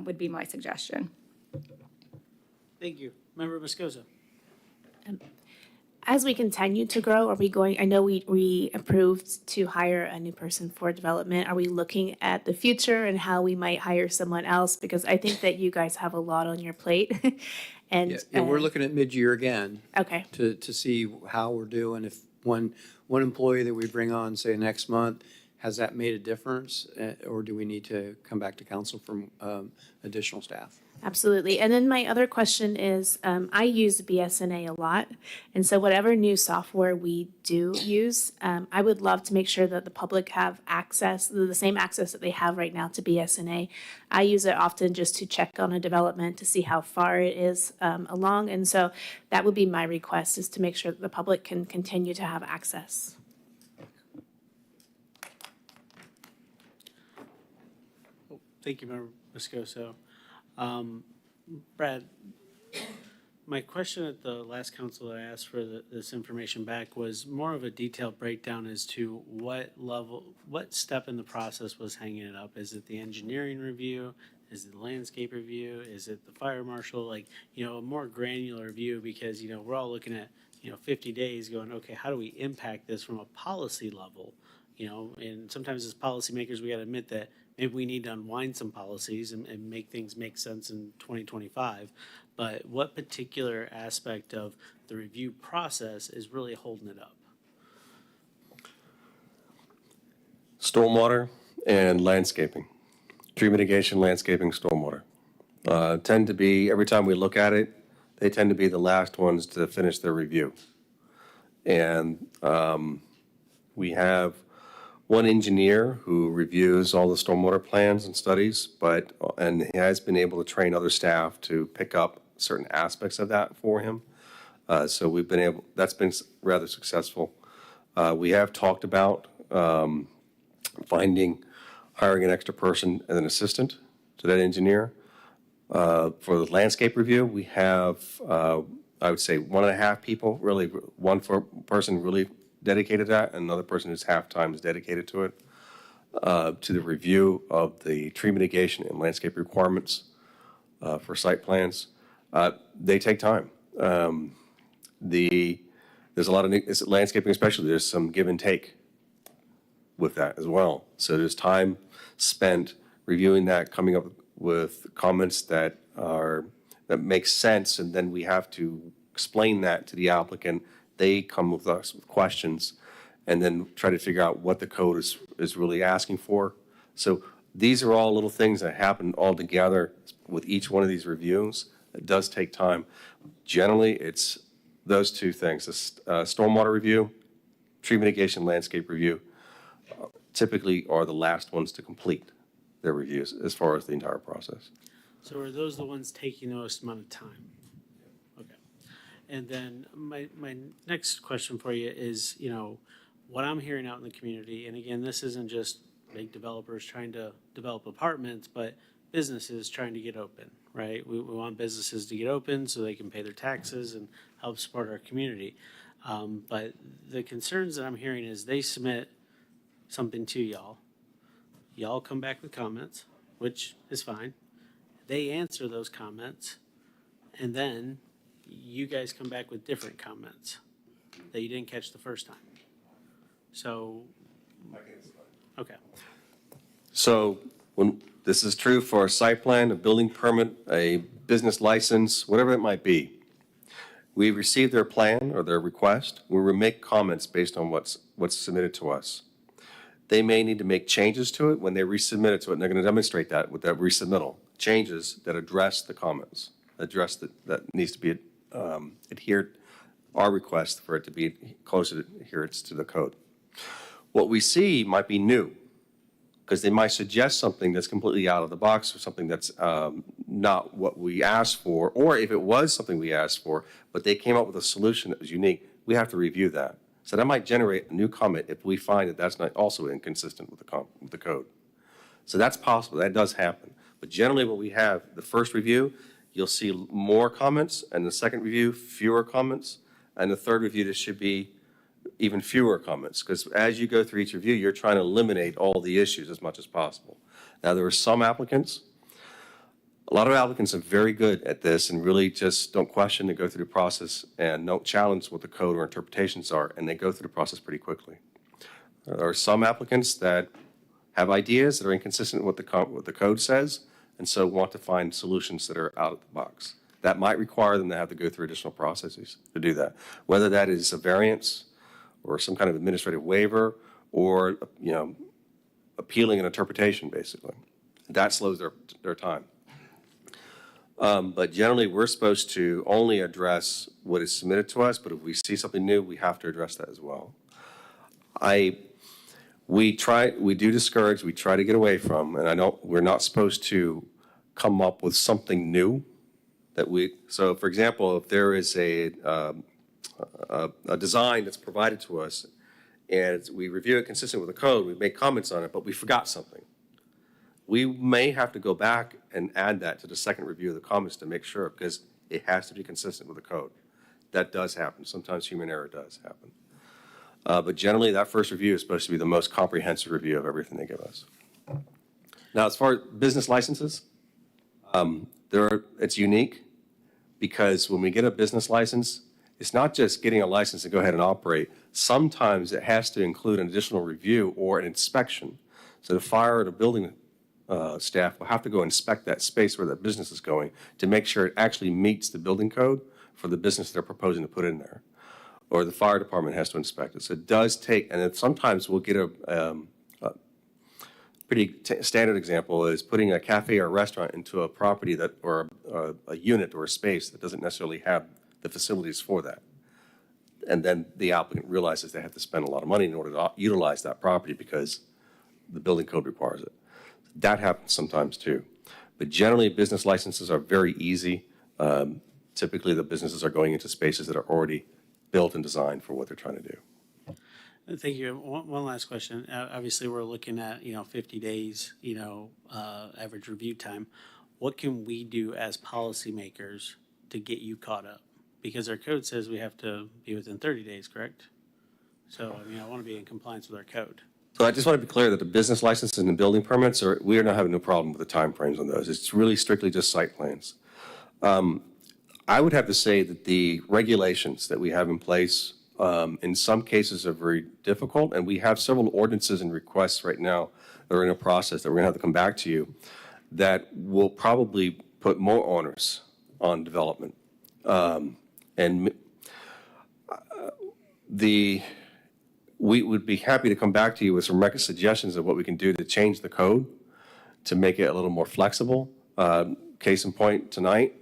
would be my suggestion. Thank you. Member Moscoso. As we continue to grow, are we going, I know we approved to hire a new person for development. Are we looking at the future and how we might hire someone else? Because I think that you guys have a lot on your plate. And Yeah, we're looking at mid-year again. Okay. To see how we're doing. If one employee that we bring on, say, next month, has that made a difference? Or do we need to come back to council for additional staff? Absolutely. And then my other question is, I use BSNA a lot. And so whatever new software we do use, I would love to make sure that the public have access, the same access that they have right now to BSNA. I use it often just to check on a development to see how far it is along. And so that would be my request, is to make sure that the public can continue to have access. Thank you, Member Moscoso. Brad, my question at the last council that I asked for this information back was more of a detailed breakdown as to what step in the process was hanging it up. Is it the engineering review? Is it the landscape review? Is it the fire marshal? Like, a more granular view, because, we're all looking at, 50 days going, okay, how do we impact this from a policy level? And sometimes as policymakers, we got to admit that maybe we need to unwind some policies and make things make sense in 2025. But what particular aspect of the review process is really holding it up? Stormwater and landscaping. Tree mitigation, landscaping, stormwater. Tend to be, every time we look at it, they tend to be the last ones to finish their review. And we have one engineer who reviews all the stormwater plans and studies, and he has been able to train other staff to pick up certain aspects of that for him. So that's been rather successful. We have talked about hiring an extra person as an assistant to that engineer. For the landscape review, we have, I would say, 1.5 people, really, person really dedicated to that, and another person who's half-time is dedicated to it, to the review of the tree mitigation and landscape requirements for site plans. They take time. There's a lot of landscaping, especially, there's some give and take with that as well. So there's time spent reviewing that, coming up with comments that make sense, and then we have to explain that to the applicant. They come with us with questions, and then try to figure out what the code is really asking for. So these are all little things that happen all together with each one of these reviews. It does take time. Generally, it's those two things: stormwater review, tree mitigation, landscape review. Typically, are the last ones to complete their reviews as far as the entire process. So are those the ones taking the most amount of time? Okay. And then my next question for you is, what I'm hearing out in the community, and again, this isn't just big developers trying to develop apartments, but businesses trying to get open, right? We want businesses to get open so they can pay their taxes and help support our community. But the concerns that I'm hearing is they submit something to y'all. Y'all come back with comments, which is fine. They answer those comments, and then you guys come back with different comments that you didn't catch the first time. So, okay. So when this is true for a site plan, a building permit, a business license, whatever it might be, we receive their plan or their request. We will make comments based on what's submitted to us. They may need to make changes to it when they resubmit it to it, and they're going to demonstrate that with that resubmittal. Changes that address the comments, that needs to be adhered, our request for it to be closer to adherence to the code. What we see might be new. because they might suggest something that's completely out of the box or something that's not what we asked for, or if it was something we asked for, but they came up with a solution that was unique, we have to review that. So that might generate a new comment if we find that that's not also inconsistent with the code. So that's possible, that does happen. But generally what we have, the first review, you'll see more comments, and the second review, fewer comments, and the third review, there should be even fewer comments, because as you go through each review, you're trying to eliminate all the issues as much as possible. Now, there are some applicants, a lot of applicants are very good at this and really just don't question, they go through the process and don't challenge what the code or interpretations are, and they go through the process pretty quickly. There are some applicants that have ideas that are inconsistent with what the code says, and so want to find solutions that are out of the box. That might require them to have to go through additional processes to do that, whether that is a variance or some kind of administrative waiver or, appealing an interpretation, basically. That slows their time. But generally, we're supposed to only address what is submitted to us, but if we see something new, we have to address that as well. We do discourage, we try to get away from, and we're not supposed to come up with something new so for example, if there is a design that's provided to us and we review it consistent with the code, we make comments on it, but we forgot something. We may have to go back and add that to the second review of the comments to make sure, because it has to be consistent with the code. That does happen. Sometimes human error does happen. But generally, that first review is supposed to be the most comprehensive review of everything they give us. Now, as far as business licenses, it's unique because when we get a business license, it's not just getting a license to go ahead and operate. Sometimes it has to include an additional review or an inspection. So the fire or the building staff will have to go inspect that space where that business is going to make sure it actually meets the building code for the business they're proposing to put in there. Or the fire department has to inspect it. So it does take, and then sometimes we'll get a pretty standard example is putting a cafe or a restaurant into a property or a unit or a space that doesn't necessarily have the facilities for that. And then the applicant realizes they have to spend a lot of money in order to utilize that property because the building code requires it. That happens sometimes too. But generally, business licenses are very easy. Typically, the businesses are going into spaces that are already built and designed for what they're trying to do. Thank you. One last question. Obviously, we're looking at, 50 days, average review time. What can we do as policymakers to get you caught up? Because our code says we have to be within 30 days, correct? So, I want to be in compliance with our code. So I just want to be clear that the business licenses and the building permits, we are not having no problem with the timeframes on those. It's really strictly just site plans. I would have to say that the regulations that we have in place in some cases are very difficult, and we have several ordinances and requests right now that are in a process that we're going to have to come back to you that will probably put more onus on development. We would be happy to come back to you with some suggestions of what we can do to change the code to make it a little more flexible. Case in point tonight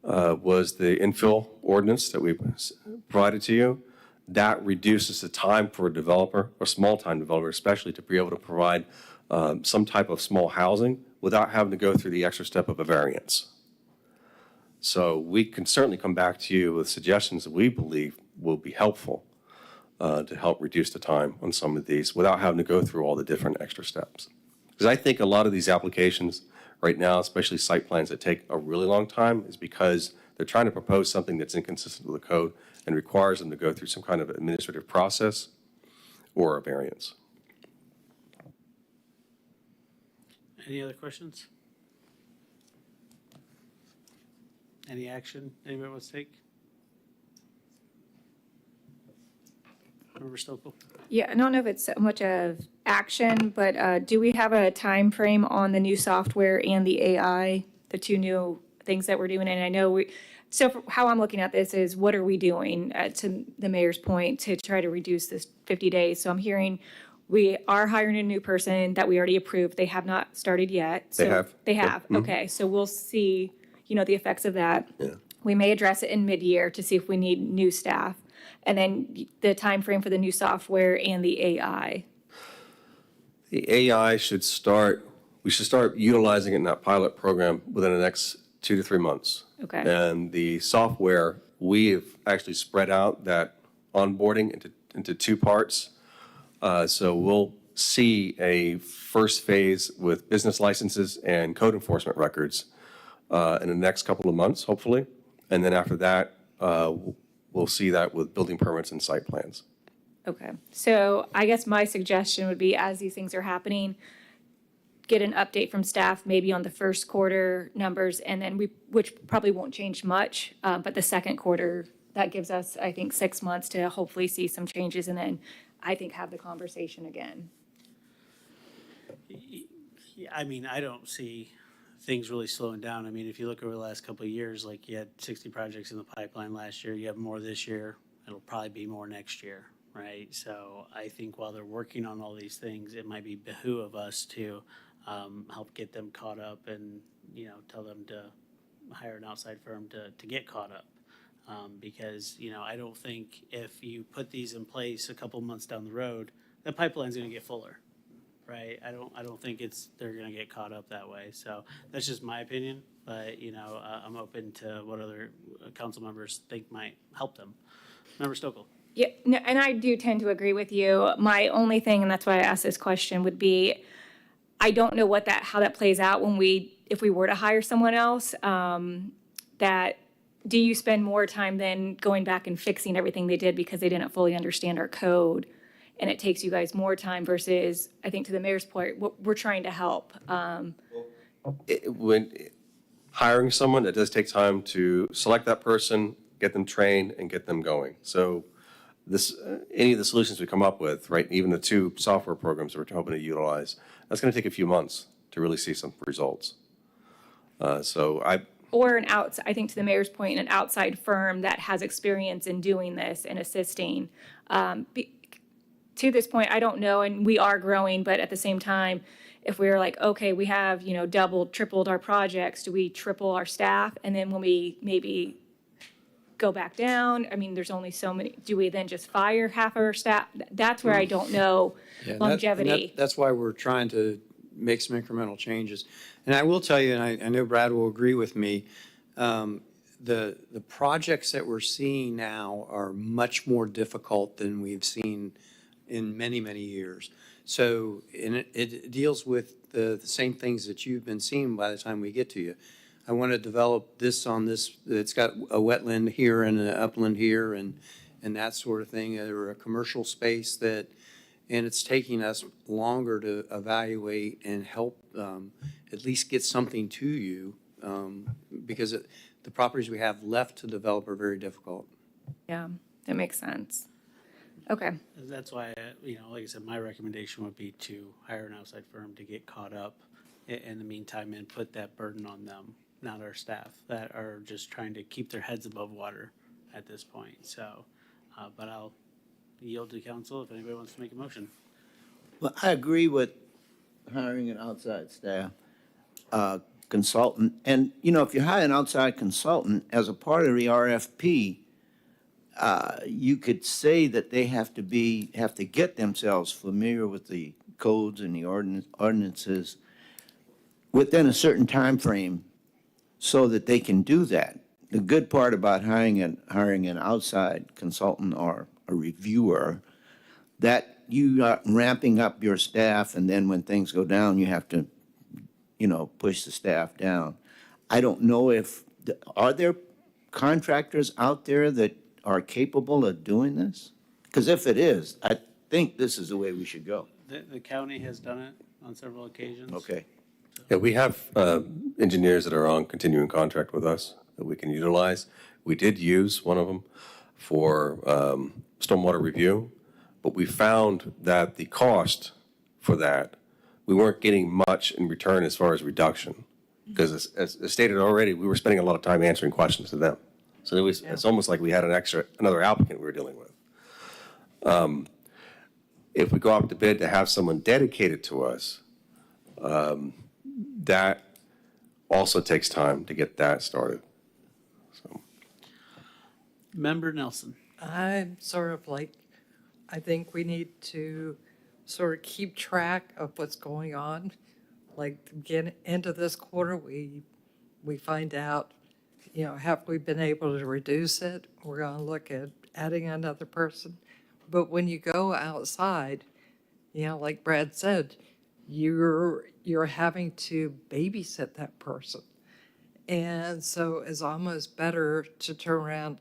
was the infill ordinance that we provided to you. That reduces the time for a developer, or small-time developer especially, to be able to provide some type of small housing without having to go through the extra step of a variance. So we can certainly come back to you with suggestions that we believe will be helpful to help reduce the time on some of these without having to go through all the different extra steps. Because I think a lot of these applications right now, especially site plans that take a really long time, is because they're trying to propose something that's inconsistent with the code and requires them to go through some kind of administrative process or a variance. Any other questions? Any action anybody wants to take? Member Stokel? Yeah, I don't know if it's so much of action, but do we have a time frame on the new software and the AI, the two new things that we're doing? And I know so how I'm looking at this is what are we doing, to the mayor's point, to try to reduce this 50 days? So I'm hearing we are hiring a new person that we already approved. They have not started yet. So they have. They have. Mm-hmm. Okay, so we'll see, the effects of that. Yeah. We may address it in mid-year to see if we need new staff. And then the time frame for the new software and the AI. The AI should start, we should start utilizing it in that pilot program within the next 2 to 3 months. Okay. And the software, we've actually spread out that onboarding into 2 parts. So we'll see a first phase with business licenses and code enforcement records in the next couple of months, hopefully. And then after that, we'll see that with building permits and site plans. Okay, so I guess my suggestion would be, as these things are happening, get an update from staff maybe on the first quarter numbers, and then which probably won't change much, but the second quarter, that gives us, I think, 6 months to hopefully see some changes, and then I think have the conversation again. Yeah, I mean, I don't see things really slowing down. I mean, if you look over the last couple of years, like you had 60 projects in the pipeline last year, you have more this year, it'll probably be more next year, right? So I think while they're working on all these things, it might be behoove of us to help get them caught up and, you know, tell them to hire an outside firm to get caught up. Because, you know, I don't think if you put these in place a couple months down the road, the pipeline's gonna get fuller, right? I don't think they're gonna get caught up that way. So that's just my opinion, but, you know, I'm open to what other council members think might help them. Member Stokel. Yeah, no, and I do tend to agree with you. My only thing, and that's why I asked this question, would be, I don't know how that plays out if we were to hire someone else, do you spend more time than going back and fixing everything they did because they didn't fully understand our code? And it takes you guys more time versus, I think to the mayor's point, we're trying to help. When hiring someone, it does take time to select that person, get them trained, and get them going. So any of the solutions we come up with, right, even the 2 software programs that we're hoping to utilize, that's going to take a few months to really see some results. Or I think to the mayor's point, an outside firm that has experience in doing this and assisting. To this point, I don't know, and we are growing, but at the same time, if we're like, okay, we have, you know, doubled, tripled our projects, do we triple our staff? And then when we maybe go back down, I mean, there's only so many, do we then just fire half of our staff? That's where I don't know longevity. That's why we're trying to make some incremental changes. And I will tell you, and I know Brad will agree with me, the projects that we're seeing now are much more difficult than we've seen in many, many years. So it deals with the same things that you've been seeing by the time we get to you. I want to develop this on this, it's got a wetland here and an upland here and that sort of thing, or a commercial space and it's taking us longer to evaluate and help at least get something to you because the properties we have left to develop are very difficult. Yeah, that makes sense. Okay. That's why, you know, like I said, my recommendation would be to hire an outside firm to get caught up in the meantime and put that burden on them, not our staff that are just trying to keep their heads above water at this point. So, but I'll yield to council if anybody wants to make a motion. Well, I agree with hiring an outside staff consultant. And, you know, if you hire an outside consultant as a part of the RFP, you could say that they have to get themselves familiar with the codes and the ordinances within a certain time frame so that they can do that. The good part about hiring an outside consultant or a reviewer, that you are ramping up your staff, and then when things go down, you have to, you know, push the staff down. I don't know are there contractors out there that are capable of doing this? Because if it is, I think this is the way we should go. The county has done it on several occasions. Okay. Yeah, we have engineers that are on continuing contract with us that we can utilize. We did use one of them for stormwater review, but we found that the cost for that, we weren't getting much in return as far as reduction. Because as stated already, we were spending a lot of time answering questions to them. So it's almost like we had another applicant we were dealing with. If we go out to bid to have someone dedicated to us, that also takes time to get that started. So. Member Nelson. I'm sort of like, I think we need to sort of keep track of what's going on. Like to get into this quarter, we find out, have we been able to reduce it? We're going to look at adding another person. But when you go outside, like Brad said, you're having to babysit that person. And so it's almost better to turn around,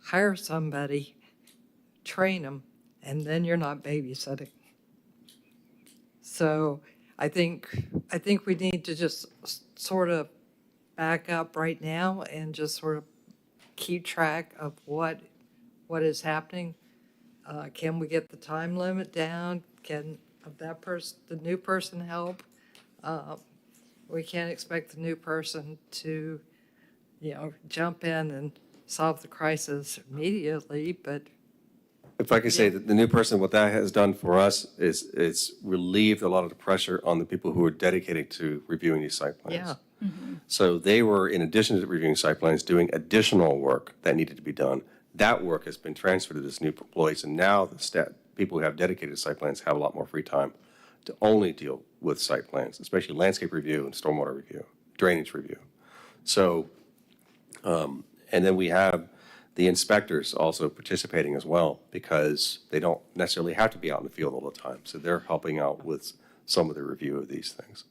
hire somebody, train them, and then you're not babysitting. So I think we need to just sort of back up right now and just sort of keep track of what is happening. Can we get the time limit down? Can the new person help? We can't expect the new person to, jump in and solve the crisis immediately, but If I could say that the new person, what that has done for us is it's relieved a lot of the pressure on the people who are dedicated to reviewing these site plans. yeah. So they were, in addition to reviewing site plans, doing additional work that needed to be done. That work has been transferred to this new employees, and now the people who have dedicated site plans have a lot more free time to only deal with site plans, especially landscape review and stormwater review, drainage review. So, and then we have the inspectors also participating as well, because they don't necessarily have to be out in the field all the time. So they're helping out with some of the review of these things.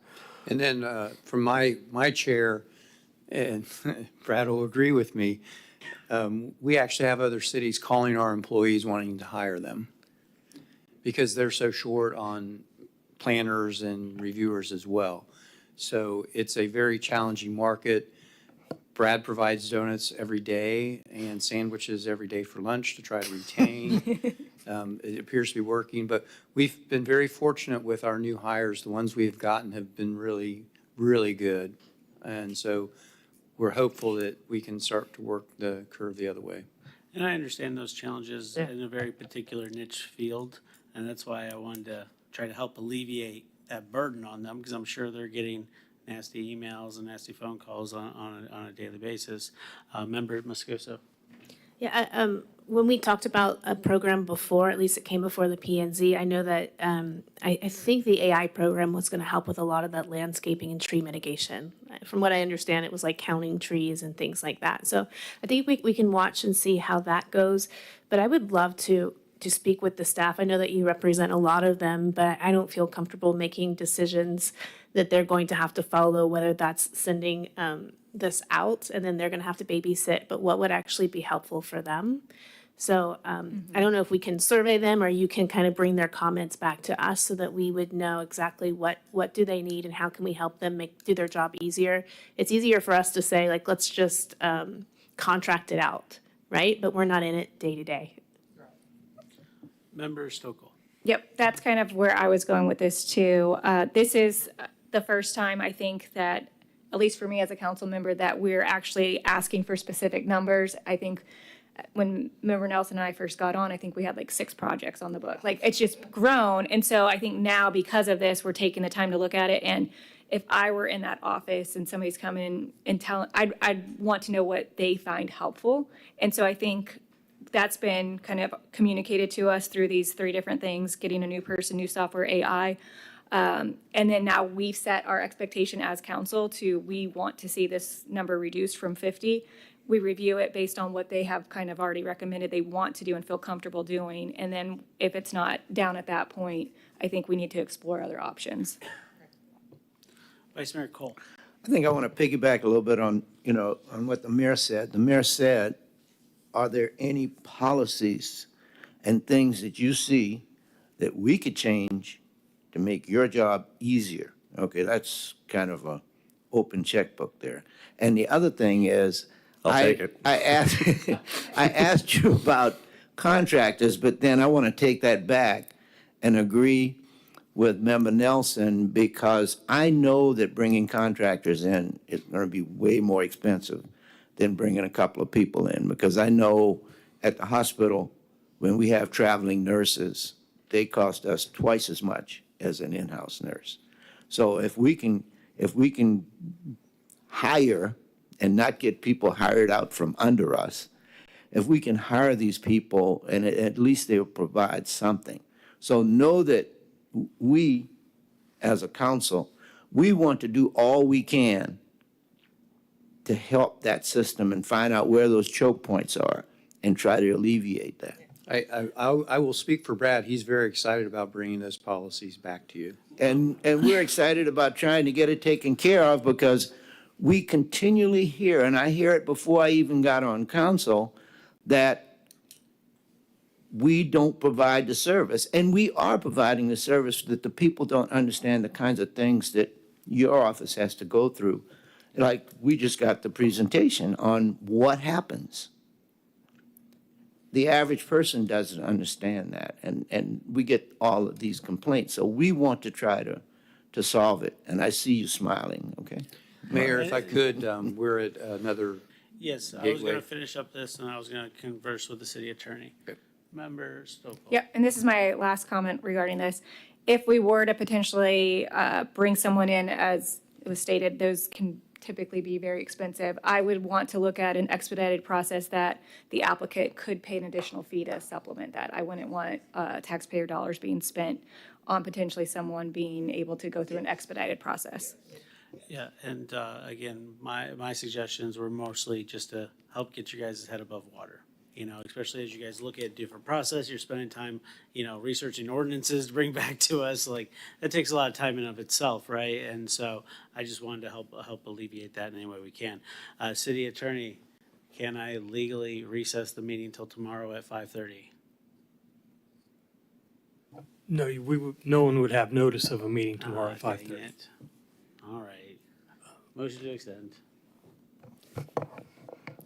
And then from my chair, and Brad will agree with me, we actually have other cities calling our employees wanting to hire them because they're so short on planners and reviewers as well. So it's a very challenging market. Brad provides donuts every day and sandwiches every day for lunch to try to retain. It appears to be working, but we've been very fortunate with our new hires. The ones we've gotten have been really, really good. And so we're hopeful that we can start to work the curve the other way. And I understand those challenges in a very particular niche field, and that's why I wanted to try to help alleviate that burden on them, because I'm sure they're getting nasty emails and nasty phone calls on a daily basis. Member Moscoso? Yeah, when we talked about a program before, at least it came before the P&Z, I know that I think the AI program was going to help with a lot of that landscaping and tree mitigation. From what I understand, it was like counting trees and things like that. So I think we can watch and see how that goes. But I would love to speak with the staff. I know that you represent a lot of them, but I don't feel comfortable making decisions that they're going to have to follow, whether that's sending this out and then they're going to have to babysit, but what would actually be helpful for them. So I don't know if we can survey them or you can kind of bring their comments back to us so that we would know exactly what do they need and how can we help them do their job easier. It's easier for us to say, like, let's just contract it out, right? But we're not in it day to day. Member Stokel? Yep, that's kind of where I was going with this too. This is the first time I think that, at least for me as a council member, that we're actually asking for specific numbers. I think when Member Nelson and I first got on, I think we had like 6 projects on the book. Like, it's just grown. And so I think now because of this, we're taking the time to look at it. And if I were in that office and somebody's coming and telling, I'd want to know what they find helpful. And so I think that's been kind of communicated to us through these 3 different things: getting a new person, new software, AI. And then now we've set our expectation as council we want to see this number reduced from 50. We review it based on what they have kind of already recommended they want to do and feel comfortable doing. And then if it's not down at that point, I think we need to explore other options. Vice Mayor Cole? I think I want to piggyback a little bit on what the mayor said. The mayor said, are there any policies and things that you see that we could change to make your job easier? Okay, that's kind of a open checkbook there. And the other thing is, I'll take it. I asked you about contractors, but then I want to take that back and agree with Member Nelson, because I know that bringing contractors in is going to be way more expensive than bringing a couple of people in, because I know at the hospital, when we have traveling nurses, they cost us twice as much as an in-house nurse. So if we can hire and not get people hired out from under us, if we can hire these people, and at least they'll provide something. So know that we, as a council, we want to do all we can to help that system and find out where those choke points are and try to alleviate that. I will speak for Brad. He's very excited about bringing those policies back to you. And we're excited about trying to get it taken care of because we continually hear, and I hear it before I even got on council, that we don't provide the service. And we are providing the service that the people don't understand the kinds of things that your office has to go through. Like, we just got the presentation on what happens. The average person doesn't understand that, and we get all of these complaints. So we want to try to solve it, and I see you smiling, okay? Mayor, if I could, we're at another Yes, I was gateway. going to finish up this, and I was going to converse with the city attorney. Member Stokel. Yep, and this is my last comment regarding this. If we were to potentially bring someone in, as it was stated, those can typically be very expensive. I would want to look at an expedited process that the applicant could pay an additional fee to supplement that. I wouldn't want taxpayer dollars being spent on potentially someone being able to go through an expedited process. Yeah, and again, my suggestions were mostly just to help get you guys' head above water. You know, especially as you guys look at different process, you're spending time, you know, researching ordinances to bring back to us. Like, that takes a lot of time in of itself, right? And so I just wanted to help alleviate that in any way we can. City attorney, can I legally recess the meeting till tomorrow at 5:30? No, no one would have notice of a meeting tomorrow at Dang 5:30. it. All right. Motion to extend.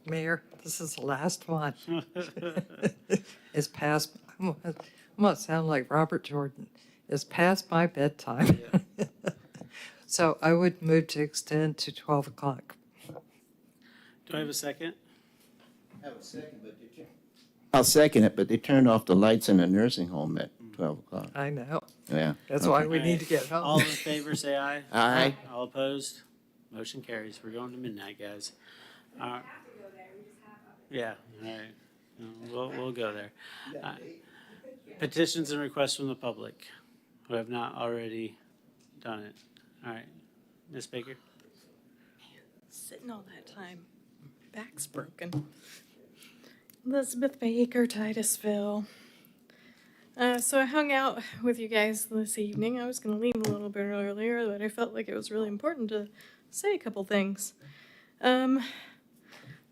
Mayor, this is the last one. It's past, I'm gonna sound like Robert Jordan. It's past my bedtime. So I would move to extend to 12 o'clock. Do I have a second? I'll second it, but they turned off the lights in the nursing home at 12 o'clock. I know. Yeah. That's why we need to get home. All in favor, say aye. Aye. All opposed? Motion carries. We're going to midnight, guys. Yeah, all right. No, we'll go there. Petitions and requests from the public who have not already done it. All right. Ms. Baker? Sitting all that time. Back's broken. Elizabeth Baker, Titusville. So I hung out with you guys this evening. I was going to leave a little bit earlier, but I felt like it was really important to say a couple things.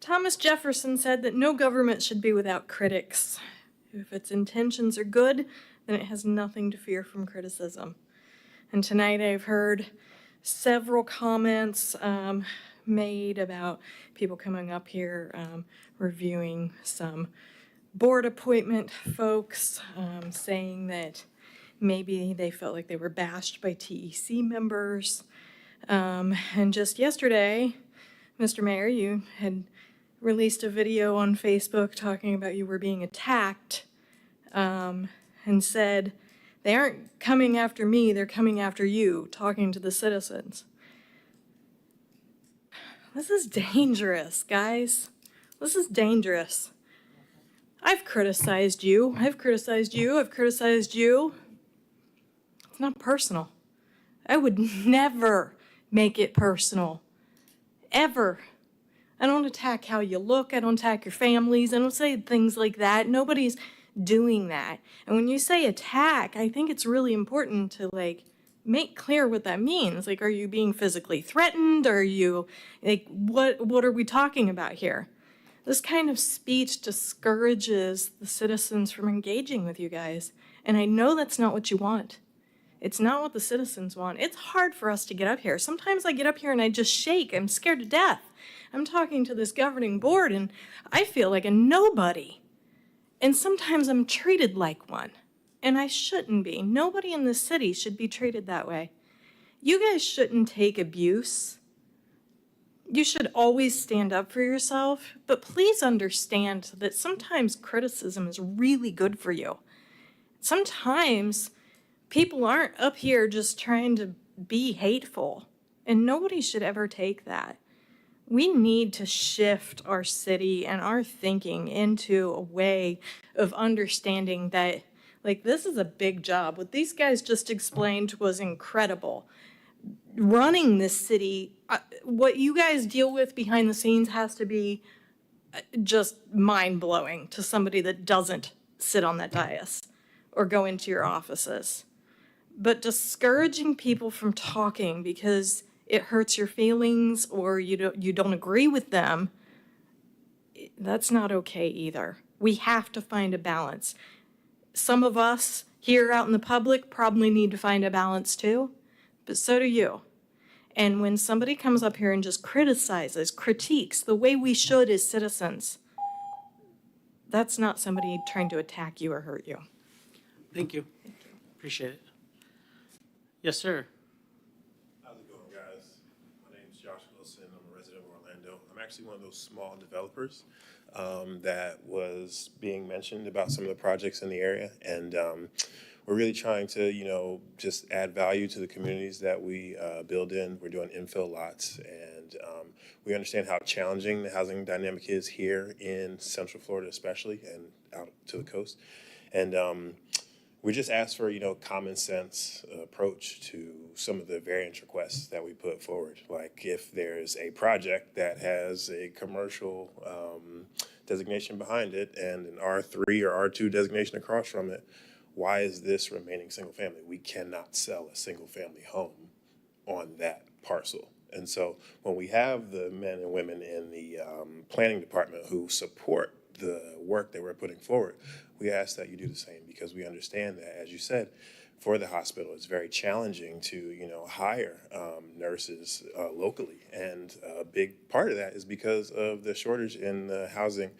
Thomas Jefferson said that no government should be without critics. If its intentions are good, then it has nothing to fear from criticism. And tonight I've heard several comments made about people coming up here reviewing some board appointment folks, saying that maybe they felt like they were bashed by TEC members. And just yesterday, Mr. Mayor, you had released a video on Facebook talking about you were being attacked, and said, they aren't coming after me, they're coming after you, talking to the citizens. This is dangerous, guys. This is dangerous. I've criticized you. I've criticized you. I've criticized you. It's not personal. I would never make it personal. Ever. I don't attack how you look. I don't attack your families. I don't say things like that. Nobody's doing that. And when you say attack, I think it's really important to make clear what that means. Like, are you being physically threatened? Are you, what are we talking about here? This kind of speech discourages the citizens from engaging with you guys. And I know that's not what you want. It's not what the citizens want. It's hard for us to get up here. Sometimes I get up here and I just shake. I'm scared to death. I'm talking to this governing board and I feel like a nobody. And sometimes I'm treated like one. And I shouldn't be. Nobody in this city should be treated that way. You guys shouldn't take abuse. You should always stand up for yourself, but please understand that sometimes criticism is really good for you. Sometimes people aren't up here just trying to be hateful, and nobody should ever take that. We need to shift our city and our thinking into a way of understanding that, Like, this is a big job. What these guys just explained was incredible. Running this city, what you guys deal with behind the scenes has to be just mind-blowing to somebody that doesn't sit on that dais or go into your offices. But discouraging people from talking because it hurts your feelings or you don't agree with them, that's not okay either. We have to find a balance. Some of us here out in the public probably need to find a balance too, but so do you. And when somebody comes up here and just critiques the way we should as citizens, that's not somebody trying to attack you or hurt you. Thank you. Appreciate it. Yes, sir. How's it going, guys? My name's Josh Wilson. I'm a resident of Orlando. I'm actually one of those small developers that was being mentioned about some of the projects in the area. And we're really trying to, just add value to the communities that we build in. We're doing infill lots, and we understand how challenging the housing dynamic is here in Central Florida especially, and out to the coast. And we just ask for, common sense approach to some of the variance requests that we put forward. Like if there's a project that has a commercial designation behind it and an R3 or R2 designation across from it, why is this remaining single family? We cannot sell a single family home on that parcel. And so when we have the men and women in the planning department who support the work that we're putting forward, we ask that you do the same, because we understand that, as you said, for the hospital, it's very challenging to, hire nurses locally. And a big part of that is because of the shortage in the housing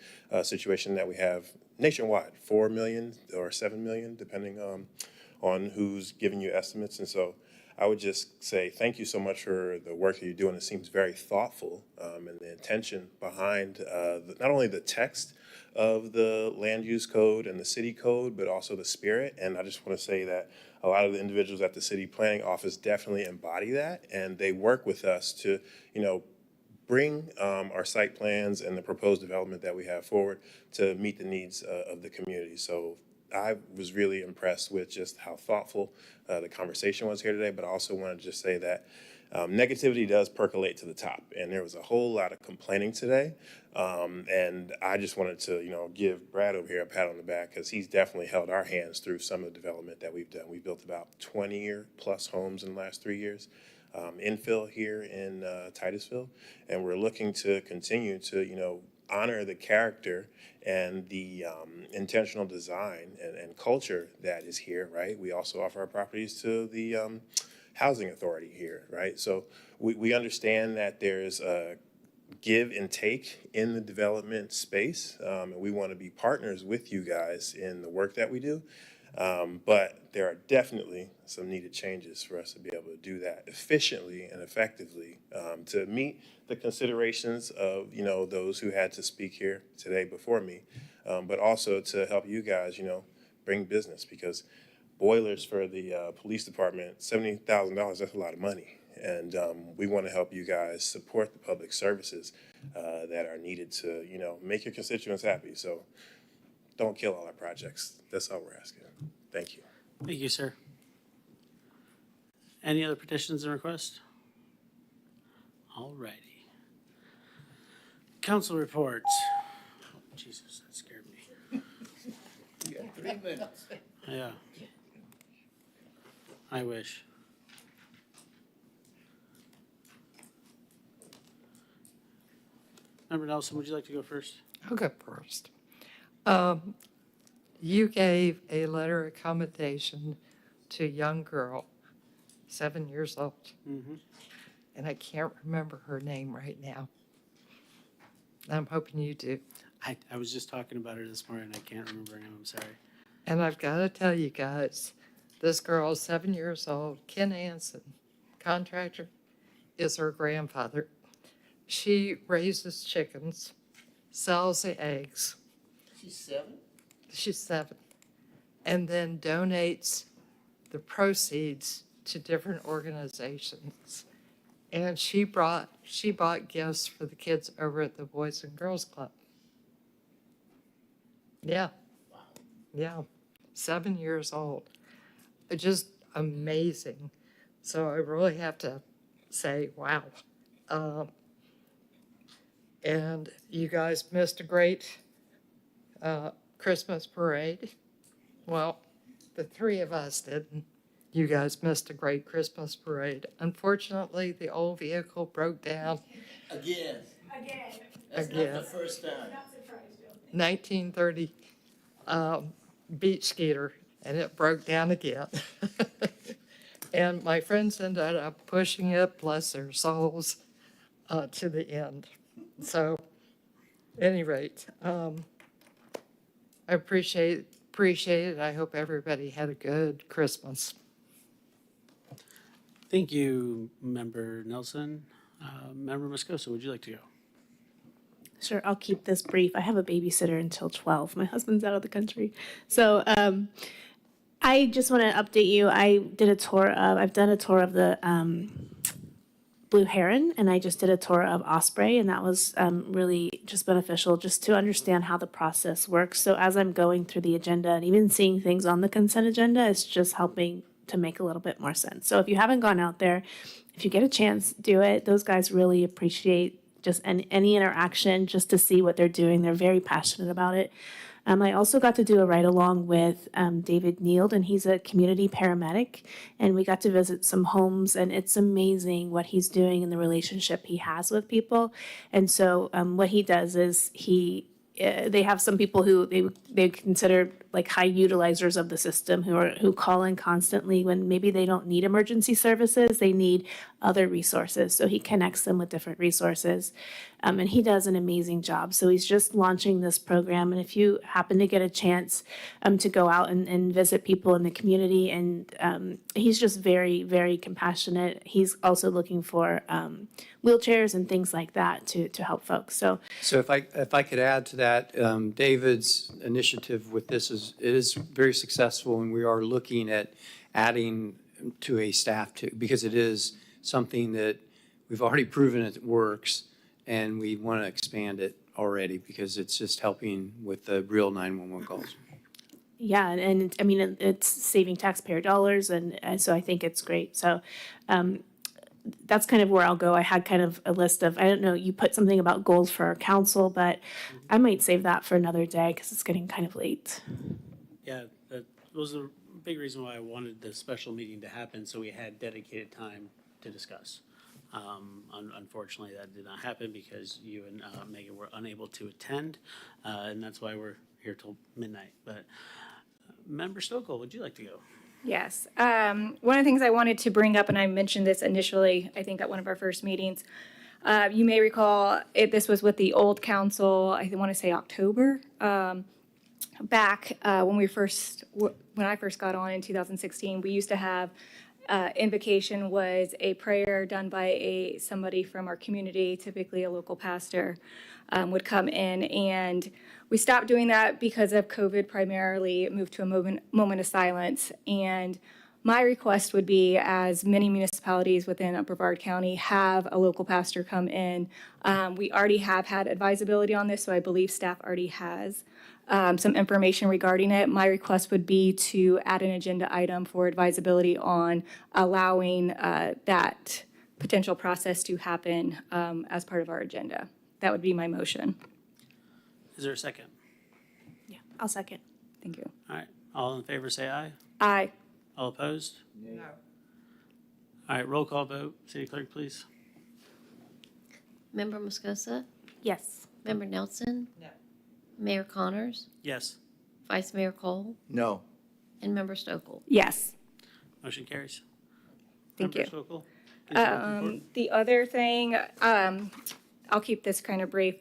situation that we have nationwide, 4 million or 7 million, depending on who's giving you estimates. And so I would just say thank you so much for the work that you're doing. It seems very thoughtful, and the intention behind not only the text of the land use code and the city code, but also the spirit. And I just want to say that a lot of the individuals at the city planning office definitely embody that, and they work with us to, bring our site plans and the proposed development that we have forward to meet the needs of the community. So I was really impressed with just how thoughtful the conversation was here today, but I also want to just say that negativity does percolate to the top, and there was a whole lot of complaining today. And I just wanted to, give Brad over here a pat on the back, because he's definitely held our hands through some of the development that we've done. We built about 20+ homes in the last 3 years, infill here in Titusville, and we're looking to continue to, honor the character and the intentional design and culture that is here, right? We also offer our properties to the housing authority here, right? So we understand that there's a give and take in the development space, and we want to be partners with you guys in the work that we do. But there are definitely some needed changes for us to be able to do that efficiently and effectively, to meet the considerations of, those who had to speak here today before me, but also to help you guys, bring business, because boilers for the police department, $70,000, that's a lot of money. And we want to help you guys support the public services that are needed to, make your constituents happy. So don't kill all our projects. That's all we're asking. Thank you. Thank you, sir. Any other petitions and requests? All righty. Council reports. Oh, Jesus, that scared me. You got 3 minutes. Yeah. I wish. Member Nelson, would you like to go first? I'll go first. You gave a letter of commendation to a young girl, 7 years old. Mm-hmm. And I can't remember her name right now. I'm hoping you do. I was just talking about her this morning. I can't remember her name. I'm sorry. And I've got to tell you guys, this girl is 7 years old. Ken Anson, contractor, is her grandfather. She raises chickens, sells the eggs. She's 7? She's 7. And then donates the proceeds to different organizations. And she bought gifts for the kids over at the Boys and Girls Club. Yeah. Wow. Yeah. 7 years old. It's just amazing. So I really have to say, wow. And you guys missed a great Christmas parade. Well, the three of us didn't. You guys missed a great Christmas parade. Unfortunately, the old vehicle broke down. Again. That's not the first time. 1930 beach skater, and it broke down again. And my friends ended up pushing it, bless their souls, to the end. So, at any rate, I appreciate it. I hope everybody had a good Christmas. Thank you, Member Nelson. Member Moscoso, would you like to go? Sure, I'll keep this brief. I have a babysitter until 12. My husband's out of the country. So I just want to update you. I've done a tour of the Blue Heron, and I just did a tour of Osprey, and that was really just beneficial just to understand how the process works. So as I'm going through the agenda and even seeing things on the consent agenda, it's just helping to make a little bit more sense. So if you haven't gone out there, if you get a chance, do it. Those guys really appreciate just any interaction just to see what they're doing. They're very passionate about it. I also got to do a ride along with David Neild, and he's a community paramedic, and we got to visit some homes, and it's amazing what he's doing and the relationship he has with people. And so what he does is they have some people who they consider like high utilizers of the system who call in constantly when maybe they don't need emergency services, they need other resources. So he connects them with different resources, and he does an amazing job. So he's just launching this program, and if you happen to get a chance to go out and visit people in the community, and he's just very, very compassionate. He's also looking for wheelchairs and things like that to help folks. So if I could add to that, David's initiative with this is very successful, and we are looking at adding to a staff too, because it is something that we've already proven it works, and we want to expand it already because it's just helping with the real 911 calls. yeah, and I mean, it's saving taxpayer dollars, and so I think it's great. So that's kind of where I'll go. I had kind of a list of, I don't know, you put something about goals for our council, but I might save that for another day because it's getting kind of late. Yeah, that was a big reason why I wanted the special meeting to happen, so we had dedicated time to discuss. Unfortunately, that did not happen because you and Megan were unable to attend, and that's why we're here till midnight. But Member Stokel, would you like to go? Yes. One of the things I wanted to bring up, and I mentioned this initially, I think at one of our first meetings, you may recall this was with the old council, I want to say October, back when I first got on in 2016, we used to have invocation was a prayer done by somebody from our community, typically a local pastor, would come in, and we stopped doing that because of COVID primarily. It moved to a moment of silence, and my request would be, as many municipalities within Upper Brevard County have a local pastor come in. We already have had advisability on this, so I believe staff already has some information regarding it. My request would be to add an agenda item for advisability on allowing that potential process to happen as part of our agenda. That would be my motion. Is there a second? Yeah, I'll second. Thank you. All right, all in favor say aye. Aye. All opposed? No. All right, roll call vote. City Clerk, please. Member Moscosa? Yes. Member Nelson? No. Mayor Connors? Yes. Vice Mayor Cole? No. And Member Stokel? Yes. Motion carries. Thank Member you. Stokel, please report. The other thing, I'll keep this kind of brief,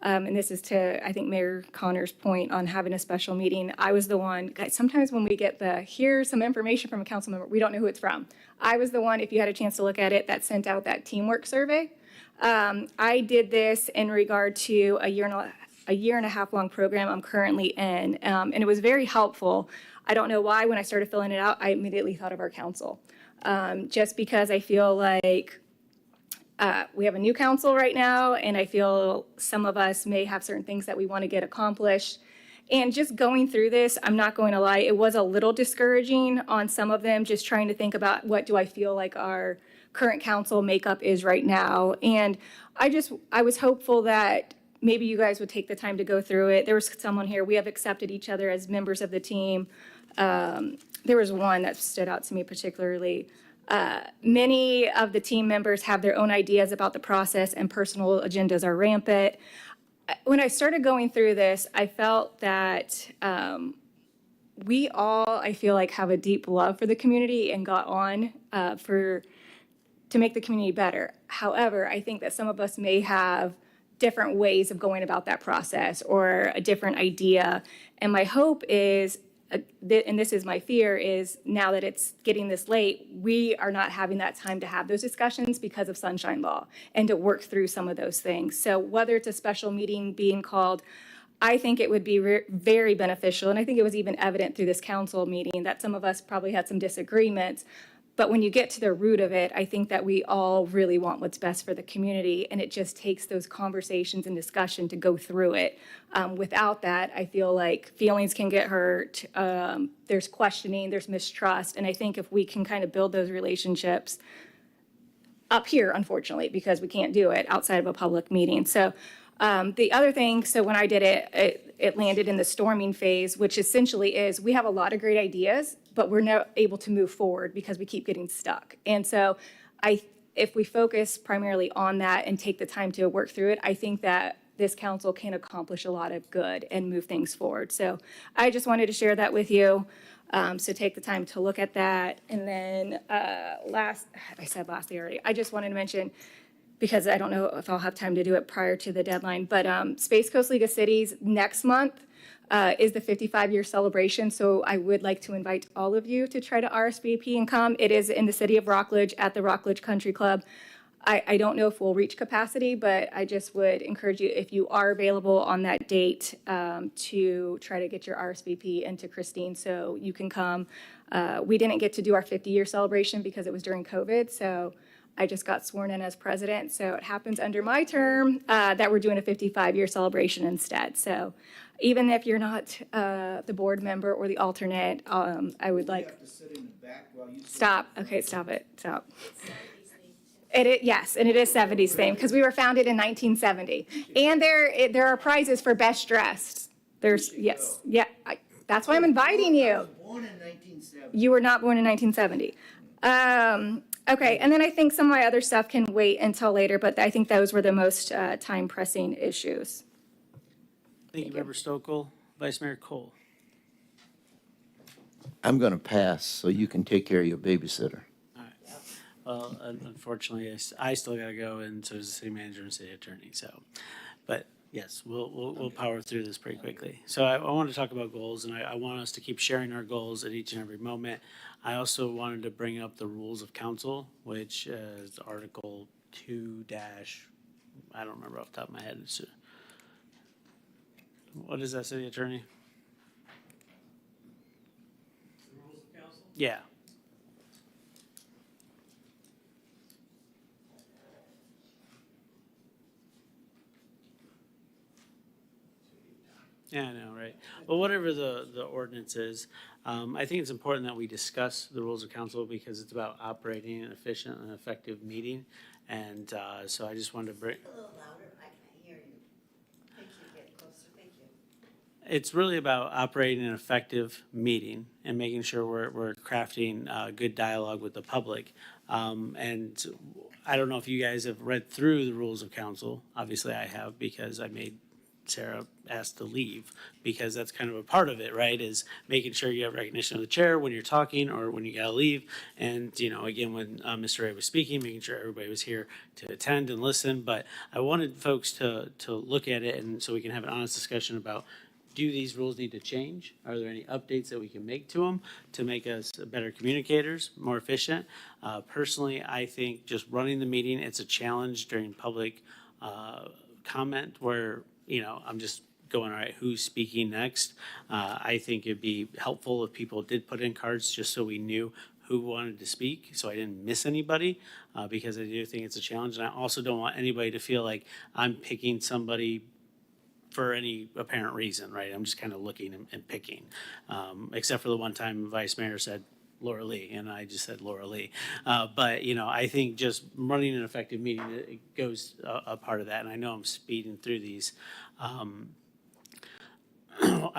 and this is to, I think, Mayor Connor's point on having a special meeting. I was the one, sometimes when we get here's some information from a council member, we don't know who it's from. I was the one, if you had a chance to look at it, that sent out that teamwork survey. I did this in regard to a year and a half long program I'm currently in, and it was very helpful. I don't know why, when I started filling it out, I immediately thought of our council. Just because I feel like we have a new council right now, and I feel some of us may have certain things that we want to get accomplished. And just going through this, I'm not going to lie, it was a little discouraging on some of them, just trying to think about what do I feel like our current council makeup is right now. And I was hopeful that maybe you guys would take the time to go through it. There was someone here, we have accepted each other as members of the team. There was one that stood out to me particularly. Many of the team members have their own ideas about the process and personal agendas are rampant. When I started going through this, I felt that we all, I feel like, have a deep love for the community and got on to make the community better. However, I think that some of us may have different ways of going about that process or a different idea. And my hope is, and this is my fear, is now that it's getting this late, we are not having that time to have those discussions because of sunshine law and to work through some of those things. So whether it's a special meeting being called, I think it would be very beneficial. And I think it was even evident through this council meeting that some of us probably had some disagreements. But when you get to the root of it, I think that we all really want what's best for the community, and it just takes those conversations and discussion to go through it. Without that, I feel like feelings can get hurt, there's questioning, there's mistrust, and I think if we can kind of build those relationships up here, unfortunately, because we can't do it outside of a public meeting. So the other thing, so when I did it, it landed in the storming phase, which essentially is we have a lot of great ideas, but we're not able to move forward because we keep getting stuck. And so if we focus primarily on that and take the time to work through it, I think that this council can accomplish a lot of good and move things forward. So I just wanted to share that with you. So take the time to look at that. And then lastly already, I just wanted to mention, because I don't know if I'll have time to do it prior to the deadline, but Space Coast League of Cities next month is the 55-year celebration. So I would like to invite all of you to try to RSVP and come. It is in the city of Rockledge at the Rockledge Country Club. I don't know if we'll reach capacity, but I just would encourage you, if you are available on that date, to try to get your RSVP into Christine so you can come. We didn't get to do our 50-year celebration because it was during COVID, so I just got sworn in as president, so it happens under my term that we're doing a 55-year celebration instead. So even if you're not the board member or the alternate, I would like... You have to sit in the back while you... Stop. Okay, stop it. Stop. Yes, and it is 70s theme because we were founded in 1970. And there are prizes for best dressed. Yes, yeah, that's why I'm inviting you. I was born in 1970. You were not born in 1970. Okay, and then I think some of my other stuff can wait until later, but I think those were the most time-pressing issues. Thank you, Member Stokel. Vice Mayor Cole. I'm going to pass so you can take care of your babysitter. All right. Well, unfortunately, I still got to go, and so does the city manager and city attorney. So, but yes, we'll power through this pretty quickly. So I want to talk about goals, and I want us to keep sharing our goals at each and every moment. I also wanted to bring up the rules of council, which is Article 2 dash, I don't remember off the top of my head. What is that, city attorney? The rules of council? Yeah. Yeah, I know, right? Well, whatever the ordinance is, I think it's important that we discuss the rules of council because it's about operating an efficient and effective meeting. And so I just wanted to bring... A little louder, I can't hear you. Thank you, get closer, thank you. It's really about operating an effective meeting and making sure we're crafting good dialogue with the public. And I don't know if you guys have read through the rules of council. Obviously, I have because I made Sarah asked to leave because that's kind of a part of it, right? Is making sure you have recognition of the chair when you're talking or when you gotta leave. And, you know, again, when Mr. Ray was speaking, making sure everybody was here to attend and listen. But I wanted folks to look at it and so we can have an honest discussion about, do these rules need to change? Are there any updates that we can make to them to make us better communicators, more efficient? Personally, I think just running the meeting, it's a challenge during public comment where, you know, I'm just going, all right, who's speaking next? I think it'd be helpful if people did put in cards just so we knew who wanted to speak, so I didn't miss anybody, because I do think it's a challenge. And I also don't want anybody to feel like I'm picking somebody for any apparent reason, right? I'm just kind of looking and picking, except for the one time Vice Mayor said Laura Lee, and I just said Laura Lee. But, you know, I think just running an effective meeting, it goes a part of that, and I know I'm speeding through these. I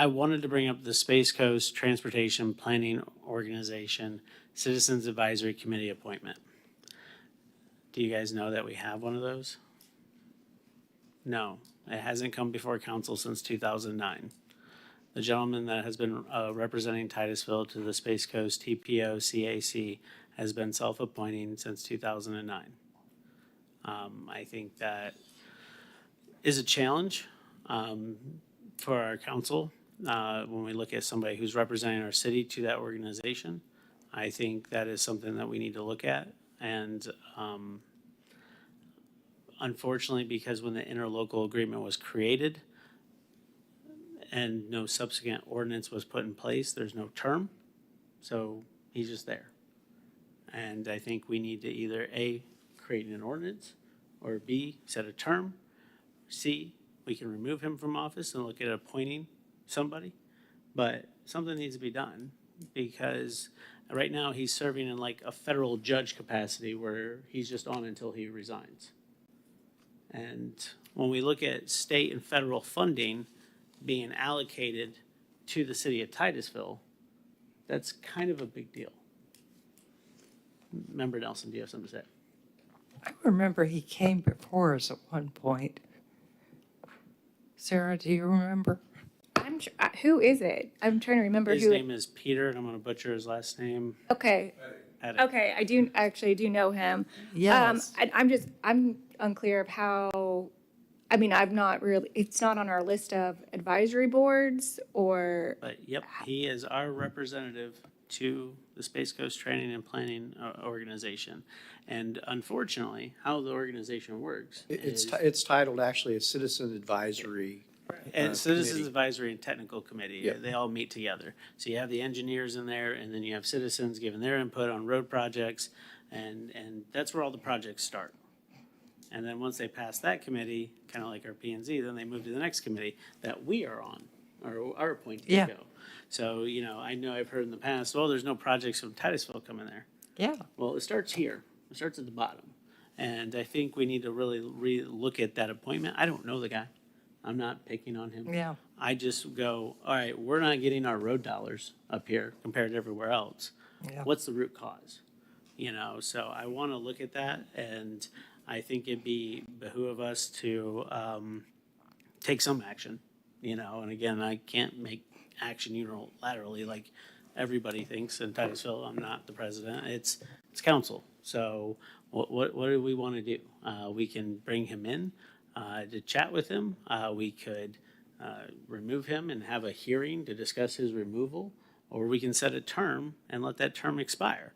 wanted to bring up the Space Coast Transportation Planning Organization Citizens Advisory Committee appointment. Do you guys know that we have one of those? No, it hasn't come before council since 2009. The gentleman that has been representing Titusville to the Space Coast TPO CAC has been self-appointing since 2009. I think that is a challenge for our council when we look at somebody who's representing our city to that organization. I think that is something that we need to look at. And unfortunately, because when the interlocal agreement was created and no subsequent ordinance was put in place, there's no term. So he's just there. And I think we need to either A, create an ordinance, or B, set a term. C, we can remove him from office and look at appointing somebody. But something needs to be done, because right now he's serving in like a federal judge capacity where he's just on until he resigns. And when we look at state and federal funding being allocated to the city of Titusville, that's kind of a big deal. Member Nelson, do you have something to say? I remember he came before us at one point. Sarah, do you remember? Who is it? I'm trying to remember His who. name is Peter, and I'm going to butcher his last name. Okay. Edit. Okay, I actually do know him. Yes. I'm unclear of how, I mean, I'm not really, it's not on our list of advisory boards or. But yep, he is our representative to the Space Coast Training and Planning Organization. And unfortunately, how the organization works is. It's titled actually a Citizen Advisory. And Citizens Committee. Advisory and Technical Committee, Yeah. they all meet together. So you have the engineers in there, and then you have citizens giving their input on road projects, and that's where all the projects start. And then once they pass that committee, kind of like our P and Z, then they move to the next committee that we are on, or our appointees Yeah. go. So, you know I've heard in the past, well, there's no projects from Titusville coming there. Yeah. Well, it starts here. It starts at the bottom. And I think we need to really look at that appointment. I don't know the guy. I'm not picking on him. Yeah. I just go, all right, we're not getting our road dollars up here compared to everywhere else. Yeah. What's the root cause? You know, so I want to look at that, and I think it'd behoove us to take some action, you know, and again, I can't make action unilaterally like everybody thinks in Titusville. I'm not the president. It's council. So what do we want to do? We can bring him in to chat with him. We could remove him and have a hearing to discuss his removal, or we can set a term and let that term expire.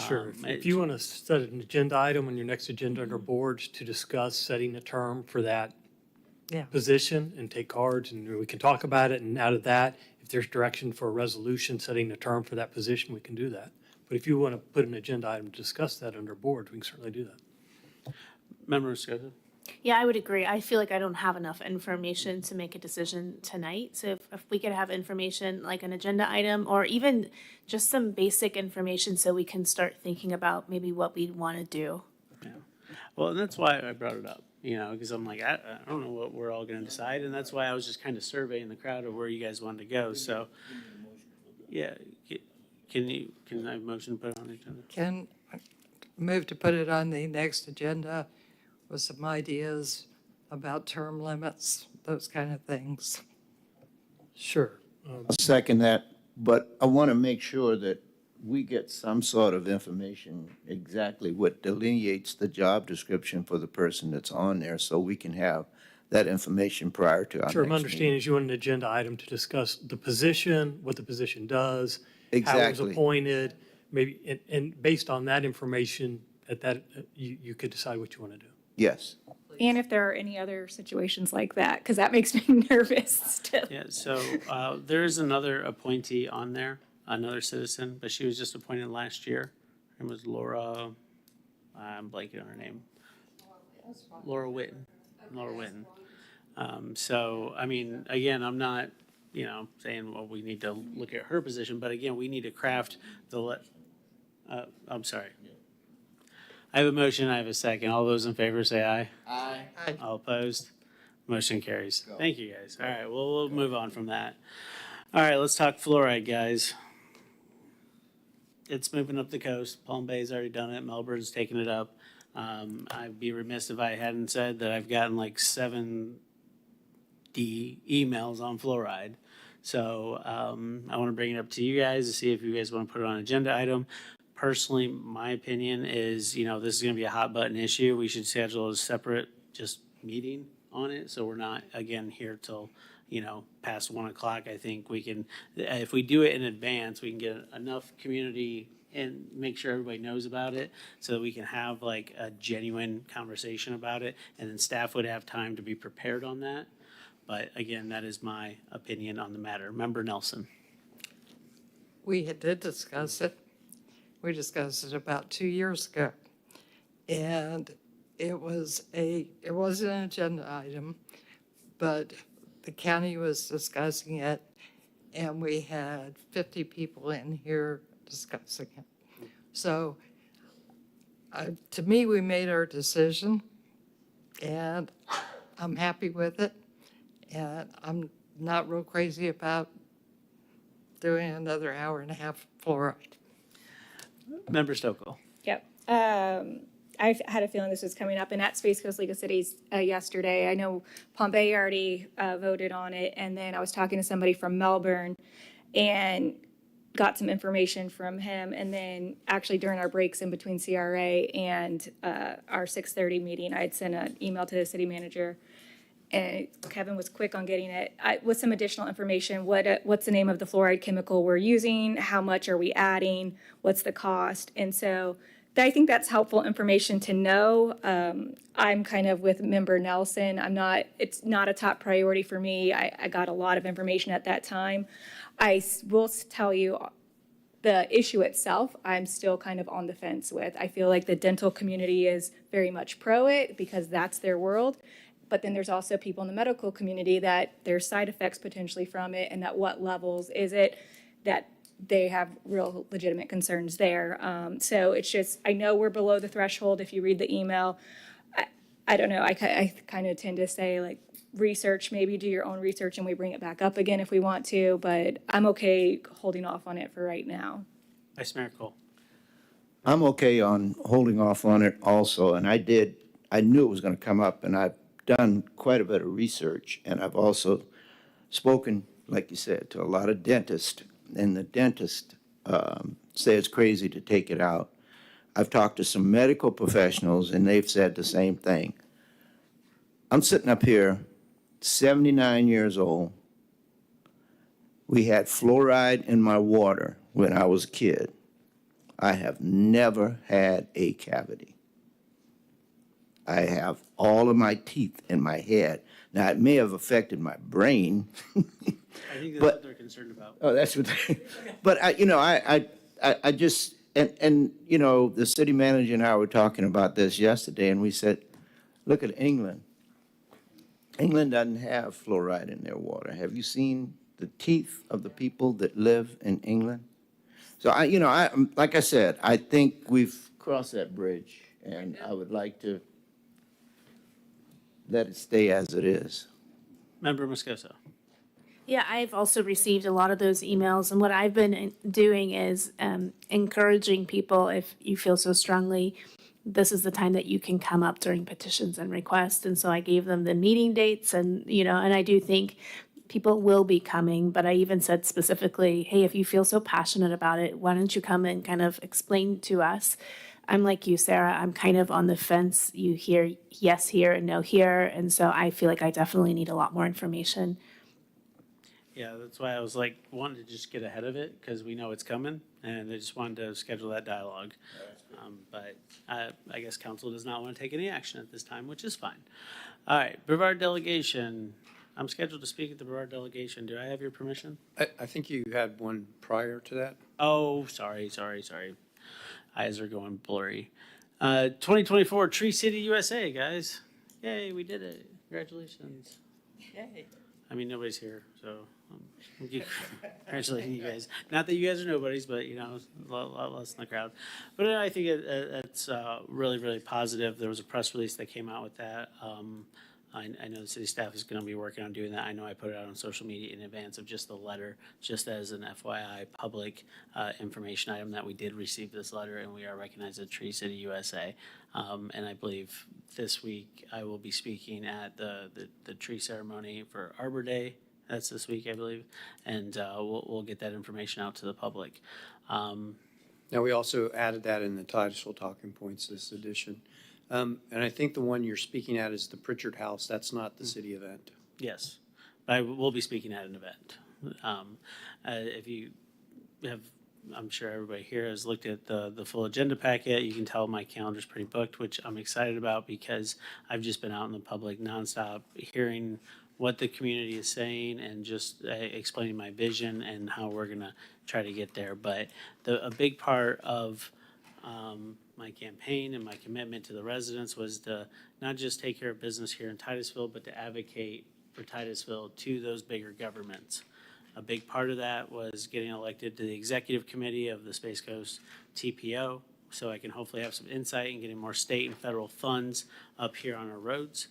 Sure. If you want to set an agenda item on your next agenda under boards to discuss setting a term for that Yeah. position and take cards, and we can talk about it, and out of that, if there's direction for a resolution setting a term for that position, we can do that. But if you want to put an agenda item to discuss that under boards, we can certainly do that. Member Scotia? Yeah, I would agree. I feel like I don't have enough information to make a decision tonight. So if we could have information like an agenda item or even just some basic information so we can start thinking about maybe what we want to do. Yeah. Well, and that's why I brought it up, you know, because I'm like, I don't know what we're all going to decide. And that's why I was just kind of surveying the crowd of where you guys wanted to go. So, yeah, can I have a motion to put it on the agenda? Can move to put it on the next agenda with some ideas about term limits, those kind of things. Sure. I'll second that, but I want to make sure that we get some sort of information, exactly what delineates the job description for the person that's on there, so we can have that information prior to our next Sure, meeting. my understanding is you want an agenda item to discuss the position, what the position does, how it was Exactly. appointed, maybe, and based on that information, you could decide what you want to do. Yes. And if there are any other situations like that, because that makes me nervous still. Yeah, so there is another appointee on there, another citizen, but she was just appointed last year. Her name was Laura, I'm blanking on her name. Laura Witten. Laura Witten. So, I mean, again, I'm not, saying, well, we need to look at her position, but again, we need to craft I'm sorry. I have a motion, I have a second. All those in favor say aye. Aye. All opposed? Motion carries. Thank you, guys. All right, well, we'll move on from that. All right, let's talk fluoride, guys. It's moving up the coast. Palm Bay's already done it. Melbourne's taking it up. I'd be remiss if I hadn't said that I've gotten like 70 emails on fluoride. So I want to bring it up to you guys to see if you guys want to put it on an agenda item. Personally, my opinion is, this is going to be a hot button issue. We should schedule a separate just meeting on it. So we're not, again, here till, past 1 o'clock. I think we can, if we do it in advance, we can get enough community and make sure everybody knows about it so that we can have like a genuine conversation about it. And then staff would have time to be prepared on that. But again, that is my opinion on the matter. Member Nelson. We did discuss it. We discussed it about 2 years ago. And it was an agenda item, but the county was discussing it, and we had 50 people in here discussing it. So to me, we made our decision, and I'm happy with it. And I'm not real crazy about doing another hour and a half fluoride. Member Stokel. Yep. I had a feeling this was coming up, and at Space Coast League of Cities yesterday, I know Palm Bay already voted on it, and then I was talking to somebody from Melbourne and got some information from him, and then actually during our breaks in between CRA and our 6:30 meeting, I had sent an email to the city manager, and Kevin was quick on getting it with some additional information. What's the name of the fluoride chemical we're using? How much are we adding? What's the cost? And so I think that's helpful information to know. I'm kind of with Member Nelson. It's not a top priority for me. I got a lot of information at that time. I will tell you the issue itself, I'm still kind of on the fence with. I feel like the dental community is very much pro it because that's their world. But then there's also people in the medical community that there's side effects potentially from it, and at what levels is it that they have real legitimate concerns there. So it's just, I know we're below the threshold if you read the email. I don't know, I kind of tend to say like research, maybe do your own research and we bring it back up again if we want to, but I'm okay holding off on it for right now. Vice Mayor Cole. I'm okay on holding off on it also, and I knew it was going to come up, and I've done quite a bit of research, and I've also spoken, like you said, to a lot of dentists, and the dentists say it's crazy to take it out. I've talked to some medical professionals, and they've said the same thing. I'm sitting up here, 79 years old. We had fluoride in my water when I was a kid. I have never had a cavity. I have all of my teeth in my head. Now, it may have affected my brain. I think that's what they're concerned about. Oh, that's what but I just, and the city manager and I were talking about this yesterday, and we said, look at England. England doesn't have fluoride in their water. Have you seen the teeth of the people that live in England? So like I said, I think we've crossed that bridge, and I would like to let it stay as it is. Member Moscoso. Yeah, I've also received a lot of those emails, and what I've been doing is encouraging people, if you feel so strongly, this is the time that you can come up during petitions and requests. And so I gave them the meeting dates, and and I do think people will be coming, but I even said specifically, hey, if you feel so passionate about it, why don't you come and kind of explain to us? I'm like you, Sarah, I'm kind of on the fence. You hear yes here and no here, and so I feel like I definitely need a lot more information. Yeah, that's why I was like, wanting to just get ahead of it because we know it's coming, and I just wanted to schedule that dialogue. But I guess council does not want to take any action at this time, which is fine. All right, Brevard delegation. I'm scheduled to speak at the Brevard delegation. Do I have your permission? I think you had one prior to that. Oh, sorry. Eyes are going blurry. 2024 Tree City USA, guys. Yay, we did it. Congratulations. I mean, nobody's here, so congratulating you guys. Not that you guys are nobodies, but you know, a lot less in the crowd. But I think it's really, really positive. There was a press release that came out with that. I know the city staff is going to be working on doing that. I know I put it out on social media in advance of just the letter, just as an FYI public information item that we did receive this letter, and we are recognized as Tree City USA. And I believe this week I will be speaking at the tree ceremony for Arbor Day. That's this week, I believe, and we'll get that information out to the public. Now, we also added that in the Titusville talking points this edition. And I think the one you're speaking at is the Pritchard House. That's not the city event. Yes, I will be speaking at an event. If you have, I'm sure everybody here has looked at the full agenda packet. You can tell my calendar's pretty booked, which I'm excited about because I've just been out in the public nonstop hearing what the community is saying and just explaining my vision and how we're gonna try to get there. But a big part of my campaign and my commitment to the residents was to not just take care of business here in Titusville, but to advocate for Titusville to those bigger governments. A big part of that was getting elected to the executive committee of the Space Coast TPO, so I can hopefully have some insight in getting more state and federal funds up here on our roads.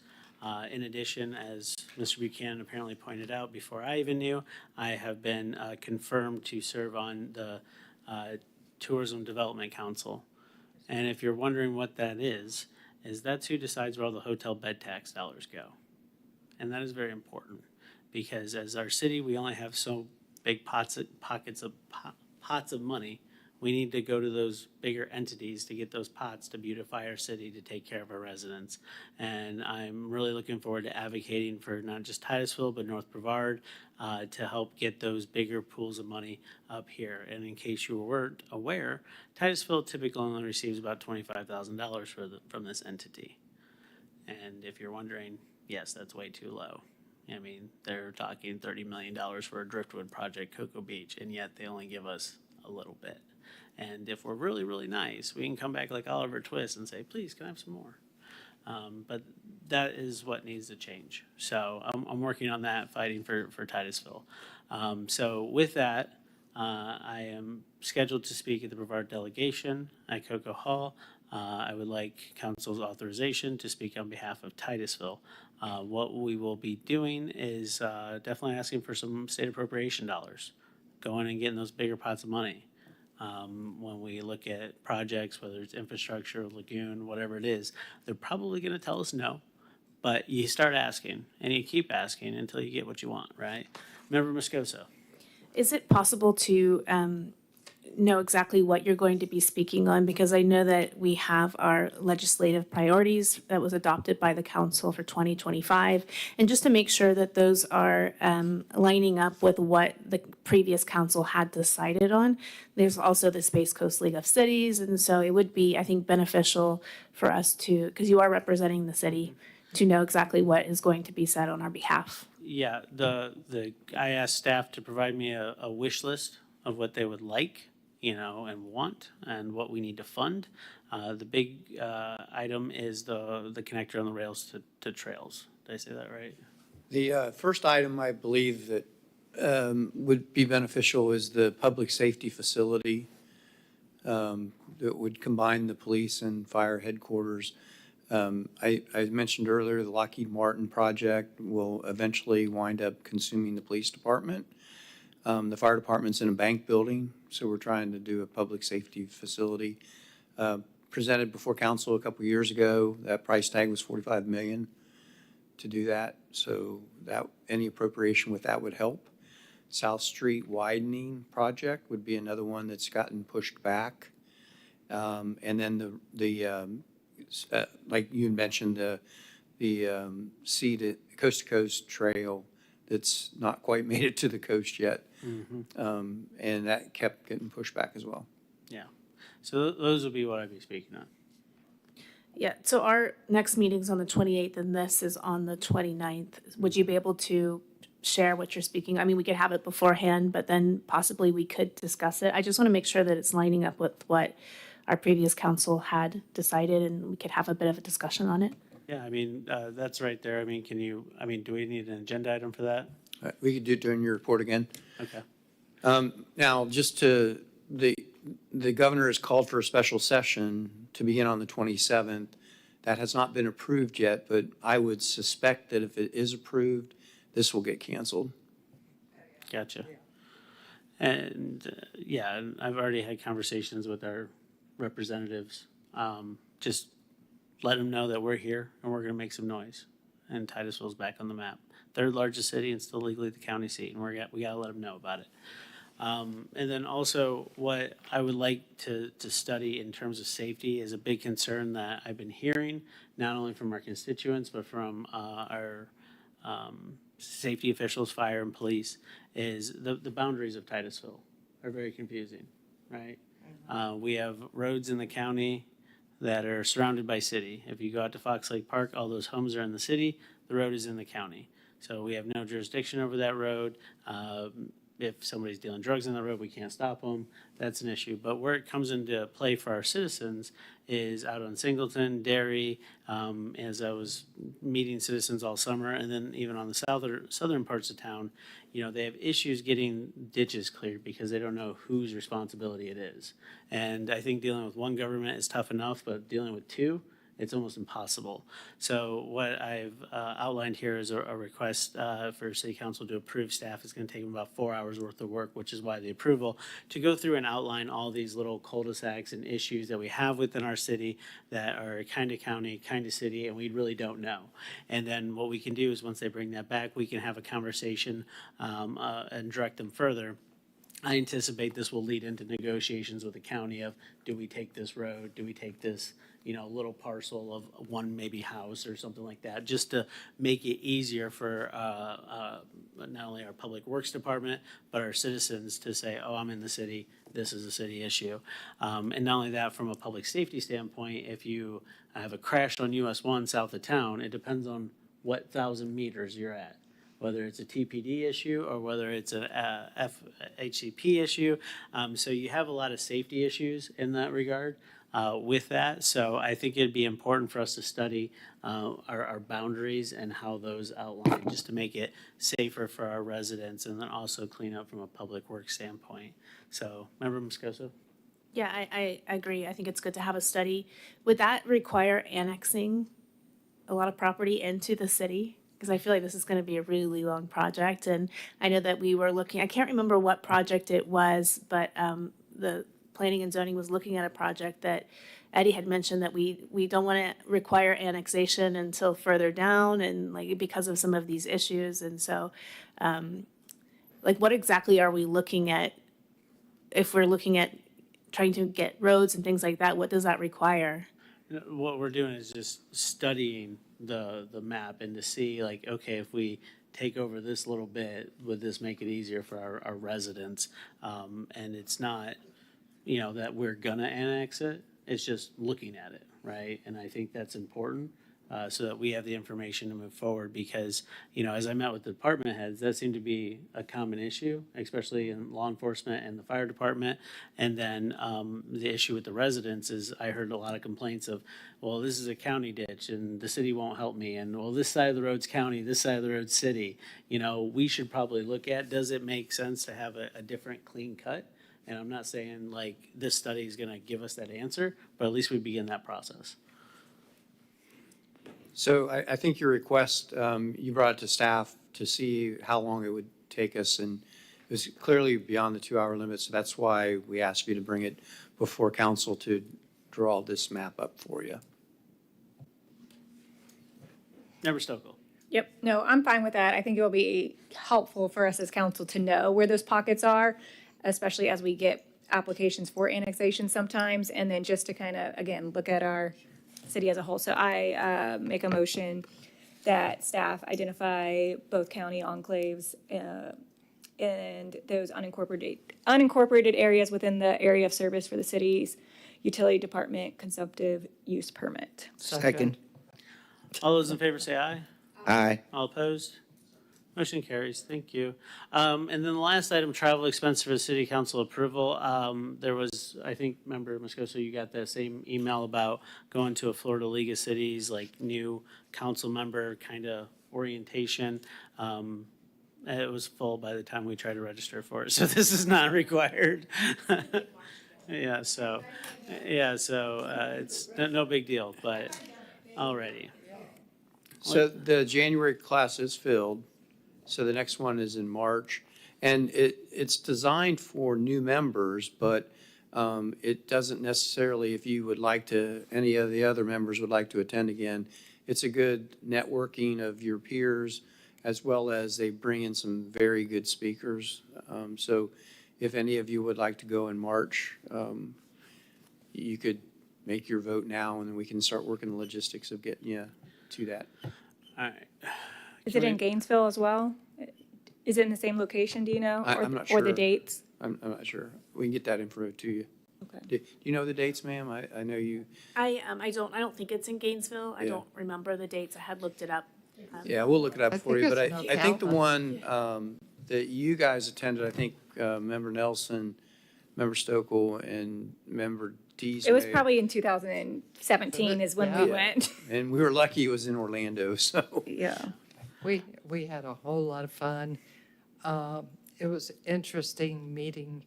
In addition, as Mr. Buchanan apparently pointed out before I even knew, I have been confirmed to serve on the Tourism Development Council. And if you're wondering what that is that's who decides where all the hotel bed tax dollars go. And that is very important because as our city, we only have so big pots of money. We need to go to those bigger entities to get those pots to beautify our city, to take care of our residents. And I'm really looking forward to advocating for not just Titusville, but North Brevard to help get those bigger pools of money up here. And in case you weren't aware, Titusville typically only receives about $25,000 from this entity. And if you're wondering, yes, that's way too low. I mean, they're talking $30 million for a driftwood project, Cocoa Beach, and yet they only give us a little bit. And if we're really, really nice, we can come back like Oliver Twist and say, please, can I have some more? But that is what needs to change. So I'm working on that, fighting for Titusville. So with that, I am scheduled to speak at the Brevard delegation at Cocoa Hall. I would like council's authorization to speak on behalf of Titusville. What we will be doing is definitely asking for some state appropriation dollars, going and getting those bigger pots of money. When we look at projects, whether it's infrastructure, lagoon, whatever it is, they're probably going to tell us no. But you start asking, and you keep asking until you get what you want, right? Member Moscoso. Is it possible to know exactly what you're going to be speaking on? Because I know that we have our legislative priorities that was adopted by the council for 2025. And just to make sure that those are lining up with what the previous council had decided on, there's also the Space Coast League of Cities. And so it would be, I think, beneficial for us to, because you are representing the city, to know exactly what is going to be said on our behalf. Yeah, I asked staff to provide me a wish list of what they would like, and want, and what we need to fund. The big item is the connector on the rails to trails. Did I say that right? The first item I believe that would be beneficial is the public safety facility that would combine the police and fire headquarters. I mentioned earlier the Lockheed Martin project will eventually wind up consuming the police department. The fire department's in a bank building, so we're trying to do a public safety facility. Presented before council a couple years ago, that price tag was $45 million to do that. So that any appropriation with that would help. South Street widening project would be another one that's gotten pushed back. And then like you mentioned, the sea to coast trail that's not quite made it to the coast yet. Mm-hmm. And that kept getting pushed back as well. Yeah. So those would be what I'd be speaking on. Yeah, so our next meeting's on the 28th and this is on the 29th. Would you be able to share what you're speaking? I mean, we could have it beforehand, but then possibly we could discuss it. I just want to make sure that it's lining up with what our previous council had decided and we could have a bit of a discussion on it. Yeah, I mean, that's right there. I mean, do we need an agenda item for that? We could do it during your report again. Okay. Now, the governor has called for a special session to begin on the 27th. That has not been approved yet, but I would suspect that if it is approved, this will get canceled. Gotcha. And, yeah, and I've already had conversations with our representatives. Just let them know that we're here and we're gonna make some noise. And Titusville's back on the map. Third largest city and still legally the county seat, and we gotta let them know about it. And then also, what I would like to study in terms of safety is a big concern that I've been hearing, not only from our constituents, but from our safety officials, fire and police, is the boundaries of Titusville are very confusing, right? We have roads in the county that are surrounded by city. If you go out to Fox Lake Park, all those homes are in the city, the road is in the county. So we have no jurisdiction over that road. If somebody's dealing drugs on the road, we can't stop them. That's an issue. But where it comes into play for our citizens is out on Singleton, Derry, as I was meeting citizens all summer, and then even on the southern parts of town, you know, they have issues getting ditches cleared because they don't know whose responsibility it is. And I think dealing with one government is tough enough, but dealing with two, it's almost impossible. So what I've outlined here is a request for City Council to approve staff. It's going to take them about 4 hours worth of work, which is why the approval, to go through and outline all these little cul-de-sacs and issues that we have within our city that are kind of county, kind of city, and we really don't know. And then what we can do is once they bring that back, we can have a conversation and direct them further. I anticipate this will lead into negotiations with the county of, do we take this road? Do we take this, you know, little parcel of one maybe house or something like that, just to make it easier for not only our public works department, but our citizens to say, oh, I'm in the city, this is a city issue. And not only that, from a public safety standpoint, if you have a crash on US 1 south of town, it depends on what 1,000 meters you're at, whether it's a TPD issue or whether it's a FHCP issue. So you have a lot of safety issues in that regard with that. So I think it'd be important for us to study our boundaries and how those outline, just to make it safer for our residents and then also clean up from a public works standpoint. So, Member Moscoso? Yeah, I agree. I think it's good to have a study. Would that require annexing a lot of property into the city? Because I feel like this is going to be a really long project. And I know that we were looking, I can't remember what project it was, but the planning and zoning was looking at a project that Eddie had mentioned that we don't want to require annexation until further down, and like because of some of these issues. And so like what exactly are we looking at? If we're looking at trying to get roads and things like that, what does that require? What we're doing is just studying the map and to see like, okay, if we take over this little bit, would this make it easier for our residents? And it's not, you know, that we're gonna annex it, it's just looking at it, right? And I think that's important so that we have the information to move forward because, you know, as I met with the department heads, that seemed to be a common issue, especially in law enforcement and the fire department. And then the issue with the residents is I heard a lot of complaints of, well, this is a county ditch and the city won't help me. And well, this side of the road's county, this side of the road's city. You know, we should probably look at, does it make sense to have a different clean cut? And I'm not saying like this study is gonna give us that answer, but at least we begin that process. So I think your request, you brought it to staff to see how long it would take us, and it was clearly beyond the 2-hour limit, so that's why we asked you to bring it before council to draw this map up for you. Member Stokel? Yep, no, I'm fine with that. I think it will be helpful for us as council to know where those pockets are, especially as we get applications for annexation sometimes, and then just to kind of, again, look at our city as a whole. So I make a motion that staff identify both county enclaves and those unincorporated areas within the area of service for the city's utility department consumptive use permit. Second. All those in favor say aye. Aye. All opposed? Motion carries. Thank you. And then the last item, travel expense for the city council approval. There was, I think, Member Moscoso, you got the same email about going to a Florida League of Cities, like new council member kind of orientation. It was full by the time we tried to register for it, so this is not required. Yeah, so it's no big deal, but alrighty. So the January class is filled, so the next one is in March. And it's designed for new members, but it doesn't necessarily, if you would like to, any of the other members would like to attend again, it's a good networking of your peers, as well as they bring in some very good speakers. So if any of you would like to go in March, you could make your vote now, and then we can start working the logistics of getting you to that. All right. Is it in Gainesville as well? Is it in the same location, do you know? I'm not Or the sure. dates? I'm not sure. We can get that info to you. Okay. Do you know the dates, ma'am? I know you. I don't think it's in Gainesville. I Yeah. don't remember the dates. I had looked it up. Yeah, we'll look it up I for think you, but it's I think the Calvin. one that you guys attended, I think Member Nelson, Member Stokel, and Member Dees. It was may- probably in 2017 is when we Yeah. went. And we were lucky it was in Orlando, so. Yeah. We had a whole lot of fun. It was interesting meeting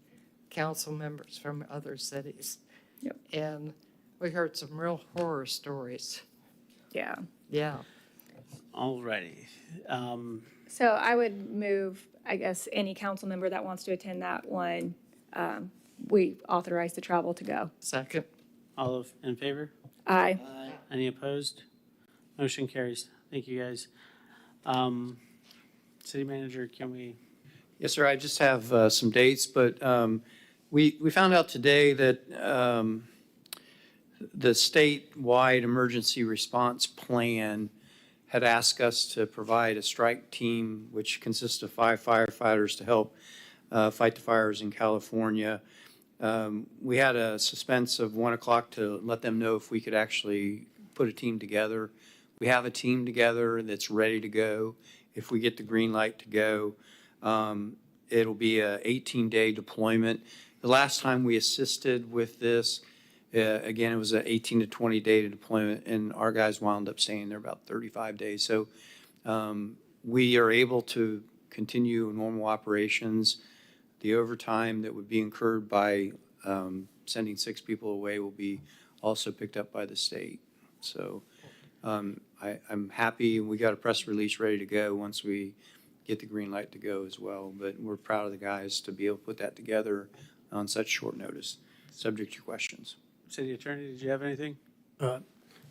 council members from other cities. Yep. And we heard some real horror stories. Yeah. Yeah. Alrighty. So I would move, I guess, any council member that wants to attend that one, we authorize the travel to go. Second. All in favor? Aye. Any opposed? Motion carries. Thank you, guys. City manager, can we? Yes, sir. I just have some dates, but we found out today that the statewide emergency response plan had asked us to provide a strike team, which consists of 5 firefighters to help fight the fires in California. We had a suspense of 1 o'clock to let them know if we could actually put a team together. We have a team together that's ready to go. If we get the green light to go, it'll be a 18-day deployment. The last time we assisted with this, again, it was an 18 to 20-day deployment, and our guys wound up staying there about 35 days. So we are able to continue normal operations. The overtime that would be incurred by sending 6 people away will be also picked up by the state. So I'm happy. We got a press release ready to go once we get the green light to go as well. But we're proud of the guys to be able to put that together on such short notice, subject to your questions. City attorney, did you have anything?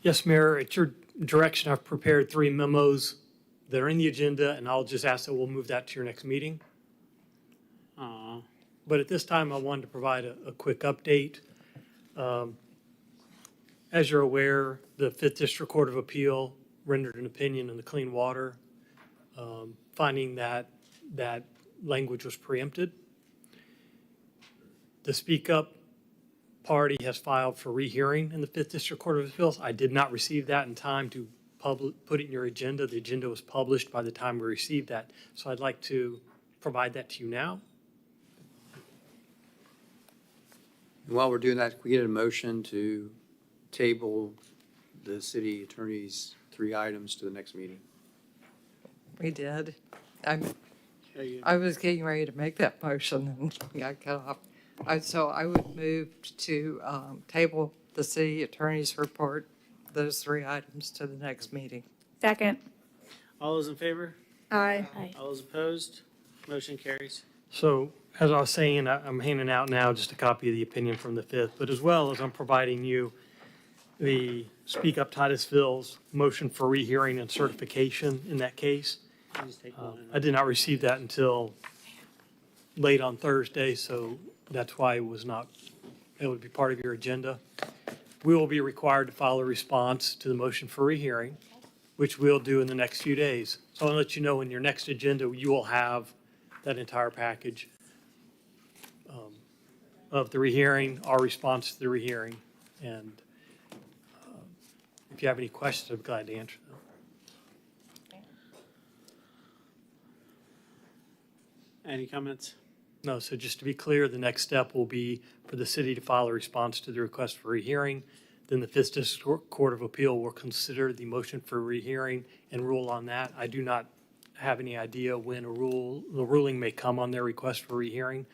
Yes, Mayor, at your direction, I've prepared 3 memos that are in the agenda, and I'll just ask that we'll move that to your next meeting. But at this time, I wanted to provide a quick update. As you're aware, the 5th District Court of Appeal rendered an opinion in the Clean Water, finding that that language was preempted. The Speak Up party has filed for rehearing in the 5th District Court of Appeals. I did not receive that in time to put it in your agenda. The agenda was published by the time we received that. So I'd like to provide that to you now. And while we're doing that, can we get a motion to table the city attorney's 3 items to the next meeting? We did. I was getting ready to make that motion and got cut off. So I would move to table the city attorney's report, those 3 items to the next meeting. Second. All those in favor? Aye. All those opposed? Motion carries. So as I was saying, I'm handing out now just a copy of the opinion from the 5th, but as well as I'm providing you the Speak Up Titusville's motion for rehearing and certification in that case. I did not receive that until late on Thursday, so that's why it would be part of your agenda. We will be required to file a response to the motion for rehearing, which we'll do in the next few days. So I'll let you know in your next agenda, you will have that entire package of the rehearing, our response to the rehearing. And if you have any questions, I'd be glad to answer them. Any comments? No, so just to be clear, the next step will be for the city to file a response to the request for rehearing. Then the Fifth District Court of Appeal will consider the motion for rehearing and rule on that. I do not have any idea when the ruling may come on their request for rehearing,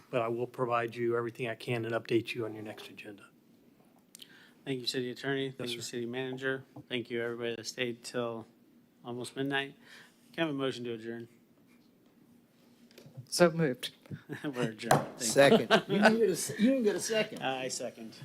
but I will provide you everything I can and update you on your next agenda. Thank you, City Attorney. Thank you, City Manager. Thank you, everybody that stayed till almost midnight. Can I have a motion to adjourn? So moved. We're adjourned. Thank you. Second. You didn't get a second. I second.